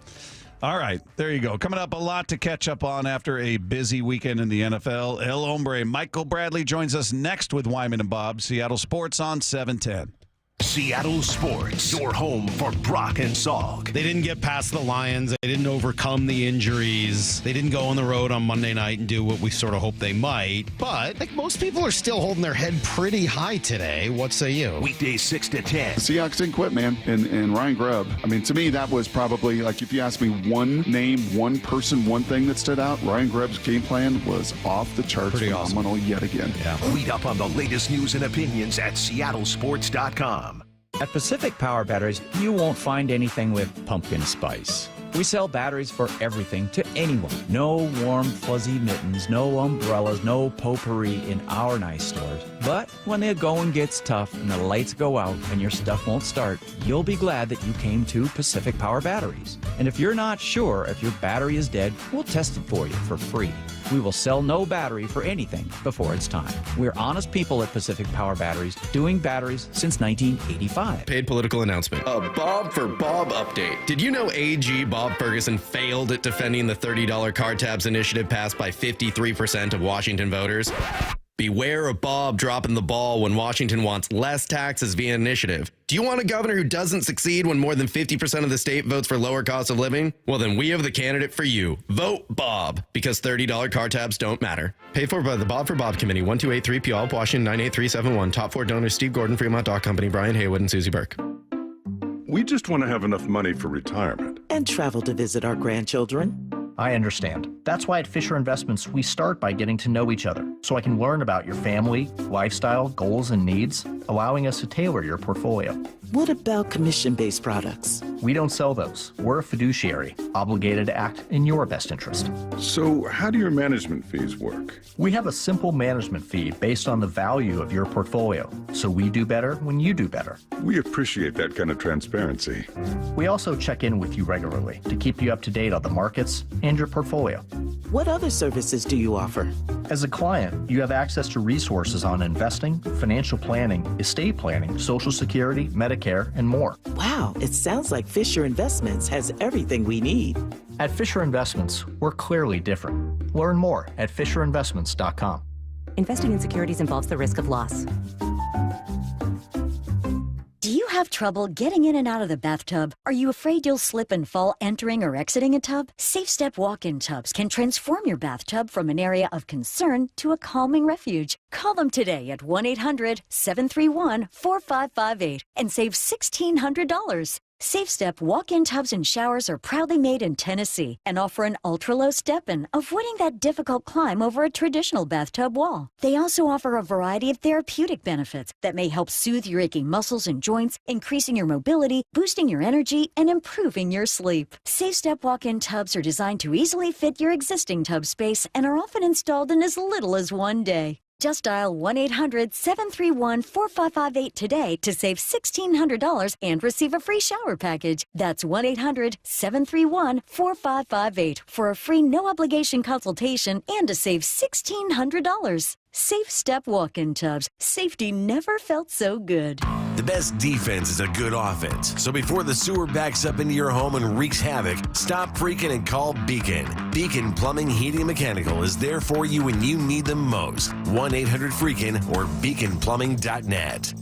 All right, there you go. Coming up, a lot to catch up on after a busy weekend in the NFL. El Hombre, Michael Bradley joins us next with Wyman and Bob. Seattle Sports on 710.
Seattle Sports, your home for Brock and Salk.
They didn't get past the Lions. They didn't overcome the injuries. They didn't go on the road on Monday night and do what we sort of hoped they might. But I think most people are still holding their head pretty high today. What say you?
Weekdays 6 to 10.
The Seahawks didn't quit, man. And Ryan Grubb, I mean, to me, that was probably, like, if you ask me one name, one person, one thing that stood out, Ryan Grubb's game plan was off the charts.
Pretty
phenomenal yet again.
Yeah. Read up on the latest news and opinions at seattlesports.com.
At Pacific Power Batteries, you won't find anything with pumpkin spice. We sell batteries for everything to anyone. No warm, fuzzy mittens, no umbrellas, no potpourri in our nice stores. But when the going gets tough and the lights go out and your stuff won't start, you'll be glad that you came to Pacific Power Batteries. And if you're not sure if your battery is dead, we'll test it for you for free. We will sell no battery for anything before it's time. We're honest people at Pacific Power Batteries, doing batteries since 1985.
Paid political announcement. A Bob for Bob update. Did you know AG Bob Ferguson failed at defending the $30 car tabs initiative passed by 53% of Washington voters? Beware of Bob dropping the ball when Washington wants less taxes via initiative. Do you want a governor who doesn't succeed when more than 50% of the state votes for lower cost of living? Well, then we have the candidate for you. Vote Bob, because $30 car tabs don't matter. Paid for by the Bob for Bob Committee, 1283 Puyallup, Washington, 98371. Top 4 donors, Steve Gordon, Fremont Dock Company, Brian Haywood, and Susie Burke.
We just want to have enough money for retirement.
And travel to visit our grandchildren.
I understand. That's why at Fisher Investments, we start by getting to know each other, so I can learn about your family, lifestyle, goals, and needs, allowing us to tailor your portfolio.
What about commission-based products?
We don't sell those. We're a fiduciary, obligated to act in your best interest.
So how do your management fees work?
We have a simple management fee based on the value of your portfolio, so we do better when you do better.
We appreciate that kind of transparency.
We also check in with you regularly to keep you up to date on the markets and your portfolio.
What other services do you offer?
As a client, you have access to resources on investing, financial planning, estate planning, Social Security, Medicare, and more.
Wow, it sounds like Fisher Investments has everything we need.
At Fisher Investments, we're clearly different. Learn more at FisherInvestments.com.
Investing in securities involves the risk of loss.
Do you have trouble getting in and out of the bathtub? Are you afraid you'll slip and fall entering or exiting a tub? Safe Step walk-in tubs can transform your bathtub from an area of concern to a calming refuge. Call them today at 1-800-731-4558 and save $1,600. Safe Step walk-in tubs and showers are proudly made in Tennessee and offer an ultra-low step-in, avoiding that difficult climb over a traditional bathtub wall. They also offer a variety of therapeutic benefits that may help soothe your aching muscles and joints, increasing your mobility, boosting your energy, and improving your sleep. Safe Step walk-in tubs are designed to easily fit your existing tub space and are often installed in as little as one day. Just dial 1-800-731-4558 today to save $1,600 and receive a free shower package. That's 1-800-731-4558 for a free no-obligation consultation and to save $1,600. Safe Step walk-in tubs. Safety never felt so good.
The best defense is a good offense. So before the sewer backs up into your home and wreaks havoc, stop freaking and call Beacon. Beacon Plumbing, Heating, and Mechanical is there for you when you need them most. 1-800-FREAKIN or beaconplumbing.net.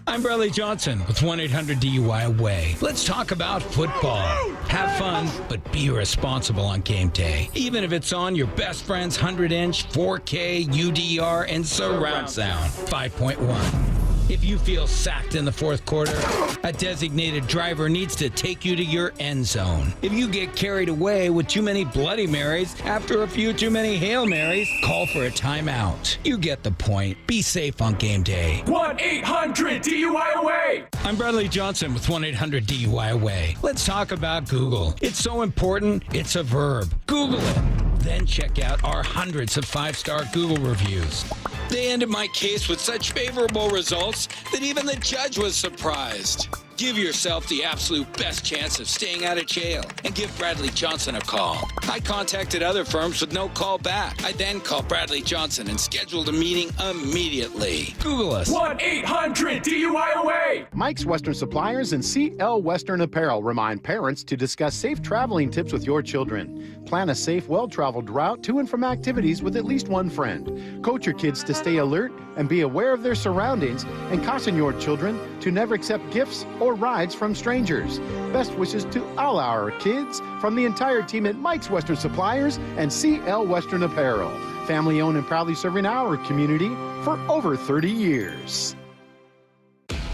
I'm Bradley Johnson with 1-800-DUI-AWAY. Let's talk about football. Have fun, but be responsible on game day. Even if it's on your best friend's 100-inch 4K UDR and surround sound 5.1. If you feel sacked in the fourth quarter, a designated driver needs to take you to your end zone. If you get carried away with too many Bloody Marys after a few too many Hail Marys, call for a timeout. You get the point. Be safe on game day.
1-800-DUI-AWAY!
I'm Bradley Johnson with 1-800-DUI-AWAY. Let's talk about Google. It's so important, it's a verb. Google it. Then check out our hundreds of 5-star Google reviews. They ended my case with such favorable results that even the judge was surprised. Give yourself the absolute best chance of staying out of jail and give Bradley Johnson a call. I contacted other firms with no call back. I then called Bradley Johnson and scheduled a meeting immediately. Google us.
1-800-DUI-AWAY!
Mike's Western Suppliers and CL Western Apparel remind parents to discuss safe traveling tips with your children. Plan a safe, well-traveled route to and from activities with at least one friend. Coach your kids to stay alert and be aware of their surroundings, and caution your children to never accept gifts or rides from strangers. Best wishes to all our kids from the entire team at Mike's Western Suppliers and CL Western Apparel. Family owned and proudly serving our community for over 30 years.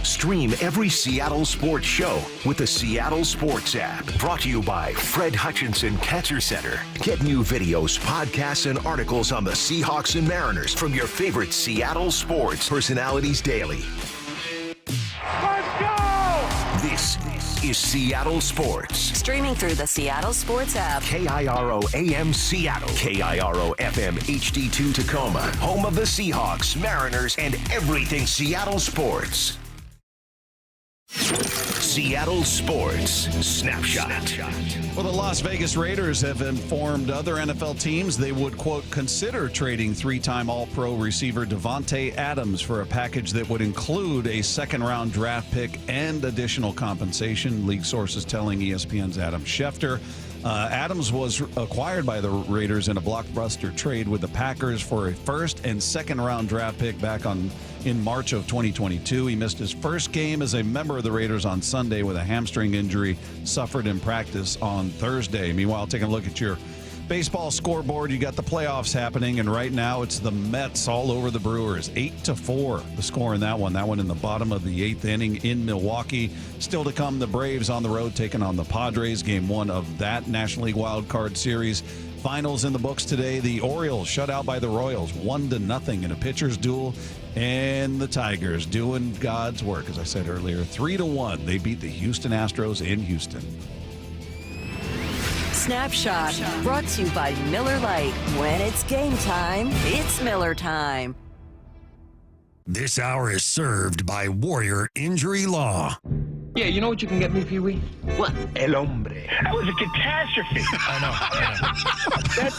Stream every Seattle sports show with the Seattle Sports app. Brought to you by Fred Hutchinson Cancer Center. Get new videos, podcasts, and articles on the Seahawks and Mariners from your favorite Seattle sports personalities daily.
Let's go!
This is Seattle Sports.
Streaming through the Seattle Sports app.
KIRO AM Seattle. KIRO FM HD2 Tacoma. Home of the Seahawks, Mariners, and everything Seattle sports. Seattle Sports Snapshot.
Well, the Las Vegas Raiders have informed other NFL teams they would, quote, consider trading three-time All-Pro receiver Davante Adams for a package that would include a second-round draft pick and additional compensation, league sources telling ESPN's Adam Schefter. Adams was acquired by the Raiders in a blockbuster trade with the Packers for a first and second round draft pick back in March of 2022. He missed his first game as a member of the Raiders on Sunday with a hamstring injury suffered in practice on Thursday. Meanwhile, taking a look at your baseball scoreboard, you got the playoffs happening, and right now it's the Mets all over the Brewers. 8-4 the score in that one in the bottom of the 8th inning in Milwaukee. Still to come, the Braves on the road taking on the Padres, game 1 of that National League Wild Card Series. Finals in the books today. The Orioles shut out by the Royals 1-0 in a pitcher's duel, and the Tigers doing God's work, as I said earlier, 3-1. They beat the Houston Astros in Houston.
Snapshot, brought to you by Miller Lite. When it's game time, it's Miller time.
This hour is served by Warrior Injury Law.
Yeah, you know what you can get me, Pee-wee?
What?
El hombre. That was a catastrophe. I know.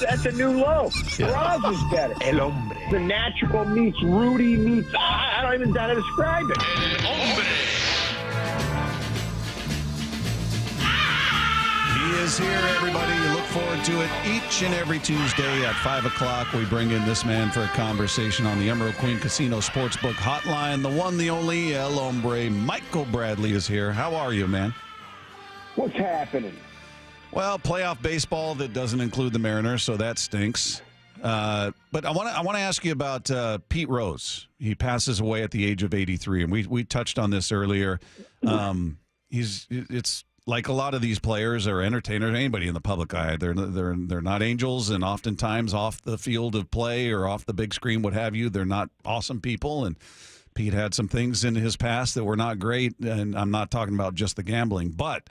That's a new low. Roz is better. El hombre. The natural meets Rudy meets... I don't even know how to describe it. El hombre.
He is here, everybody. Look forward to it each and every Tuesday at 5 o'clock. We bring in this man for a conversation on the Emerald Queen Casino Sportsbook Hotline. The one, the only, El Hombre, Michael Bradley is here. How are you, man?
What's happening?
Well, playoff baseball that doesn't include the Mariners, so that stinks. But I want to ask you about Pete Rose. He passes away at the age of 83, and we touched on this earlier. It's like a lot of these players or entertainers, anybody in the public eye, they're not angels, and oftentimes off the field of play or off the big screen, what have you, they're not awesome people. And Pete had some things in his past that were not great, and I'm not talking about just the gambling, but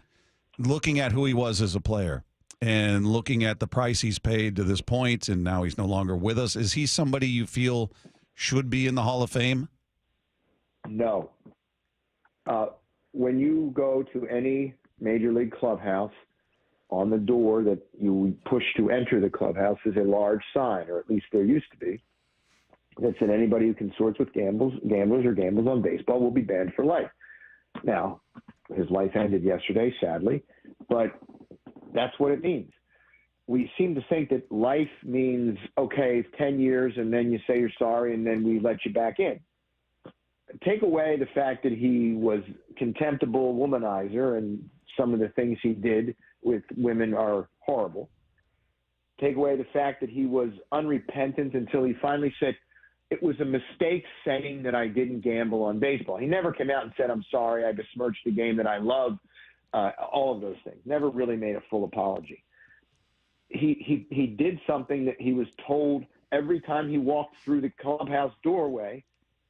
looking at who he was as a player and looking at the price he's paid to this point, and now he's no longer with us, is he somebody you feel should be in the Hall of Fame?
No. When you go to any Major League clubhouse, on the door that you push to enter the clubhouse is a large sign, or at least there used to be, that said anybody who consorts with gamblers or gambles on baseball will be banned for life. Now, his life ended yesterday, sadly, but that's what it means. We seem to think that life means, okay, 10 years, and then you say you're sorry, and then we let you back in. Take away the fact that he was contemptible womanizer, and some of the things he did with women are horrible. Take away the fact that he was unrepentant until he finally said,
it was a mistake saying that I didn't gamble on baseball. He never came out and said, I'm sorry, I besmirched the game that I love, all of those things. Never really made a full apology. He did something that he was told every time he walked through the clubhouse doorway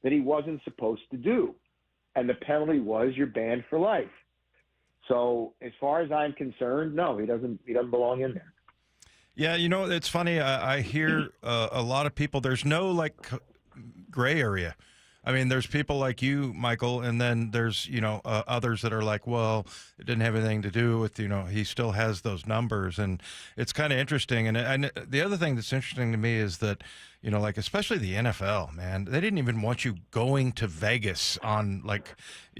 that he wasn't supposed to do. And the penalty was you're banned for life. So as far as I'm concerned, no, he doesn't belong in there.
Yeah, it's funny. I hear a lot of people, there's no gray area. I mean, there's people like you, Michael, and then there's, others that are like, well, it didn't have anything to do with, he still has those numbers. And it's kind of interesting. And the other thing that's interesting to me is that, especially the NFL, man, they didn't even want you going to Vegas on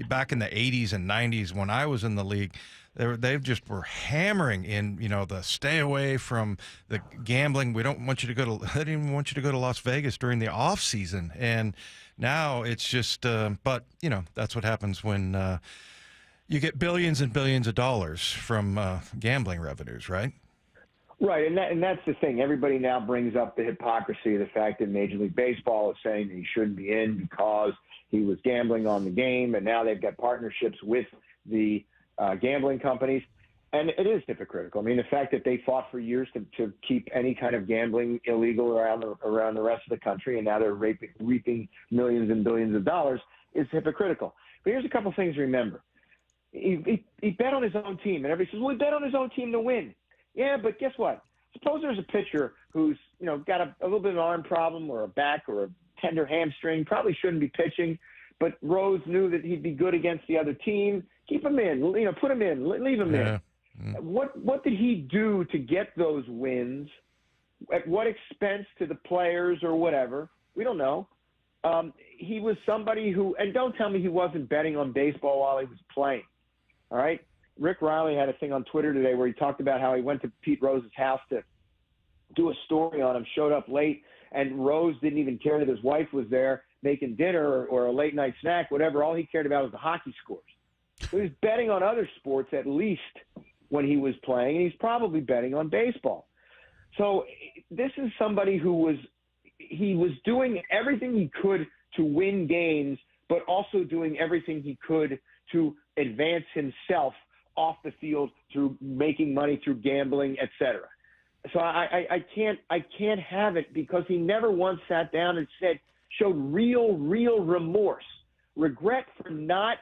back in the 80s and 90s when I was in the league. They just were hammering in, the stay away from the gambling. We don't want you to go to. They didn't even want you to go to Las Vegas during the off season. And now it's just, but that's what happens when you get billions and billions of dollars from gambling revenues, right?
Right, and that's the thing. Everybody now brings up the hypocrisy of the fact that Major League Baseball is saying that he shouldn't be in because he was gambling on the game, and now they've got partnerships with the gambling companies, and it is hypocritical. I mean, the fact that they fought for years to keep any kind of gambling illegal around the rest of the country, and now they're reaping millions and billions of dollars is hypocritical. But here's a couple things to remember. He bet on his own team, and everybody says, well, he bet on his own team to win. Yeah, but guess what? Suppose there's a pitcher who's got a little bit of an arm problem or a back or a tender hamstring, probably shouldn't be pitching, but Rose knew that he'd be good against the other team. Keep him in, put him in, leave him in. What did he do to get those wins? At what expense to the players or whatever? We don't know. He was somebody who, and don't tell me he wasn't betting on baseball while he was playing. All right? Rick Riley had a thing on Twitter today where he talked about how he went to Pete Rose's house to do a story on him, showed up late, and Rose didn't even care that his wife was there making dinner or a late night snack, whatever. All he cared about was the hockey scores. He was betting on other sports at least when he was playing, and he's probably betting on baseball. So this is somebody who was doing everything he could to win games, but also doing everything he could to advance himself off the field through making money through gambling, etc. So I can't have it because he never once sat down and showed real remorse, regret for not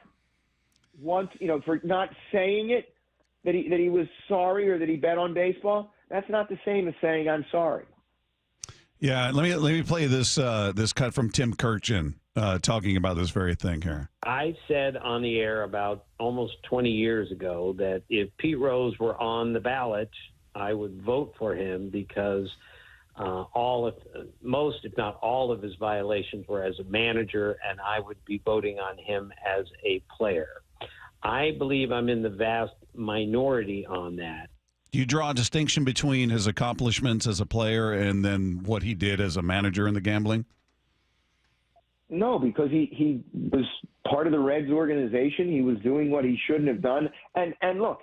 saying it, that he was sorry or that he bet on baseball. That's not the same as saying I'm sorry.
Yeah, let me play this cut from Tim Kirchin talking about this very thing here.
I said on the air about almost 20 years ago that if Pete Rose were on the ballot, I would vote for him because most, if not all, of his violations were as a manager, and I would be voting on him as a player. I believe I'm in the vast minority on that.
Do you draw a distinction between his accomplishments as a player and then what he did as a manager in the gambling?
No, because he was part of the Reds organization. He was doing what he shouldn't have done. And look,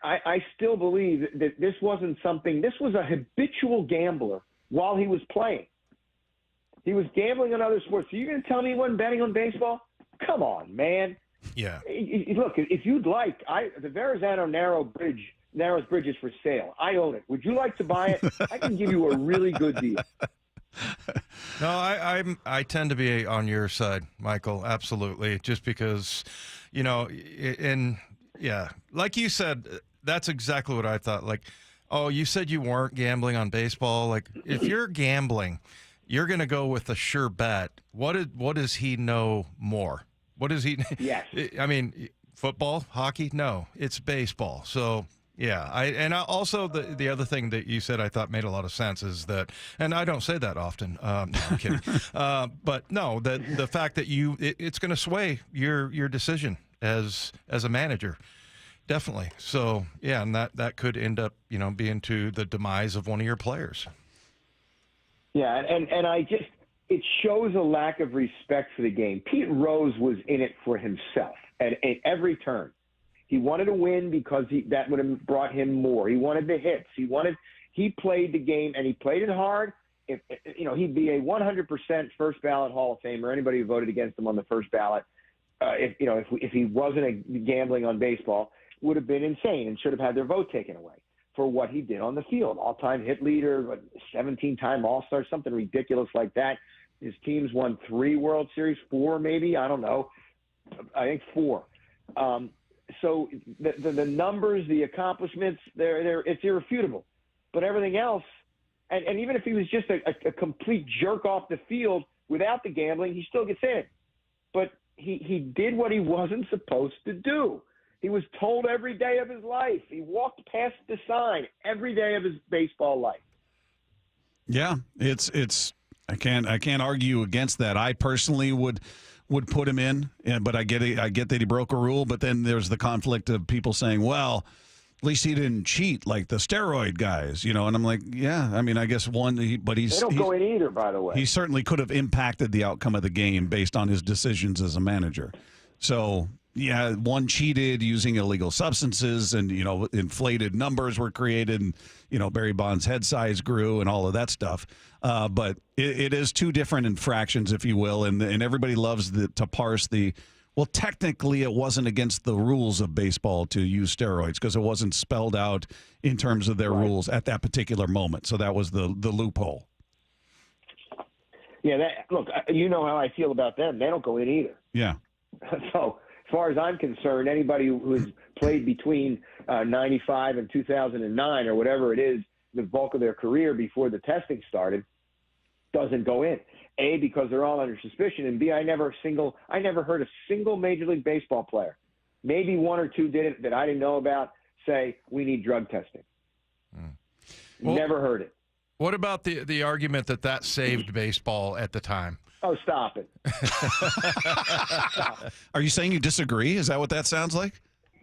I still believe that this wasn't something – this was a habitual gambler while he was playing. He was gambling on other sports. So you're going to tell me he wasn't betting on baseball? Come on, man.
Yeah.
Look, if you'd like, the Verrazano Narrows Bridge is for sale. I own it. Would you like to buy it? I can give you a really good deal.
No, I tend to be on your side, Michael. Absolutely, just because, like you said, that's exactly what I thought. Like, oh, you said you weren't gambling on baseball. Like, if you're gambling, you're going to go with a sure bet. What does he know more? What does he?
Yes.
I mean, football, hockey? No, it's baseball. So. Yeah, also the other thing that you said I thought made a lot of sense is that, and I don't say that often. No, I'm kidding. But no, the fact that it's going to sway your decision as a manager, definitely. So yeah, and that could end up being to the demise of one of your players.
Yeah, and it shows a lack of respect for the game. Pete Rose was in it for himself at every turn. He wanted to win because that would have brought him more. He wanted the hits. He played the game, and he played it hard, he'd be a 100% first ballot Hall of Famer. Anybody who voted against him on the first ballot, if he wasn't gambling on baseball, would have been insane and should have had their vote taken away for what he did on the field. All-time hit leader, 17-time All-Star, something ridiculous like that. His teams won 3 World Series, 4 maybe, I don't know. I think 4. So the numbers, the accomplishments, it's irrefutable. But everything else, and even if he was just a complete jerk off the field without the gambling, he still gets in. But he did what he wasn't supposed to do. He was told every day of his life. He walked past the sign every day of his baseball life.
Yeah, it's I can't argue against that. I personally would put him in, but I get that he broke a rule. But then there's the conflict of people saying, well, at least he didn't cheat like the steroid guys, And I'm like, yeah, I mean, I guess but
they don't go in either, by the way.
He certainly could have impacted the outcome of the game based on his decisions as a manager. So, yeah, one cheated using illegal substances and, inflated numbers were created and, Barry Bonds' head size grew and all of that stuff. But it is 2 different infractions, if you will, and everybody loves to parse well, technically it wasn't against the rules of baseball to use steroids because it wasn't spelled out in terms of their rules at that particular moment. So that was the loophole.
Yeah, look, you know how I feel about them. They don't go in either.
Yeah.
So as far as I'm concerned, anybody who has played between 95 and 2009 or whatever it is, the bulk of their career before the testing started, doesn't go in. A, because they're all under suspicion, and B, I never heard a single Major League Baseball player, maybe 1 or 2 did it that I didn't know about, say we need drug testing.
Well,
never heard it.
What about the argument that saved baseball at the time?
Oh, stop it.
Are you saying you disagree? Is that what that sounds like?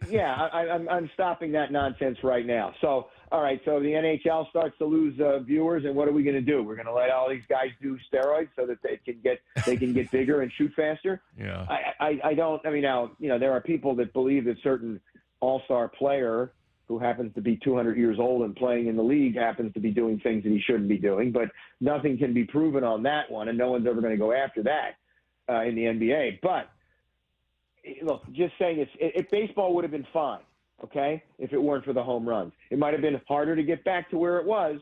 Yeah, I'm stopping that nonsense right now. So, all right, so the NHL starts to lose viewers, and what are we going to do? We're going to let all these guys do steroids so that they can get bigger and shoot faster?
Yeah.
Now, there are people that believe that certain all-star player who happens to be 200 years old and playing in the league happens to be doing things that he shouldn't be doing, but nothing can be proven on that one, and no one's ever going to go after that in the NBA. But look, just saying, if baseball would have been fine, okay, if it weren't for the home runs. It might have been harder to get back to where it was,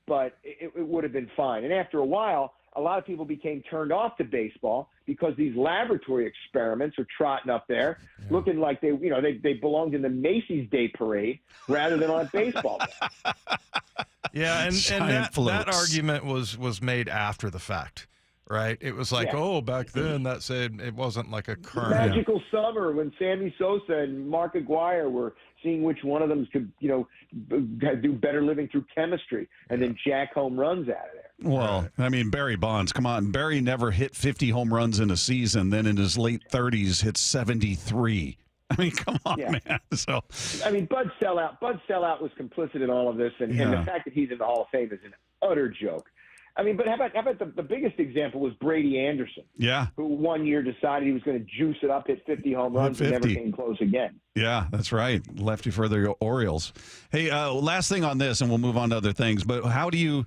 but it would have been fine. And after a while, a lot of people became turned off to baseball because these laboratory experiments are trotting up there, looking like they belonged in the Macy's Day Parade rather than on a baseball.
Yeah, and that argument was made after the fact. Right, it was like, back then that said it wasn't like a current
magical summer when Sammy Sosa and Mark Aguirre were seeing which one of them could, do better living through chemistry, and then jack home runs out of there.
Well, I mean, Barry Bonds, come on, Barry never hit 50 home runs in a season. Then in his late 30s, hit 73. I mean, come on, man. So,
I mean, Bud Sellout was complicit in all of this, and the fact that he's in the Hall of Fame is an utter joke. I mean, but how about the biggest example was Brady Anderson?
Yeah.
Who one year decided he was going to juice it up, hit 50 home runs, and never came close again.
Yeah, that's right. Lefty for the Orioles. Hey, last thing on this, and we'll move on to other things. But how do you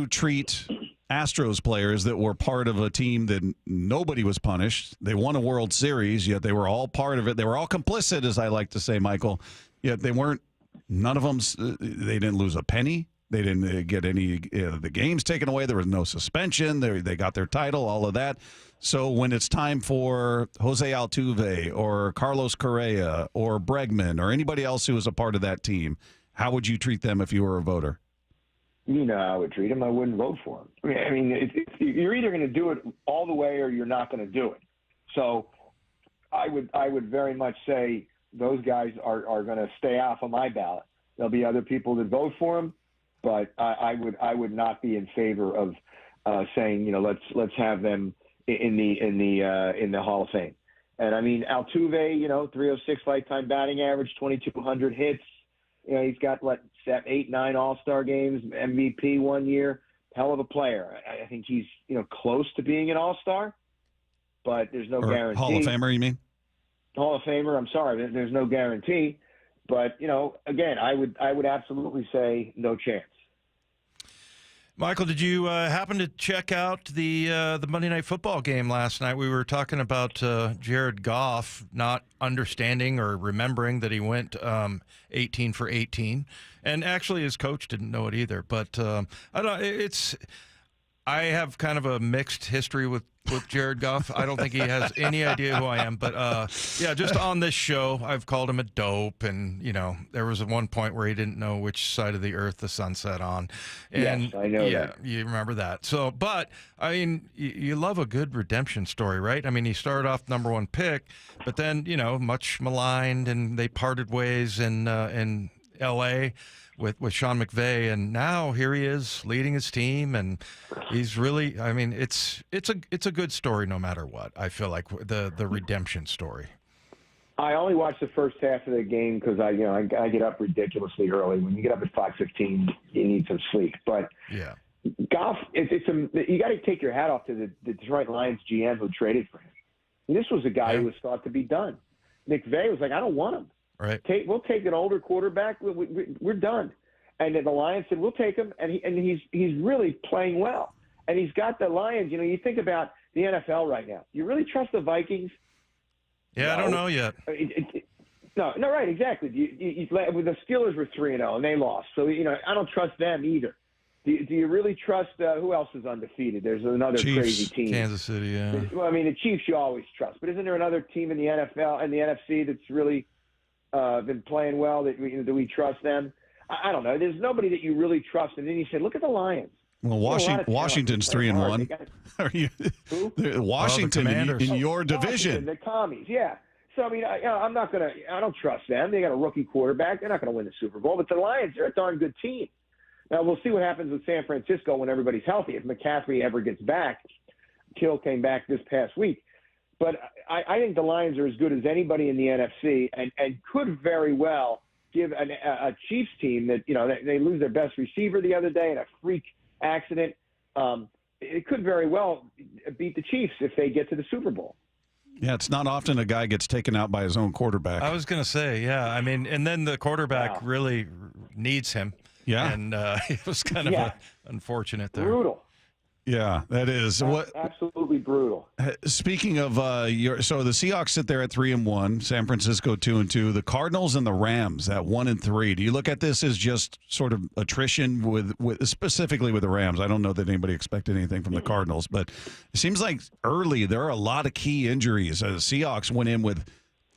treat Astros players that were part of a team that nobody was punished? They won a World Series, yet they were all part of it. They were all complicit, as I like to say, Michael. Yet they weren't. None of them. They didn't lose a penny. They didn't get any the games taken away. There was no suspension. They got their title, all of that. So when it's time for Jose Altuve or Carlos Correa or Bregman or anybody else who was a part of that team, how would you treat them if you were a voter?
You know how I would treat them. I wouldn't vote for them. I mean, you're either going to do it all the way or you're not going to do it. So I would very much say those guys are going to stay off of my ballot. There'll be other people that vote for them. But I would not be in favor of saying, let's have them in the Hall of Fame. And I mean, Altuve, 306 lifetime batting average, 2,200 hits. He's got 8, 9 All-Star games, MVP one year. Hell of a player. I think he's close to being an All-Star, but there's no guarantee.
Hall of Famer, you mean?
Hall of Famer. I'm sorry, there's no guarantee. But again, I would absolutely say no chance.
Michael, did you happen to check out the Monday Night Football game last night? We were talking about Jared Goff not understanding or remembering that he went 18 for 18, and actually his coach didn't know it either. But I don't. I have kind of a mixed history with Jared Goff. I don't think he has any idea who I am. But, yeah, just on this show, I've called him a dope. And, there was one point where he didn't know which side of the earth the sun set on. And,
yes, I know that.
You remember that. So, but, I mean, you love a good redemption story, right? I mean, he started off number 1 pick, but then, much maligned, and they parted ways in L.A., with Sean McVay, and now here he is leading his team, and he's really, I mean, it's a good story no matter what. I feel like the redemption story.
I only watched the first half of the game because I get up ridiculously early. When you get up at 5:15, you need some sleep. But
yeah,
Goff, you got to take your hat off to the Detroit Lions GM who traded for him. And this was a guy who was thought to be done. McVay was like, I don't want him.
Right.
We'll take an older quarterback. We're done. And then the Lions said, we'll take him, and he's really playing well. And he's got the Lions. You think about the NFL right now. You really trust the Vikings?
Yeah, no. I don't know yet.
No, right, exactly. The Steelers were 3-0, and they lost. So, I don't trust them either. Do you really trust who else is undefeated? There's another
Chiefs,
crazy team.
Kansas City, yeah.
Well, I mean, the Chiefs you always trust. But isn't there another team in the NFL and the NFC that's really been playing well? Do we trust them? I don't know. There's nobody that you really trust. And then you said, look at the Lions.
Well, Washington's 3-1. Are you? Washington in your division?
The Commies, yeah. So I mean, I'm not gonna. I don't trust them. They got a rookie quarterback. They're not going to win the Super Bowl. But the Lions, they're a darn good team. Now we'll see what happens with San Francisco when everybody's healthy. If McCaffrey ever gets back, Kill came back this past week. But I think the Lions are as good as anybody in the NFC, and could very well give a Chiefs team that they lose their best receiver the other day in a freak accident. It could very well beat the Chiefs if they get to the Super Bowl.
Yeah, it's not often a guy gets taken out by his own quarterback.
I was going to say, yeah. I mean, and then the quarterback really needs him.
Yeah.
And it was kind of unfortunate there.
Brutal.
Yeah, that is
absolutely brutal.
Speaking of so the Seahawks sit there at 3-1, San Francisco 2-2, the Cardinals and the Rams at 1-3. Do you look at this as just sort of attrition with specifically with the Rams? I don't know that anybody expected anything from the Cardinals, but it seems like early there are a lot of key injuries. The Seahawks went in with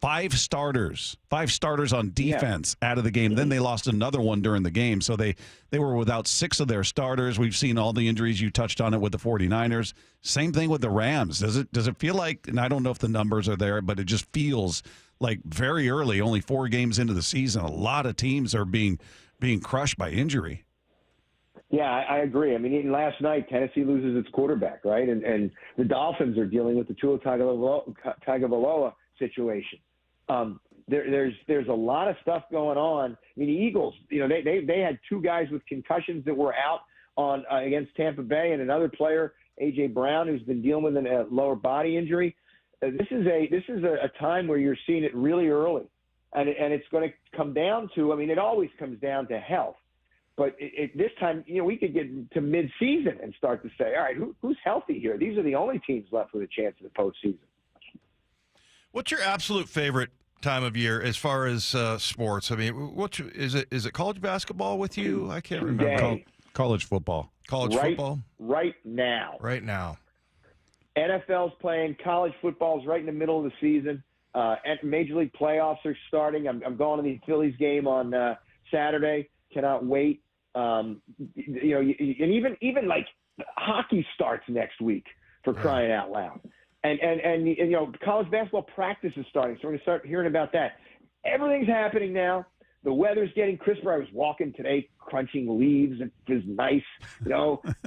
five starters on defense out of the game. Then they lost another one during the game. So they were without 6 of their starters. We've seen all the injuries. You touched on it with the 49ers. Same thing with the Rams. Does it feel like, and I don't know if the numbers are there, but it just feels like very early, only 4 games into the season, a lot of teams are being crushed by injury.
Yeah, I agree. I mean, even last night, Tennessee loses its quarterback, right? And the Dolphins are dealing with the Tua Tagovailoa situation. There's a lot of stuff going on. I mean, the Eagles, they had 2 guys with concussions that were out on against Tampa Bay, and another player, A.J. Brown, who's been dealing with a lower body injury. This is a time where you're seeing it really early, and it's going to come down to. I mean, it always comes down to health, but this time, we could get to mid-season and start to say, all right, who's healthy here? These are the only teams left with a chance in the postseason.
What's your absolute favorite time of year as far as sports? I mean, is it college basketball with you? I can't remember.
College football.
Football?
Right now.
Right now.
NFL's playing. College football's right in the middle of the season. Major League playoffs are starting. I'm going to the Phillies game on Saturday. Cannot wait. And even like hockey starts next week, for crying out loud. And college basketball practice is starting, so we're going to start hearing about that. Everything's happening now. The weather's getting crisper. I was walking today, crunching leaves. It was nice,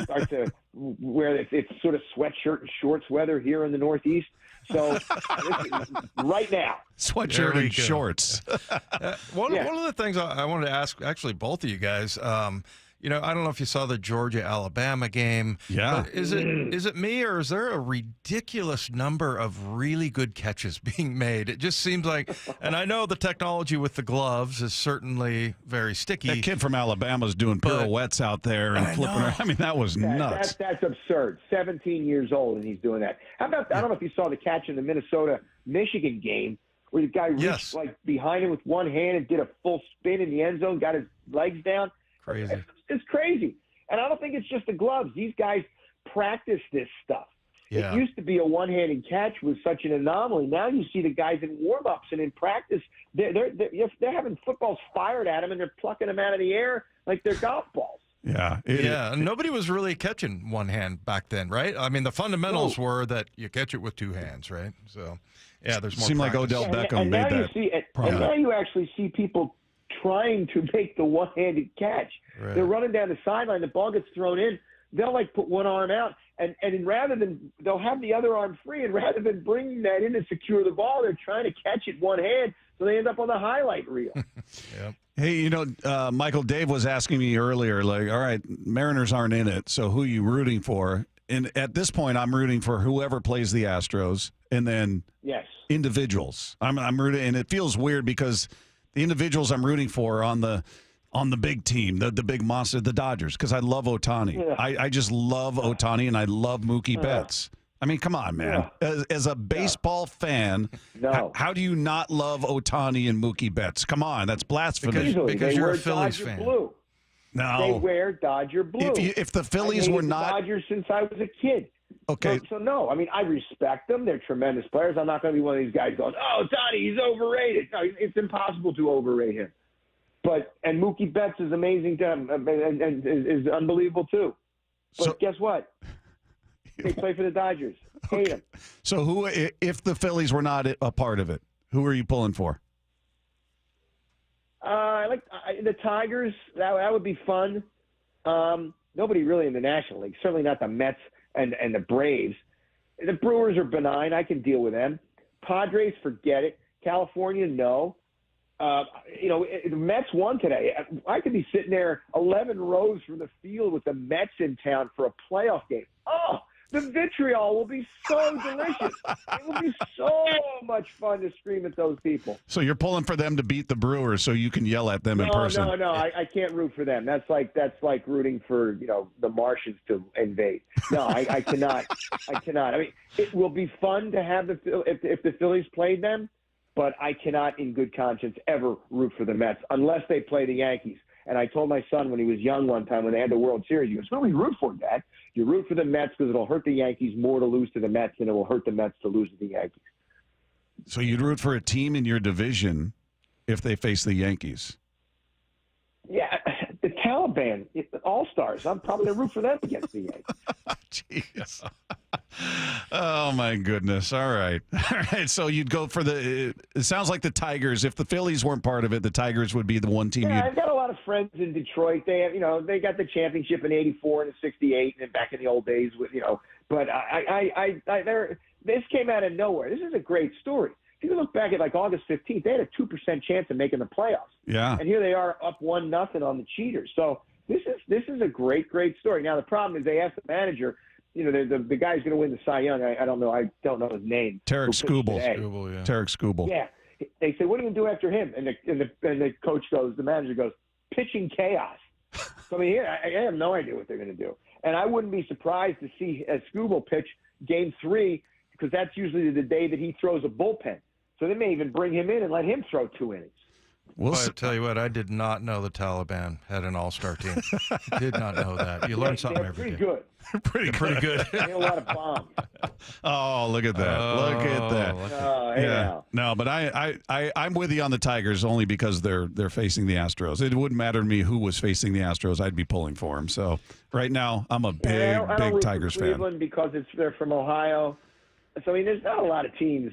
Start to wear it's sort of sweatshirt and shorts weather here in the Northeast. So right now,
sweatshirt and shorts.
One of the things I wanted to ask, actually, both of you guys. I don't know if you saw the Georgia-Alabama game.
Yeah.
But is it me, or is there a ridiculous number of really good catches being made? It just seems like, and I know the technology with the gloves is certainly very sticky.
That kid from Alabama's doing pirouettes out there and flipping around. I mean, that was nuts.
That's absurd. 17 years old and he's doing that. How about, I don't know if you saw the catch in the Minnesota-Michigan game where the guy reached behind him with one hand and did a full spin in the end zone, got his legs down.
Crazy.
It's crazy. And I don't think it's just the gloves. These guys practice this stuff.
Yeah.
It used to be a one-handed catch was such an anomaly. Now you see the guys in warm-ups and in practice, they're having footballs fired at them and they're plucking them out of the air like they're golf balls.
Yeah.
Nobody was really catching one hand back then, right? I mean, the fundamentals were that you catch it with two hands, right? So, yeah, there's more.
Seemed like
practice.
Odell Beckham
and
made
now
that.
And now you actually see people trying to make the one-handed catch.
Right.
They're running down the sideline. The ball gets thrown in. They'll put one arm out, and rather than they'll have the other arm free, and rather than bringing that in to secure the ball, they're trying to catch it one hand, so they end up on the highlight reel.
Yep.
Hey, Michael, Dave was asking me earlier, like, all right, Mariners aren't in it, so who are you rooting for? And at this point, I'm rooting for whoever plays the Astros, and then individuals. I'm rooting, and it feels weird because the individuals I'm rooting for are on the big team, the big monster, the Dodgers, because I love Ohtani.
Yeah.
I just love Ohtani, and I love Mookie Betts. I mean, come on, man. As a baseball fan, how do you not love Ohtani and Mookie Betts? Come on, that's blasphemy.
Because you're a Phillies fan.
Blue.
No.
They wear Dodger blue.
If the Phillies
I
were
hated
not
the Dodgers since I was a kid.
Okay.
So no, I mean, I respect them. They're tremendous players. I'm not going to be one of these guys going, "Oh, Ohtani, he's overrated." No, it's impossible to overrate him. And Mookie Betts is amazing to him, and is unbelievable too. But guess what? They play for the Dodgers. Hate them.
So who, if the Phillies were not a part of it, who are you pulling for?
I like the Tigers. That would be fun. Nobody really in the National League. Certainly not the Mets and the Braves. The Brewers are benign. I can deal with them. Padres, forget it. California, no. The Mets won today. I could be sitting there 11 rows from the field with the Mets in town for a playoff game. Oh, the vitriol will be so delicious. It will be so much fun to scream at those people.
So you're pulling for them to beat the Brewers so you can yell at them in person.
No. I can't root for them. That's like rooting for the Martians to invade. No, I cannot. I mean, it will be fun to have if the Phillies played them, but I cannot, in good conscience, ever root for the Mets unless they play the Yankees. And I told my son when he was young one time when they had the World Series, he goes, "What do we root for, Dad?" You root for the Mets because it'll hurt the Yankees more to lose to the Mets than it will hurt the Mets to lose to the Yankees.
So you'd root for a team in your division if they face the Yankees?
Yeah, the Taliban, All-Stars. I'm probably going to root for them against the Yankees.
Jeez. Oh, my goodness. All right. So you'd go for it sounds like the Tigers. If the Phillies weren't part of it, the Tigers would be the one team.
Yeah, I've got a lot of friends in Detroit. They have, they got the championship in '84 and '68 and back in the old days with, but this came out of nowhere. This is a great story. If you look back at August 15th, they had a 2% chance of making the playoffs.
Yeah.
And here they are up 1-0 on the Cheaters. So this is a great story. Now the problem is they asked the manager, the guy's going to win the Cy Young. I don't know his name.
Tarek Skubal.
Yeah.
Tarek Skubal.
Yeah. They say, what are you going to do after him? And the coach goes, the manager goes, pitching chaos. So I mean, I have no idea what they're going to do. And I wouldn't be surprised to see Skubal pitch Game 3 because that's usually the day that he throws a bullpen. So they may even bring him in and let him throw 2 innings.
Well, I tell you what, I did not know the Taliban had an all-star team. Did not know that. You learn something every day.
Good.
Pretty good.
They had a lot of bombs.
Oh, look at that. Look at that.
Yeah.
No, but I'm with you on the Tigers only because they're facing the Astros. It wouldn't matter to me who was facing the Astros. I'd be pulling for them. So right now, I'm a big Tigers fan.
Cleveland because they're from Ohio. So, I mean, there's not a lot of teams,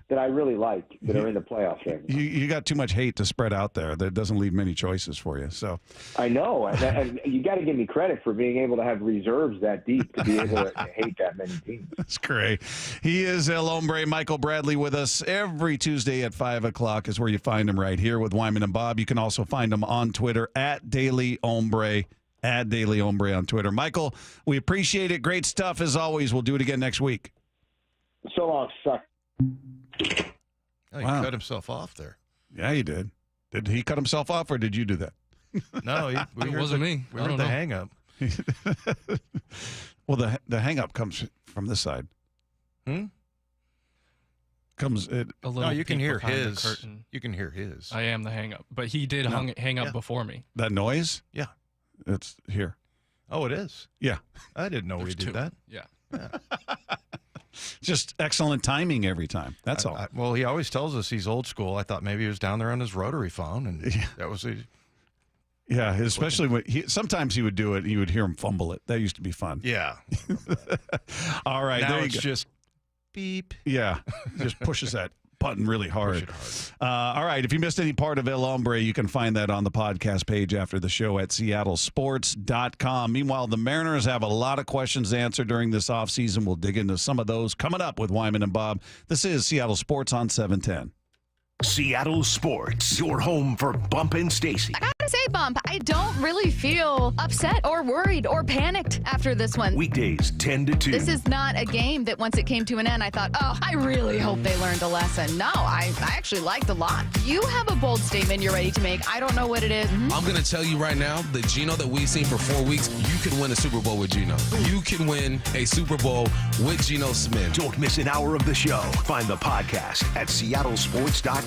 that I really like that are in the playoffs right now.
You got too much hate to spread out there. That doesn't leave many choices for you. So
I know. And you got to give me credit for being able to have reserves that deep to be able to hate that many teams.
That's great. He is El Hombre, Michael Bradley, with us every Tuesday at 5 o'clock is where you find him, right here with Wyman and Bob. You can also find him on Twitter at Daily Hombre, at Daily Hombre on Twitter. Michael, we appreciate it. Great stuff as always. We'll do it again next week.
So long, suck.
Oh, he cut himself off there.
Yeah, he did. Did he cut himself off, or did you do that?
No, it
wasn't me.
We heard the hang up.
Well, the hang up comes from this side. Comes it.
A little
No, you can
peek
hear
behind the
his.
curtain.
You can hear his.
I am the hang up, but he did hang up before me.
That noise?
Yeah.
It's here.
Oh, it is?
Yeah.
I didn't know we
There's
did
two.
that.
Yeah.
Just excellent timing every time. That's all.
Well, he always tells us he's old school. I thought maybe he was down there on his rotary phone, and that was a.
Yeah, especially when sometimes he would do it. You would hear him fumble it. That used to be fun.
Yeah.
All right.
Now
there you
it's
go.
just beep.
Yeah, just pushes that button really hard. All right, if you missed any part of El Hombre, you can find that on the podcast page after the show at seattlesports.com. Meanwhile, the Mariners have a lot of questions to answer during this offseason. We'll dig into some of those coming up with Wyman and Bob. This is Seattle Sports on 710.
Seattle Sports, your home for Bump and Stacy.
I gotta say, Bump, I don't really feel upset or worried or panicked after this one.
Weekdays 10 to 2.
This is not a game that once it came to an end, I thought, oh, I really hope they learned a lesson. No, I actually liked a lot. You have a bold statement you're ready to make. I don't know what it is.
I'm going to tell you right now, the Geno that we've seen for 4 weeks, you can win a Super Bowl with Geno. You can win a Super Bowl with Geno Smith.
Don't miss an hour of the show. Find the podcast at seattlesports.com.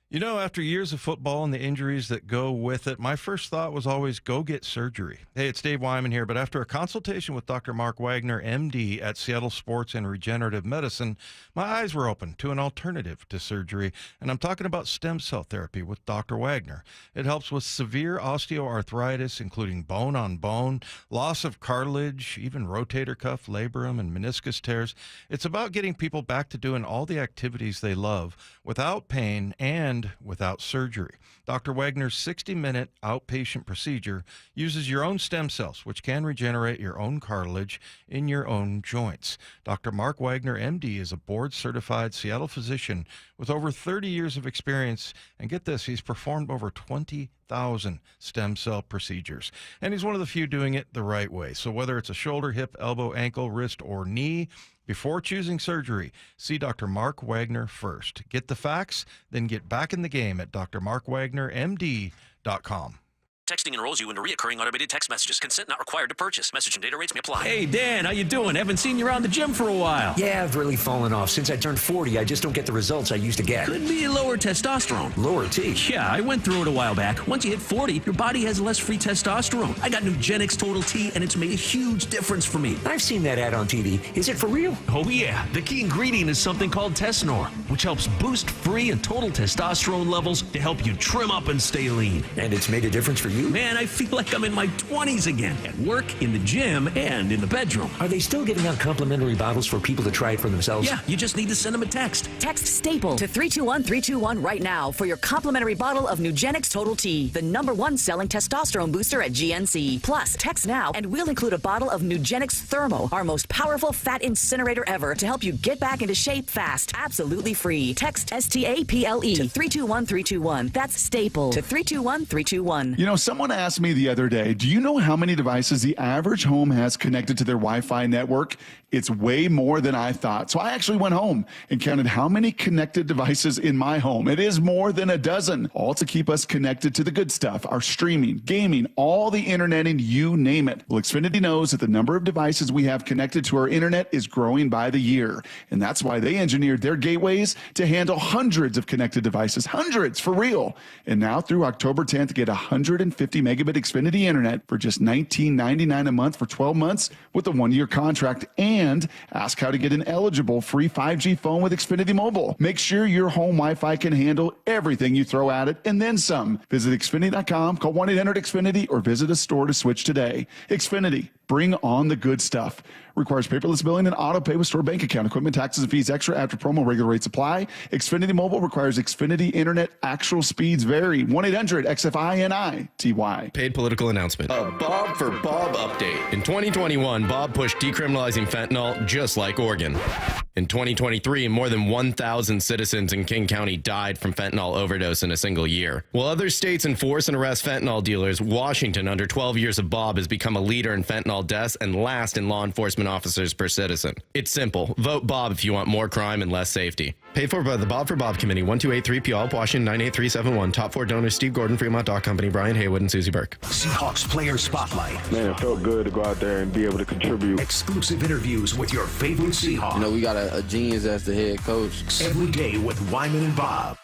You know, after years of football and the injuries that go with it, my first thought was always go get surgery. Hey, it's Dave Wyman here, but after a consultation with Dr. Mark Wagner, MD at Seattle Sports and Regenerative Medicine, my eyes were open to an alternative to surgery, and I'm talking about stem cell therapy with Dr. Wagner. It helps with severe osteoarthritis, including bone-on-bone, loss of cartilage, even rotator cuff, labrum, and meniscus tears. It's about getting people back to doing all the activities they love without pain and without surgery. Dr. Wagner's 60-minute outpatient procedure uses your own stem cells, which can regenerate your own cartilage in your own joints. Dr. Mark Wagner, MD, is a board-certified Seattle physician with over 30 years of experience. And get this, he's performed over 20,000 stem cell procedures. And he's one of the few doing it the right way. So whether it's a shoulder, hip, elbow, ankle, wrist, or knee, before choosing surgery, see Dr. Mark Wagner first. Get the facts, then get back in the game at drmarkwagnermd.com.
Texting enrolls you into recurring automated text messages. Consent not required to purchase. Message and data rates may apply.
Hey, Dan, how you doing? Haven't seen you around the gym for a while.
Yeah, I've really fallen off. Since I turned 40, I just don't get the results I used to get.
Could be lower testosterone.
Lower T?
Yeah, I went through it a while back. Once you hit 40, your body has less free testosterone. I got Nugenix Total T, and it's made a huge difference for me.
I've seen that ad on TV. Is it for real?
Oh, yeah. The key ingredient is something called Tesnor, which helps boost free and total testosterone levels to help you trim up and stay lean.
And it's made a difference for you?
Man, I feel like I'm in my 20s again. At work, in the gym, and in the bedroom.
Are they still giving out complimentary bottles for people to try it for themselves?
Yeah, you just need to send them a text.
Text STAPLE to 321-321 right now for your complimentary bottle of Nugenix Total T, the #1 selling testosterone booster at GNC. Plus, text now and we'll include a bottle of Nugenix Thermo, our most powerful fat incinerator ever, to help you get back into shape fast. Absolutely free. Text STAPLE to 321-321. That's STAPLE to 321-321.
You know, someone asked me the other day, do you know how many devices the average home has connected to their Wi-Fi network? It's way more than I thought. So I actually went home and counted how many connected devices in my home. It is more than a dozen, all to keep us connected to the good stuff, our streaming, gaming, all the internet, and you name it. Well, Xfinity knows that the number of devices we have connected to our internet is growing by the year. And that's why they engineered their gateways to handle hundreds of connected devices, hundreds for real. And now through October 10th, get $150 750 megabit Xfinity internet for just $19.99 a month for 12 months with a 1-year contract. And ask how to get an eligible free 5G phone with Xfinity Mobile. Make sure your home Wi-Fi can handle everything you throw at it and then some. Visit Xfinity.com, call 1-800-XFINITY, or visit a store to switch today. Xfinity, bring on the good stuff. Requires paperless billing and auto pay with store bank account. Equipment taxes and fees extra after promo. Regular rates apply. Xfinity Mobile requires Xfinity Internet. Actual speeds vary. 1-800-XFINITY.
Paid political announcement. A Bob for Bob update. In 2021, Bob pushed decriminalizing fentanyl just like Oregon. In 2023, more than 1,000 citizens in King County died from fentanyl overdose in a single year. While other states enforce and arrest fentanyl dealers, Washington, under 12 years of Bob, has become a leader in fentanyl deaths and last in law enforcement officers per citizen. It's simple. Vote Bob if you want more crime and less safety. Paid for by the Bob for Bob Committee, 1283 Puyallup, Washington, 98371. Top 4 donors: Steve Gordon, Fremont Dock Company, Brian Haywood, and Susie Burke.
Seahawks Player Spotlight.
Man, it felt good to go out there and be able to contribute.
Exclusive interviews with your favorite Seahawks.
You know, we got a genius as the head coach.
Every day with Wyman and Bob.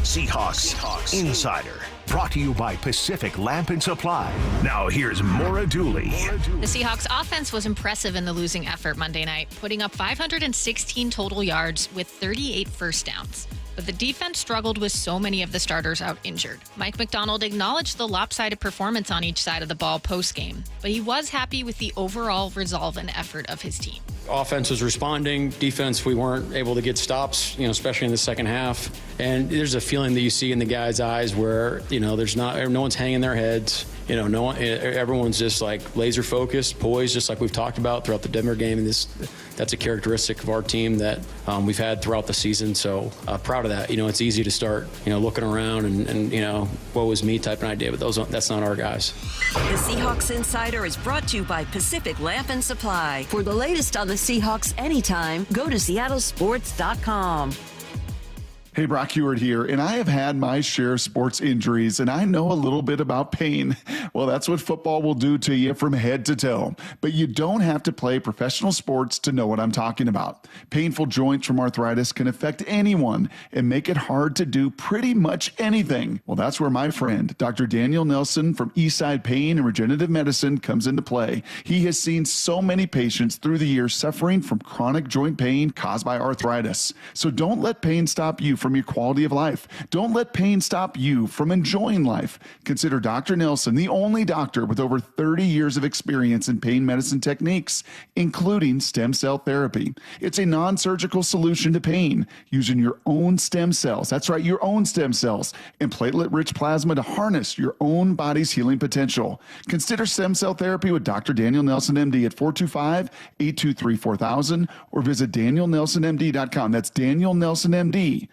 Seahawks Insider. Brought to you by Pacific Lamp and Supply. Now here's Maura Dooley.
The Seahawks offense was impressive in the losing effort Monday night, putting up 516 total yards with 38 first downs. But the defense struggled with so many of the starters out injured. Mike McDonald acknowledged the lopsided performance on each side of the ball post-game, but he was happy with the overall resolve and effort of his team.
Offense was responding. Defense, we weren't able to get stops, especially in the second half. And there's a feeling that you see in the guys' eyes where, no one's hanging their heads. Everyone's just like laser focused, poised, just like we've talked about throughout the Denver game. And that's a characteristic of our team that we've had throughout the season. So proud of that. It's easy to start, looking around and what was me type of idea, but that's not our guys.
The Seahawks Insider is brought to you by Pacific Lamp and Supply. For the latest on the Seahawks anytime, go to seattlesports.com.
Hey, Brock Heward here, and I have had my share of sports injuries, and I know a little bit about pain. Well, that's what football will do to you from head to toe. But you don't have to play professional sports to know what I'm talking about. Painful joints from arthritis can affect anyone and make it hard to do pretty much anything. Well, that's where my friend, Dr. Daniel Nelson from Eastside Pain and Regenerative Medicine comes into play. He has seen so many patients through the years suffering from chronic joint pain caused by arthritis. So don't let pain stop you from your quality of life. Don't let pain stop you from enjoying life. Consider Dr. Nelson the only doctor with over 30 years of experience in pain medicine techniques, including stem cell therapy. It's a non-surgical solution to pain using your own stem cells. That's right, your own stem cells and platelet-rich plasma to harness your own body's healing potential. Consider stem cell therapy with Dr. Daniel Nelson, MD at 425-823-4000 or visit danielnelsonmd.com. That's danielnelsonmd.com.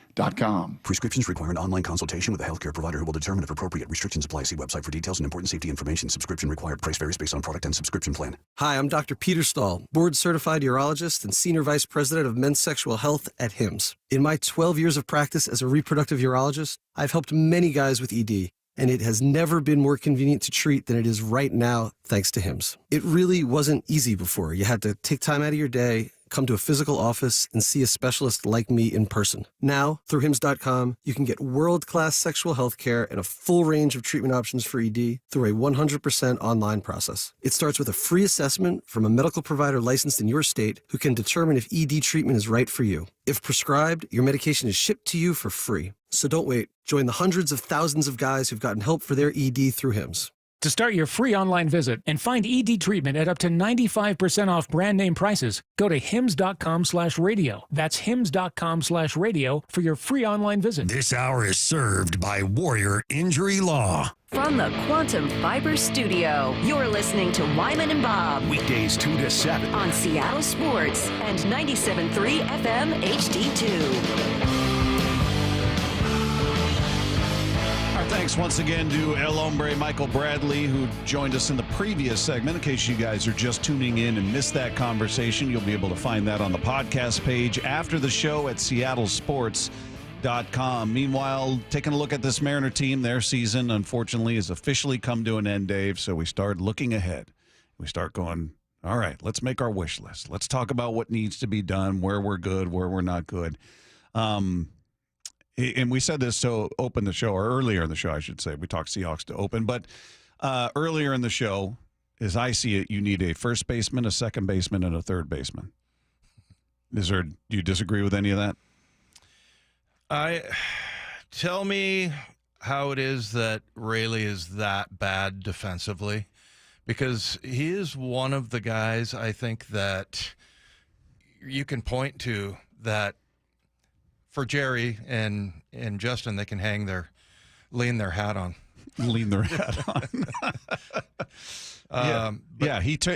Prescriptions require an online consultation with a healthcare provider who will determine if appropriate. Restrictions apply. See website for details and important safety information. Subscription required. Price varies based on product and subscription plan.
Hi, I'm Dr. Peter Stahl, board-certified urologist and senior vice president of men's sexual health at HIMSS. In my 12 years of practice as a reproductive urologist, I've helped many guys with ED, and it has never been more convenient to treat than it is right now, thanks to HIMSS. It really wasn't easy before. You had to take time out of your day, come to a physical office, and see a specialist like me in person. Now, through HIMSS.com, you can get world-class sexual health care and a full range of treatment options for ED through a 100% online process. It starts with a free assessment from a medical provider licensed in your state who can determine if ED treatment is right for you. If prescribed, your medication is shipped to you for free. So don't wait. Join the hundreds of thousands of guys who've gotten help for their ED through HIMSS.
To start your free online visit and find ED treatment at up to 95% off brand name prices, go to hims.com/radio. That's hims.com/radio for your free online visit.
This hour is served by Warrior Injury Law.
From the Quantum Fiber Studio, you're listening to Wyman and Bob.
Weekdays 2 to 7.
On Seattle Sports and 97.3 FM HD2.
Thanks once again to El Hombre Michael Bradley, who joined us in the previous segment. In case you guys are just tuning in and missed that conversation, you'll be able to find that on the podcast page after the show at seattlesports.com. Meanwhile, taking a look at this Mariner team, their season, unfortunately, has officially come to an end, Dave. So we start looking ahead. We start going, all right, let's make our wish list. Let's talk about what needs to be done, where we're good, where we're not good. And we said this to open the show, or earlier in the show, I should say. We talked Seahawks to open. But earlier in the show, as I see it, you need a first baseman, a second baseman, and a third baseman. Do you disagree with any of that?
Tell me how it is that Rayleigh is that bad defensively, because he is one of the guys I think that you can point to that for Jerry and Justin, they can lean their hat on.
Lean their hat on.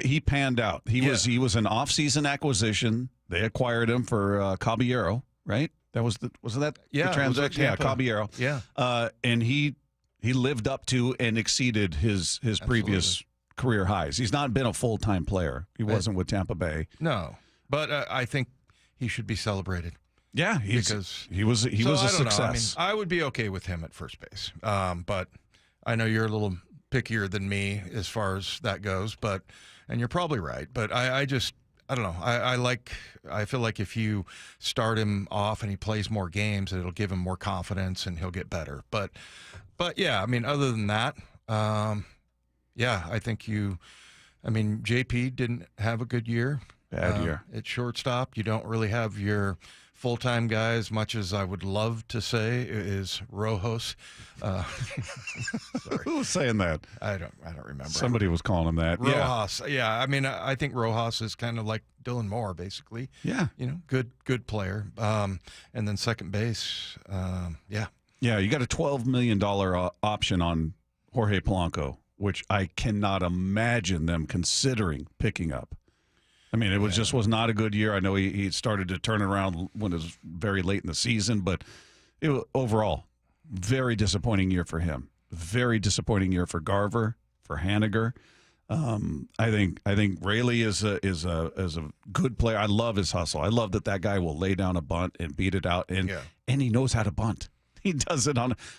He panned out. He was an off-season acquisition. They acquired him for Caballero, right? Wasn't that the transaction? Yeah, Caballero.
Yeah.
And he lived up to and exceeded his previous career highs. He's not been a full-time player. He wasn't with Tampa Bay.
No, but I think he should be celebrated.
Yeah,
because
he was a success.
I would be okay with him at first base, but I know you're a little pickier than me as far as that goes. And you're probably right. But I don't know. I feel like if you start him off and he plays more games, it'll give him more confidence and he'll get better. But yeah, I mean, other than that, I think JP didn't have a good year.
Bad year.
At shortstop, you don't really have your full-time guy, as much as I would love to say, is Rojas.
Who was saying that?
I don't remember.
Somebody was calling him that.
Rojas. Yeah. I mean, I think Rojas is kind of like Dylan Moore, basically.
Yeah.
Good player. And then second base. Yeah.
Yeah. You got a $12 million option on Jorge Polanco, which I cannot imagine them considering picking up. I mean, it was not a good year. I know he started to turn around when it was very late in the season, but overall, very disappointing year for him. Very disappointing year for Garver, for Haniger. I think Rayleigh is a good player. I love his hustle. I love that guy will lay down a bunt and beat it out, and he knows how to bunt. He does it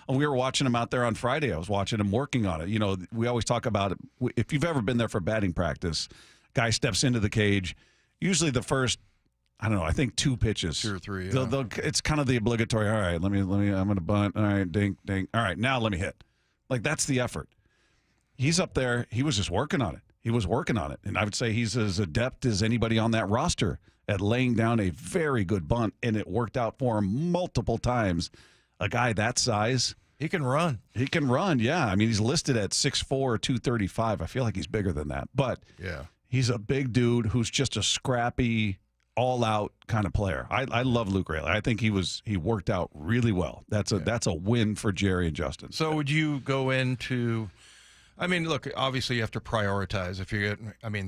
we were watching him out there on Friday. I was watching him working on it. We always talk about it. If you've ever been there for batting practice, guy steps into the cage. Usually the first, I don't know, I think 2 pitches.
2 or 3.
It's kind of the obligatory. All right, let me. I'm going to bunt. All right, ding, ding. All right, now let me hit. Like, that's the effort. He's up there. He was just working on it. And I would say he's as adept as anybody on that roster at laying down a very good bunt, and it worked out for him multiple times. A guy that size.
He can run.
Yeah. I mean, he's listed at 6'4", 235. I feel like he's bigger than that. But
yeah.
He's a big dude who's just a scrappy, all-out kind of player. I love Luke Rayleigh. I think he worked out really well. That's a win for Jerry and Justin.
So would you go into? I mean, look, obviously you have to prioritize. If you get,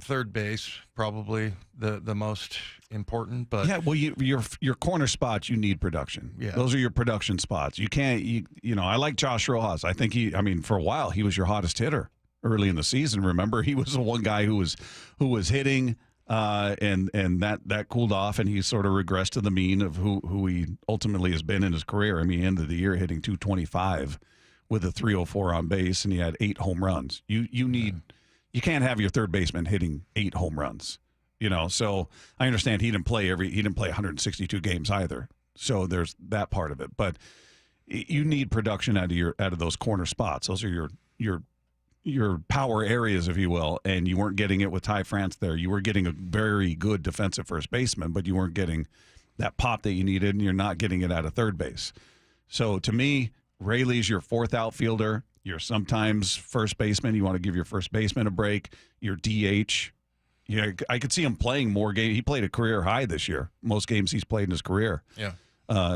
third base probably the most important. But
yeah, well, your corner spots, you need production.
Yeah,
those are your production spots. You can't. I like Josh Rojas. I think for a while he was your hottest hitter early in the season. Remember, he was the one guy who was hitting, and that cooled off, and he sort of regressed to the mean of who he ultimately has been in his career. I mean, ended the year hitting 225 with a 304 on base, and he had 8 home runs. You can't have your third baseman hitting 8 home runs. So I understand he didn't play 162 games either. So there's that part of it, but you need production out of those corner spots. Those are your power areas, if you will, and you weren't getting it with Ty France there. You were getting a very good defensive first baseman, but you weren't getting that pop that you needed, and you're not getting it out of third base. So to me, Rayleigh's your fourth outfielder. You're sometimes first baseman. You want to give your first baseman a break. Your DH. Yeah, I could see him playing more games. He played a career high this year. Most games he's played in his career.
Yeah.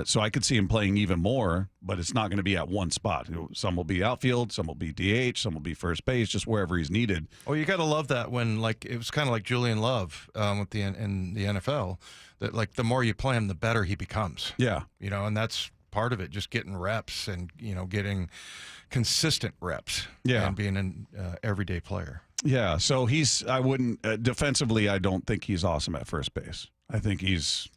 So I could see him playing even more, but it's not going to be at one spot. Some will be outfield, some will be DH, some will be first base, just wherever he's needed.
Well, you got to love that when it was kind of like Julian Love in the NFL. That the more you play him, the better he becomes.
Yeah.
And that's part of it, just getting reps and getting consistent reps.
Yeah.
And being an everyday player.
Yeah. So I wouldn't defensively. I don't think he's awesome at first base. I think he's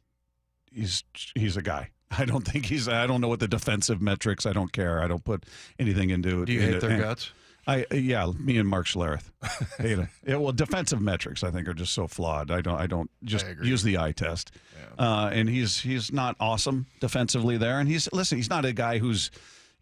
a guy. I don't know what the defensive metrics. I don't care. I don't put anything into it.
Do you hate their guts?
Me and Mark Schlereth hate it. Yeah, well, defensive metrics I think are just so flawed. I don't just use the eye test. Yeah. And he's not awesome defensively there. And he's not a guy who's,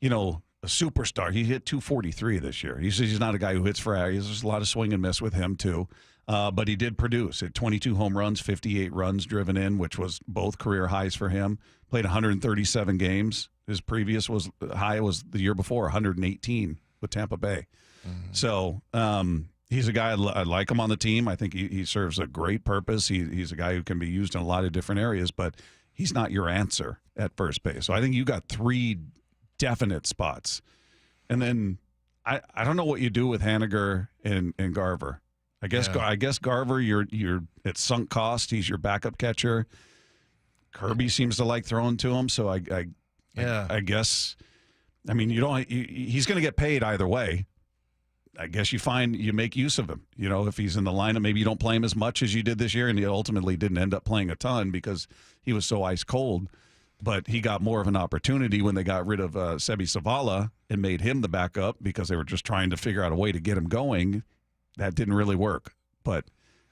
a superstar. He hit 243 this year. He's not a guy who hits for areas. There's a lot of swing and miss with him too. But he did produce at 22 home runs, 58 runs driven in, which was both career highs for him. Played 137 games. His previous high was the year before, 118 with Tampa Bay. Mm-hmm. So he's a guy I like him on the team. I think he serves a great purpose. He's a guy who can be used in a lot of different areas, but he's not your answer at first base. So I think you got 3 definite spots. And then I don't know what you do with Haniger and Garver. I guess Garver, you're at sunk cost. He's your backup catcher. Kirby seems to like throwing to him, so I guess. I mean, he's going to get paid either way. I guess you make use of him. If he's in the lineup, maybe you don't play him as much as you did this year, and he ultimately didn't end up playing a ton because he was so ice cold. But he got more of an opportunity when they got rid of Sebi Zavala and made him the backup because they were just trying to figure out a way to get him going. That didn't really work. But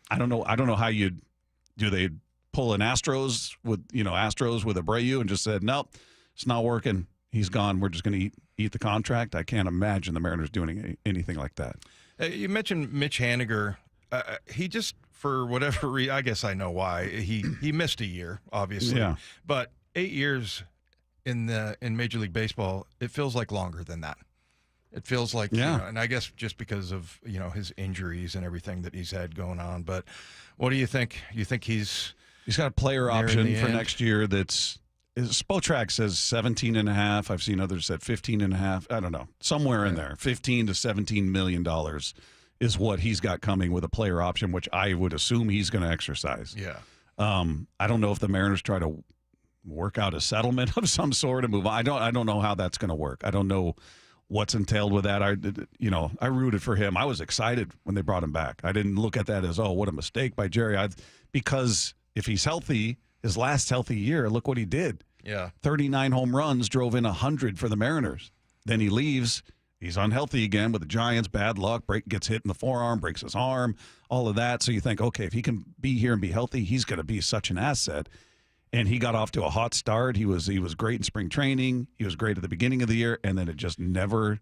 I don't know how do they pull an Astros with Abreu and just said, nope, it's not working. He's gone. We're just going to eat the contract. I can't imagine the Mariners doing anything like that.
You mentioned Mitch Haniger. He just, for whatever reason, I guess I know why, he missed a year, obviously. Yeah. But 8 years in Major League Baseball, it feels like longer than that. It feels like, and I guess just because of, his injuries and everything that he's had going on. But what do you think? You think he's
got a player option for next year that's Spotrac says 17.5. I've seen others said 15.5. I don't know. Somewhere in there. $15 to $17 million is what he's got coming with a player option, which I would assume he's going to exercise.
Yeah.
I don't know if the Mariners try to work out a settlement of some sort and move on. I don't know how that's going to work. I don't know what's entailed with that. I rooted for him. I was excited when they brought him back. I didn't look at that as, what a mistake by Jerry. Because if he's healthy, his last healthy year, look what he did.
Yeah.
39 home runs, drove in 100 for the Mariners. Then he leaves. He's unhealthy again with the Giants, bad luck, gets hit in the forearm, breaks his arm, all of that. So you think, okay, if he can be here and be healthy, he's going to be such an asset. And he got off to a hot start. He was great in spring training. He was great at the beginning of the year, and then it just never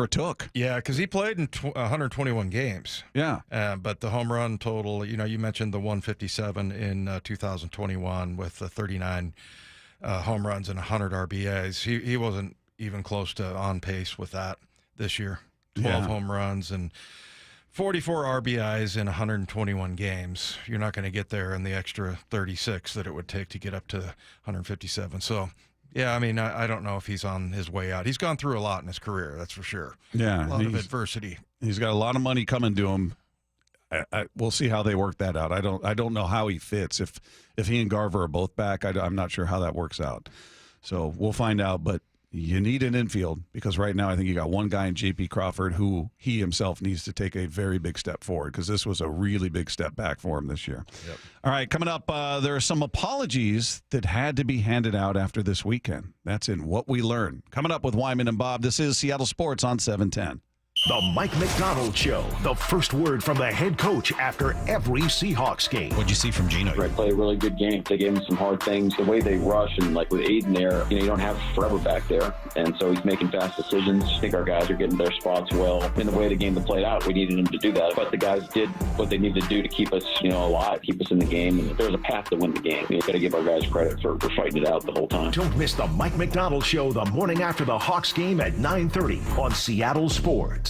took.
Yeah, because he played in 121 games.
Yeah.
But the home run total, you mentioned the 157 in 2021 with the 39 home runs and 100 RBIs. He wasn't even close to on pace with that this year. 12 home runs and 44 RBIs in 121 games. You're not going to get there in the extra 36 that it would take to get up to 157. So, yeah, I mean, I don't know if he's on his way out. He's gone through a lot in his career, that's for sure.
Yeah.
A lot of adversity.
He's got a lot of money coming to him. We'll see how they work that out. I don't know how he fits. If he and Garver are both back, I'm not sure how that works out. So we'll find out, but you need an infield because right now I think you got one guy in J.P. Crawford who he himself needs to take a very big step forward because this was a really big step back for him this year.
Yep.
All right, coming up, there are some apologies that had to be handed out after this weekend. That's in What We Learn. Coming up with Wyman and Bob, this is Seattle Sports on 710.
The Mike McDonald Show. The first word from the head coach after every Seahawks game.
What'd you see from Gino?
They play a really good game. They gave him some hard things. The way they rush and like with Aiden there, you don't have forever back there. And so he's making fast decisions. I think our guys are getting their spots well. In the way the game played out, we needed them to do that. But the guys did what they needed to do to keep us, alive, keep us in the game. And there was a path to win the game. You've got to give our guys credit for fighting it out the whole time.
Don't miss the Mike McDonald Show the morning after the Hawks game at 9:30 on Seattle Sports.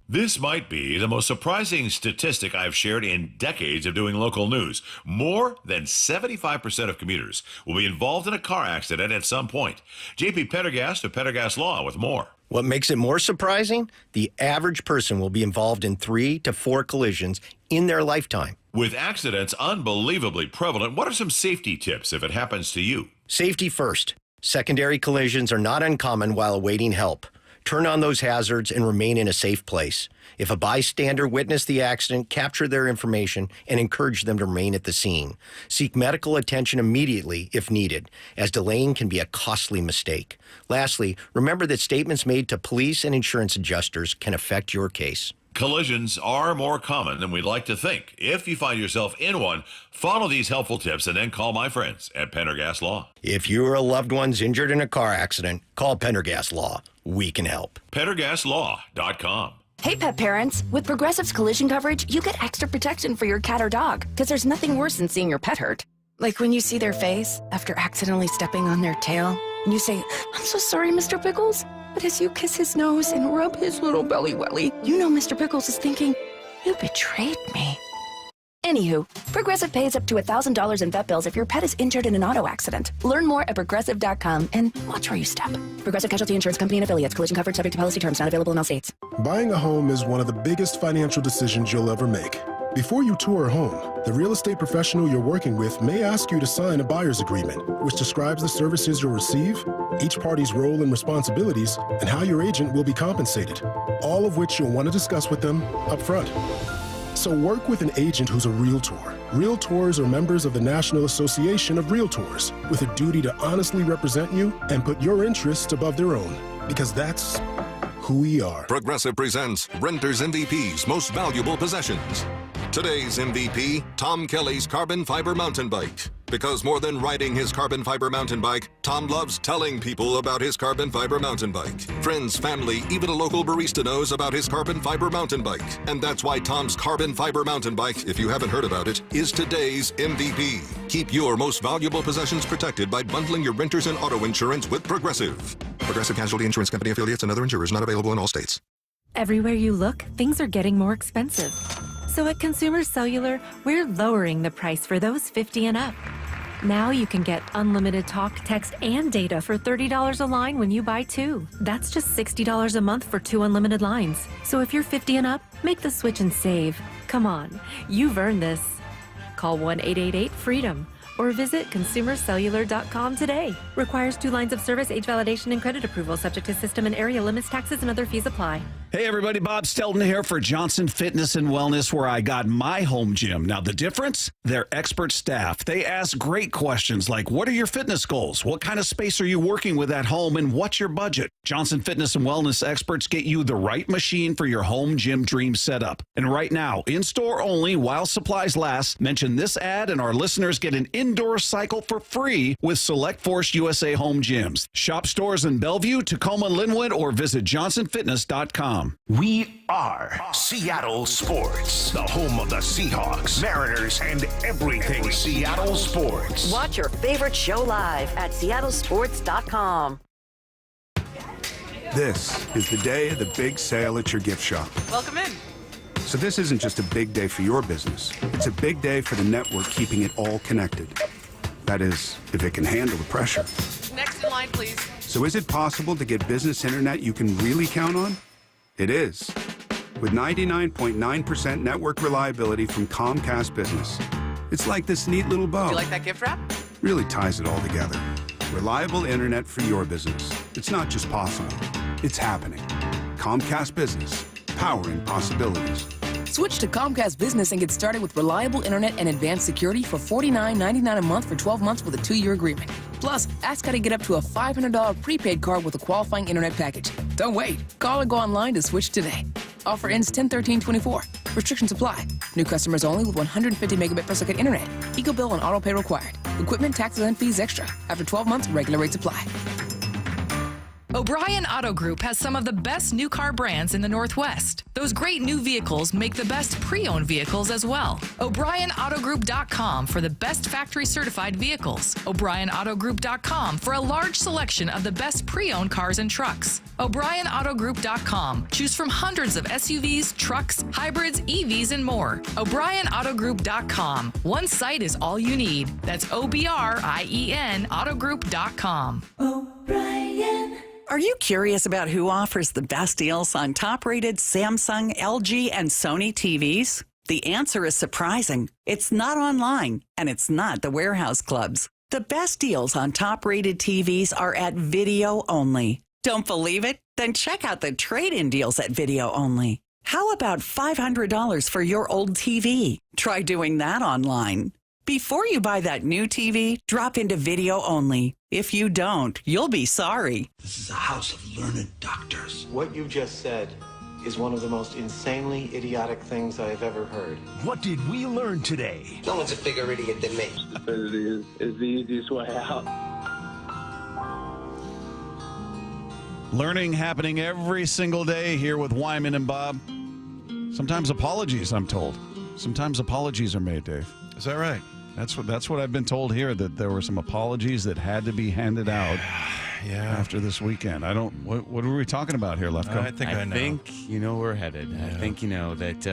This might be the most surprising statistic I've shared in decades of doing local news. More than 75% of commuters will be involved in a car accident at some point. JP Pendergast of Pendergast Law with more.
What makes it more surprising? The average person will be involved in 3 to 4 collisions in their lifetime.
With accidents unbelievably prevalent, what are some safety tips if it happens to you?
Safety first. Secondary collisions are not uncommon while awaiting help. Turn on those hazards and remain in a safe place. If a bystander witnessed the accident, capture their information and encourage them to remain at the scene. Seek medical attention immediately if needed, as delaying can be a costly mistake. Lastly, remember that statements made to police and insurance adjusters can affect your case.
Collisions are more common than we'd like to think. If you find yourself in one, follow these helpful tips and then call my friends at Pendergast Law.
If you or a loved one's injured in a car accident, call Pendergast Law. We can help.
PendergastLaw.com.
Hey, pet parents. With Progressive's collision coverage, you get extra protection for your cat or dog, because there's nothing worse than seeing your pet hurt. Like when you see their face after accidentally stepping on their tail, and you say, "I'm so sorry, Mr. Pickles." But as you kiss his nose and rub his little belly welly, you know Mr. Pickles is thinking, "You betrayed me." Anywho, Progressive pays up to $1,000 in vet bills if your pet is injured in an auto accident. Learn more at Progressive.com and watch where you step. Progressive Casualty Insurance Company and Affiliates. Collision coverage subject to policy terms. Not available in all states.
Buying a home is one of the biggest financial decisions you'll ever make. Before you tour a home, the real estate professional you're working with may ask you to sign a buyer's agreement, which describes the services you'll receive, each party's role and responsibilities, and how your agent will be compensated, all of which you'll want to discuss with them up front. So work with an agent who's a Realtor. Realtors are members of the National Association of Realtors with a duty to honestly represent you and put your interests above their own, because that's who we are.
Progressive presents Renters MVP's Most Valuable Possessions. Today's MVP, Tom Kelly's carbon fiber mountain bike. Because more than riding his carbon fiber mountain bike, Tom loves telling people about his carbon fiber mountain bike. Friends, family, even a local barista knows about his carbon fiber mountain bike. And that's why Tom's carbon fiber mountain bike, if you haven't heard about it, is today's MVP. Keep your most valuable possessions protected by bundling your renters and auto insurance with Progressive. Progressive Casualty Insurance Company affiliates and other insurers not available in all states.
Everywhere you look, things are getting more expensive. So at Consumer Cellular, we're lowering the price for those 50 and up. Now you can get unlimited talk, text, and data for $30 a line when you buy two. That's just $60 a month for 2 unlimited lines. So if you're 50 and up, make the switch and save. Come on, you've earned this. Call 1-888-FREEDOM or visit consumercellular.com today. Requires 2 lines of service, age validation, and credit approval, subject to system and area limits, taxes, and other fees apply.
Hey, everybody, Bob Stelton here for Johnson Fitness and Wellness, where I got my home gym. Now, the difference? Their expert staff. They ask great questions like, what are your fitness goals? What kind of space are you working with at home? And what's your budget? Johnson Fitness and Wellness experts get you the right machine for your home gym dream setup. And right now, in-store only, while supplies last, mention this ad and our listeners get an indoor cycle for free with Select Force USA Home Gyms. Shop stores in Bellevue, Tacoma, Linwood, or visit johnsonfitness.com.
We are Seattle Sports, the home of the Seahawks, Mariners, and everything Seattle sports.
Watch your favorite show live at seattlesports.com.
This is the day of the big sale at your gift shop.
Welcome in.
So this isn't just a big day for your business. It's a big day for the network keeping it all connected. That is, if it can handle the pressure.
Next in line, please.
So is it possible to get business internet you can really count on? It is. With 99.9% network reliability from Comcast Business. It's like this neat little bow.
Do you like that gift wrap?
Really ties it all together. Reliable internet for your business. It's not just possible. It's happening. Comcast Business. Powering possibilities.
Switch to Comcast Business and get started with reliable internet and advanced security for $49.99 a month for 12 months with a 2-year agreement. Plus, ask how to get up to a $500 prepaid card with a qualifying internet package. Don't wait. Call or go online to switch today. Offer ends 10/13/24. Restrictions apply. New customers only with 150 megabit per second internet. Eco bill and auto pay required. Equipment, taxes, and fees extra. After 12 months, regular rates apply.
O'Brien Auto Group has some of the best new car brands in the Northwest. Those great new vehicles make the best pre-owned vehicles as well. O'BrienAutoGroup.com for the best factory certified vehicles. O'BrienAutoGroup.com for a large selection of the best pre-owned cars and trucks. O'BrienAutoGroup.com. Choose from hundreds of SUVs, trucks, hybrids, EVs, and more. O'BrienAutoGroup.com. One site is all you need. That's OBRIEN Autogroup.com.
O'Brien. Are you curious about who offers the best deals on top-rated Samsung, LG, and Sony TVs? The answer is surprising. It's not online, and it's not the warehouse clubs. The best deals on top-rated TVs are at video only. Don't believe it? Then check out the trade-in deals at Video Only. How about $500 for your old TV? Try doing that online. Before you buy that new TV, drop into Video Only. If you don't, you'll be sorry.
This is a house of learned doctors. What you just said is one of the most insanely idiotic things I have ever heard.
What did we learn today?
No one's a bigger idiot than me.
Stupidity is the easiest way out.
Learning happening every single day here with Wyman and Bob. Sometimes apologies, I'm told. Sometimes apologies are made, Dave.
Is that right?
That's what I've been told here, that there were some apologies that had to be handed out after this weekend. What were we talking about here, Lefko?
I
think you know where we're headed. Yeah. I think you know that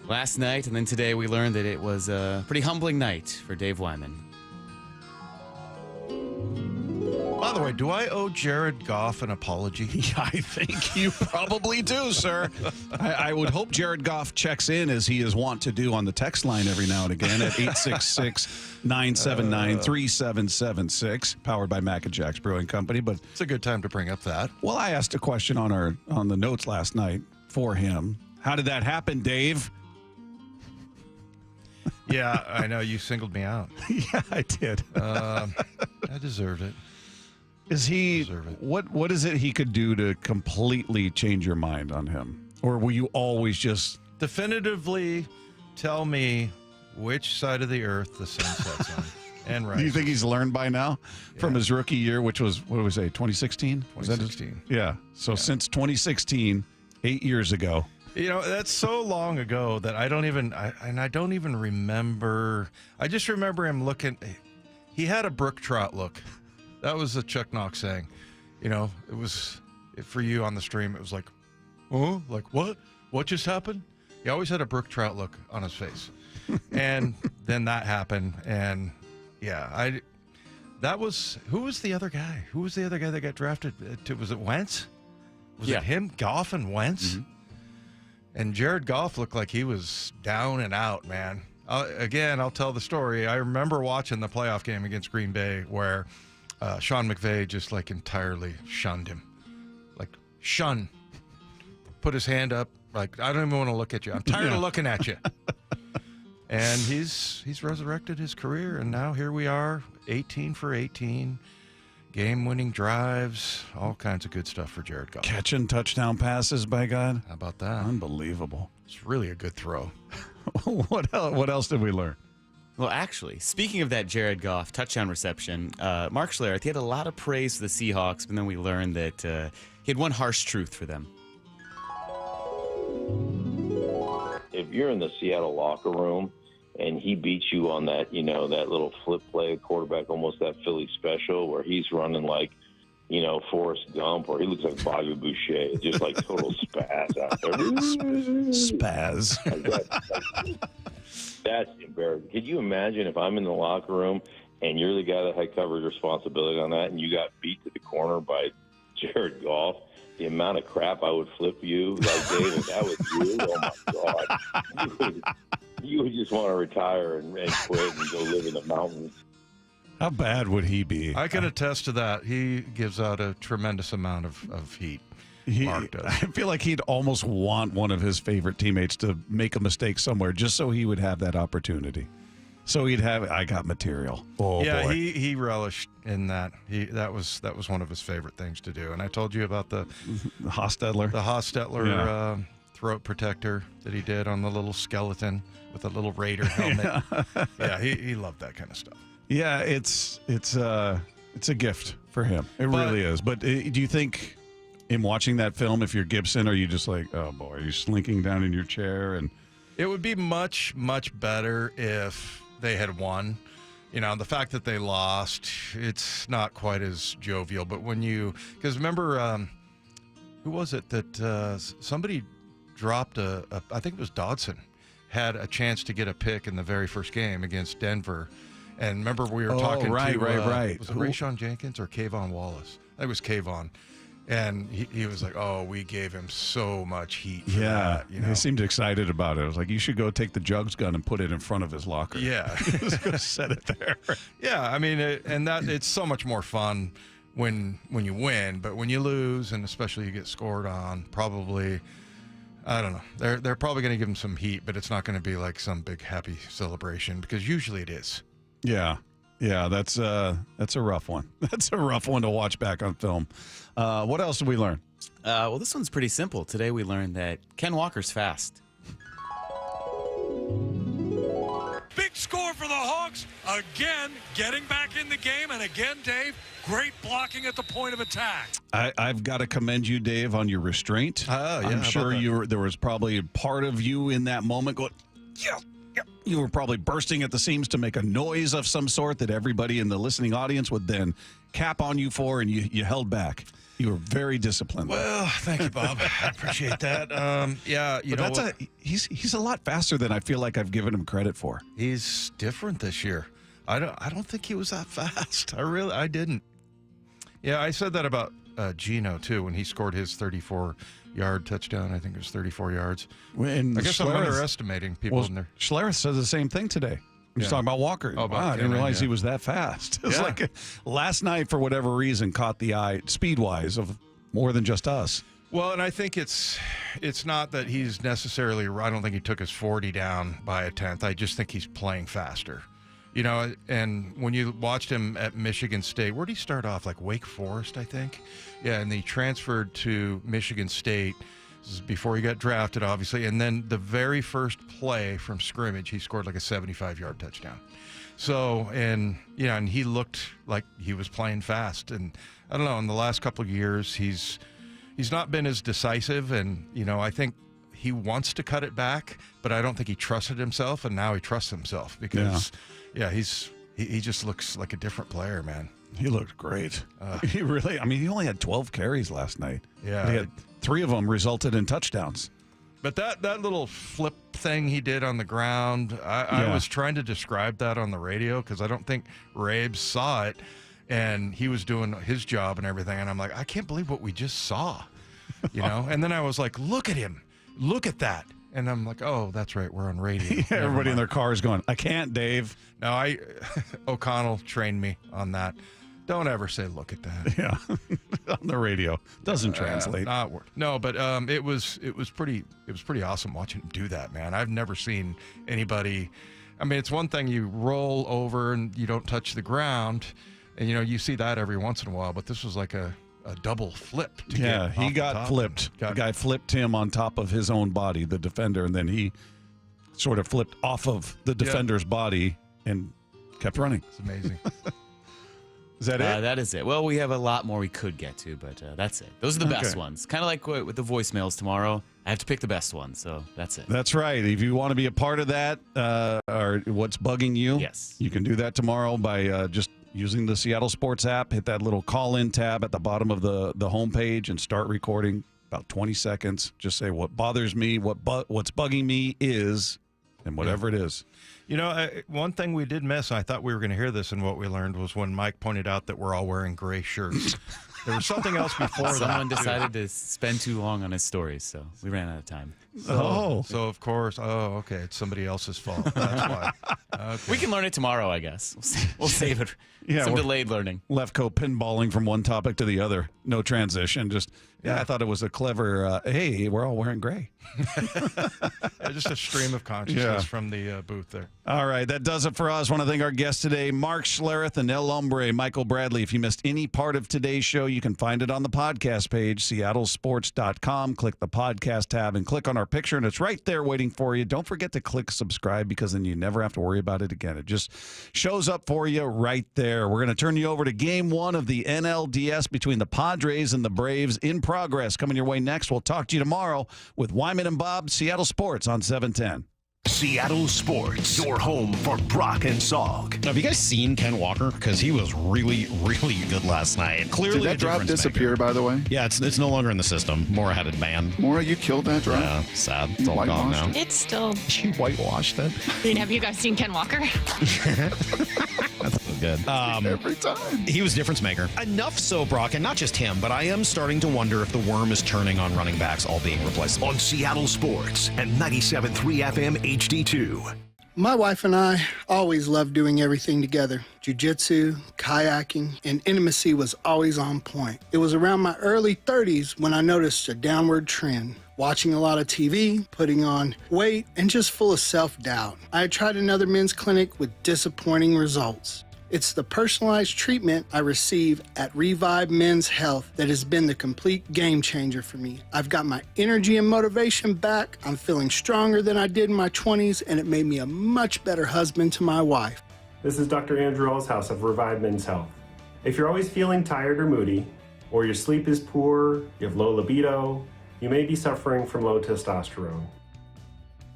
last night and then today we learned that it was a pretty humbling night for Dave Wyman.
By the way, do I owe Jared Goff an apology?
Yeah, I think you probably do, sir. I would hope Jared Goff checks in, as he is wont to do on the text line every now and again, at 866-979-3776, powered by Mac and Jack's Brewing Company. But
it's a good time to bring up that.
Well, I asked a question on the notes last night for him. How did that happen, Dave?
Yeah, I know. You singled me out.
Yeah, I did.
I deserved it.
Is he what is it he could do to completely change your mind on him? Or will you always just
definitively tell me which side of the earth the sun sets on and rises?
Do you think he's learned by now from his rookie year, which was, what did we say, 2016?
2016.
Yeah. So since 2016, 8 years ago.
You know, that's so long ago that I don't even remember. I just remember him looking. He had a Brook Trout look. That was a Chuck Knox saying. You know, it was, for you on the stream, it was like, oh, like what? What just happened? He always had a Brook Trout look on his face. And then that happened. And yeah, who was the other guy? Who was the other guy that got drafted? Was it Wentz? Was it him, Goff and Wentz? Mm-hmm. And Jared Goff looked like he was down and out, man. I'll tell the story. I remember watching the playoff game against Green Bay where Sean McVay just like entirely shunned him. Like, shun. Put his hand up. Like, I don't even want to look at you. I'm tired of looking at you. And he's resurrected his career, and now here we are, 18 for 18. Game-winning drives, all kinds of good stuff for Jared Goff.
Catching touchdown passes, by God.
How about that?
Unbelievable.
It's really a good throw.
What else did we learn?
Well, actually, speaking of that Jared Goff touchdown reception, Mark Schlereth, he had a lot of praise for the Seahawks, but then we learned that he had one harsh truth for them.
If you're in the Seattle locker room and he beats you on that, that little flip play, quarterback, almost that Philly special where he's running like, Forrest Gump, or he looks like Bobby Boucher, just like total spaz out there.
Spaz.
That's embarrassing. Could you imagine if I'm in the locker room and you're the guy that had coverage responsibility on that and you got beat to the corner by Jared Goff? The amount of crap I would flip you, like Dave, if that was you, oh my God. You would just want to retire and quit and go live in the mountains.
How bad would he be?
I can attest to that. He gives out a tremendous amount of heat. Mark does.
I feel like he'd almost want one of his favorite teammates to make a mistake somewhere just so he would have that opportunity. So he'd have, I got material. Oh,
yeah,
boy.
he relished in that. That was one of his favorite things to do. And I told you about the Hostetler throat protector that he did on the little skeleton with a little Raider helmet. Yeah, he loved that kind of stuff.
Yeah, it's a gift for him. It really is. But do you think, in watching that film, if you're Gibson, are you just like, oh boy, are you slinking down in your chair? And
it would be much, much better if they had won. The fact that they lost, it's not quite as jovial. But because remember, who was it that somebody dropped I think it was Dodson, had a chance to get a pick in the very first game against Denver. And remember, we were talking
right.
Was it Rayshawn Jenkins or Kayvon Wallace? I think it was Kayvon. And he was like, oh, we gave him so much heat for that.
He seemed excited about it. I was like, you should go take the jugs gun and put it in front of his locker.
Yeah.
Just go set it there.
Yeah, I mean, it's so much more fun when you win, but when you lose, and especially you get scored on, probably, I don't know. They're probably going to give him some heat, but it's not going to be like some big happy celebration because usually it is.
Yeah. Yeah, that's a rough one. That's a rough one to watch back on film. What else did we learn?
Well, this one's pretty simple. Today we learned that Ken Walker's fast.
Big score for the Hawks. Again, getting back in the game. And again, Dave, great blocking at the point of attack.
I've got to commend you, Dave, on your restraint.
Oh, yeah.
I'm sure there was probably a part of you in that moment going, yeah. You were probably bursting at the seams to make a noise of some sort that everybody in the listening audience would then cap on you for, and you held back. You were very disciplined.
Well, thank you, Bob. I appreciate that. Yeah, you know what?
He's a lot faster than I feel like I've given him credit for.
He's different this year. I don't think he was that fast. I didn't. Yeah, I said that about Gino too when he scored his 34-yard touchdown. I think it was 34 yards. I guess I'm underestimating people in there.
Schlereth says the same thing today. He's talking about Walker.
Oh,
I didn't realize he was that fast. It's like last night, for whatever reason, caught the eye speed-wise of more than just us.
Well, and I think it's not that he's necessarily. I don't think he took his 40 down by a tenth. I just think he's playing faster. You know, and when you watched him at Michigan State, where did he start off? Like Wake Forest, I think. Yeah, and he transferred to Michigan State. This is before he got drafted, obviously. And then the very first play from scrimmage, he scored like a 75-yard touchdown. So, and he looked like he was playing fast. And I don't know, in the last couple of years, he's not been as decisive. And, I think he wants to cut it back, but I don't think he trusted himself. And now he trusts himself because, he just looks like a different player, man.
He looked great. He really, he only had 12 carries last night.
Yeah.
He had 3 of them resulted in touchdowns.
But that little flip thing he did on the ground, I was trying to describe that on the radio because I don't think Rabes saw it, and he was doing his job and everything, and I'm like, I can't believe what we just saw, And then I was like, look at him. Look at that. And I'm like, oh, that's right. We're on radio.
Everybody in their car is going, I can't, Dave.
No, O'Connell trained me on that. Don't ever say, look at that.
Yeah. On the radio. Doesn't translate.
Not work. No, but it was pretty awesome watching him do that, man. I've never seen anybody. It's one thing you roll over and you don't touch the ground, and you see that every once in a while, but this was like a double flip.
He got flipped. The guy flipped him on top of his own body, the defender, and then he sort of flipped off of the defender's body and kept running.
It's amazing.
Is that it?
That is it. Well, we have a lot more we could get to, but that's it. Those are the best ones. Kind of like with the voicemails tomorrow. I have to pick the best one, so that's it.
That's right. If you want to be a part of that or what's bugging you,
yes,
you can do that tomorrow by just using the Seattle Sports app. Hit that little call-in tab at the bottom of the homepage and start recording. About 20 seconds. Just say what bothers me, what's bugging me is, and whatever it is.
One thing we did miss, I thought we were going to hear this, and what we learned was when Mike pointed out that we're all wearing gray shirts. There was something else before that.
Someone decided to spend too long on his stories, so we ran out of time.
So of course, okay, it's somebody else's fault. That's why. Okay.
We can learn it tomorrow, I guess. We'll save it. Some delayed learning.
Lefko pinballing from one topic to the other. No transition. I thought it was a clever, hey, we're all wearing gray.
Just a stream of consciousness from the booth there.
All right, that does it for us. I want to thank our guests today, Mark Schlereth and El Hombre, Michael Bradley. If you missed any part of today's show, you can find it on the podcast page, seattlesports.com. Click the podcast tab and click on our picture, and it's right there waiting for you. Don't forget to click subscribe because then you never have to worry about it again. It just shows up for you right there. We're going to turn you over to Game 1 of the NLDS between the Padres and the Braves in progress. Coming your way next. We'll talk to you tomorrow with Wyman and Bob, Seattle Sports on 710.
Seattle Sports, your home for Brock and Salk.
Have you guys seen Ken Walker? Because he was really, really good last night. Clearly,
did that drop disappear, by the way?
Yeah, it's no longer in the system. Mora had it banned.
Mora, you killed that drop?
Yeah, sad. It's all gone now.
It's still...
She whitewashed it.
Have you guys seen Ken Walker?
That's good.
Every time.
He was difference maker. Enough so, Brock, and not just him, but I am starting to wonder if the worm is turning on running backs all being replaceable.
On Seattle Sports and 97.3 FM HD2.
My wife and I always loved doing everything together. Jiu-jitsu, kayaking, and intimacy was always on point. It was around my early 30s when I noticed a downward trend. Watching a lot of TV, putting on weight, and just full of self-doubt. I had tried another men's clinic with disappointing results. It's the personalized treatment I receive at Revive Men's Health that has been the complete game changer for me. I've got my energy and motivation back, I'm feeling stronger than I did in my 20s, and it made me a much better husband to my wife.
This is Dr. Andrew Allshouse of Revive Men's Health. If you're always feeling tired or moody, or your sleep is poor, you have low libido, you may be suffering from low testosterone.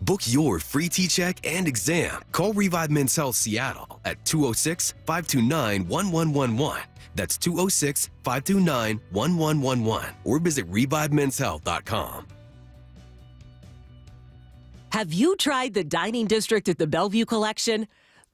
Book your free T-check and exam. Call Revive Men's Health Seattle at 206-529-1111. That's 206-529-1111. Or visit ReviveMen'sHealth.com.
Have you tried the dining district at the Bellevue Collection?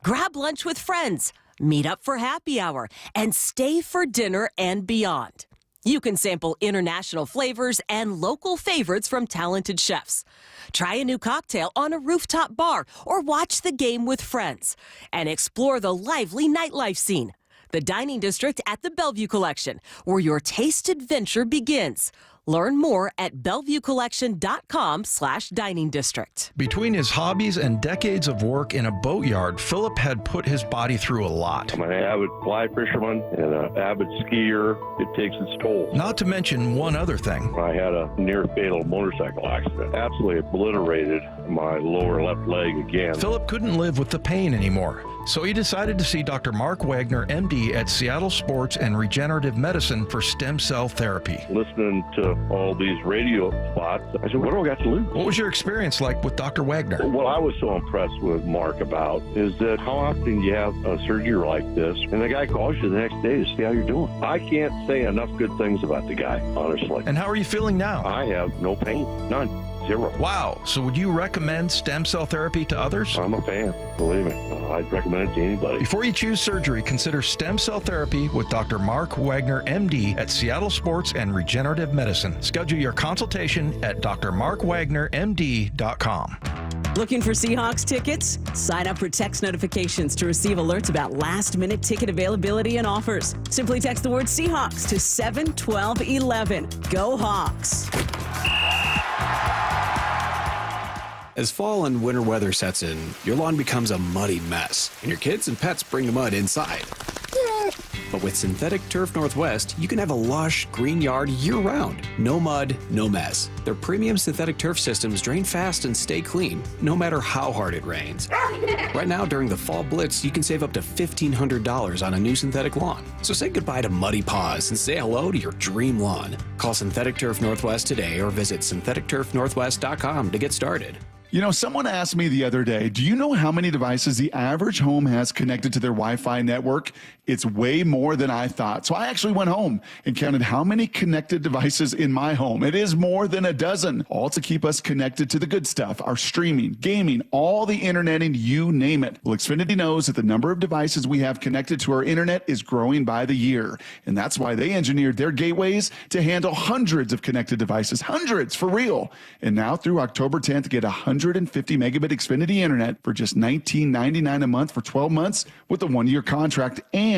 Grab lunch with friends, meet up for happy hour, and stay for dinner and beyond. You can sample international flavors and local favorites from talented chefs. Try a new cocktail on a rooftop bar or watch the game with friends. And explore the lively nightlife scene. The Dining District at the Bellevue Collection, where your taste adventure begins. Learn more at BellevueCollection.com/dining district.
Between his hobbies and decades of work in a boatyard, Philip had put his body through a lot.
I'm an avid fly fisherman and an avid skier. It takes its toll.
Not to mention one other thing.
I had a near-fatal motorcycle accident. Absolutely obliterated my lower left leg again.
Philip couldn't live with the pain anymore, so he decided to see Dr. Mark Wagner, MD, at Seattle Sports and Regenerative Medicine for stem cell therapy.
Listening to all these radio spots, I said, what do I got to lose?
What was your experience like with Dr. Wagner?
What I was so impressed with Mark about is that how often do you have a surgery like this, and the guy calls you the next day to see how you're doing. I can't say enough good things about the guy, honestly.
And how are you feeling now?
I have no pain, none. Zero.
Wow. So would you recommend stem cell therapy to others?
I'm a fan, believe me. I'd recommend it to anybody.
Before you choose surgery, consider stem cell therapy with Dr. Mark Wagner, MD, at Seattle Sports and Regenerative Medicine. Schedule your consultation at drmarkwagnermd.com.
Looking for Seahawks tickets? Sign up for text notifications to receive alerts about last-minute ticket availability and offers. Simply text the word Seahawks to 71211. Go Hawks!
As fall and winter weather sets in, your lawn becomes a muddy mess, and your kids and pets bring the mud inside. But with Synthetic Turf Northwest, you can have a lush, green yard year-round. No mud, no mess. Their premium synthetic turf systems drain fast and stay clean, no matter how hard it rains. Right now, during the Fall Blitz, you can save up to $1,500 on a new synthetic lawn. So say goodbye to muddy paws and say hello to your dream lawn. Call Synthetic Turf Northwest today or visit syntheticturfnorthwest.com to get started.
You know, someone asked me the other day, do you know how many devices the average home has connected to their Wi-Fi network? It's way more than I thought. So I actually went home and counted how many connected devices in my home. It is more than a dozen, all to keep us connected to the good stuff, our streaming, gaming, all the interneting, you name it. Well, Xfinity knows that the number of devices we have connected to our internet is growing by the year. And that's why they engineered their gateways to handle hundreds of connected devices, hundreds for real. And now through October 10th, get 150 megabit Xfinity internet for just $19.99 a month for 12 months with a 1-year contract, and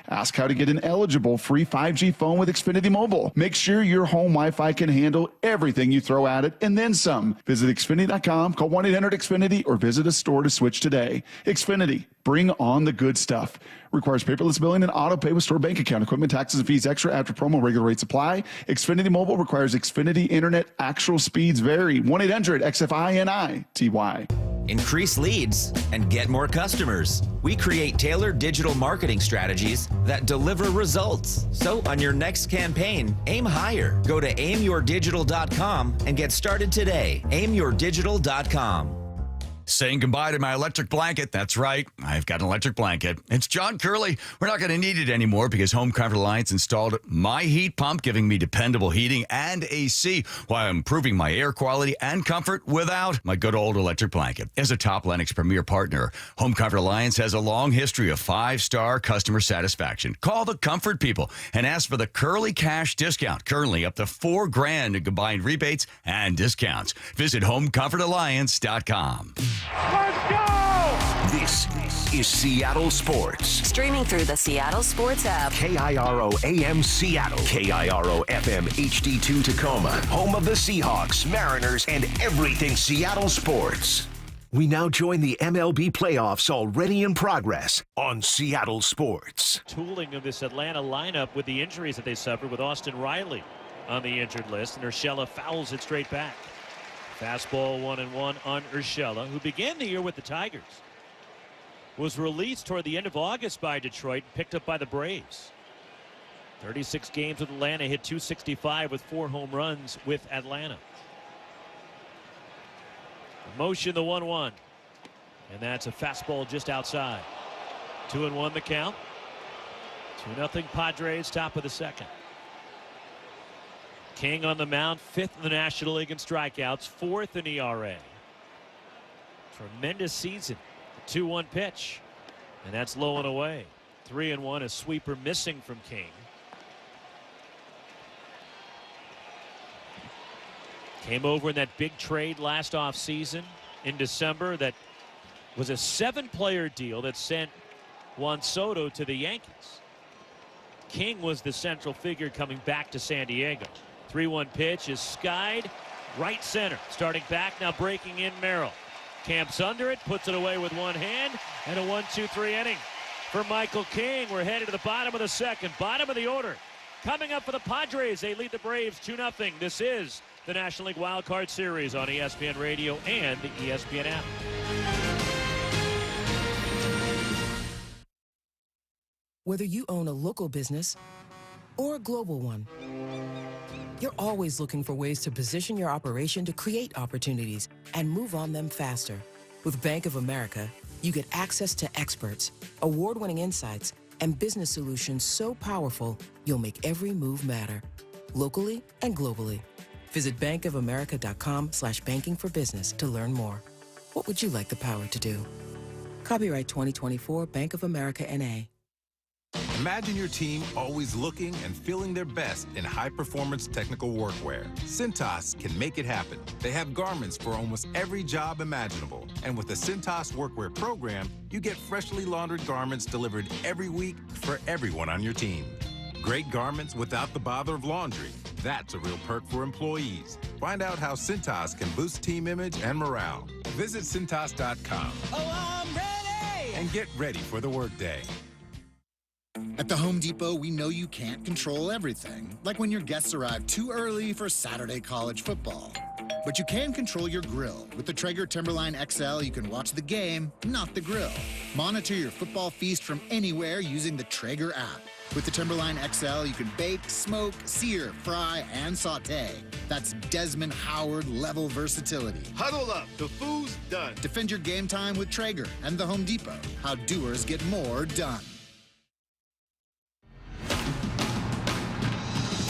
ask how to get an eligible free 5G phone with Xfinity Mobile. Make sure your home Wi-Fi can handle everything you throw at it and then some. Visit Xfinity.com, call 1-800-XFINITY, or visit a store to switch today. Xfinity, bring on the good stuff. Requires paperless billing and auto pay with store bank account. Equipment, taxes, and fees extra after promo. Regular rates apply. Xfinity Mobile requires Xfinity Internet. Actual speeds vary. 1-800-XFINITY.
Increase leads and get more customers. We create tailored digital marketing strategies that deliver results. So on your next campaign, aim higher. Go to aimyourdigital.com and get started today. aimyourdigital.com.
Saying goodbye to my electric blanket. That's right. I've got an electric blanket. It's John Curley. We're not going to need it anymore because Home Comfort Alliance installed my heat pump, giving me dependable heating and AC while improving my air quality and comfort without my good old electric blanket. As a top Lennox Premier partner, Home Comfort Alliance has a long history of 5-star customer satisfaction. Call the comfort people and ask for the Curley Cash discount. Currently up to $4,000 in combined rebates and discounts. Visit HomeComfortAlliance.com.
Let's go! This is Seattle Sports.
Streaming through the Seattle Sports app.
KIRO AM Seattle. KIRO FM HD2 Tacoma. Home of the Seahawks, Mariners, and everything Seattle sports. We now join the MLB playoffs already in progress on Seattle Sports.
Tooling of this Atlanta lineup with the injuries that they suffered with Austin Riley on the injured list, and Urshela fouls it straight back. Fastball 1-1 on Urshela, who began the year with the Tigers. Was released toward the end of August by Detroit, picked up by the Braves. 36 games with Atlanta, hit .265 with 4 home runs with Atlanta. Motion the 1-1, and that's a fastball just outside. 2-1 the count. 2-0 Padres, top of the second. King on the mound, 5th in the National League in strikeouts, 4th in ERA. Tremendous season. 2-1 pitch, and that's low and away. 3-1, a sweeper missing from King. Came over in that big trade last offseason in December that was a 7-player deal that sent Juan Soto to the Yankees. King was the central figure coming back to San Diego. 3-1 pitch is skied right center. Starting back now, breaking in Merrill. Camps under it, puts it away with one hand, and a 1-2-3 inning for Michael King. We're headed to the bottom of the second, bottom of the order. Coming up for the Padres, they lead the Braves 2-0. This is the National League Wild Card Series on ESPN Radio and the ESPN app.
Whether you own a local business or a global one, you're always looking for ways to position your operation to create opportunities and move on them faster. With Bank of America, you get access to experts, award-winning insights, and business solutions so powerful, you'll make every move matter, locally and globally. Visit bankofamerica.com/banking for business to learn more. What would you like the power to do? Copyright 2024 Bank of America N.A.
Imagine your team always looking and feeling their best in high-performance technical workwear. Cintas can make it happen. They have garments for almost every job imaginable. And with the Cintas Workwear program, you get freshly laundered garments delivered every week for everyone on your team. Great garments without the bother of laundry. That's a real perk for employees. Find out how Cintas can boost team image and morale. Visit Cintas.com.
Oh, I'm ready!
And get ready for the workday.
At the Home Depot, we know you can't control everything, like when your guests arrive too early for Saturday college football. But you can control your grill. With the Traeger Timberline XL, you can watch the game, not the grill. Monitor your football feast from anywhere using the Traeger app. With the Timberline XL, you can bake, smoke, sear, fry, and saute. That's Desmond Howard level versatility.
Huddle up, the food's done.
Defend your game time with Traeger and the Home Depot. How doers get more done.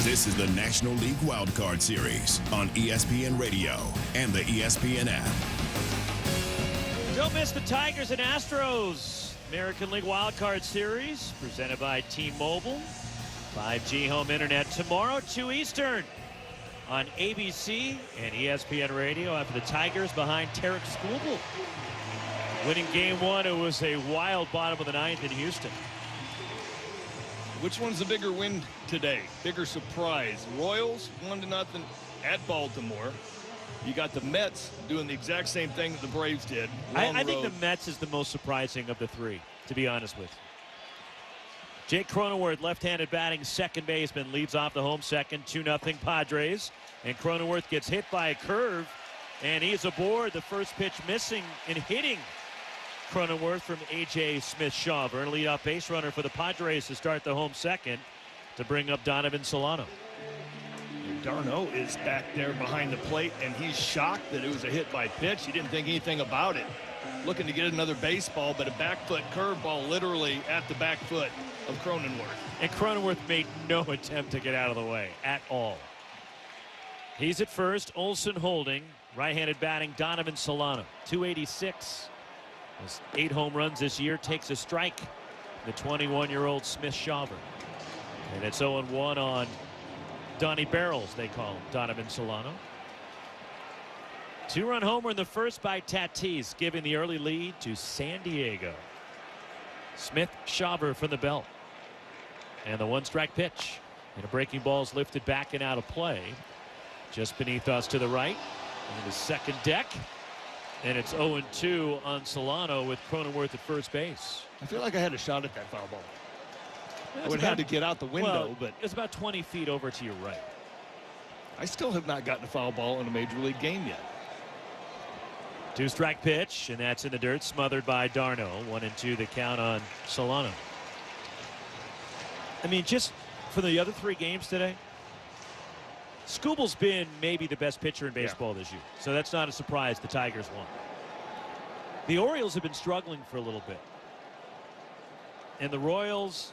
This is the National League Wild Card Series on ESPN Radio and the ESPN app.
Don't miss the Tigers and Astros American League Wild Card Series presented by T-Mobile. 5G home internet tomorrow, 2 Eastern on ABC and ESPN Radio after the Tigers behind Tarek Skubal. Winning game 1, it was a wild bottom of the 9th in Houston.
Which one's the bigger win today? Bigger surprise? Royals 1-0 at Baltimore. You got the Mets doing the exact same thing that the Braves did.
I think the Mets is the most surprising of the three, to be honest with you. Jake Cronenworth, left-handed batting second baseman, leads off the home second, 2-0 Padres. And Cronenworth gets hit by a curve, and he's aboard. The first pitch missing and hitting Cronenworth from A.J. Smith-Shawver, and a leadoff base runner for the Padres to start the home second to bring up Donovan Solano.
Darno is back there behind the plate, and he's shocked that it was a hit by pitch. He didn't think anything about it. Looking to get another baseball, but a back foot curveball literally at the back foot of Cronenworth.
And Cronenworth made no attempt to get out of the way at all. He's at first. Olsen holding. Right-handed batting Donovan Solano. 286. Has 8 home runs this year. Takes a strike. The 21-year-old Smith-Shawver. And it's 0-1 on Donnie Barrels, they call him, Donovan Solano. Two-run homer in the first by Tatis, giving the early lead to San Diego. Smith-Shawver from the belt. And the one-strike pitch. And a breaking ball is lifted back and out of play. Just beneath us to the right. And the second deck. And it's 0-2 on Solano with Cronenworth at first base.
I feel like I had a shot at that foul ball. I would
about-
have to get out the window,
well,
but
it's about 20 feet over to your right.
I still have not gotten a foul ball in a major league game yet.
Two-strike pitch, and that's in the dirt, smothered by d'Arnaud. 1-2 the count on Solano. I mean, just for the other three games today, Skubal's been maybe the best pitcher in baseball this year, so that's not a surprise the Tigers won. The Orioles have been struggling for a little bit, and the Royals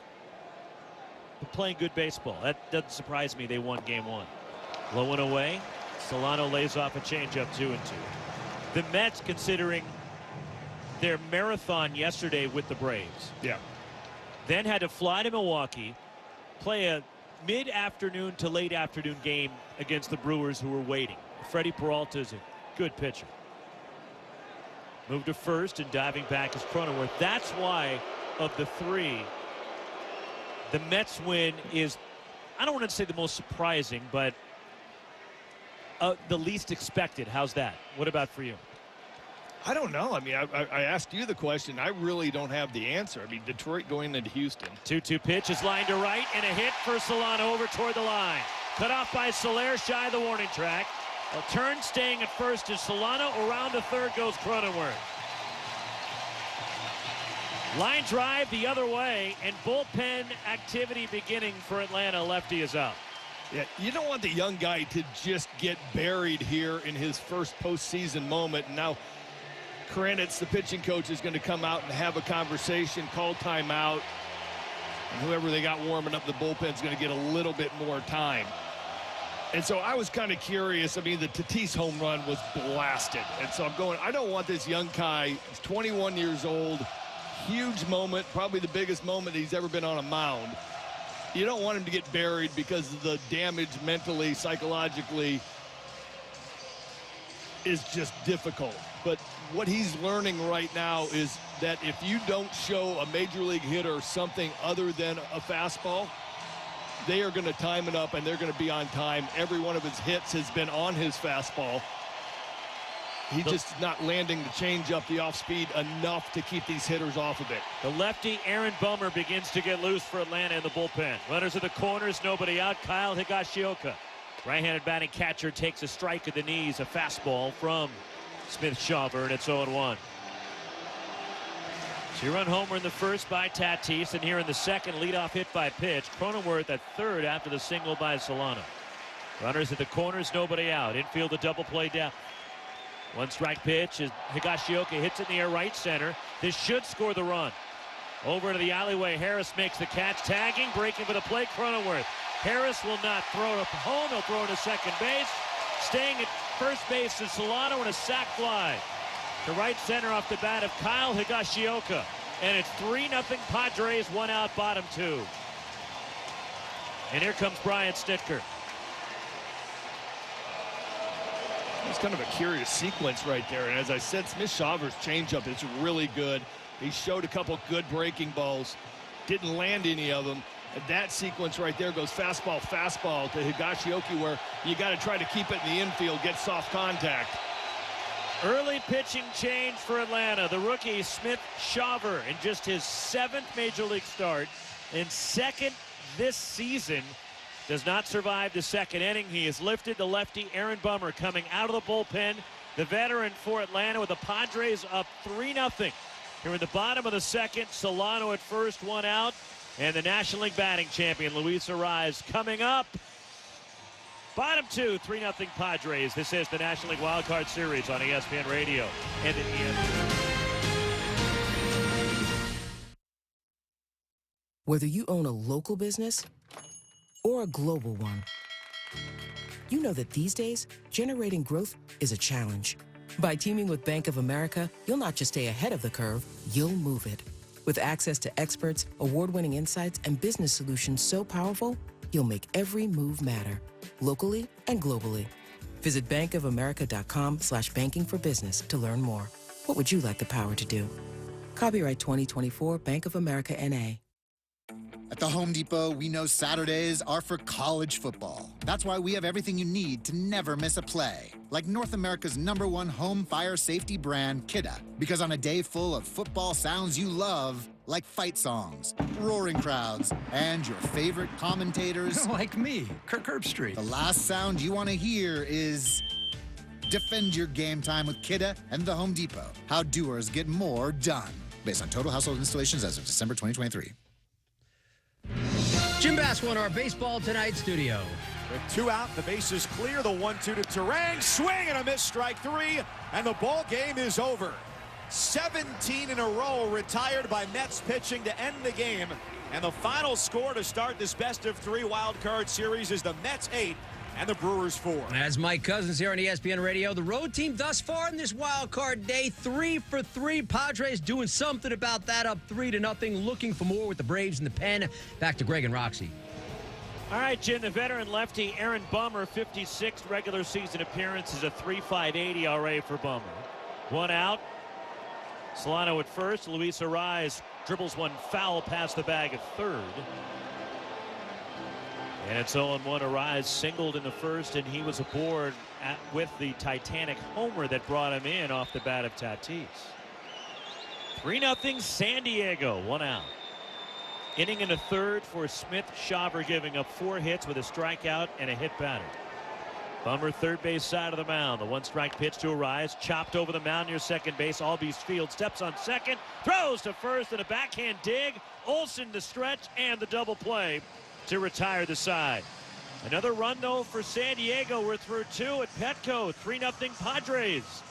are playing good baseball. That doesn't surprise me. They won game one. Low and away. Solano lays off a changeup, 2-2. The Mets, considering their marathon yesterday with the Braves, then had to fly to Milwaukee, play a mid-afternoon to late afternoon game against the Brewers, who were waiting. Freddie Peralta is a good pitcher. Moved to first, and diving back is Cronenworth. That's why, of the three, the Mets win is, I don't want to say the most surprising, but the least expected. How's that? What about for you?
I don't know. I mean, I asked you the question. I really don't have the answer. I mean, Detroit going into Houston.
2-2 pitch is lined to right, and a hit for Solano over toward the line. Cut off by Soler, shy of the warning track. A turn staying at first is Solano. Around to third goes Cronenworth. Line drive the other way, and bullpen activity beginning for Atlanta. Lefty is up.
Yeah, you don't want the young guy to just get buried here in his first postseason moment. And now Kranitz, the pitching coach, is going to come out and have a conversation, call timeout, and whoever they got warming up the bullpen is going to get a little bit more time. And so I was kind of curious. I mean, the Tatis home run was blasted. And so I'm going, I don't want this young guy. He's 21 years old, huge moment, probably the biggest moment he's ever been on a mound. You don't want him to get buried because of the damage mentally, psychologically is just difficult. But what he's learning right now is that if you don't show a major league hitter something other than a fastball, they are going to time it up and they're going to be on time. Every one of his hits has been on his fastball. He just is not landing the changeup, the off speed enough to keep these hitters off of it.
The lefty Aaron Bummer begins to get loose for Atlanta in the bullpen. Runners at the corners, nobody out. Kyle Higashioka, right-handed batting catcher, takes a strike at the knees. A fastball from Smith-Shawver, and it's 0-1. Two-run homer in the first by Tatis, and here in the second, leadoff hit by pitch. Cronenworth at third after the single by Solano. Runners at the corners, nobody out. Infield a double play depth. One strike pitch as Higashioka hits it in the air right center. This should score the run. Over to the alleyway. Harris makes the catch. Tagging, breaking for the play. Cronenworth. Harris will not throw it home. He'll throw it to second base. Staying at first base is Solano, and a sac fly to right center off the bat of Kyle Higashioka. And it's 3-0 Padres, one out, bottom two. And here comes Brian Snitker.
It's kind of a curious sequence right there. And as I said, Smith-Shawver's changeup is really good. He showed a couple good breaking balls. Didn't land any of them. And that sequence right there goes fastball, fastball to Higashioka, where you got to try to keep it in the infield, get soft contact.
Early pitching change for Atlanta. The rookie Smith-Shawver in just his 7th major league start and second this season does not survive the second inning. He has lifted the lefty Aaron Bummer coming out of the bullpen. The veteran for Atlanta with the Padres up 3-0. Here in the bottom of the second, Solano at first, one out. And the National League batting champion, Luis Arraez, coming up. Bottom two, 3-0 Padres. This is the National League Wild Card Series on ESPN Radio and at ESPN.
Whether you own a local business or a global one, you know that these days, generating growth is a challenge. By teaming with Bank of America, you'll not just stay ahead of the curve, you'll move it. With access to experts, award-winning insights, and business solutions so powerful, you'll make every move matter, locally and globally. Visit bankofamerica.com/banking for business to learn more. What would you like the power to do? Copyright 2024 Bank of America N.A.
At the Home Depot, we know Saturdays are for college football. That's why we have everything you need to never miss a play. Like North America's #1 home fire safety brand, Kidda. Because on a day full of football sounds you love, like fight songs, roaring crowds, and your favorite commentators.
Like me, Kirk Herbstreit.
The last sound you want to hear is... Defend your game time with Kidda and the Home Depot. How doers get more done. Based on total household installations as of December 2023.
Jim Baskell in our Baseball Tonight studio.
With 2 out, the base is clear. The 1-2 to Terang. Swing and a miss, strike 3. And the ball game is over. 17 in a row retired by Mets pitching to end the game. And the final score to start this best-of-3 wild card series is the Mets 8 and the Brewers 4.
As Mike Cousins here on ESPN Radio, the road team thus far in this wild card day, 3 for 3. Padres doing something about that, up 3-0, looking for more with the Braves in the pen. Back to Greg and Roxy.
All right, Jim, the veteran lefty Aaron Bummer, 56th regular season appearance, is a 3.58 ERA for Bummer. 1 out. Solano at first. Luis Arraez dribbles one foul past the bag at third. And it's 0-1. Arraez singled in the first, and he was aboard with the Titanic homer that brought him in off the bat of Tatis. 3-0 San Diego, 1 out. Inning in the third for Smith-Shawver, giving up 4 hits with a strikeout and a hit batter. Bummer, third base side of the mound. The 1-strike pitch to Arraez, chopped over the mound near second base. Albies Field steps on second, throws to first, and a backhand dig. Olsen the stretch and the double play to retire the side. Another run, though, for San Diego. We're through 2 at Petco. 3-0 Padres.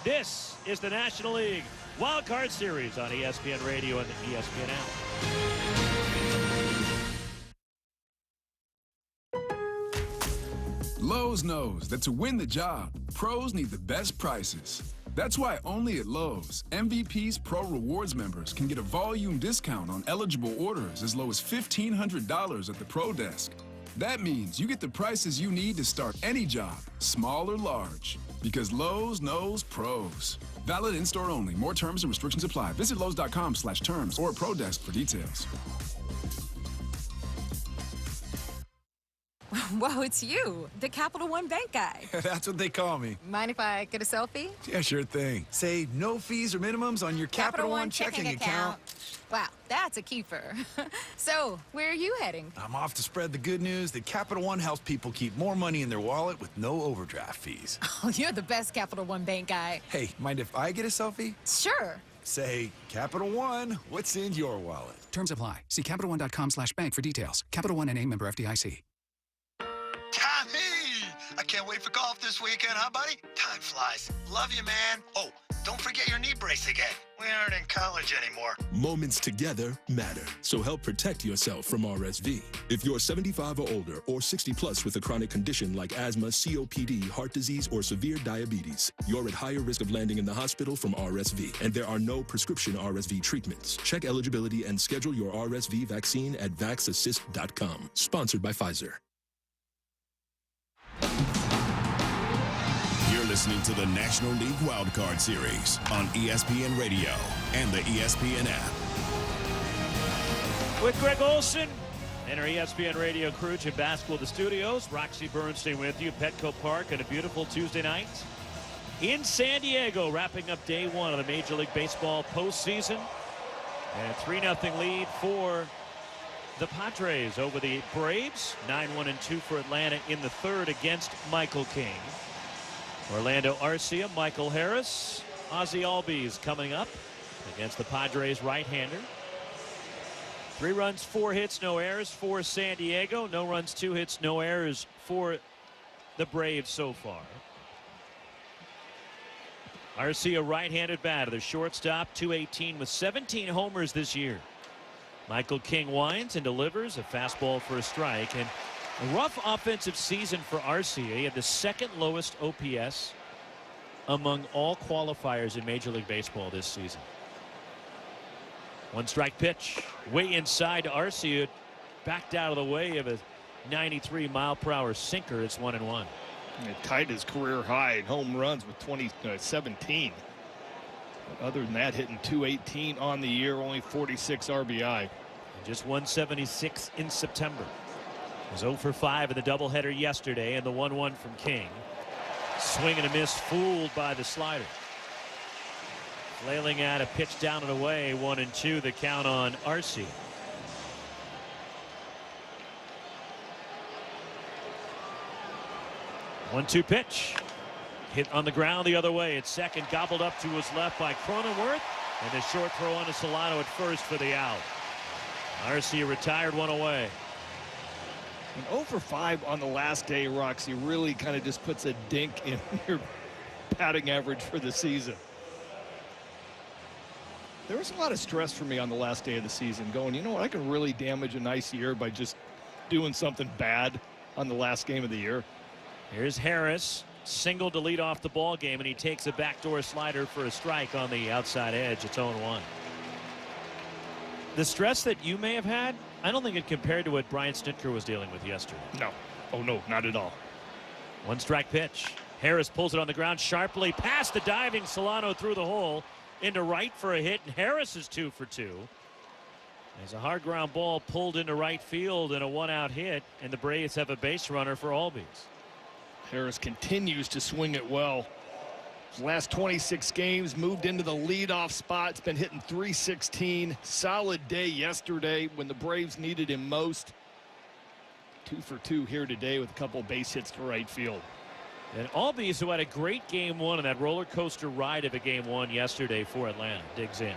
This is the National League Wild Card Series on ESPN Radio and the ESPN app.
Lowe's knows that to win the job, pros need the best prices. That's why only at Lowe's, MVP's Pro Rewards members can get a volume discount on eligible orders as low as $1,500 at the Pro Desk. That means you get the prices you need to start any job, small or large. Because Lowe's knows pros. Valid in-store only. More terms and restrictions apply. Visit Lowe's.com/terms or Pro Desk for details.
Whoa, it's you, the Capital One Bank guy.
That's what they call me.
Mind if I get a selfie?
Yeah, sure thing. Say no fees or minimums on your Capital One checking account.
Wow, that's a keeper. So, where are you heading?
I'm off to spread the good news that Capital One helps people keep more money in their wallet with no overdraft fees.
Oh, you're the best Capital One Bank guy.
Hey, mind if I get a selfie?
Sure.
Say, Capital One, what's in your wallet?
Terms apply. See CapitalOne.com/bank for details. Capital One N.A. member FDIC.
Tommy! I can't wait for golf this weekend, huh, buddy? Time flies. Love you, man. Oh, don't forget your knee brace again. We aren't in college anymore.
Moments together matter, so help protect yourself from RSV. If you're 75 or older or 60 plus with a chronic condition like asthma, COPD, heart disease, or severe diabetes, you're at higher risk of landing in the hospital from RSV, and there are no prescription RSV treatments. Check eligibility and schedule your RSV vaccine at vaxassist.com. Sponsored by Pfizer.
You're listening to the National League Wild Card Series on ESPN Radio and the ESPN app.
With Greg Olson and our ESPN Radio crew, Jim Baskell, the studios. Roxy Bernstein with you, Petco Park, on a beautiful Tuesday night in San Diego, wrapping up day 1 of the Major League Baseball postseason. And a 3-0 lead for the Padres over the Braves. 9-1-2 for Atlanta in the third against Michael King. Orlando Arcia, Michael Harris, Ozzie Albies coming up against the Padres right-hander. 3 runs, 4 hits, no errors for San Diego. No runs, 2 hits, no errors for the Braves so far. Arcia, right-handed batter, the shortstop, .218 with 17 homers this year. Michael King winds and delivers a fastball for a strike. And a rough offensive season for Arcia. He had the second lowest OPS among all qualifiers in Major League Baseball this season. 1-strike pitch way inside to Arcia, backed out of the way of a 93-mile-per-hour sinker. It's 1-1.
It tied his career high in home runs with 17. But other than that, hitting .218 on the year, only 46 RBI.
Just 176 in September. Was 0 for 5 in the doubleheader yesterday, and the 1-1 from King. Swing and a miss, fooled by the slider. Flailing at a pitch down and away, 1-2, the count on Arce. One-two pitch. Hit on the ground the other way. It's second, gobbled up to his left by Cronenworth. And a short throw on to Solano at first for the out. Arce retired one away.
And 0 for 5 on the last day, Roxy, really kind of just puts a dink in your batting average for the season. There was a lot of stress for me on the last day of the season going, you know what, I can really damage a nice year by just doing something bad on the last game of the year.
Here's Harris, single to lead off the ball game, and he takes a backdoor slider for a strike on the outside edge. It's 0-1. The stress that you may have had, I don't think it compared to what Brian Snitker was dealing with yesterday.
No. Oh, no, not at all.
One strike pitch. Harris pulls it on the ground sharply past the diving Solano through the hole into right for a hit, and Harris is 2 for 2. There's a hard ground ball pulled into right field and a one-out hit, and the Braves have a base runner for Albies.
Harris continues to swing it well. His last 26 games, moved into the leadoff spot. It's been hitting .316. Solid day yesterday when the Braves needed him most. 2 for 2 here today with a couple base hits to right field.
And Albies, who had a great game one in that roller coaster ride of a game one yesterday for Atlanta, digs in.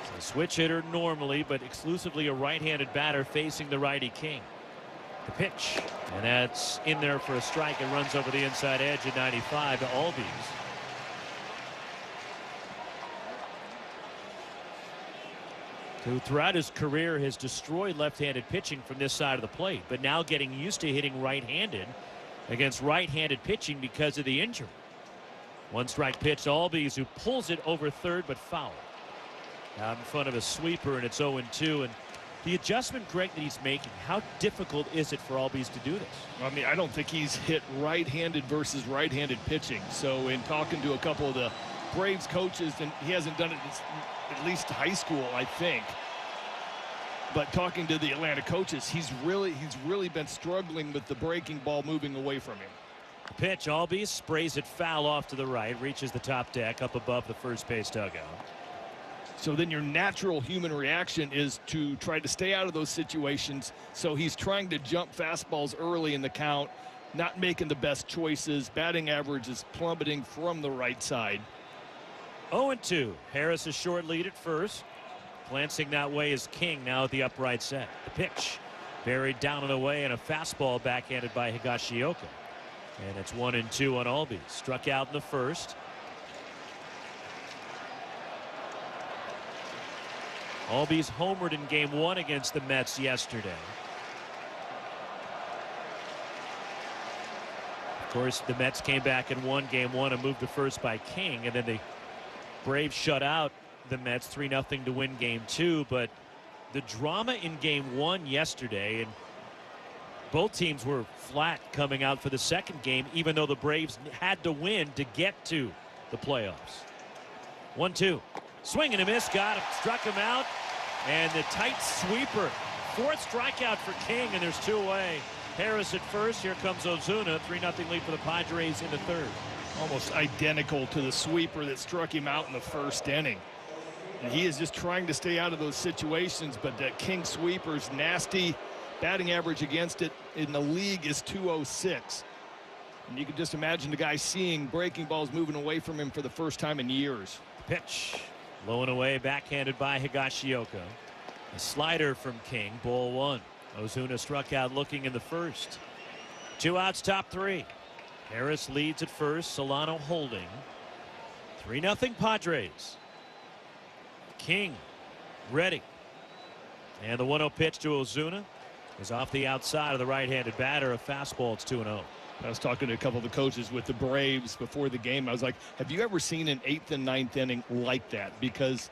It's a switch hitter normally, but exclusively a right-handed batter facing the righty King. The pitch, and that's in there for a strike. It runs over the inside edge at 95 to Albies. Who throughout his career has destroyed left-handed pitching from this side of the plate, but now getting used to hitting right-handed against right-handed pitching because of the injury. One strike pitch to Albies, who pulls it over third but foul. Out in front of a sweeper, and it's 0-2. And the adjustment, Greg, that he's making, how difficult is it for Albies to do this?
I mean, I don't think he's hit right-handed versus right-handed pitching. So in talking to a couple of the Braves coaches, and he hasn't done it at least high school, I think. But talking to the Atlanta coaches, he's really been struggling with the breaking ball moving away from him.
Pitch, Albies sprays it foul off to the right, reaches the top deck up above the first base dugout.
So then your natural human reaction is to try to stay out of those situations. So he's trying to jump fastballs early in the count, not making the best choices. Batting average is plummeting from the right side.
0-2. Harris a short lead at first. Glancing that way is King now at the upright set. The pitch buried down and away, and a fastball backhanded by Higashioka. And it's 1-2 on Albies. Struck out in the first. Albies homered in game one against the Mets yesterday. Of course, the Mets came back and won game one and moved to first by King, and then the Braves shut out the Mets 3-0 to win game two. But the drama in game one yesterday, and both teams were flat coming out for the second game, even though the Braves had to win to get to the playoffs. 1-2. Swing and a miss, got him, struck him out, and the tight sweeper. Fourth strikeout for King, and there's 2 away. Harris at first. Here comes Ozuna. 3-0 lead for the Padres in the third.
Almost identical to the sweeper that struck him out in the first inning. And he is just trying to stay out of those situations, but that King sweeper's nasty. Batting average against it in the league is .206. And you can just imagine the guy seeing breaking balls moving away from him for the first time in years.
Pitch. Low and away, backhanded by Higashioka. A slider from King, ball one. Ozuna struck out looking in the first. 2 outs, top 3. Harris leads at first, Solano holding. 3-0 Padres. King ready. And the 1-0 pitch to Ozuna is off the outside of the right-handed batter. A fastball. It's 2-0.
I was talking to a couple of the coaches with the Braves before the game. I was like, have you ever seen an 8th and 9th inning like that? Because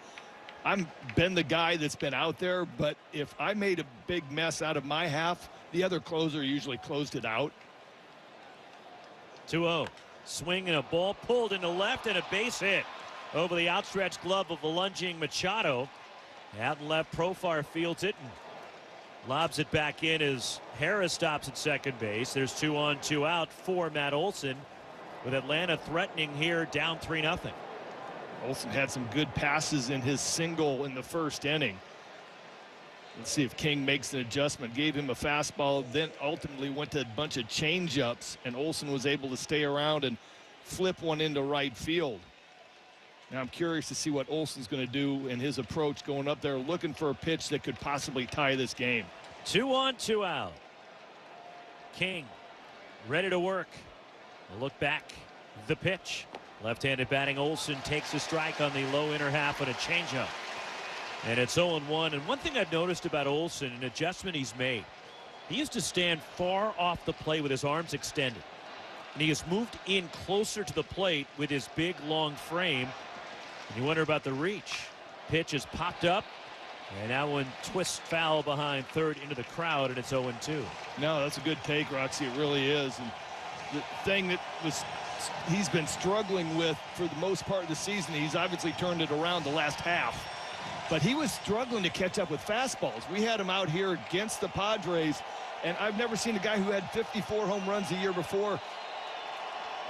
I've been the guy that's been out there, but if I made a big mess out of my half, the other closer usually closed it out.
2-0. Swing and a ball pulled into left and a base hit over the outstretched glove of the lunging Machado. Out and left, Profar fields it and lobs it back in as Harris stops at second base. There's 2 on, 2 out for Matt Olson, with Atlanta threatening here, down 3-0.
Olson had some good passes in his single in the first inning. Let's see if King makes an adjustment. Gave him a fastball, then ultimately went to a bunch of change-ups, and Olson was able to stay around and flip one into right field. Now I'm curious to see what Olson's going to do in his approach going up there, looking for a pitch that could possibly tie this game.
2 on, 2 out. King ready to work. A look back. The pitch. Left-handed batting Olson takes a strike on the low inner half and a changeup. And it's 0-1. And one thing I've noticed about Olson, an adjustment he's made, he used to stand far off the plate with his arms extended. And he has moved in closer to the plate with his big, long frame. And you wonder about the reach. Pitch has popped up. And that one twists foul behind third into the crowd, and it's 0-2.
No, that's a good take, Roxy. It really is. And the thing that he's been struggling with for the most part of the season, he's obviously turned it around the last half. But he was struggling to catch up with fastballs. We had him out here against the Padres, and I've never seen a guy who had 54 home runs a year before.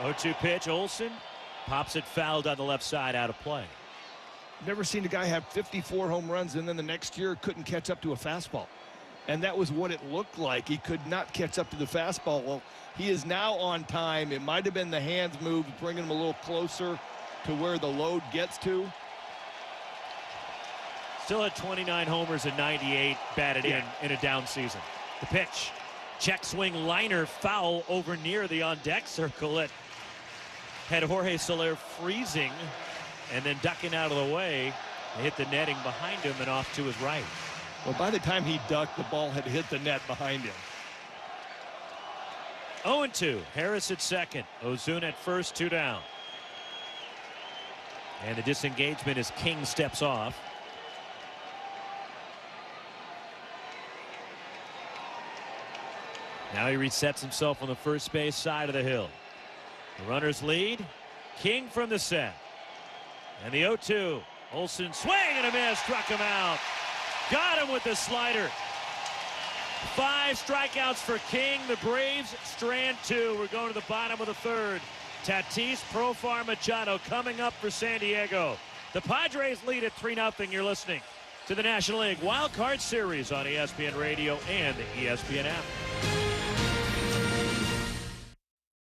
0-2 pitch. Olson pops it foul down the left side, out of play.
Never seen a guy have 54 home runs and then the next year couldn't catch up to a fastball. And that was what it looked like. He could not catch up to the fastball. Well, he is now on time. It might have been the hands move, bringing him a little closer to where the load gets to.
Still at 29 homers and 98 batted in a down season. The pitch. Check swing liner foul over near the on-deck circle. It had Jorge Soler freezing and then ducking out of the way. They hit the netting behind him and off to his right.
Well, by the time he ducked, the ball had hit the net behind him.
0-2. Harris at second. Ozuna at first, 2 down. And the disengagement as King steps off. Now he resets himself on the first base side of the hill. The runners lead. King from the set. And the 0-2. Olson swing and a miss. Struck him out. Got him with the slider. 5 strikeouts for King. The Braves strand 2. We're going to the bottom of the third. Tatis, Profar, Machado coming up for San Diego. The Padres lead at 3-0. You're listening to the National League Wild Card Series on ESPN Radio and the ESPN app.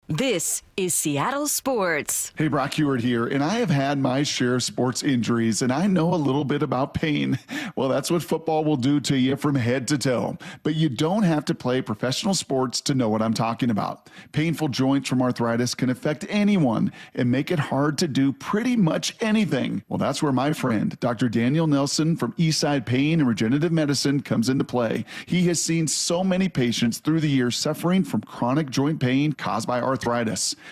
This is Seattle Sports.
Hey, Brock Heward here, and I have had my share of sports injuries, and I know a little bit about pain. Well, that's what football will do to you from head to toe. But you don't have to play professional sports to know what I'm talking about. Painful joints from arthritis can affect anyone and make it hard to do pretty much anything. Well, that's where my friend, Dr. Daniel Nelson from Eastside Pain and Regenerative Medicine comes into play. He has seen so many patients through the years suffering from chronic joint pain caused by arthritis.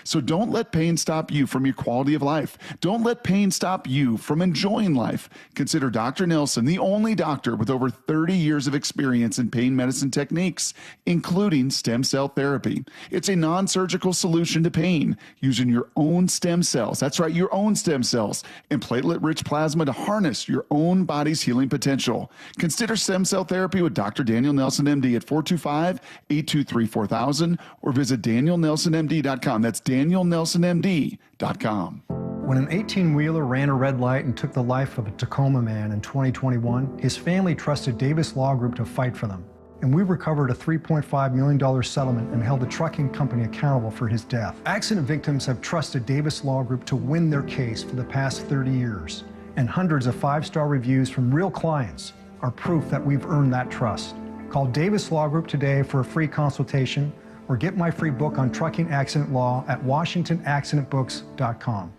So don't let pain stop you from your quality of life. Don't let pain stop you from enjoying life. Consider Dr. Nelson the only doctor with over 30 years of experience in pain medicine techniques, including stem cell therapy. It's a non-surgical solution to pain using your own stem cells. That's right, your own stem cells and platelet-rich plasma to harness your own body's healing potential. Consider stem cell therapy with Dr. Daniel Nelson, MD at 425-823-4000 or visit DanielNelsonMD.com. That's DanielNelsonMD.com.
When an 18-wheeler ran a red light and took the life of a Tacoma man in 2021, his family trusted Davis Law Group to fight for them. And we recovered a $3.5 million settlement and held the trucking company accountable for his death. Accident victims have trusted Davis Law Group to win their case for the past 30 years. And hundreds of 5-star reviews from real clients are proof that we've earned that trust. Call Davis Law Group today for a free consultation or get my free book on trucking accident law at WashingtonAccidentBooks.com.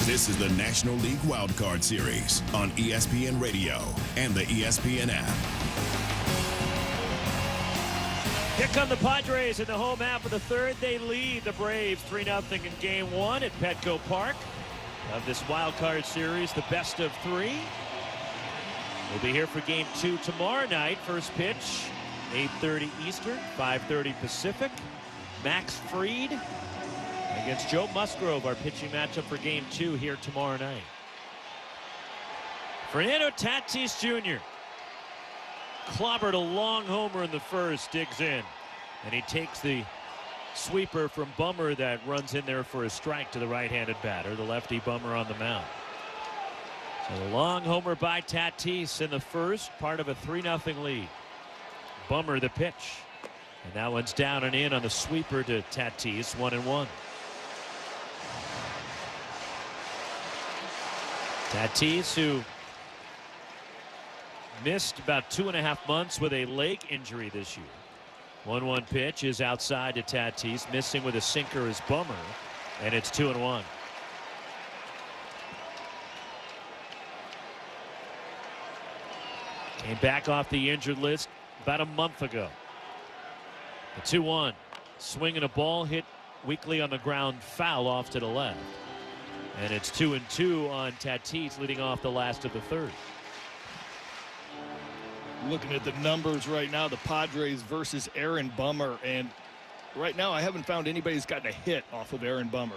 This is the National League Wildcard Series on ESPN Radio and the ESPN app.
Here come the Padres in the home half of the third. They lead the Braves 3-0 in Game 1 at Petco Park of this Wildcard Series, the best of 3. We'll be here for Game 2 tomorrow night. First pitch, 8:30 Eastern, 5:30 Pacific. Max Fried against Joe Musgrove, our pitching matchup for Game 2 here tomorrow night. Fernando Tatis Jr. clobbered a long homer in the first, digs in, and he takes the sweeper from Bummer that runs in there for a strike to the right-handed batter, the lefty Bummer on the mound. So the long homer by Tatis in the first, part of a 3-0 lead. Bummer the pitch, and that one's down and in on the sweeper to Tatis, 1-1. Tatis, who missed about 2.5 months with a leg injury this year. 1-1 pitch is outside to Tatis, missing with a sinker is Bummer, and it's 2-1. Came back off the injured list about a month ago. The 2-1, swinging a ball hit weakly on the ground, foul off to the left. And it's 2-2 on Tatis, leading off the last of the third.
Looking at the numbers right now, the Padres versus Aaron Bummer, and right now I haven't found anybody who's gotten a hit off of Aaron Bummer.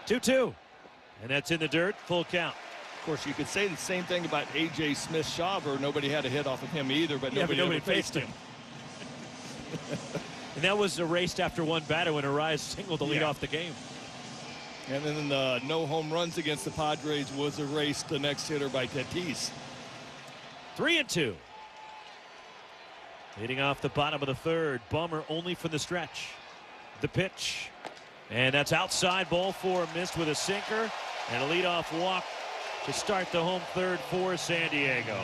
2-2, and that's in the dirt, full count.
Of course, you could say the same thing about A.J. Smith-Shawver. Nobody had a hit off of him either, but nobody ever faced him.
And that was erased after one batter when Arias singled to lead off the game.
And then the no home runs against the Padres was erased, the next hitter by Tatis.
3-2. Leading off the bottom of the third, Bummer only from the stretch. The pitch, and that's outside, ball four, missed with a sinker, and a leadoff walk to start the home third for San Diego.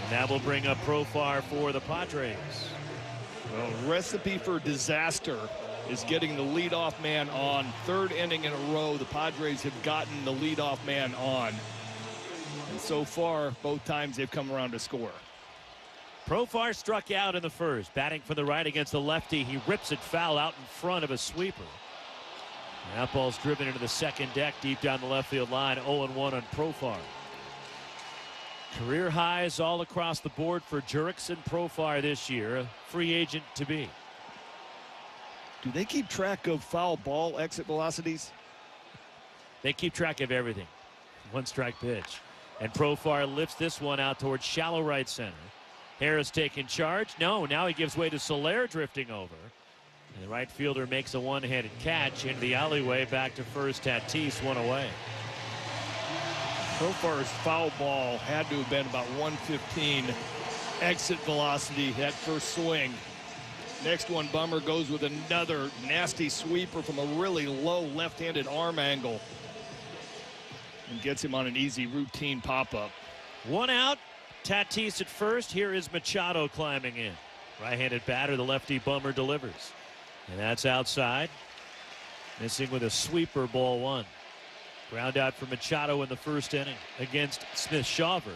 And that will bring up Profar for the Padres.
Well, recipe for disaster is getting the leadoff man on. Third inning in a row, the Padres have gotten the leadoff man on. And so far, both times they've come around to score.
Profar struck out in the first, batting from the right against the lefty. He rips it foul out in front of a sweeper. And that ball's driven into the second deck deep down the left field line. 0-1 on Profar. Career highs all across the board for Jurickson Profar this year, a free agent to be.
Do they keep track of foul ball exit velocities?
They keep track of everything. One strike pitch. And Profar lifts this one out towards shallow right center. Harris taking charge. No, now he gives way to Soler drifting over. And the right fielder makes a one-handed catch into the alleyway, back to first. Tatis, one away.
Profar's foul ball had to have been about 115 exit velocity, that first swing. Next one, Bummer goes with another nasty sweeper from a really low left-handed arm angle and gets him on an easy routine pop-up.
One out. Tatis at first. Here is Machado climbing in. Right-handed batter, the lefty Bummer delivers. And that's outside. Missing with a sweeper, ball one. Ground out for Machado in the first inning against Smith-Shawver.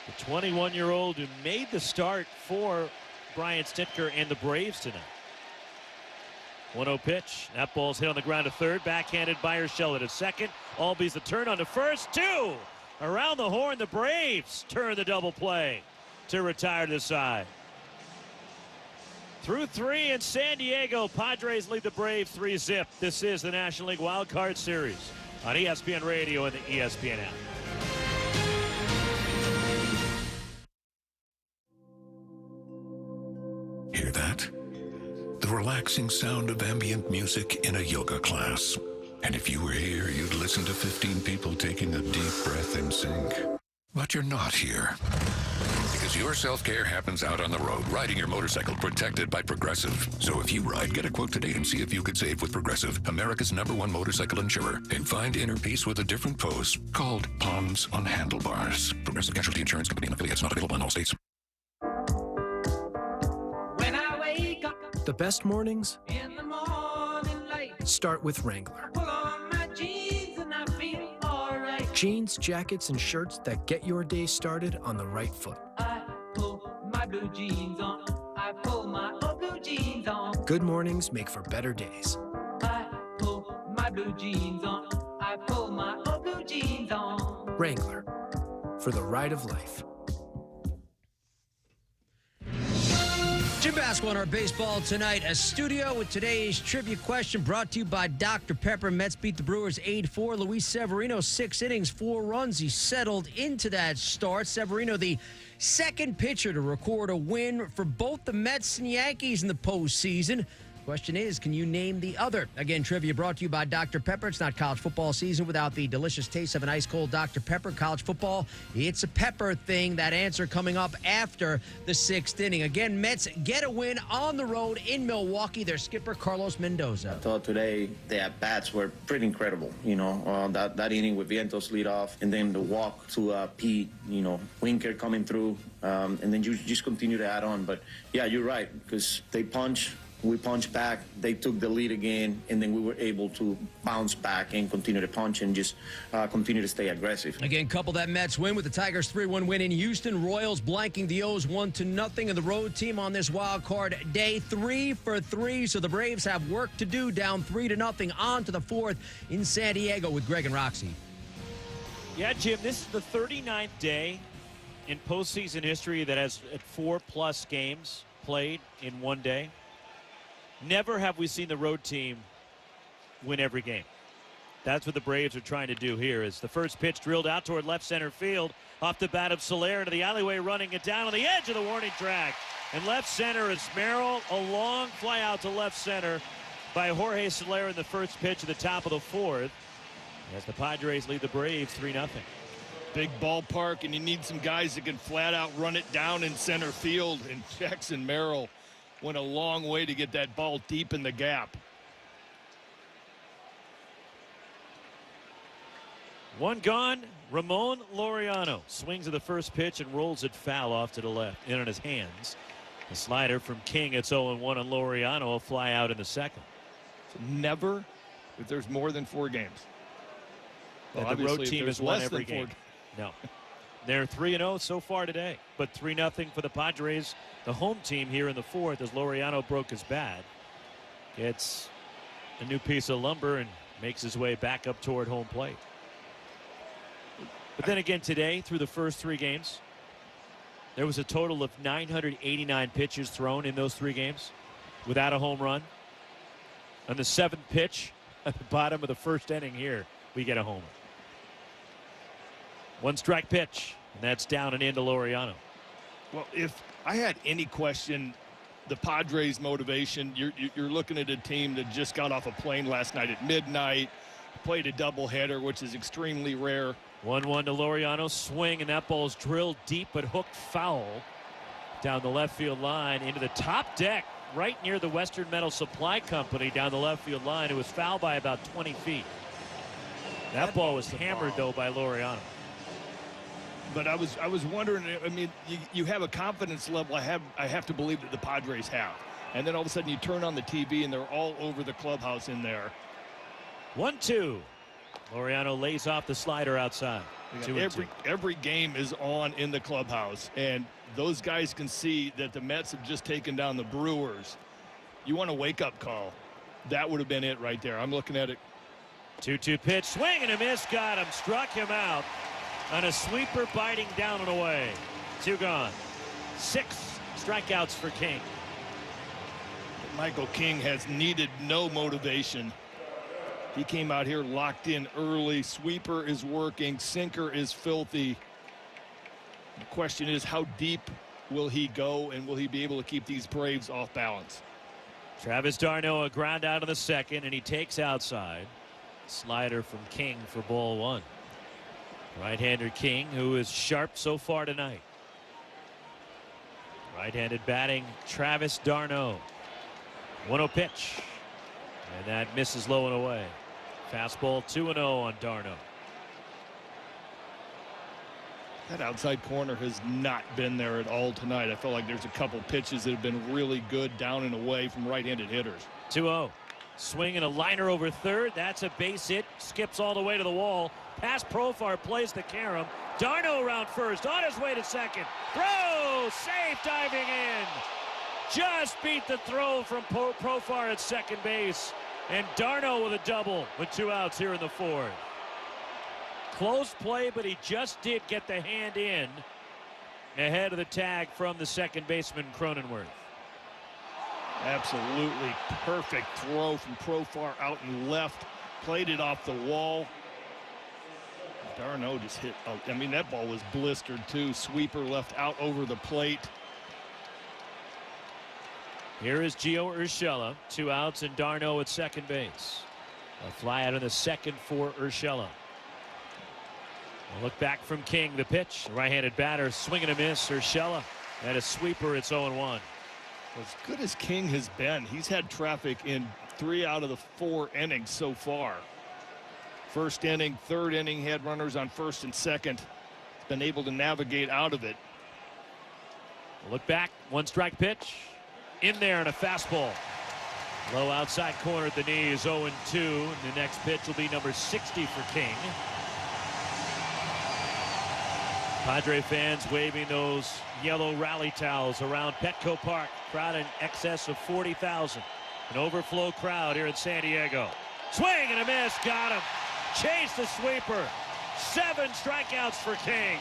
The 21-year-old who made the start for Brian Stitker and the Braves tonight. 1-0 pitch. That ball's hit on the ground to third. Backhanded by Urshela to second. Albies the turn on to first. Two. Around the horn, the Braves turn the double play to retire to the side. Through three in San Diego, Padres lead the Braves 3-0. This is the National League Wild Card Series on ESPN Radio and the ESPN app.
Hear that? The relaxing sound of ambient music in a yoga class. And if you were here, you'd listen to 15 people taking a deep breath in sync. But you're not here. Because your self-care happens out on the road, riding your motorcycle protected by Progressive. So if you ride, get a quote today and see if you could save with Progressive, America's #1 motorcycle insurer. And find inner peace with a different pose called Pawns on Handlebars. Progressive Casualty Insurance Company and affiliates, not available in all states.
When I wake up
The best mornings
in the morning light,
start with Wrangler.
pull on my jeans and I feel alright.
Jeans, jackets, and shirts that get your day started on the right foot.
I pull my blue jeans on. I pull my old blue jeans on.
Good mornings make for better days.
I pull my blue jeans on. I pull my old blue jeans on.
Wrangler, for the ride of life.
Jim Basco on our baseball tonight. A studio with today's trivia question brought to you by Dr. Pepper. Mets beat the Brewers 8-4. Luis Severino, 6 innings, 4 runs. He settled into that start. Severino, the second pitcher to record a win for both the Mets and Yankees in the postseason. Question is, can you name the other? Again, trivia brought to you by Dr. Pepper. It's not college football season without the delicious taste of an ice-cold Dr. Pepper. College football, it's a pepper thing. That answer coming up after the 6th inning. Again, Mets get a win on the road in Milwaukee. Their skipper, Carlos Mendoza.
I thought today the at-bats were pretty incredible. You know, that inning with Vientos lead off, and then the walk to Pete, you know, Winker coming through, and then you just continue to add on. But, yeah, you're right, because they punch. We punched back, they took the lead again, and then we were able to bounce back and continue to punch and just continue to stay aggressive.
Again, couple that Mets win with the Tigers' 3-1 win in Houston. Royals blanking the O's 1-0, and the road team on this wild card day 3 for 3. So the Braves have work to do, down 3-0 on to the 4th in San Diego with Greg and Roxy.
Yeah, Jim, this is the 39th day in postseason history that has 4+ games played in one day. Never have we seen the road team win every game. That's what the Braves are trying to do here. As the first pitch drilled out toward left center field, off the bat of Soler into the alleyway, running it down on the edge of the warning track. And left center is Merrill, a long fly out to left center by Jorge Soler in the first pitch at the top of the 4th. As the Padres lead the Braves 3-0.
Big ballpark, and you need some guys that can flat out run it down in center field. And Jackson Merrill went a long way to get that ball deep in the gap.
One gone. Ramon Laureano swings at the first pitch and rolls it foul off to the left, in on his hands. The slider from King. It's 0-1 on Laureano. A fly out in the second.
So never, if there's more than 4 games.
Well, the road team has won every game. No. They're 3-0 so far today, but 3-0 for the Padres, the home team here in the 4th, as Laureano broke his bat. Gets a new piece of lumber and makes his way back up toward home plate. But then again today, through the first 3 games, there was a total of 989 pitches thrown in those 3 games without a home run. On the 7th pitch at the bottom of the first inning here, we get a homer. 1-strike pitch, and that's down and into Laureano.
Well, if I had any question, the Padres' motivation, you're looking at a team that just got off a plane last night at midnight, played a doubleheader, which is extremely rare.
1-1 to Laureano, swing, and that ball's drilled deep but hooked foul down the left field line into the top deck, right near the Western Metal Supply Company down the left field line. It was fouled by about 20 feet. That ball was hammered, though, by Laureano.
But I was wondering, I mean, you have a confidence level I have to believe that the Padres have. And then all of a sudden you turn on the TV and they're all over the clubhouse in there.
1-2. Laureano lays off the slider outside.
Every game is on in the clubhouse, and those guys can see that the Mets have just taken down the Brewers. You want a wake-up call. That would have been it right there. I'm looking at it.
2-2 pitch, swing and a miss, got him, struck him out on a sweeper, biting down and away. 2 gone. 6 strikeouts for King.
Michael King has needed no motivation. He came out here locked in early. Sweeper is working. Sinker is filthy. The question is, how deep will he go, and will he be able to keep these Braves off balance?
Travis d'Arnaud, a ground out in the second, and he takes outside. Slider from King for ball 1. Right-hander King, who is sharp so far tonight. Right-handed batting, Travis d'Arnaud. 1-0 pitch. And that misses low and away. Fastball 2-0 on d'Arnaud.
That outside corner has not been there at all tonight. I feel like there's a couple pitches that have been really good down and away from right-handed hitters.
2-0. Swing and a liner over third. That's a base hit. Skips all the way to the wall. Past Profar, plays the carom. d'Arnaud around first. On his way to second. Throw! Safe, diving in. Just beat the throw from Profar at second base. And d'Arnaud with a double with 2 outs here in the 4th. Close play, but he just did get the hand in ahead of the tag from the second baseman, Cronenworth.
Absolutely perfect throw from Profar out and left. Played it off the wall. Darno just hit. I mean, that ball was blistered too. Sweeper left out over the plate.
Here is Gio Urshela. 2 outs and Darno at second base. A fly out in the second for Urshela. A look back from King. The pitch. Right-handed batter. Swing and a miss. Urshela. And a sweeper. It's 0-1.
As good as King has been, he's had traffic in 3 out of the 4 innings so far. First inning, third inning, had runners on first and second. Been able to navigate out of it.
Look back, 1-strike pitch. In there and a fastball. Low outside corner at the knees, 0-2. And the next pitch will be number 60 for King. Padre fans waving those yellow rally towels around Petco Park. Crowd in excess of 40,000. An overflow crowd here in San Diego. Swing and a miss, got him. Chase the sweeper. 7 strikeouts for King.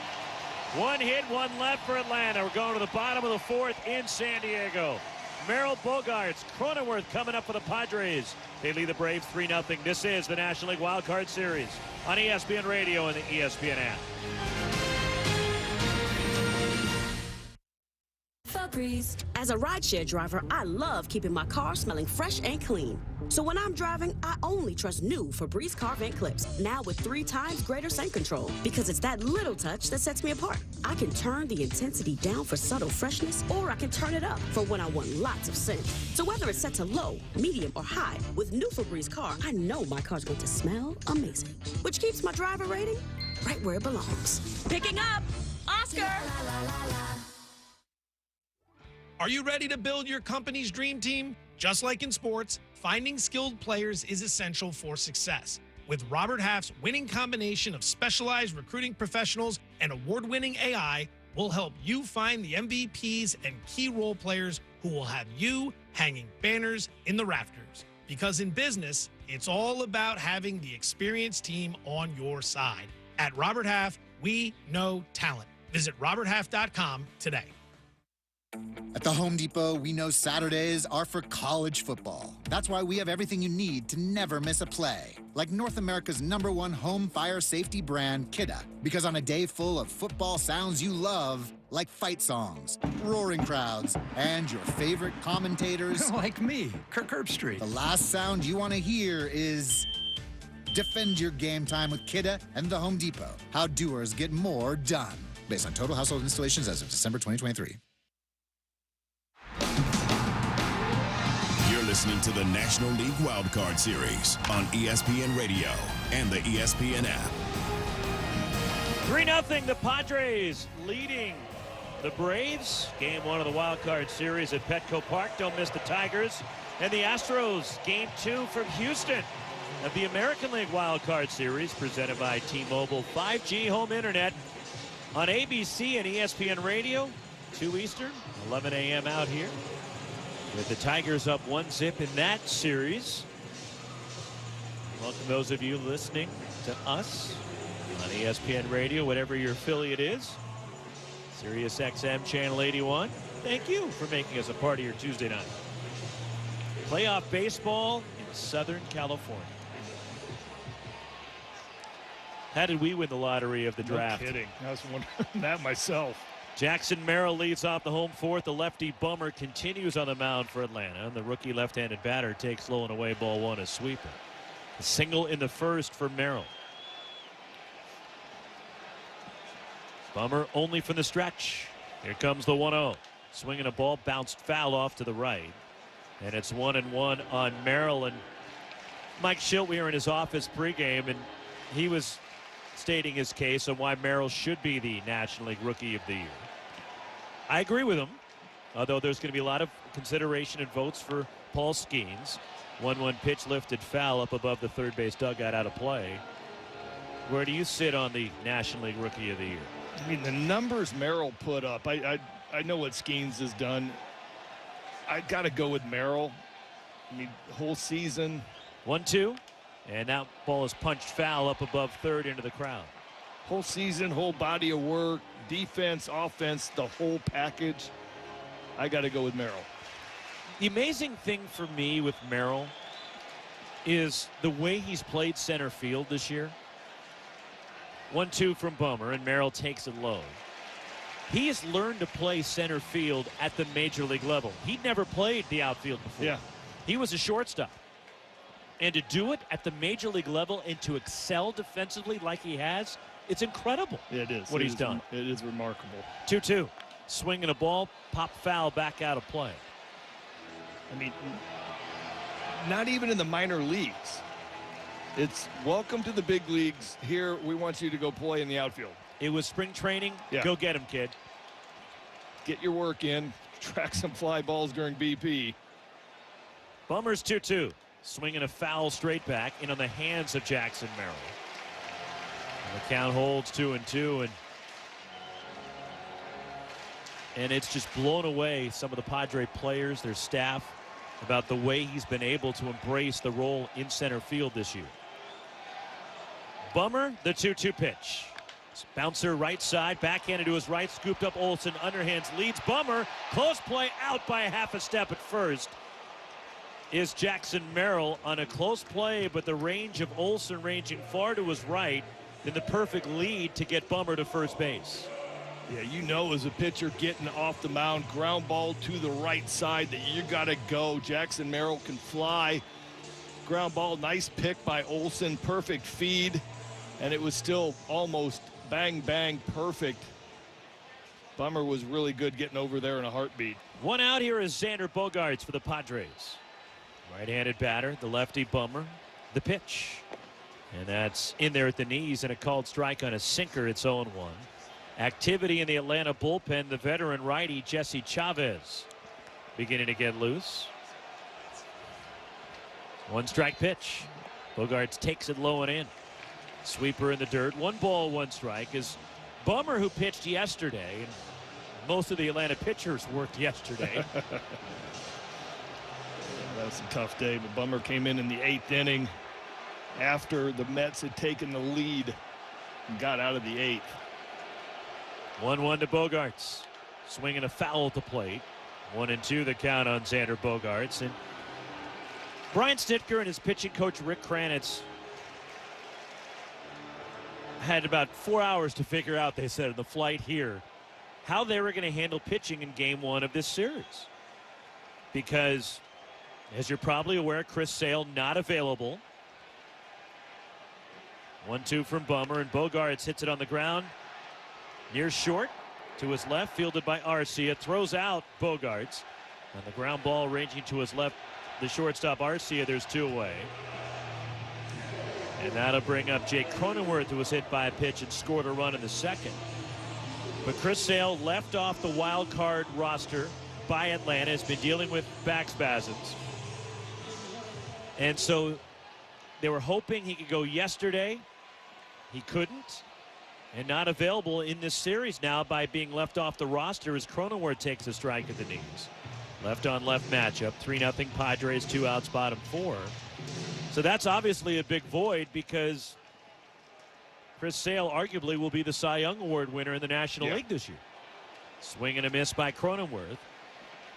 1 hit, 1 left for Atlanta. We're going to the bottom of the 4th in San Diego. Merrill Bogarts, Cronenworth coming up for the Padres. They lead the Braves 3-0. This is the National League Wild Card Series on ESPN Radio and the ESPN app.
As a rideshare driver, I love keeping my car smelling fresh and clean. So when I'm driving, I only trust new Febreze car vent clips, now with 3 times greater scent control. Because it's that little touch that sets me apart. I can turn the intensity down for subtle freshness, or I can turn it up for when I want lots of scent. So whether it's set to low, medium, or high, with new Febreze car, I know my car's going to smell amazing. Which keeps my driver rating right where it belongs.
Picking up, Oscar!
Are you ready to build your company's dream team? Just like in sports, finding skilled players is essential for success. With Robert Half's winning combination of specialized recruiting professionals and award-winning AI, we'll help you find the MVPs and key role players who will have you hanging banners in the rafters. Because in business, it's all about having the experienced team on your side. At Robert Half, we know talent. Visit roberthalf.com today.
At the Home Depot, we know Saturdays are for college football. That's why we have everything you need to never miss a play. Like North America's #1 home fire safety brand, Kidda. Because on a day full of football sounds you love, like fight songs, roaring crowds, and your favorite commentators...
like me, Kirk Herbstreit.
The last sound you want to hear is... Defend your game time with Kidda and the Home Depot. How doers get more done. Based on total household installations as of December 2023.
You're listening to the National League Wild Card Series on ESPN Radio and the ESPN app.
3-0, the Padres leading the Braves. Game 1 of the Wild Card Series at Petco Park. Don't miss the Tigers. And the Astros, Game 2 from Houston of the American League Wild Card Series, presented by T-Mobile 5G home internet on ABC and ESPN Radio, 2 Eastern, 11 a.m. out here. With the Tigers up 1-0 in that series. Welcome those of you listening to us on ESPN Radio, whatever your affiliate is. Sirius XM Channel 81. Thank you for making us a part of your Tuesday night. Playoff baseball in Southern California. How did we win the lottery of the draft?
No kidding. I was wondering that myself.
Jackson Merrill leads off the home 4th. The lefty Bummer continues on the mound for Atlanta. The rookie left-handed batter takes low and away, ball 1, a sweeper. A single in the 1st for Merrill. Bummer only from the stretch. Here comes the 1-0. Swinging a ball, bounced foul off to the right. And it's 1-1 on Merrill. And Mike Schilt, we were in his office pregame, and he was stating his case on why Merrill should be the National League Rookie of the Year. I agree with him, although there's going to be a lot of consideration and votes for Paul Skeens. 1-1 pitch lifted foul up above the third base dugout, out of play. Where do you sit on the National League Rookie of the Year?
I mean, the numbers Merrill put up, I know what Skeens has done. I got to go with Merrill. I mean, the whole season.
1-2. And that ball is punched foul up above third into the crowd.
Whole season, whole body of work, defense, offense, the whole package. I got to go with Merrill.
The amazing thing for me with Merrill is the way he's played center field this year. 1-2 from Bummer, and Merrill takes it low. He has learned to play center field at the major league level. He'd never played the outfield before.
Yeah.
He was a shortstop. And to do it at the major league level and to excel defensively like he has, it's incredible.
It is.
What he's done.
It is remarkable.
2-2. Swinging a ball, pop foul, back out of play.
I mean, not even in the minor leagues. It's welcome to the big leagues. Here, we want you to go play in the outfield.
It was spring training.
Yeah.
Go get him, kid.
Get your work in. Track some fly balls during BP.
Bummer's 2-2. Swinging a foul straight back in on the hands of Jackson Merrill. And the count holds 2-2, and it's just blown away some of the Padre players, their staff, about the way he's been able to embrace the role in center field this year. Bummer, the 2-2 pitch. Bouncer right side, backhanded to his right, scooped up Olson, underhands leads Bummer. Close play out by a half a step at first is Jackson Merrill on a close play, but the range of Olson ranging far to his right, then the perfect lead to get Bummer to first base.
Yeah, you know, as a pitcher getting off the mound, ground ball to the right side that you got to go. Jackson Merrill can fly. Ground ball, nice pick by Olson, perfect feed, and it was still almost bang, bang, perfect. Bummer was really good getting over there in a heartbeat.
One out here is Xander Bogaerts for the Padres. Right-handed batter, the lefty Bummer. The pitch. And that's in there at the knees and a called strike on a sinker. It's 0-1. Activity in the Atlanta bullpen. The veteran righty Jesse Chavez beginning to get loose. One strike pitch. Bogaerts takes it low and in. Sweeper in the dirt. 1 ball, 1 strike is Bummer, who pitched yesterday. And most of the Atlanta pitchers worked yesterday.
That was a tough day, but Bummer came in the 8th inning after the Mets had taken the lead and got out of the 8th.
1-1 to Bogaerts. Swinging a foul at the plate. 1-2 the count on Xander Bogaerts. And Brian Snitker and his pitching coach Rick Kranitz had about 4 hours to figure out, they said, in the flight here, how they were going to handle pitching in game 1 of this series. Because, as you're probably aware, Chris Sale not available. 1-2 from Bummer, and Bogaerts hits it on the ground. Near short to his left, fielded by Arcia. Throws out Bogaerts. On the ground ball ranging to his left, the shortstop Arcia. There's 2 away. And that'll bring up Jake Cronenworth, who was hit by a pitch and scored a run in the 2nd. But Chris Sale left off the wild card roster by Atlanta, has been dealing with back spasms. And so they were hoping he could go yesterday. He couldn't. And not available in this series now by being left off the roster as Cronenworth takes a strike at the knees. Left on left matchup. 3-0 Padres, 2 outs, bottom 4. So that's obviously a big void because Chris Sale arguably will be the Cy Young Award winner in the National League this year. Swing and a miss by Cronenworth.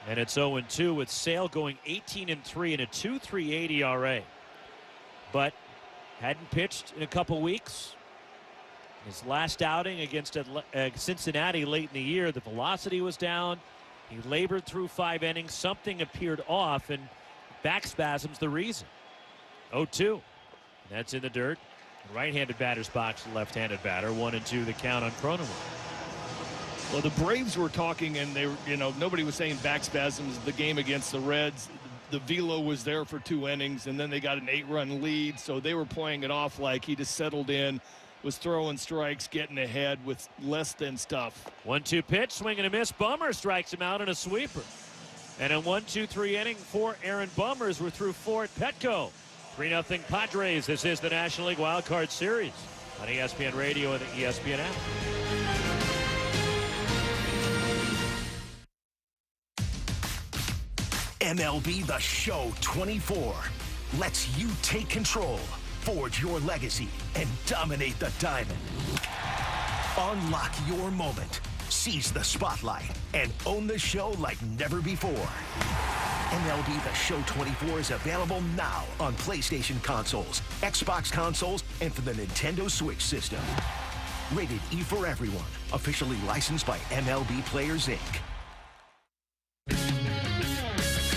And it's 0-2 with Sale going 18-3 and a 2.38 ERA. But hadn't pitched in a couple weeks. His last outing against Cincinnati late in the year, the velocity was down. He labored through 5 innings. Something appeared off, and back spasms the reason. 0-2. That's in the dirt. Right-handed batter's box, left-handed batter. 1-2 the count on Cronenworth.
Well, the Braves were talking, and they, nobody was saying back spasms. The game against the Reds, the velo was there for 2 innings, and then they got an 8-run lead, so they were playing it off like he just settled in, was throwing strikes, getting ahead with less than stuff.
1-2 pitch, swing and a miss. Bummer strikes him out in a sweeper. And in 1-2-3 inning for Aaron Bummers, we're through 4 at Petco. 3-0 Padres. This is the National League Wild Card Series on ESPN Radio and the ESPN app.
MLB The Show 24 lets you take control, forge your legacy, and dominate the diamond. Unlock your moment, seize the spotlight, and own the show like never before. MLB The Show 24 is available now on PlayStation consoles, Xbox consoles, and for the Nintendo Switch system. Rated E for everyone. Officially licensed by MLB Players, Inc.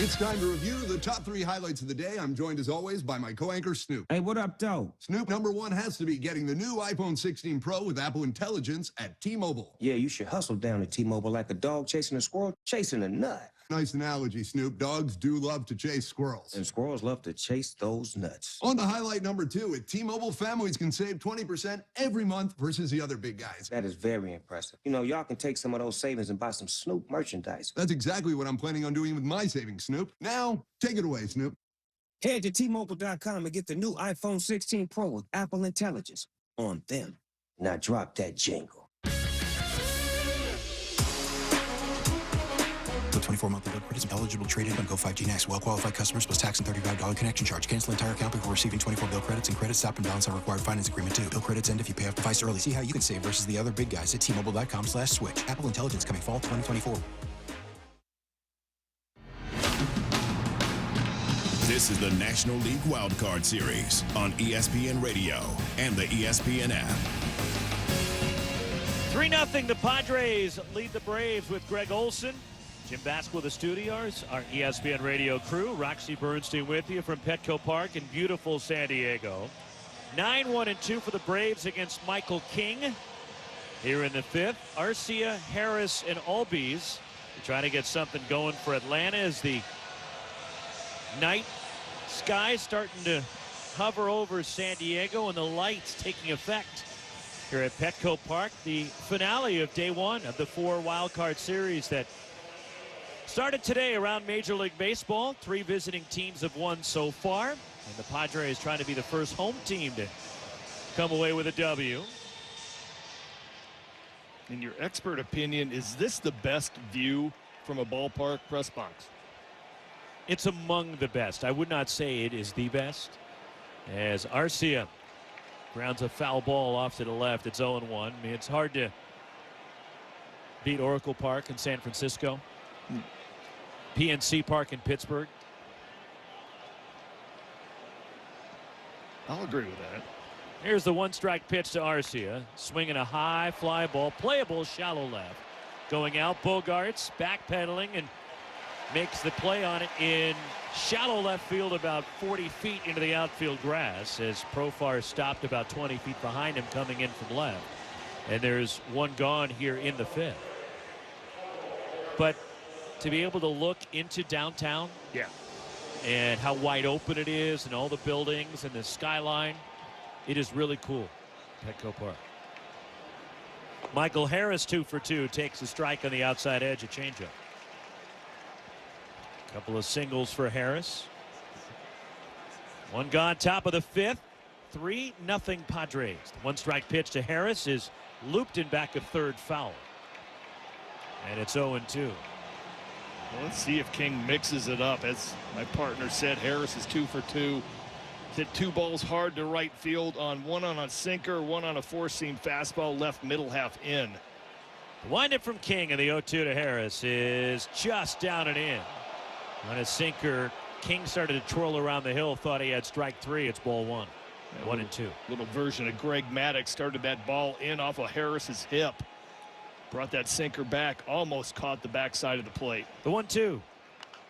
It's time to review the top 3 highlights of the day. I'm joined, as always, by my co-anchor, Snoop.
Hey, what up, though?
Snoop, number 1 has to be getting the new iPhone 16 Pro with Apple Intelligence at T-Mobile.
Yeah, you should hustle down at T-Mobile like a dog chasing a squirrel, chasing a nut.
Nice analogy, Snoop. Dogs do love to chase squirrels.
And squirrels love to chase those nuts.
On to highlight number 2. At T-Mobile, families can save 20% every month versus the other big guys.
That is very impressive. You know, y'all can take some of those savings and buy some Snoop merchandise.
That's exactly what I'm planning on doing with my savings, Snoop. Now, take it away, Snoop.
Head to T-Mobile.com and get the new iPhone 16 Pro with Apple Intelligence on them. Now drop that jingle.
With 24 monthly bill credits, eligible trade-in on Go 5G Next. Well-qualified customers plus tax and $35 connection charge. Cancel entire account before receiving 24 bill credits, and credit stop and balance on required finance agreement too. Bill credits end if you pay off device early. See how you can save versus the other big guys at T-Mobile.com/switch. Apple Intelligence coming fall 2024.
This is the National League Wildcard Series on ESPN Radio and the ESPN app.
3-0, the Padres lead the Braves with Greg Olson. Jim Basco of the studios, our ESPN Radio crew. Roxy Bernstein with you from Petco Park in beautiful San Diego. 9-1-2 for the Braves against Michael King. Here in the 5th, Arcia, Harris, and Albies. They're trying to get something going for Atlanta as the night sky starting to hover over San Diego and the lights taking effect here at Petco Park. The finale of day 1 of the 4 wild card series that started today around Major League Baseball. 3 visiting teams have won so far, and the Padres trying to be the first home team to come away with a W.
In your expert opinion, is this the best view from a ballpark press box?
It's among the best. I would not say it is the best. As Arcia grounds a foul ball off to the left, it's 0-1. I mean, it's hard to beat Oracle Park in San Francisco. PNC Park in Pittsburgh.
I'll agree with that.
Here's the 1-strike pitch to Arcia. Swinging a high fly ball. Playable shallow left. Going out. Bogarts backpedaling and makes the play on it in shallow left field about 40 feet into the outfield grass as Profar stopped about 20 feet behind him coming in from left. And there's one gone here in the 5th. But to be able to look into downtown,
yeah,
and how wide open it is and all the buildings and the skyline, it is really cool. Petco Park. Michael Harris 2 for 2 takes a strike on the outside edge, a changeup. Couple of singles for Harris. One gone, top of the 5th. 3-0 Padres. The 1-strike pitch to Harris is looped in back of third, foul. And it's 0-2.
Well, let's see if King mixes it up. As my partner said, Harris is 2 for 2. Hit 2 balls hard to right field, on one on a sinker, one on a 4-seam fastball, left middle half in.
The windup from King, and the 0-2 to Harris is just down and in. On a sinker, King started to twirl around the hill, thought he had strike 3. It's ball 1. 1-2.
Little version of Greg Maddux started that ball in off of Harris's hip. Brought that sinker back, almost caught the backside of the plate.
The 1-2.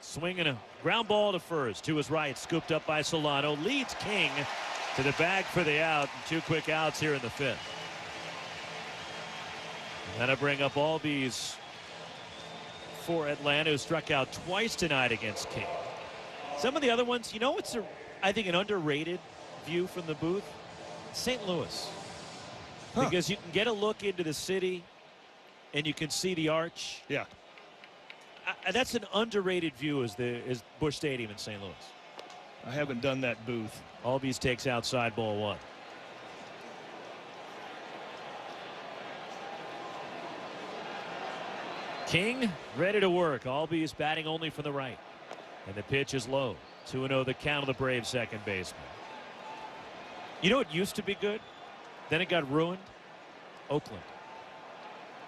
Swinging a ground ball to first. To his right, scooped up by Solano. Leads King to the bag for the out. And 2 quick outs here in the 5th. And that'll bring up Albies for Atlanta, who struck out twice tonight against King. Some of the other ones, you know, it's I think an underrated view from the booth. St. Louis. Because you can get a look into the city and you can see the arch.
Yeah.
That's an underrated view is Busch Stadium in St. Louis.
I haven't done that booth.
Albies takes outside, ball 1. King ready to work. Albies batting only from the right. And the pitch is low. 2-0 the count of the Braves second baseman. You know what used to be good? Then it got ruined? Oakland.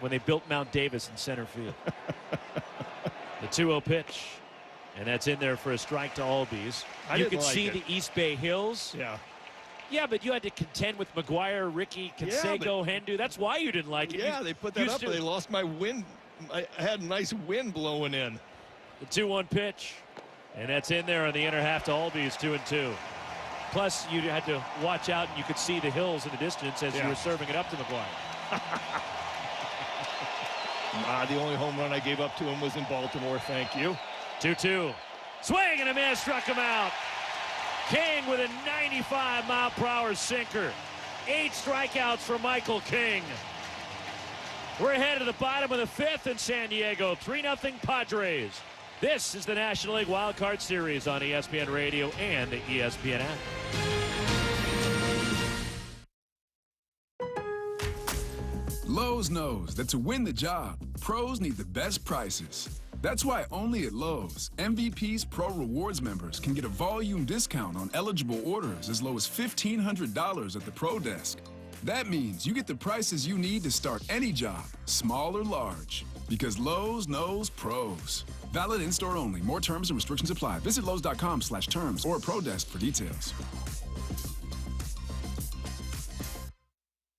When they built Mount Davis in center field. The 2-0 pitch. And that's in there for a strike to Albies. You could see the East Bay Hills.
Yeah.
Yeah, but you had to contend with McGuire, Ricky, Canseco, Hendu. That's why you didn't like it.
Yeah, they put that up, but they lost my wind. I had a nice wind blowing in.
The 2-1 pitch. And that's in there on the inner half to Albies, 2-2. Plus, you had to watch out, and you could see the hills in the distance as you were serving it up to McGuire.
The only home run I gave up to him was in Baltimore. Thank you.
2-2. Swing and a miss, struck him out. King with a 95-mile-per-hour sinker. 8 strikeouts for Michael King. We're ahead of the bottom of the 5th in San Diego. 3-0 Padres. This is the National League Wild Card Series on ESPN Radio and the ESPN app.
Lowe's knows that to win the job, pros need the best prices. That's why only at Lowe's, MVP's Pro Rewards members can get a volume discount on eligible orders as low as $1,500 at the Pro Desk. That means you get the prices you need to start any job, small or large. Because Lowe's knows pros. Valid in-store only. More terms and restrictions apply. Visit Lowe's.com/terms or Pro Desk for details.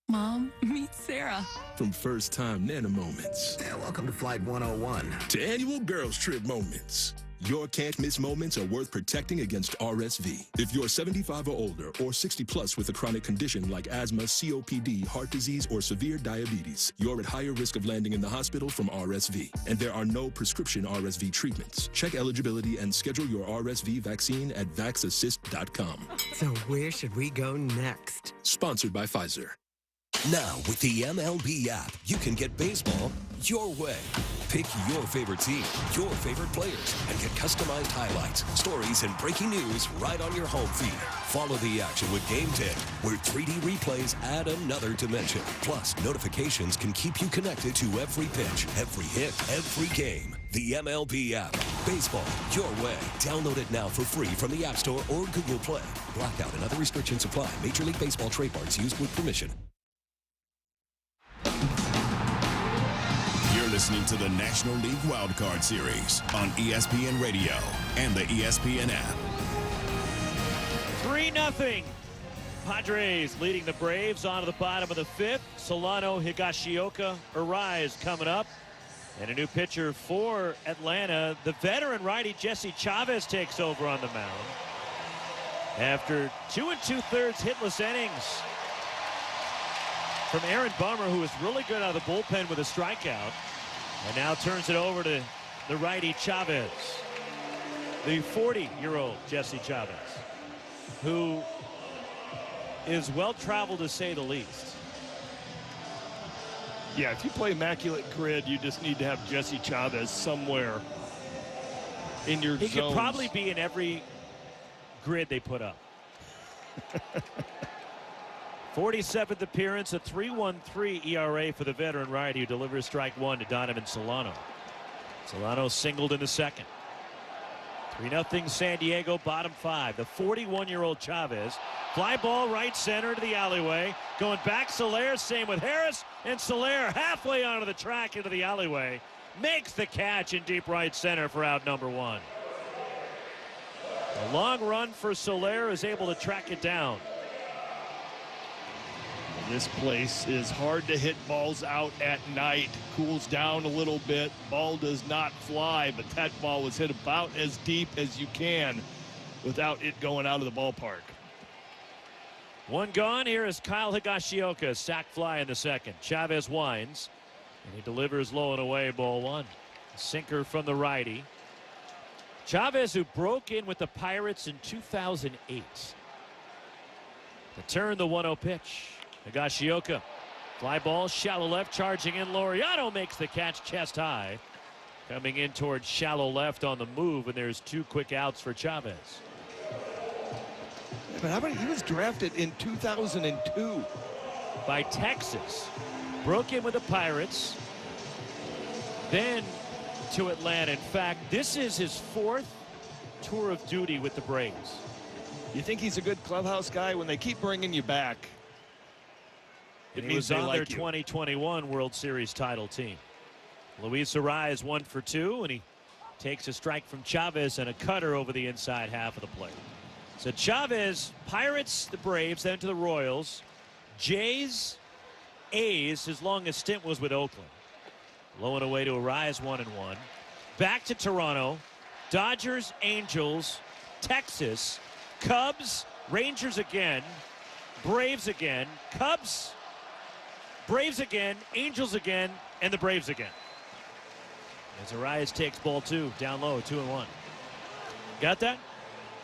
Mom, meet Sarah.
From first-time Nana moments.
Yeah, welcome to Flight 101.
To annual girls trip moments. Your can't-miss moments are worth protecting against RSV. If you're 75 or older or 60 plus with a chronic condition like asthma, COPD, heart disease, or severe diabetes, you're at higher risk of landing in the hospital from RSV. And there are no prescription RSV treatments. Check eligibility and schedule your RSV vaccine at vaxassist.com.
So where should we go next?
Sponsored by Pfizer.
Now, with the MLB app, you can get baseball your way. Pick your favorite team, your favorite players, and get customized highlights, stories, and breaking news right on your home feed. Follow the action with Game 10, where 3D replays add another dimension. Plus, notifications can keep you connected to every pitch, every hit, every game. The MLB app. Baseball your way. Download it now for free from the App Store or Google Play. Blackout and other restrictions apply. Major League Baseball trademarks used with permission.
You're listening to the National League Wild Card Series on ESPN Radio and the ESPN app.
3-0. Padres leading the Braves on to the bottom of the 5th. Solano, Higashioka, Arise coming up. And a new pitcher for Atlanta. The veteran righty Jesse Chavez takes over on the mound. After 2 2/3 hitless innings from Aaron Bummer, who was really good out of the bullpen with a strikeout. And now turns it over to the righty Chavez. The 40-year-old Jesse Chavez, who is well-traveled to say the least.
Yeah, if you play Immaculate Grid, you just need to have Jesse Chavez somewhere in your zones.
He could probably be in every grid they put up. 47th appearance, a 3.13 ERA for the veteran righty who delivers strike 1 to Donovan Solano. Solano singled in the second. 3-0 San Diego, bottom 5. The 41-year-old Chavez. Fly ball right center to the alleyway. Going back, Soler, same with Harris. And Soler halfway onto the track into the alleyway. Makes the catch in deep right center for out number 1. A long run for Soler, is able to track it down.
This place is hard to hit balls out at night. Cools down a little bit. Ball does not fly, but that ball was hit about as deep as you can without it going out of the ballpark.
1 gone. Here is Kyle Higashioka. Sac fly in the second. Chavez winds, and he delivers low and away, ball 1. Sinker from the righty. Chavez, who broke in with the Pirates in 2008. To turn the 1-0 pitch. Higashioka. Fly ball, shallow left, charging in. Laureano makes the catch chest high. Coming in towards shallow left on the move, and there's 2 quick outs for Chavez.
But how about he was drafted in 2002
by Texas. Broke in with the Pirates. Then to Atlanta. In fact, this is his 4th tour of duty with the Braves.
You think he's a good clubhouse guy? When they keep bringing you back, it means
he was
they
on
like
their
you.
2021 World Series title team. Luis Arraez 1 for 2, and he takes a strike from Chavez and a cutter over the inside half of the plate. So Chavez, Pirates, the Braves, then to the Royals. Jays, A's, his longest stint was with Oakland. Low and away to Arraez, 1-1. Back to Toronto. Dodgers, Angels, Texas, Cubs, Rangers again, Braves again, Cubs, Braves again, Angels again, and the Braves again. As Arraez takes ball 2, down low, 2-1. Got that?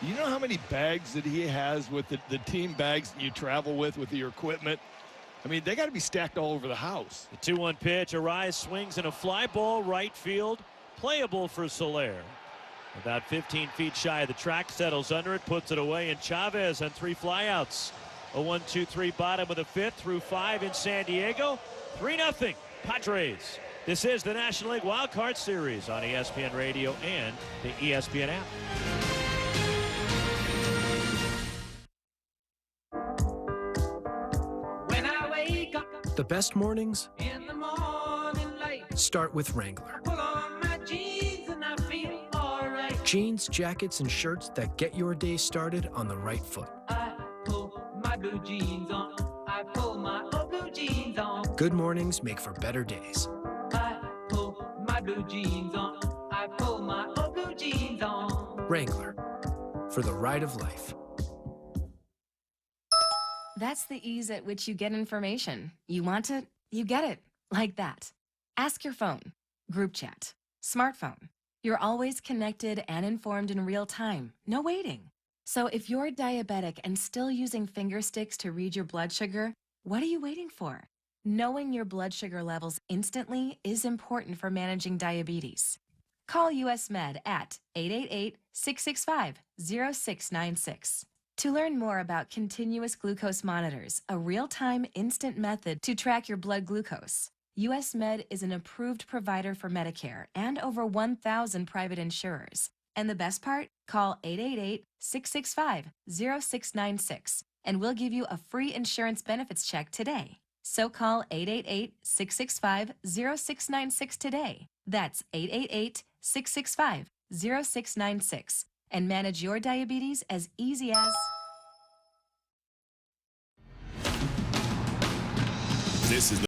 You know how many bags that he has with the team bags that you travel with your equipment? I mean, they got to be stacked all over the house.
The 2-1 pitch. Arraez swings in a fly ball right field. Playable for Soler. About 15 feet shy of the track. Settles under it. Puts it away. And Chavez on 3 flyouts. A 1-2-3 bottom of the 5th through 5 in San Diego. 3-0 Padres. This is the National League Wild Card Series on ESPN Radio and the ESPN app.
When I wake up
The best mornings
in the morning light,
start with Wrangler.
pull on my jeans and I feel alright.
Jeans, jackets, and shirts that get your day started on the right foot.
I pull my blue jeans on. I pull my old blue jeans on.
Good mornings make for better days.
I pull my blue jeans on. I pull my old blue jeans on.
Wrangler, for the ride of life.
That's the ease at which you get information. You want it, you get it, like that. Ask your phone, group chat, smartphone. You're always connected and informed in real time, no waiting. So if you're diabetic and still using finger sticks to read your blood sugar, what are you waiting for? Knowing your blood sugar levels instantly is important for managing diabetes. Call US Med at 888-665-0696. To learn more about continuous glucose monitors, a real-time instant method to track your blood glucose, US Med is an approved provider for Medicare and over 1,000 private insurers. And the best part? Call 888-665-0696 and we'll give you a free insurance benefits check today. So call 888-665-0696 today. That's 888-665-0696 and manage your diabetes as easy as...
This is